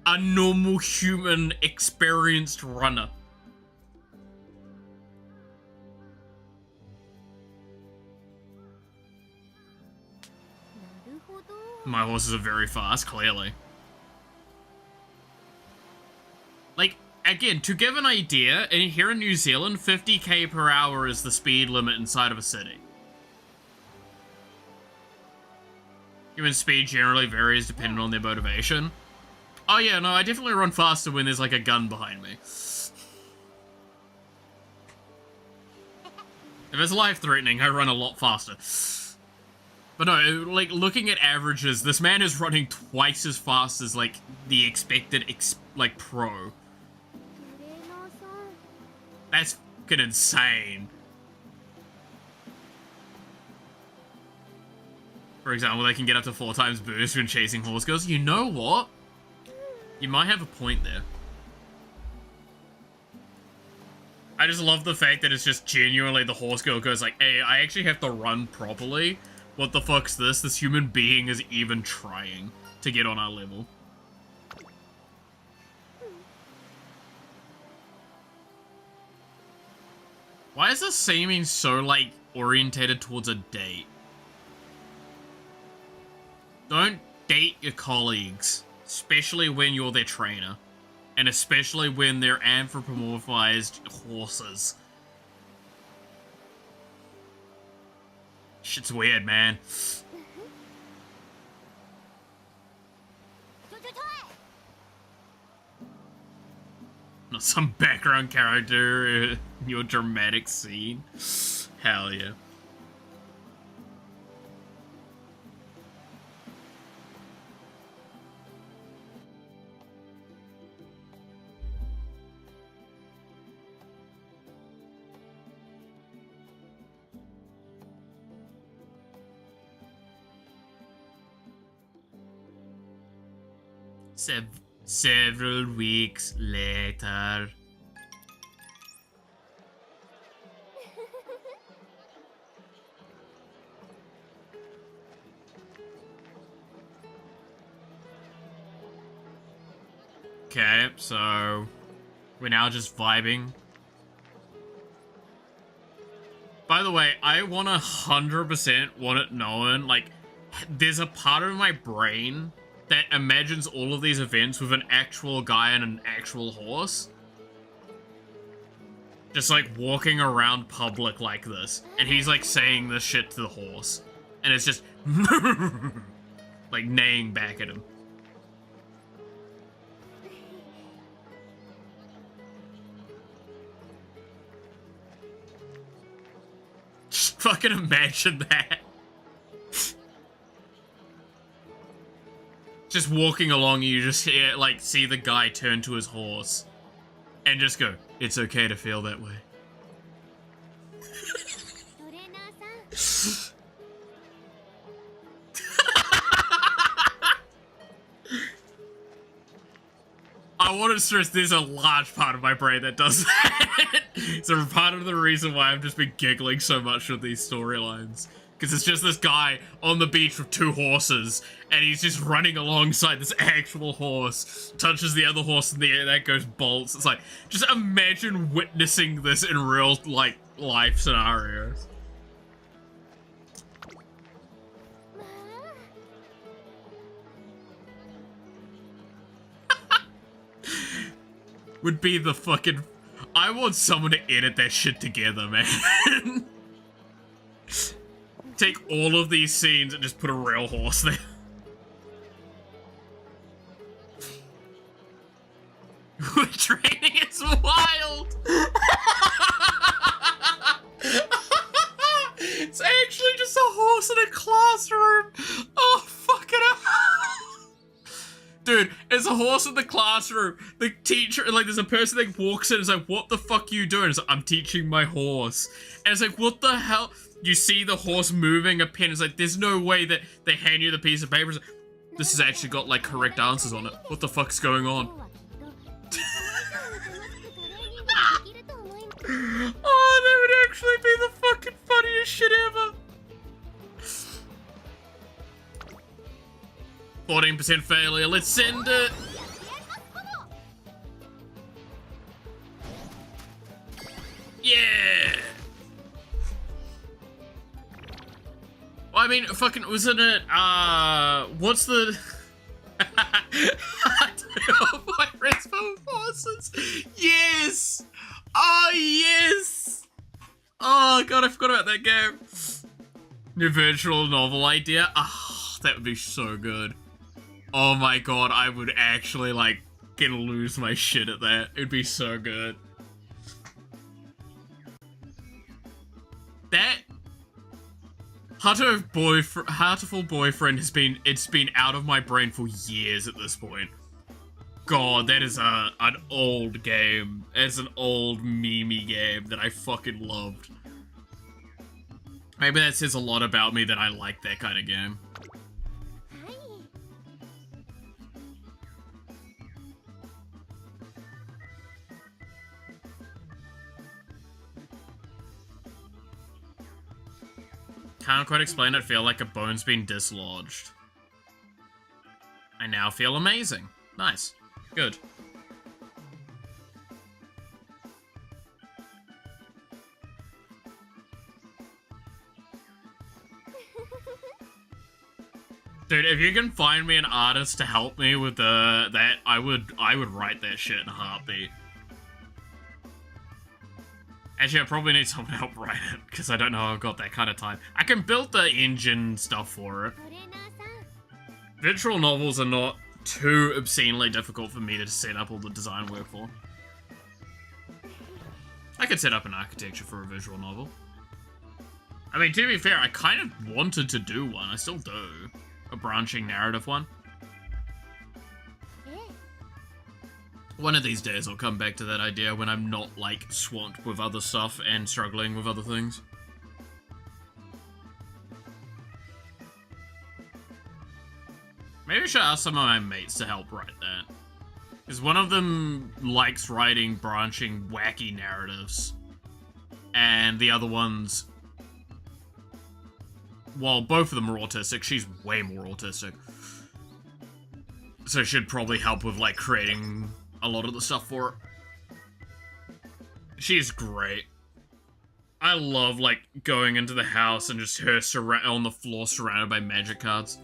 a normal human experienced runner. My horses are very fast, clearly. Like, again, to give an idea, here in New Zealand, 50k per hour is the speed limit inside of a city. Human speed generally varies depending on their motivation. Oh yeah, no, I definitely run faster when there's like a gun behind me. If it's life-threatening, I run a lot faster. But no, like, looking at averages, this man is running twice as fast as, like, the expected, like, pro. That's fucking insane. For example, they can get up to 4 times boost when chasing horse girls. You know what? You might have a point there. I just love the fact that it's just genuinely the horse girl goes like, hey, I actually have to run properly. What the fuck's this? This human being is even trying to get on our level. Why is this seeming so, like, orientated towards a date? Don't date your colleagues, especially when you're their trainer. And especially when they're anthropomorphized horses. Shit's weird, man. Not some background character in your dramatic scene. Hell yeah. Several weeks later. Okay, so we're now just vibing. By the way, I 100% want it known, like, there's a part of my brain that imagines all of these events with an actual guy and an actual horse. Just, like, walking around public like this. And he's, like, saying this shit to the horse. And it's just... like, neighing back at him. Just fucking imagine that. Just walking along, you just hear, like, see the guy turn to his horse. And just go, it's okay to feel that way. I want to stress there's a large part of my brain that does that. It's a part of the reason why I've just been giggling so much with these storylines. Because it's just this guy on the beach with 2 horses, and he's just running alongside this actual horse, touches the other horse in the air, that goes bolts. It's like, just imagine witnessing this in real, like, life scenarios. Would be the fucking... I want someone to edit that shit together, man. Take all of these scenes and just put a real horse there. We're training, it's wild! It's actually just a horse in a classroom! Oh, fucking hell! Dude, it's a horse in the classroom. The teacher, like, there's a person that walks in and is like, what the fuck are you doing? It's like, I'm teaching my horse. And it's like, what the hell? You see the horse moving a pen. It's like, there's no way that they hand you the piece of paper. It's like, this has actually got, like, correct answers on it. What the fuck's going on? Oh, that would actually be the fucking funniest shit ever. 14% failure. Let's send it. Yeah. Well, I mean, fucking, wasn't it, what's the... My friends for forces. Yes. Oh, yes. Oh, God, I forgot about that game. New virtual novel idea. Ah, that would be so good. Oh my God, I would actually, like, gonna lose my shit at that. It'd be so good. That Heartful Boyfriend has been, it's been out of my brain for years at this point. God, that is an old game. It's an old meme game that I fucking loved. Maybe that says a lot about me that I like that kind of game. Can't quite explain it, feel like a bone's been dislodged. I now feel amazing. Nice. Good. Dude, if you can find me an artist to help me with that, I would write that shit in a heartbeat. Actually, I probably need someone to help write it, because I don't know I've got that kind of time. I can build the engine stuff for it. Virtual novels are not too obscenely difficult for me to set up all the design work for. I could set up an architecture for a visual novel. I mean, to be fair, I kind of wanted to do one. I still do. A branching narrative one. One of these days I'll come back to that idea when I'm not, like, swamped with other stuff and struggling with other things. Maybe I should ask some of my mates to help write that. Because one of them likes writing branching, wacky narratives. And the other one's... well, both of them are autistic. She's way more autistic. So she'd probably help with, like, creating a lot of the stuff for it. She's great. I love, like, going into the house and just her on the floor surrounded by magic cards.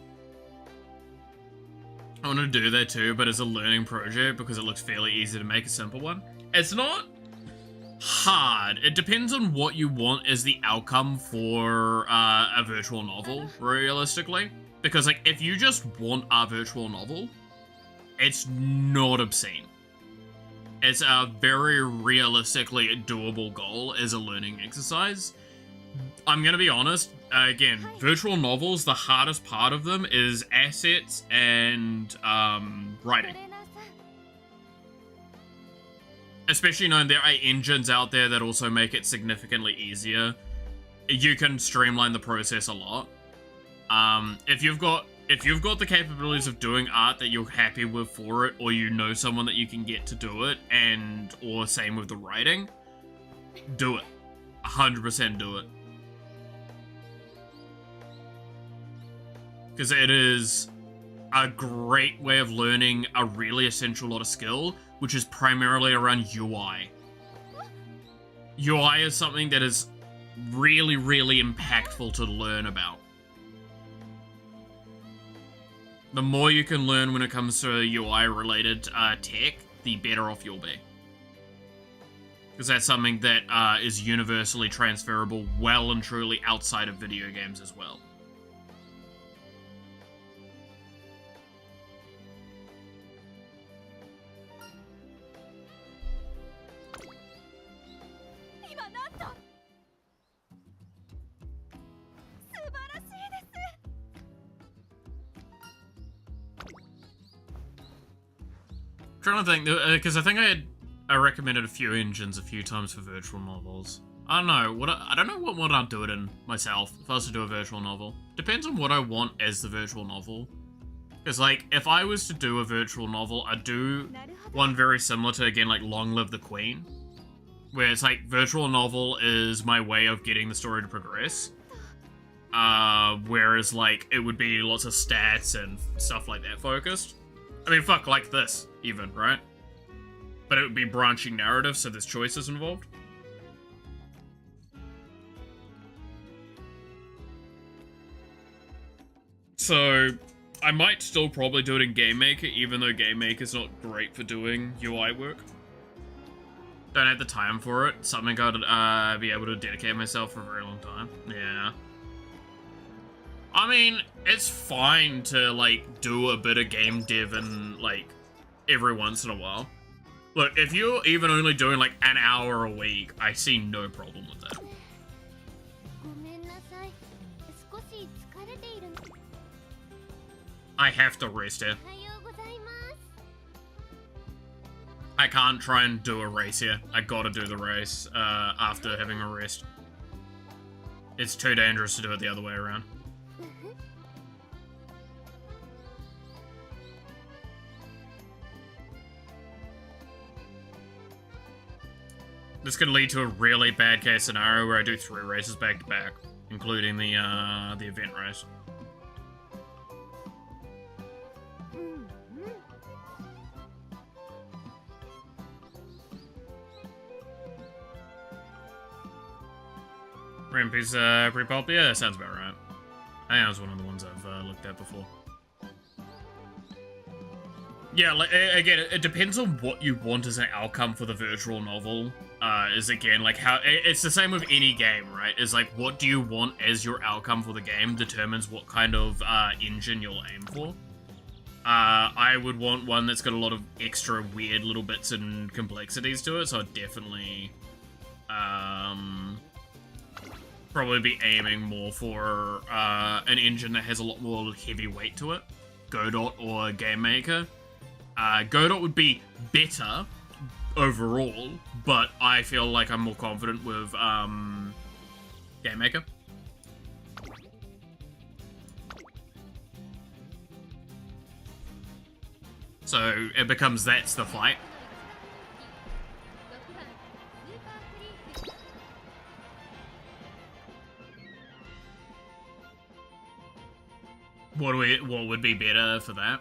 I want to do that too, but as a learning project because it looks fairly easy to make a simple one. It's not hard. It depends on what you want as the outcome for a virtual novel, realistically. Because, like, if you just want a virtual novel, it's not obscene. It's a very realistically doable goal as a learning exercise. I'm gonna be honest, again, virtual novels, the hardest part of them is assets and writing. Especially knowing there are engines out there that also make it significantly easier. You can streamline the process a lot. If you've got the capabilities of doing art that you're happy with for it, or you know someone that you can get to do it, or same with the writing, do it. 100% do it. Because it is a great way of learning a really essential lot of skill, which is primarily around UI. UI is something that is really, really impactful to learn about. The more you can learn when it comes to UI-related tech, the better off you'll be. Because that's something that is universally transferable well and truly outside of video games as well. Trying to think, because I think I recommended a few engines a few times for virtual novels. I don't know, I don't know what I'd do it in myself if I was to do a virtual novel. Depends on what I want as the virtual novel. Because, like, if I was to do a virtual novel, I'd do one very similar to, again, like, Long Live the Queen. Where it's like, virtual novel is my way of getting the story to progress. Whereas, like, it would be lots of stats and stuff like that focused. I mean, fuck, like this, even, right? But it would be branching narrative, so there's choices involved. So, I might still probably do it in Game Maker, even though Game Maker's not great for doing UI work. Don't have the time for it. Something I'd be able to dedicate myself for a very long time. Yeah. I mean, it's fine to, like, do a bit of game dev and, like, every once in a while. Look, if you're even only doing, like, an hour a week, I see no problem with that. I have to rest here. I can't try and do a race here. I gotta do the race, after having a rest. It's too dangerous to do it the other way around. This could lead to a really bad case scenario where I do 3 races back to back, including the event race. Rampy's pretty pulpy. Yeah, that sounds about right. I think that was one of the ones I've looked at before. Yeah, like, again, it depends on what you want as an outcome for the virtual novel. Is again, like, how it's the same with any game, right? Is like, what do you want as your outcome for the game determines what kind of engine you'll aim for. I would want one that's got a lot of extra weird little bits and complexities to it, so I'd definitely probably be aiming more for an engine that has a lot more heavy weight to it. Godot or Game Maker. Godot would be better overall, but I feel like I'm more confident with Game Maker. So it becomes that's the fight. What would be better for that?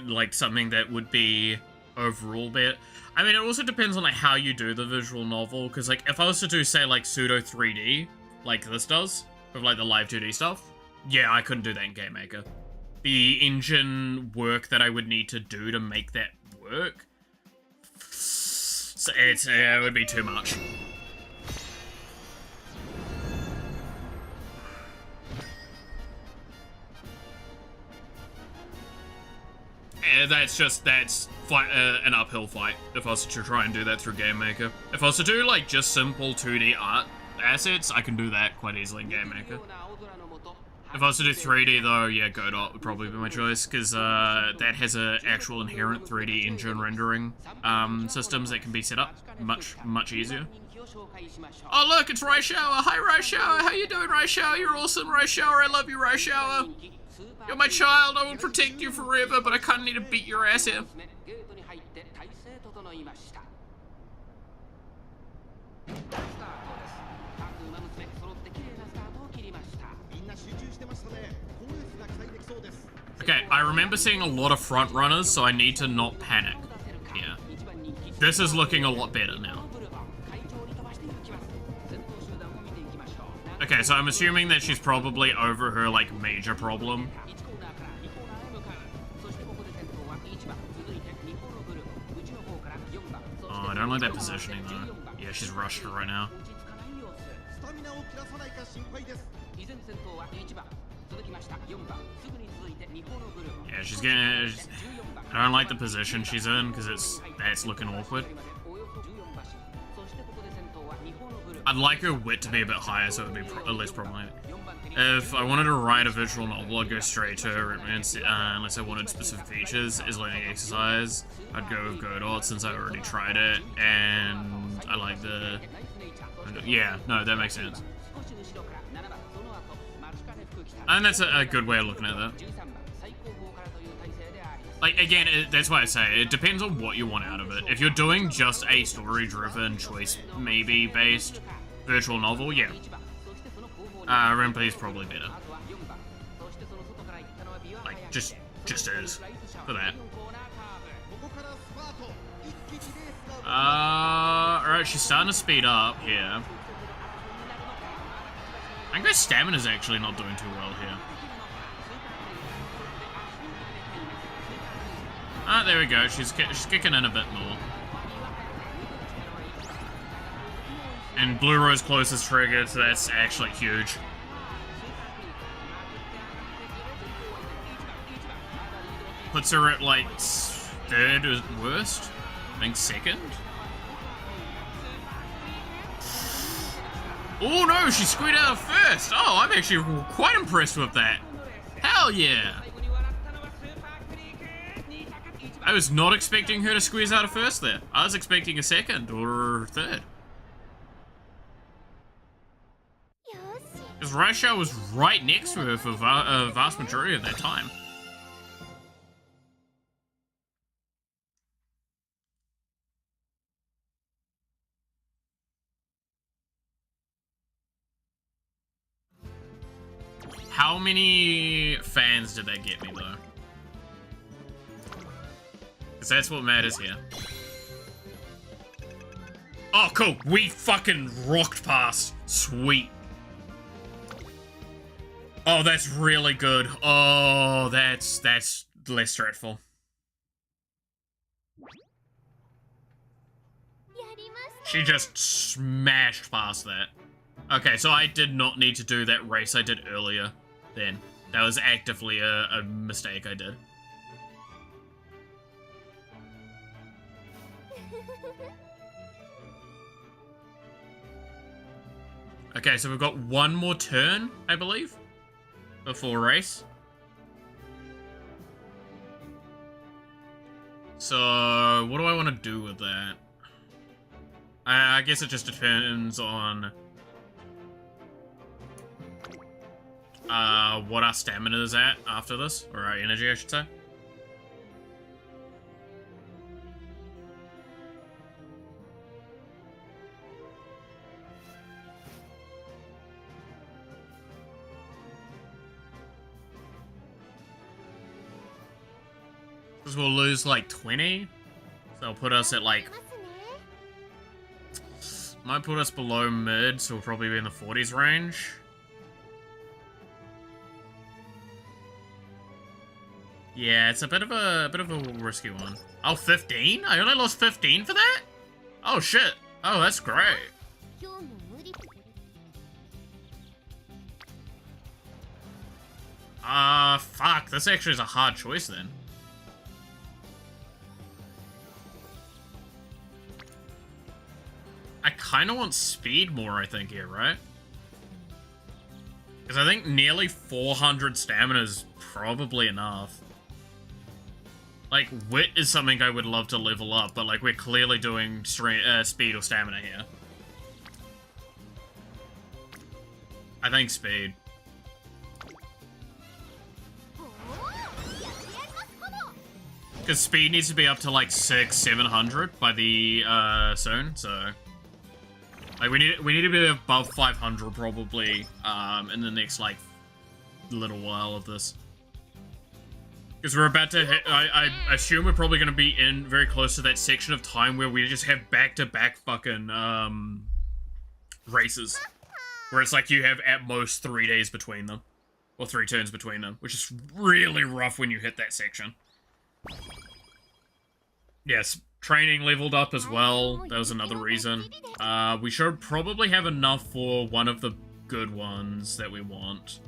Like something that would be overall better. I mean, it also depends on like how you do the visual novel, because like if I was to do say like pseudo 3D, like this does, with like the live 2D stuff, yeah, I couldn't do that in Game Maker. The engine work that I would need to do to make that work, so it would be too much. That's an uphill fight if I was to try and do that through Game Maker. If I was to do like just simple 2D art assets, I can do that quite easily in Game Maker. If I was to do 3D though, yeah, Godot would probably be my choice, because that has an actual inherent 3D engine rendering systems that can be set up much easier. Oh look, it's Raishower! Hi Raishower! How you doing, Raishower? You're awesome, Raishower! I love you, Raishower! You're my child, I will protect you forever, but I kind of need to beat your ass here. Okay, I remember seeing a lot of front runners, so I need to not panic. Yeah. This is looking a lot better now. Okay, so I'm assuming that she's probably over her, like, major problem. Oh, I don't like that positioning, though. Yeah, she's rushed her right now. Yeah, she's getting... I don't like the position she's in, because that's looking awkward. I'd like her wit to be a bit higher, so it would be less problematic. If I wanted to write a visual novel, I'd go straight to her, unless I wanted specific features as learning exercise. I'd go with Godot, since I already tried it, and I like the... Yeah, no, that makes sense. And that's a good way of looking at that. Like, again, that's why I say, it depends on what you want out of it. If you're doing just a story-driven, choice-maybe-based virtual novel, yeah. Rempe's probably better. Like, just is for that. Alright, she's starting to speed up here. I think her stamina's actually not doing too well here. Ah, there we go. She's kicking in a bit more. And Blue Rose closest trigger, so that's actually huge. Puts her at like third or worst. I think second. Oh no, she squeaked out first. Oh, I'm actually quite impressed with that. Hell yeah. I was not expecting her to squeeze out a first there. I was expecting a second or third. Because Raisha was right next to her for a vast majority of that time. How many fans did that get me, though? Because that's what matters here. Oh, cool. We fucking rocked past. Sweet. Oh, that's really good. Oh, that's less stressful. She just smashed past that. Okay, so I did not need to do that race I did earlier then. That was actively a mistake I did. Okay, so we've got one more turn, I believe, before race. So, what do I want to do with that? I guess it just depends on what our stamina is at after this, or our energy, I should say. Because we'll lose like 20, so it'll put us at like, might put us below mid, so we'll probably be in the 40s range. Yeah, it's a bit of a risky one. Oh, 15? I only lost 15 for that? Oh shit. Oh, that's great. Fuck. This actually is a hard choice then. I kind of want speed more, I think, here, right? Because I think nearly 400 stamina is probably enough. Like, wit is something I would love to level up, but, like, we're clearly doing speed or stamina here. I think speed. Because speed needs to be up to, like, 700 by the, soon, so... Like, we need to be above 500, probably, in the next, like, little while of this. Because we're about to hit, I assume we're probably going to be in very close to that section of time where we just have back-to-back fucking, races. Where it's like you have at most 3 days between them. Or 3 turns between them. Which is really rough when you hit that section. Yes, training leveled up as well. That was another reason. We should probably have enough for one of the good ones that we want.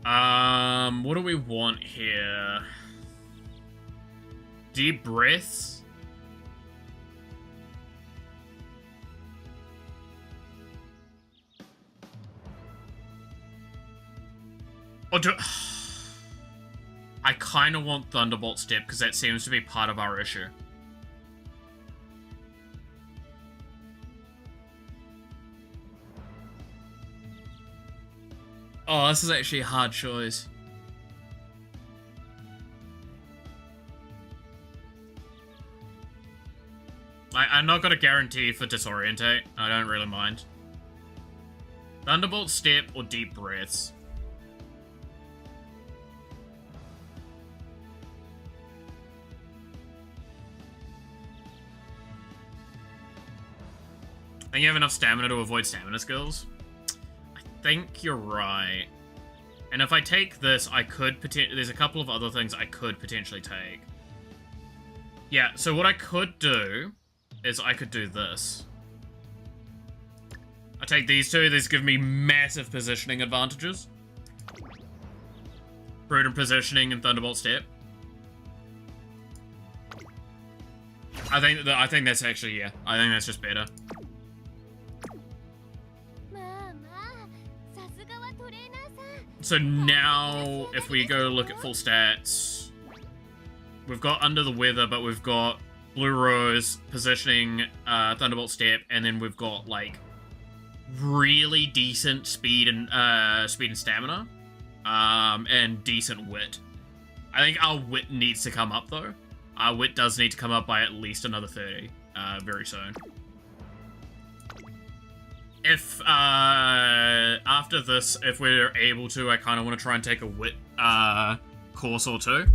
What do we want here? Deep breaths. Or do... I kind of want Thunderbolt Step, because that seems to be part of our issue. Oh, this is actually a hard choice. I'm not gonna guarantee for Disorientate. I don't really mind. Thunderbolt Step or Deep Breaths. I think you have enough stamina to avoid stamina skills. I think you're right. And if I take this, I could potentially... There's a couple of other things I could potentially take. Yeah, so what I could do is I could do this. I take these two. These give me massive positioning advantages. Prudent positioning and Thunderbolt Step. I think that's actually, yeah. I think that's just better. So now, if we go look at full stats, we've got Under the Weather, but we've got Blue Rose, Positioning, Thunderbolt Step, and then we've got, like, really decent speed and stamina, and decent wit. I think our wit needs to come up, though. Our wit does need to come up by at least another 30, very soon. If, after this, if we're able to, I kind of want to try and take a wit, course or two.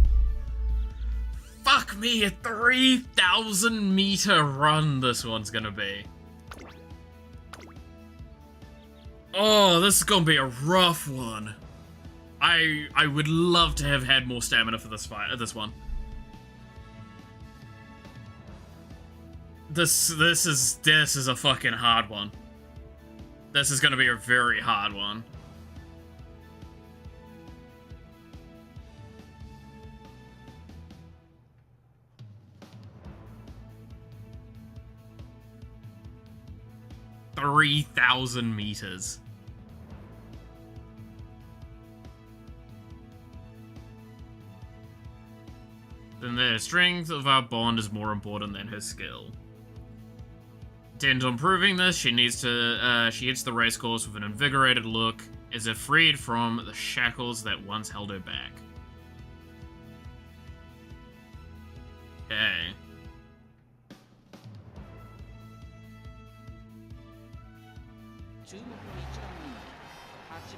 Fuck me, a 3,000 meter run this one's gonna be. Oh, this is gonna be a rough one. I would love to have had more stamina for this fight, this one. This is a fucking hard one. This is gonna be a very hard one. $3,000 meters. Then the strength of our bond is more important than her skill. Intend on proving this, she hits the race course with an invigorated look, as if freed from the shackles that once held her back. Okay.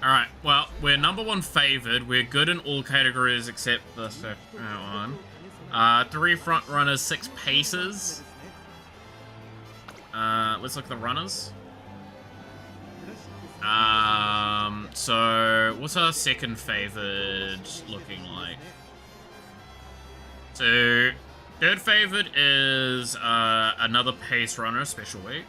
Alright, well, we're #1 favored. We're good in all categories except the second one. 3 front runners, 6 paces. Let's look at the runners. So what's our second favored looking like? So third favored is another pace runner, special week.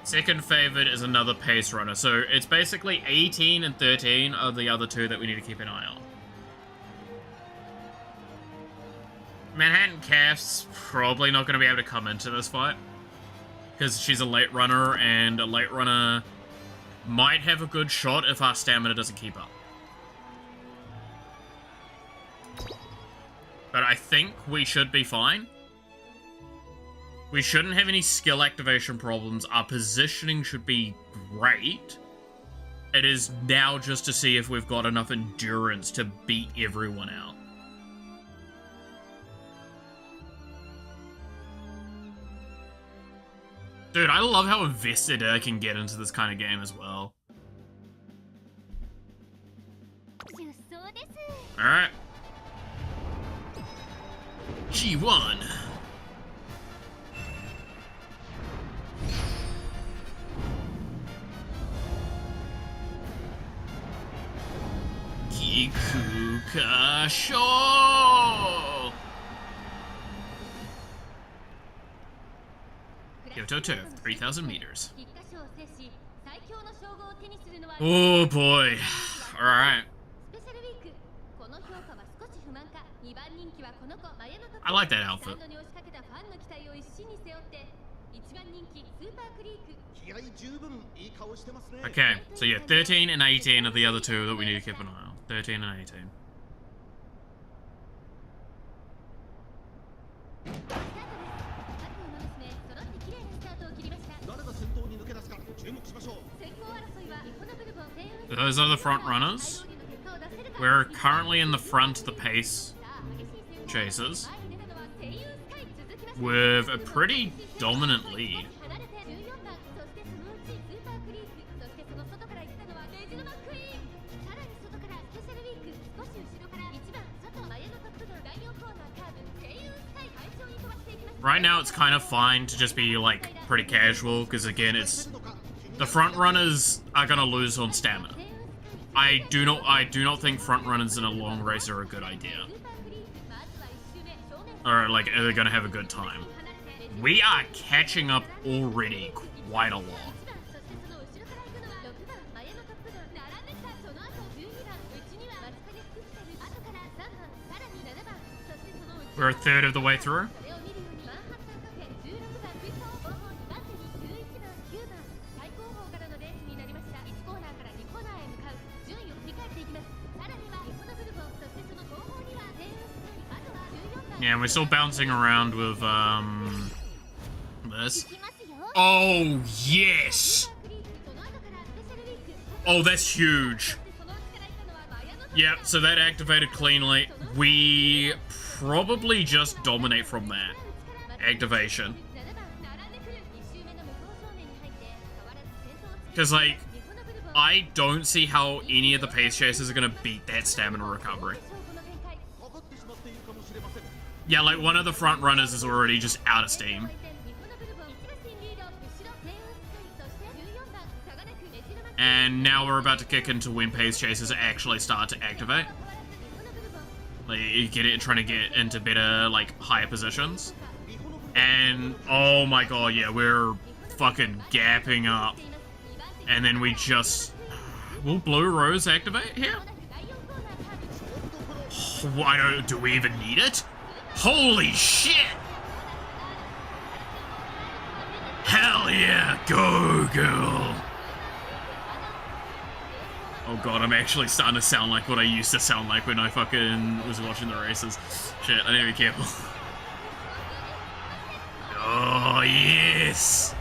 Second favored is another pace runner. So it's basically 18 and 13 are the other two that we need to keep an eye on. Manhattan Calf's probably not going to be able to come into this fight, because she's a late runner, and a late runner might have a good shot if our stamina doesn't keep up. But I think we should be fine. We shouldn't have any skill activation problems. Our positioning should be great. It is now just to see if we've got enough endurance to beat everyone out. Dude, I love how invested I can get into this kind of game as well. Alright. G1. Kikuka Sho! Kyoto Turf, 3,000 meters. Oh boy. Alright. I like that outfit. Okay, so yeah, 13 and 18 are the other two that we need to keep an eye on. 13 and 18. Those are the front runners. We're currently in the front of the pace chasers with a pretty dominant lead. Right now, it's kind of fine to just be, like, pretty casual, because, again, it's... The front runners are gonna lose on stamina. I do not think front runners in a long race are a good idea. Or, like, they're gonna have a good time. We are catching up already quite a lot. We're a third of the way through. Yeah, and we're still bouncing around with, this. Oh, yes! Oh, that's huge. Yeah, so that activated cleanly. We probably just dominate from that activation. Because, like, I don't see how any of the pace chasers are going to beat that stamina recovery. Yeah, like, one of the front runners is already just out of steam. And now we're about to kick into when pace chasers actually start to activate. Like, you get it, trying to get into better, like, higher positions. And, oh my god, yeah, we're fucking gapping up. And then we just... Will Blue Rose activate here? Why don't... Do we even need it? Holy shit! Hell yeah! Go, girl! Oh god, I'm actually starting to sound like what I used to sound like when I fucking was watching the races. Shit, I need to be careful. Oh, yes!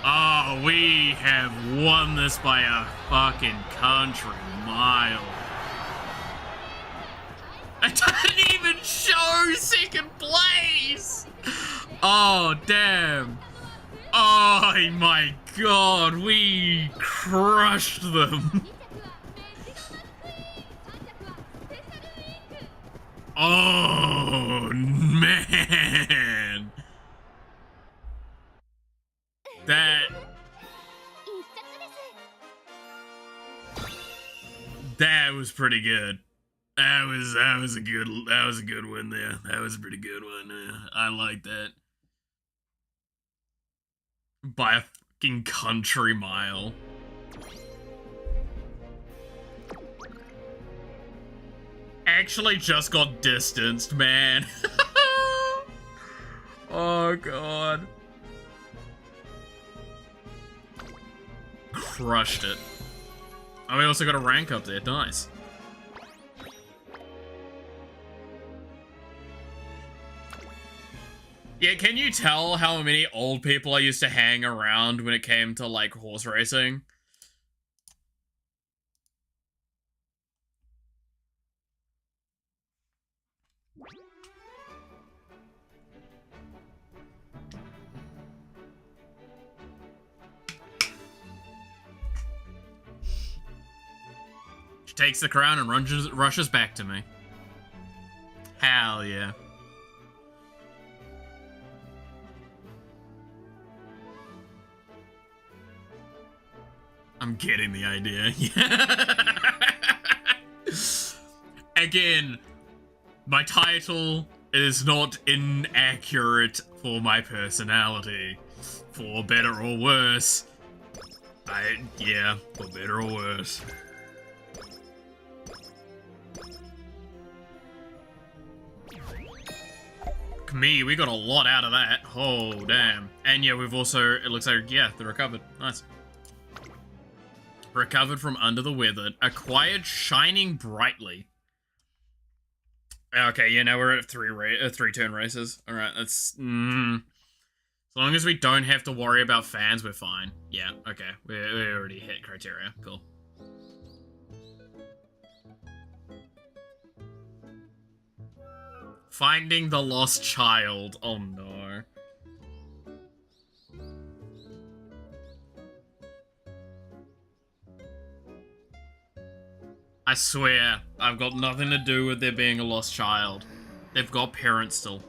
Oh, we have won this by a fucking country mile. I didn't even show second place! Oh, damn. Oh my god, we crushed them. Oh, man. That was pretty good. That was a good win there. That was a pretty good one. I like that. By a fucking country mile. Actually just got distanced, man. Oh god. Crushed it. Oh, we also got a rank up there. Nice. Yeah, can you tell how many old people I used to hang around when it came to, like, horse racing? She takes the crown and rushes back to me. Hell yeah. I'm getting the idea. Again, my title is not inaccurate for my personality. For better or worse. Yeah, for better or worse. Me, we got a lot out of that. Oh, damn. And yeah, we've also, it looks like, yeah, they recovered. Nice. Recovered from under the weather. Acquired shining brightly. Okay, yeah, now we're at three turn races. Alright, that's... As long as we don't have to worry about fans, we're fine. Yeah, okay. We already hit criteria. Cool. Finding the lost child. Oh no. I swear, I've got nothing to do with there being a lost child. They've got parents still.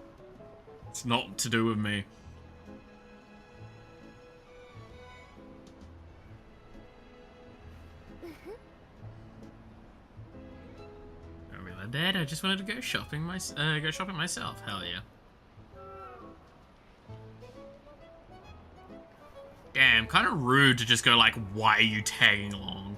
It's not to do with me. Dad, I just wanted to go shopping myself. Hell yeah. Damn, kind of rude to just go like, why are you tagging along?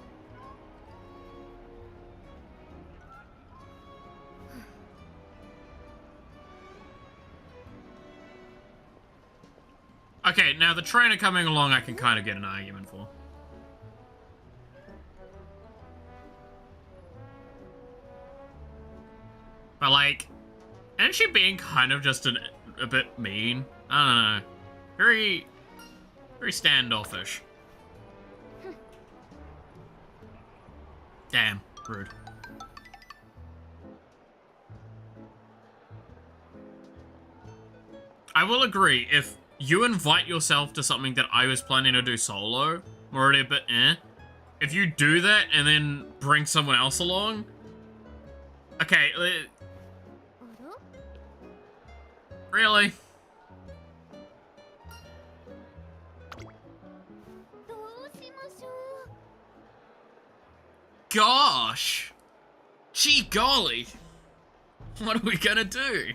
Okay, now the trainer coming along I can kind of get an argument for. But like, isn't she being kind of just a bit mean? I don't know. Very standoffish. Damn, rude. I will agree, if you invite yourself to something that I was planning to do solo, I'm already a bit eh. If you do that and then bring someone else along, okay, really? Gosh! Gee golly! What are we gonna do?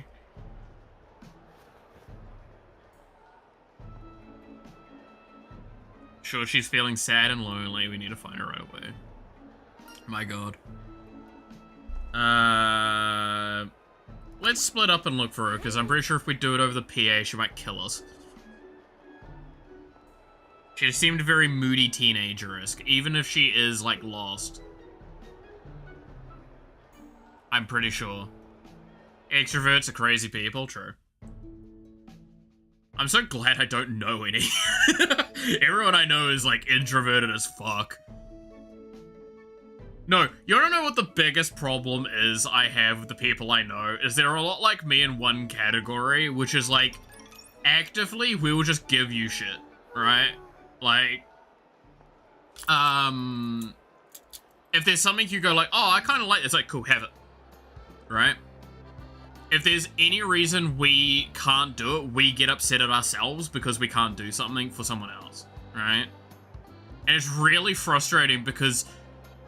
Sure, she's feeling sad and lonely. We need to find her right way. My god. Let's split up and look for her, because I'm pretty sure if we do it over the PA, she might kill us. She seemed very moody teenager-esque, even if she is, like, lost. I'm pretty sure. Extroverts are crazy people, true. I'm so glad I don't know any. Everyone I know is, like, introverted as fuck. No, you wanna know what the biggest problem is I have with the people I know? Is they're a lot like me in one category, which is, like, actively, we will just give you shit, right? Like, if there's something you go like, oh, I kind of like this, like, cool, have it, right? If there's any reason we can't do it, we get upset at ourselves because we can't do something for someone else, right? And it's really frustrating because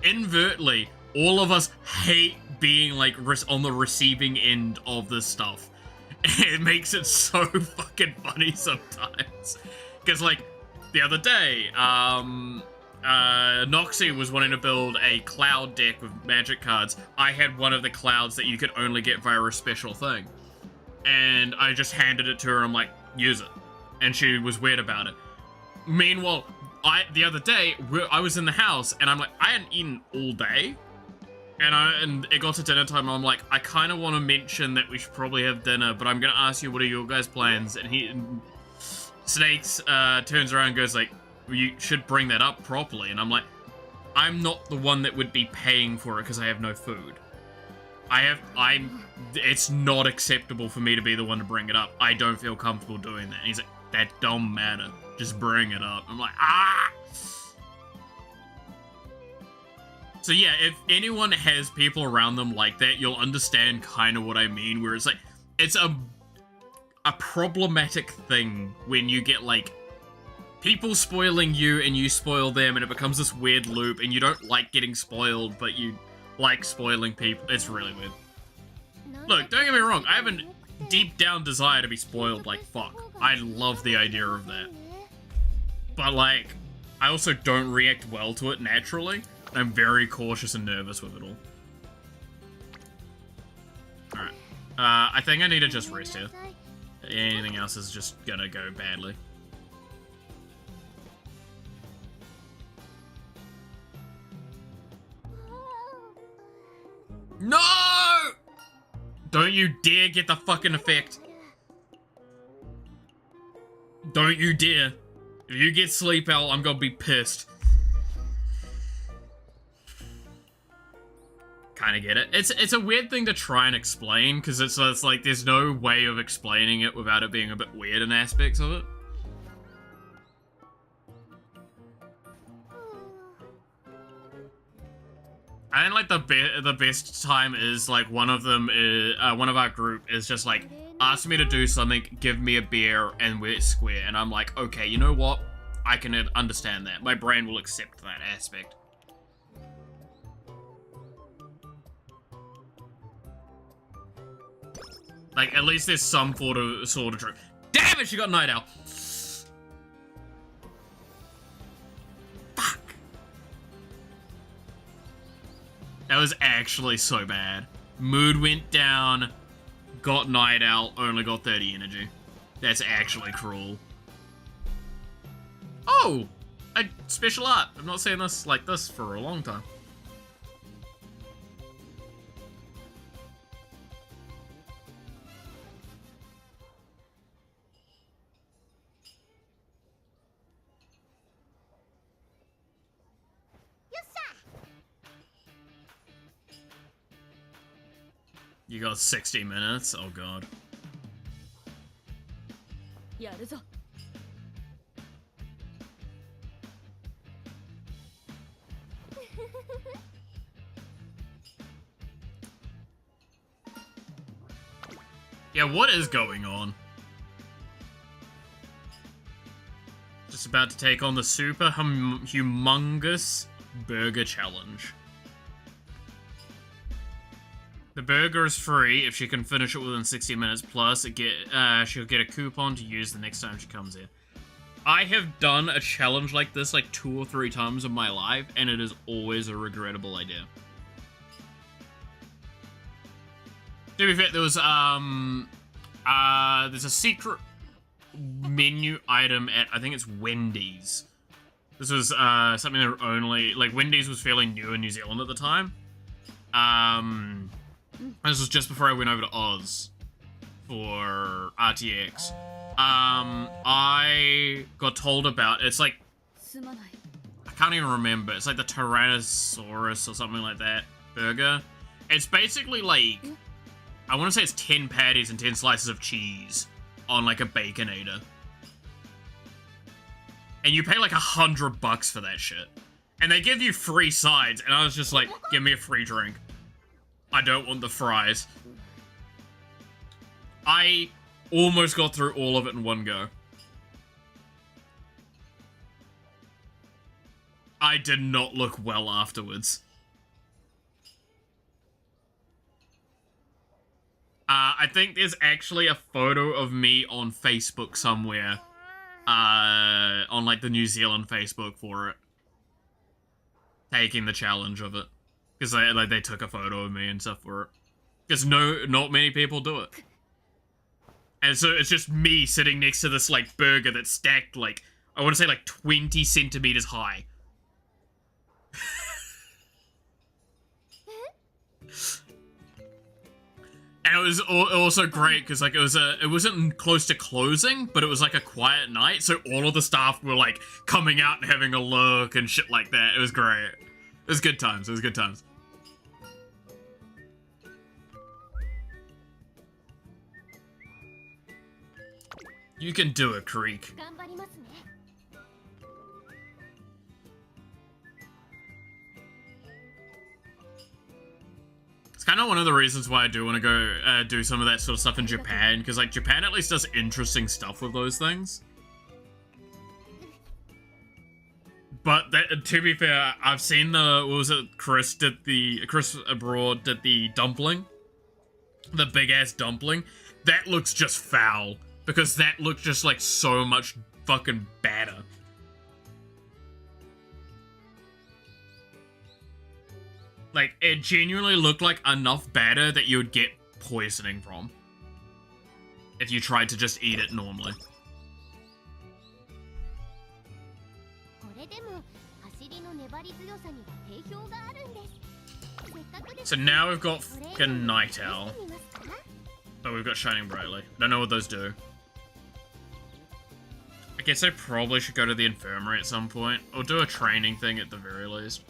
invertly, all of us hate being, like, on the receiving end of this stuff. It makes it so fucking funny sometimes. Because, like, the other day, Noxie was wanting to build a cloud deck with magic cards. I had one of the clouds that you could only get via a special thing. And I just handed it to her and I'm like, use it. And she was weird about it. Meanwhile, the other day, I was in the house and I'm like, I hadn't eaten all day. And it got to dinner time and I'm like, I kind of want to mention that we should probably have dinner, but I'm going to ask you, what are your guys' plans? And Snakes turns around and goes like, you should bring that up properly. And I'm like, I'm not the one that would be paying for it because I have no food. It's not acceptable for me to be the one to bring it up. I don't feel comfortable doing that. And he's like, that don't matter. Just bring it up. I'm like, ah! So yeah, if anyone has people around them like that, you'll understand kind of what I mean, where it's like, it's a problematic thing when you get, like, people spoiling you and you spoil them and it becomes this weird loop and you don't like getting spoiled, but you like spoiling people. It's really weird. Look, don't get me wrong, I have a deep down desire to be spoiled like fuck. I love the idea of that. But, like, I also don't react well to it naturally. I'm very cautious and nervous with it all. Alright. I think I need to just rest here. Anything else is just gonna go badly. No! Don't you dare get the fucking effect. Don't you dare. If you get sleep out, I'm gonna be pissed. Kinda get it. It's a weird thing to try and explain, because it's like there's no way of explaining it without it being a bit weird in aspects of it. I think, like, the best time is, like, one of them is, one of our group is just like, asked me to do something, give me a beer, and we're square. And I'm like, okay, you know what? I can understand that. My brain will accept that aspect. Like, at least there's some sort of truth. Damn it, she got Night Owl. Fuck. That was actually so bad. Mood went down, got Night Owl, only got 30 energy. That's actually cruel. Oh! A special art. I've not seen this like this for a long time. You got 60 minutes? Oh god. Yeah, what is going on? Just about to take on the super humongous burger challenge. The burger is free if she can finish it within 60 minutes, plus she'll get a coupon to use the next time she comes here. I have done a challenge like this like 2 or 3 times in my life, and it is always a regrettable idea. To be fair, there was, there's a secret menu item at, I think it's Wendy's. This was, something that only, like, Wendy's was fairly new in New Zealand at the time. This was just before I went over to Oz for RTX. I got told about, it's like, I can't even remember, it's like the Tyrannosaurus or something like that burger. It's basically like, I want to say it's 10 patties and 10 slices of cheese on like a Baconator. And you pay like $100 for that shit. And they give you free sides, and I was just like, give me a free drink. I don't want the fries. I almost got through all of it in one go. I did not look well afterwards. I think there's actually a photo of me on Facebook somewhere. On like the New Zealand Facebook for it. Taking the challenge of it. Because they took a photo of me and stuff for it. Because not many people do it. And so it's just me sitting next to this like burger that's stacked like, I want to say like 20 centimeters high. And it was also great because like it wasn't close to closing, but it was like a quiet night, so all of the staff were like coming out and having a look and shit like that. It was great. It was good times. It was good times. You can do it, Creek. It's kind of one of the reasons why I do want to go do some of that sort of stuff in Japan, because like Japan at least does interesting stuff with those things. But that, to be fair, I've seen what was it, Chris Abroad did the dumpling. The big ass dumpling. That looks just foul. Because that looked just like so much fucking batter. Like, it genuinely looked like enough batter that you would get poisoning from. If you tried to just eat it normally. So now we've got fucking Night Owl. But we've got Shining Brightly. Don't know what those do. I guess I probably should go to the infirmary at some point. Or do a training thing at the very least.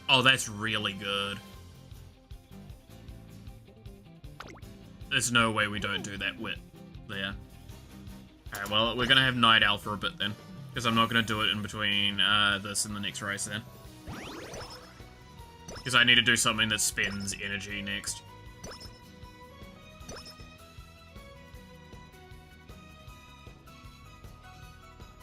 Oh, that's really good. There's no way we don't do that wit there. Alright, well, we're gonna have Night Owl for a bit then. Because I'm not going to do it in between this and the next race then. Because I need to do something that spends energy next.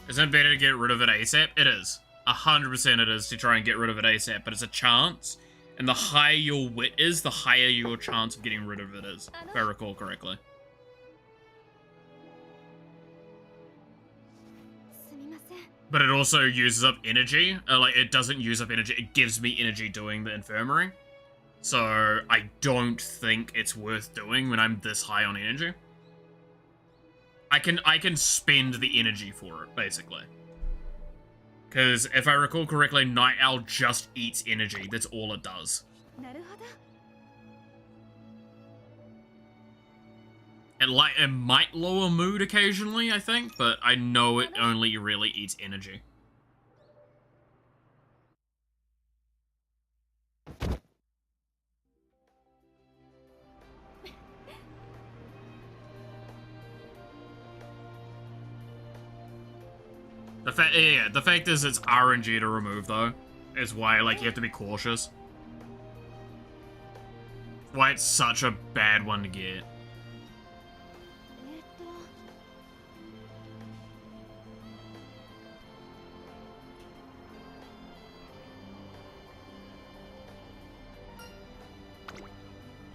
Isn't it better to get rid of it ASAP? It is. 100% it is to try and get rid of it ASAP, but it's a chance. And the higher your wit is, the higher your chance of getting rid of it is, if I recall correctly. But it also uses up energy. Like, it doesn't use up energy. It gives me energy doing the infirmary. So, I don't think it's worth doing when I'm this high on energy. I can spend the energy for it, basically. Because if I recall correctly, Night Owl just eats energy. That's all it does. It might lower mood occasionally, I think, but I know it only really eats energy. The fact is it's RNG to remove, though, is why, like, you have to be cautious. Why it's such a bad one to get.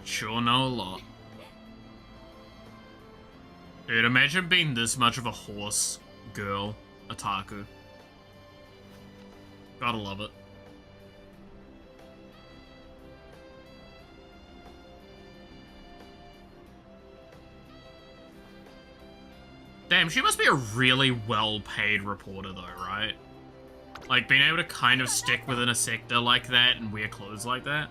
Sure know a lot. Dude, imagine being this much of a horse girl. Otaku. Gotta love it. Damn, she must be a really well-paid reporter though, right? Like, being able to kind of stick within a sector like that and wear clothes like that.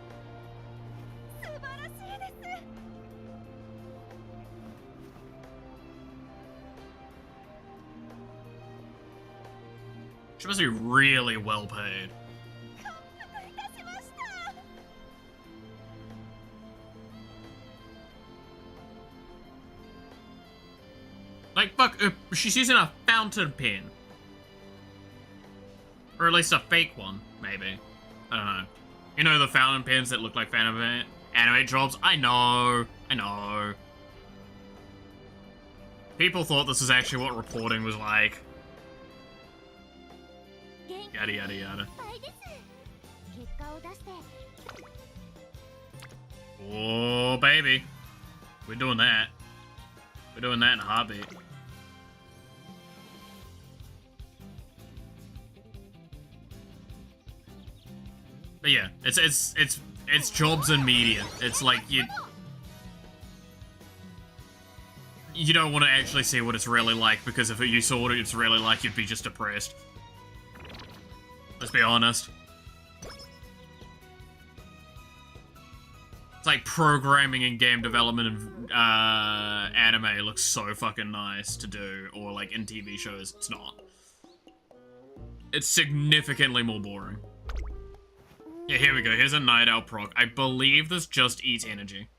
She must be really well paid. Like, fuck, she's using a fountain pen. Or at least a fake one, maybe. I don't know. You know the fountain pens that look like anime jobs? I know. People thought this is actually what reporting was like. Yada yada yada. Oh, baby. We're doing that. We're doing that in a heartbeat. But yeah, it's jobs in media. It's like you don't want to actually see what it's really like, because if you saw what it's really like, you'd be just depressed. Let's be honest. It's like programming and game development of anime looks so fucking nice to do, or like in TV shows, it's not. It's significantly more boring. Yeah, here we go. Here's a Night Owl proc. I believe this just eats energy.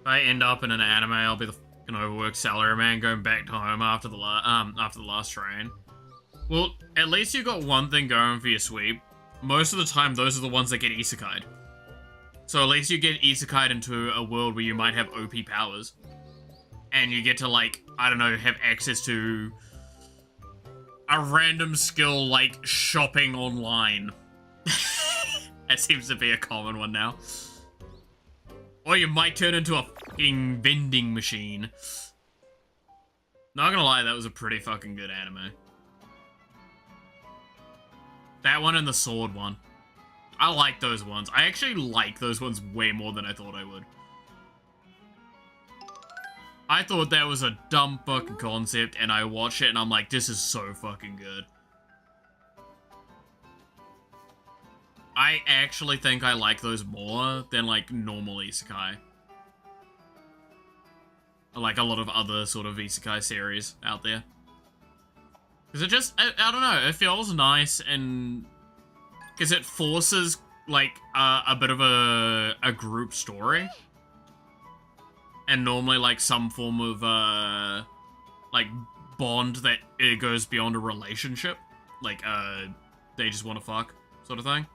If I end up in an anime, I'll be the fucking overworked salaryman going back to home after the last train. Well, at least you got one thing going for your sweep. Most of the time, those are the ones that get isekai'd. So at least you get isekai'd into a world where you might have OP powers. And you get to, like, I don't know, have access to a random skill like shopping online. That seems to be a common one now. Or you might turn into a fucking vending machine. Not gonna lie, that was a pretty fucking good anime. That one and the sword one. I like those ones. I actually like those ones way more than I thought I would. I thought that was a dumb fucking concept, and I watched it and I'm like, this is so fucking good. I actually think I like those more than, like, normal isekai. Like a lot of other sort of isekai series out there. Because it just, I don't know, it feels nice, and because it forces like a bit of a group story, and normally like some form of like bond that it goes beyond a relationship, like they just want to fuck sort of thing.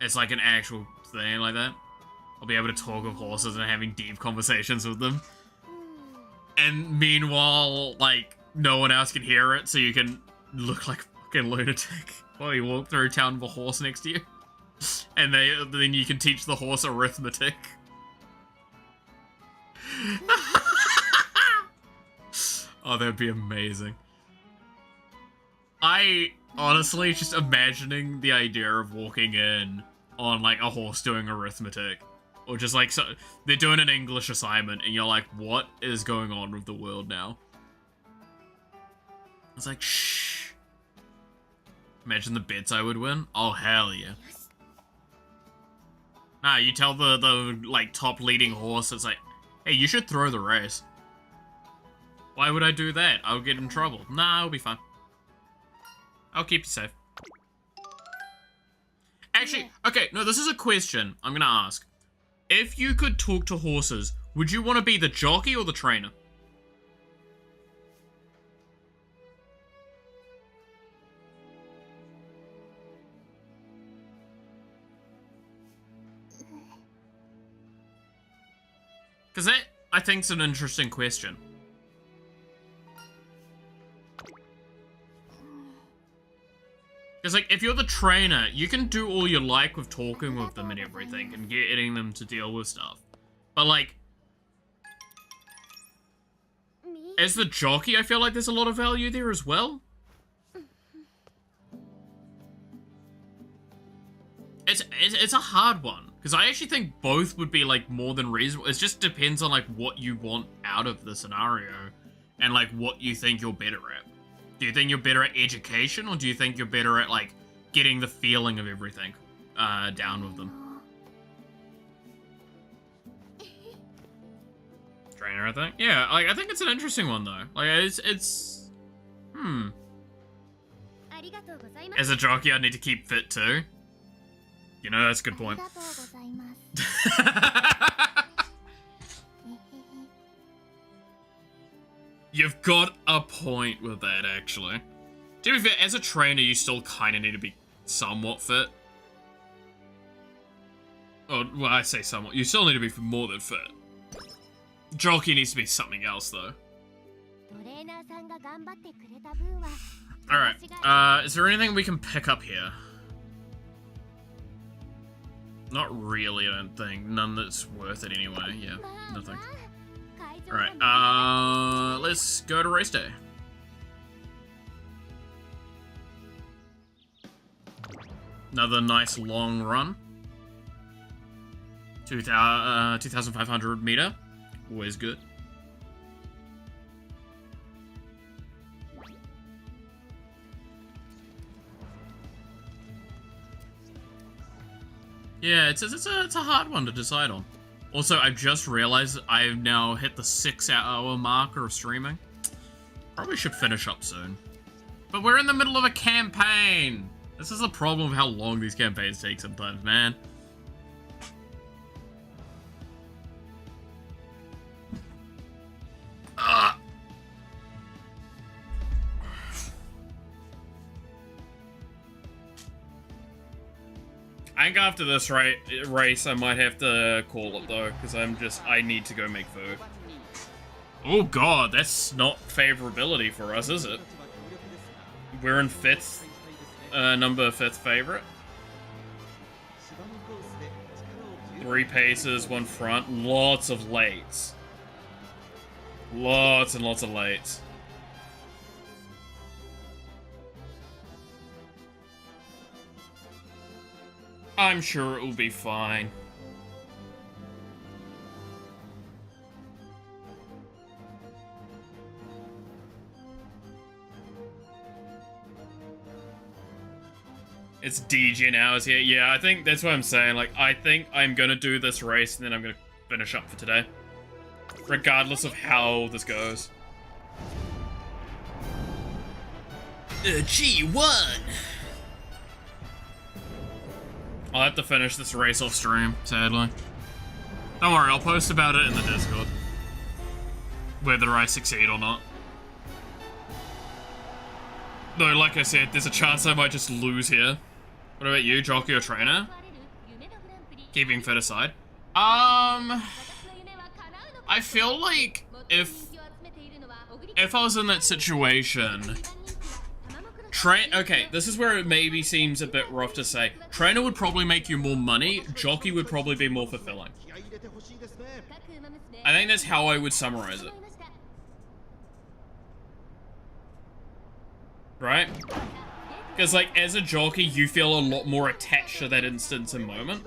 It's like an actual thing like that. I'll be able to talk with horses and having deep conversations with them. And meanwhile, like, no one else can hear it, so you can look like a fucking lunatic while you walk through town with a horse next to you. And then you can teach the horse arithmetic. Oh, that'd be amazing. I honestly just imagining the idea of walking in on like a horse doing arithmetic, or just like, so they're doing an English assignment and you're like, what is going on with the world now? It's like, shh. Imagine the bets I would win. Oh, hell yeah. Nah, you tell the like top leading horse, it's like, hey, you should throw the race. Why would I do that? I'll get in trouble. Nah, I'll be fine. I'll keep you safe. Actually, okay, no, this is a question I'm gonna ask. If you could talk to horses, would you want to be the jockey or the trainer? Because that, I think, is an interesting question. Because, like, if you're the trainer, you can do all you like with talking with them and everything, and getting them to deal with stuff. But, like, as the jockey, I feel like there's a lot of value there as well. It's a hard one, because I actually think both would be, like, more than reasonable. It just depends on, like, what you want out of the scenario, and, like, what you think you're better at. Do you think you're better at education, or do you think you're better at, like, getting the feeling of everything down with them? Trainer, I think? Yeah, like, I think it's an interesting one, though. Like, it's... As a jockey, I need to keep fit, too. You know, that's a good point. You've got a point with that, actually. To be fair, as a trainer, you still kind of need to be somewhat fit. Oh, well, I say somewhat. You still need to be more than fit. Jockey needs to be something else, though. Alright, is there anything we can pick up here? Not really, I don't think. None that's worth it anyway. Yeah, nothing. Alright, let's go to race day. Another nice long run. 2,500 meter. Always good. Yeah, it's a hard one to decide on. Also, I've just realized I've now hit the 6-hour marker of streaming. Probably should finish up soon. But we're in the middle of a campaign! This is the problem of how long these campaigns take sometimes, man. I think after this race, I might have to call it, though, because I need to go make food. Oh god, that's not favorability for us, is it? We're in 5th, number 5th favorite. 3 paces, 1 front, lots of lates. Lots and lots of lates. I'm sure it will be fine. It's DGN hours here. Yeah, I think that's what I'm saying. Like, I think I'm gonna do this race and then I'm gonna finish up for today. Regardless of how this goes. G1. I'll have to finish this race off stream, sadly. Don't worry, I'll post about it in the Discord. Whether I succeed or not. Though, like I said, there's a chance I might just lose here. What about you, jockey or trainer? Keeping fit aside. I feel like if I was in that situation, okay, this is where it maybe seems a bit rough to say. Trainer would probably make you more money, jockey would probably be more fulfilling. I think that's how I would summarize it. Right? Because, like, as a jockey, you feel a lot more attached to that instance and moment.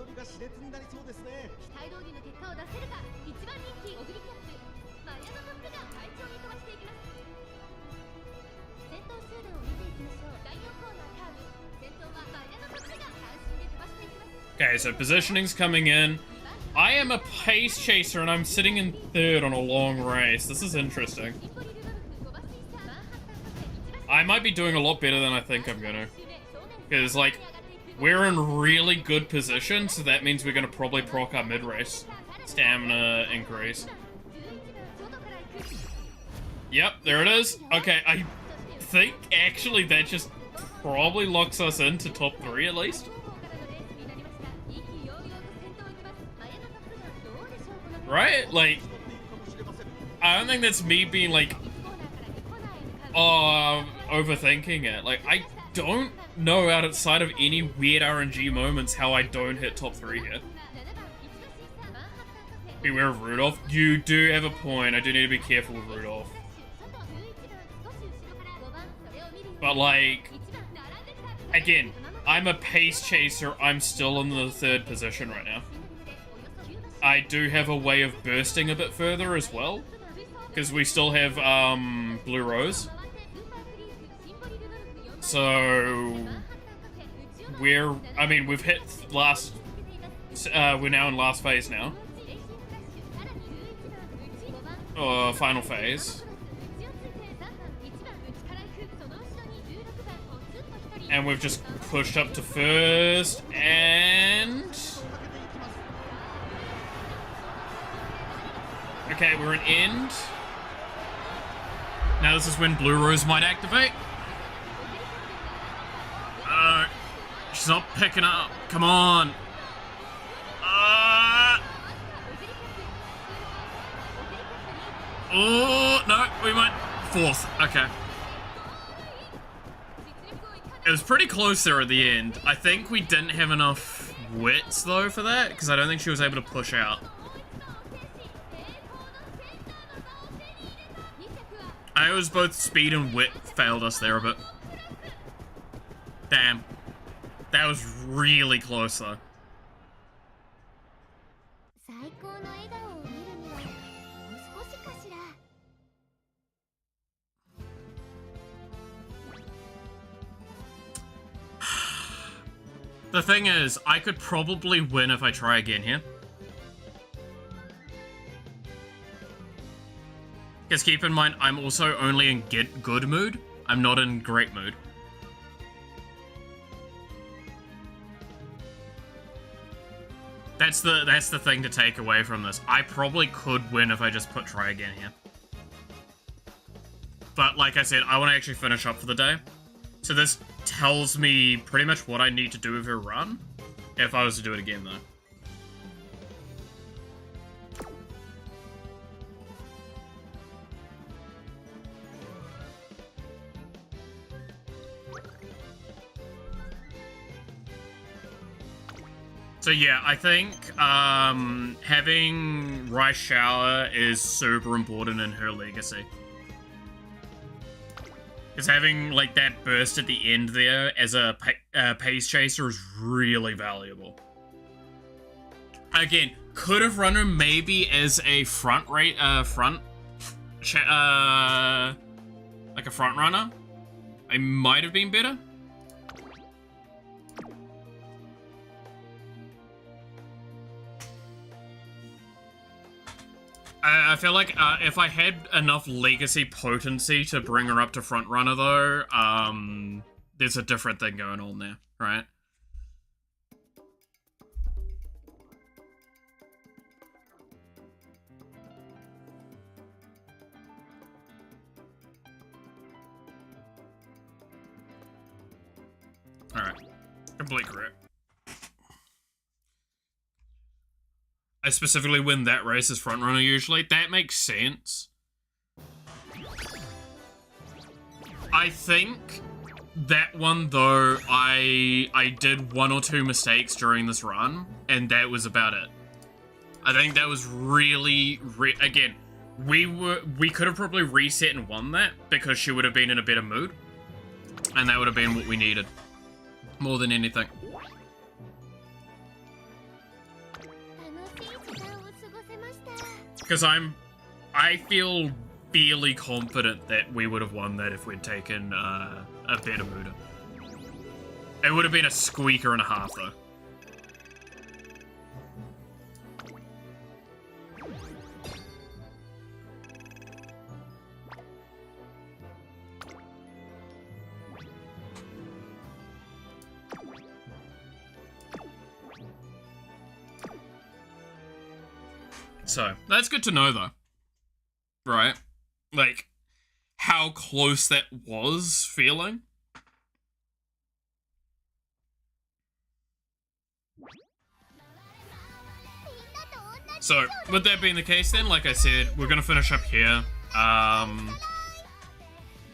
Okay, so positioning's coming in. I am a pace chaser and I'm sitting in third on a long race. This is interesting. I might be doing a lot better than I think I'm gonna. Because, like, we're in really good position, so that means we're gonna probably proc our mid-race stamina increase. Yep, there it is. Okay, I think, actually, that just probably locks us into top 3, at least. Right? Like, I don't think that's me being, like, overthinking it. Like, I don't know outside of any weird RNG moments how I don't hit top 3 here. Beware of Rudolph. You do have a point. I do need to be careful with Rudolph. But, like, again, I'm a pace chaser. I'm still in the 3rd position right now. I do have a way of bursting a bit further as well. Because we still have, Blue Rose. So, we've hit last, we're now in last phase now. Final phase. And we've just pushed up to first, and... Okay, we're an end. Now this is when Blue Rose might activate. She's not picking up. Come on. Oh, no, we went 4th. Okay. It was pretty close there at the end. I think we didn't have enough wits, though, for that, because I don't think she was able to push out. I was both speed and wit failed us there a bit. Damn. That was really close, though. The thing is, I could probably win if I try again here. Because keep in mind, I'm also only in good mood. I'm not in great mood. That's the thing to take away from this. I probably could win if I just try again here. But like I said, I want to actually finish up for the day. So this tells me pretty much what I need to do with her run, if I was to do it again, though. So yeah, I think having Rice Shower is super important in her legacy. Because having, like, that burst at the end there as a pace chaser is really valuable. Again, could have run her maybe as a like a front runner. I might have been better. I feel like if I had enough legacy potency to bring her up to frontrunner, though, there's a different thing going on there, right? Alright. Complete correct. I specifically win that race as frontrunner usually. That makes sense. I think that one, though, I did 1 or 2 mistakes during this run, and that was about it. I think that was really, again, we could have probably reset and won that because she would have been in a better mood, and that would have been what we needed more than anything. Because I feel fairly confident that we would have won that if we'd taken a better mooder. It would have been a squeaker and a half, though. So, that's good to know, though. Right? Like, how close that was feeling. So, with that being the case then, like I said, we're gonna finish up here.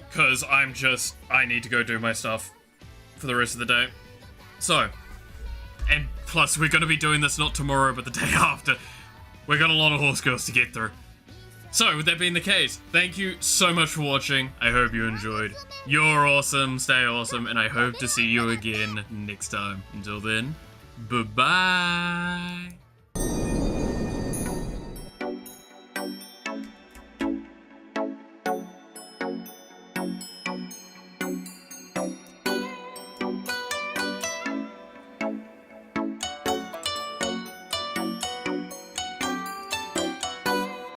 Because I need to go do my stuff for the rest of the day. So, and plus we're gonna be doing this not tomorrow, but the day after. We got a lot of horse girls to get through. So, with that being the case, thank you so much for watching. I hope you enjoyed. You're awesome, stay awesome, and I hope to see you again next time. Until then, bye-bye.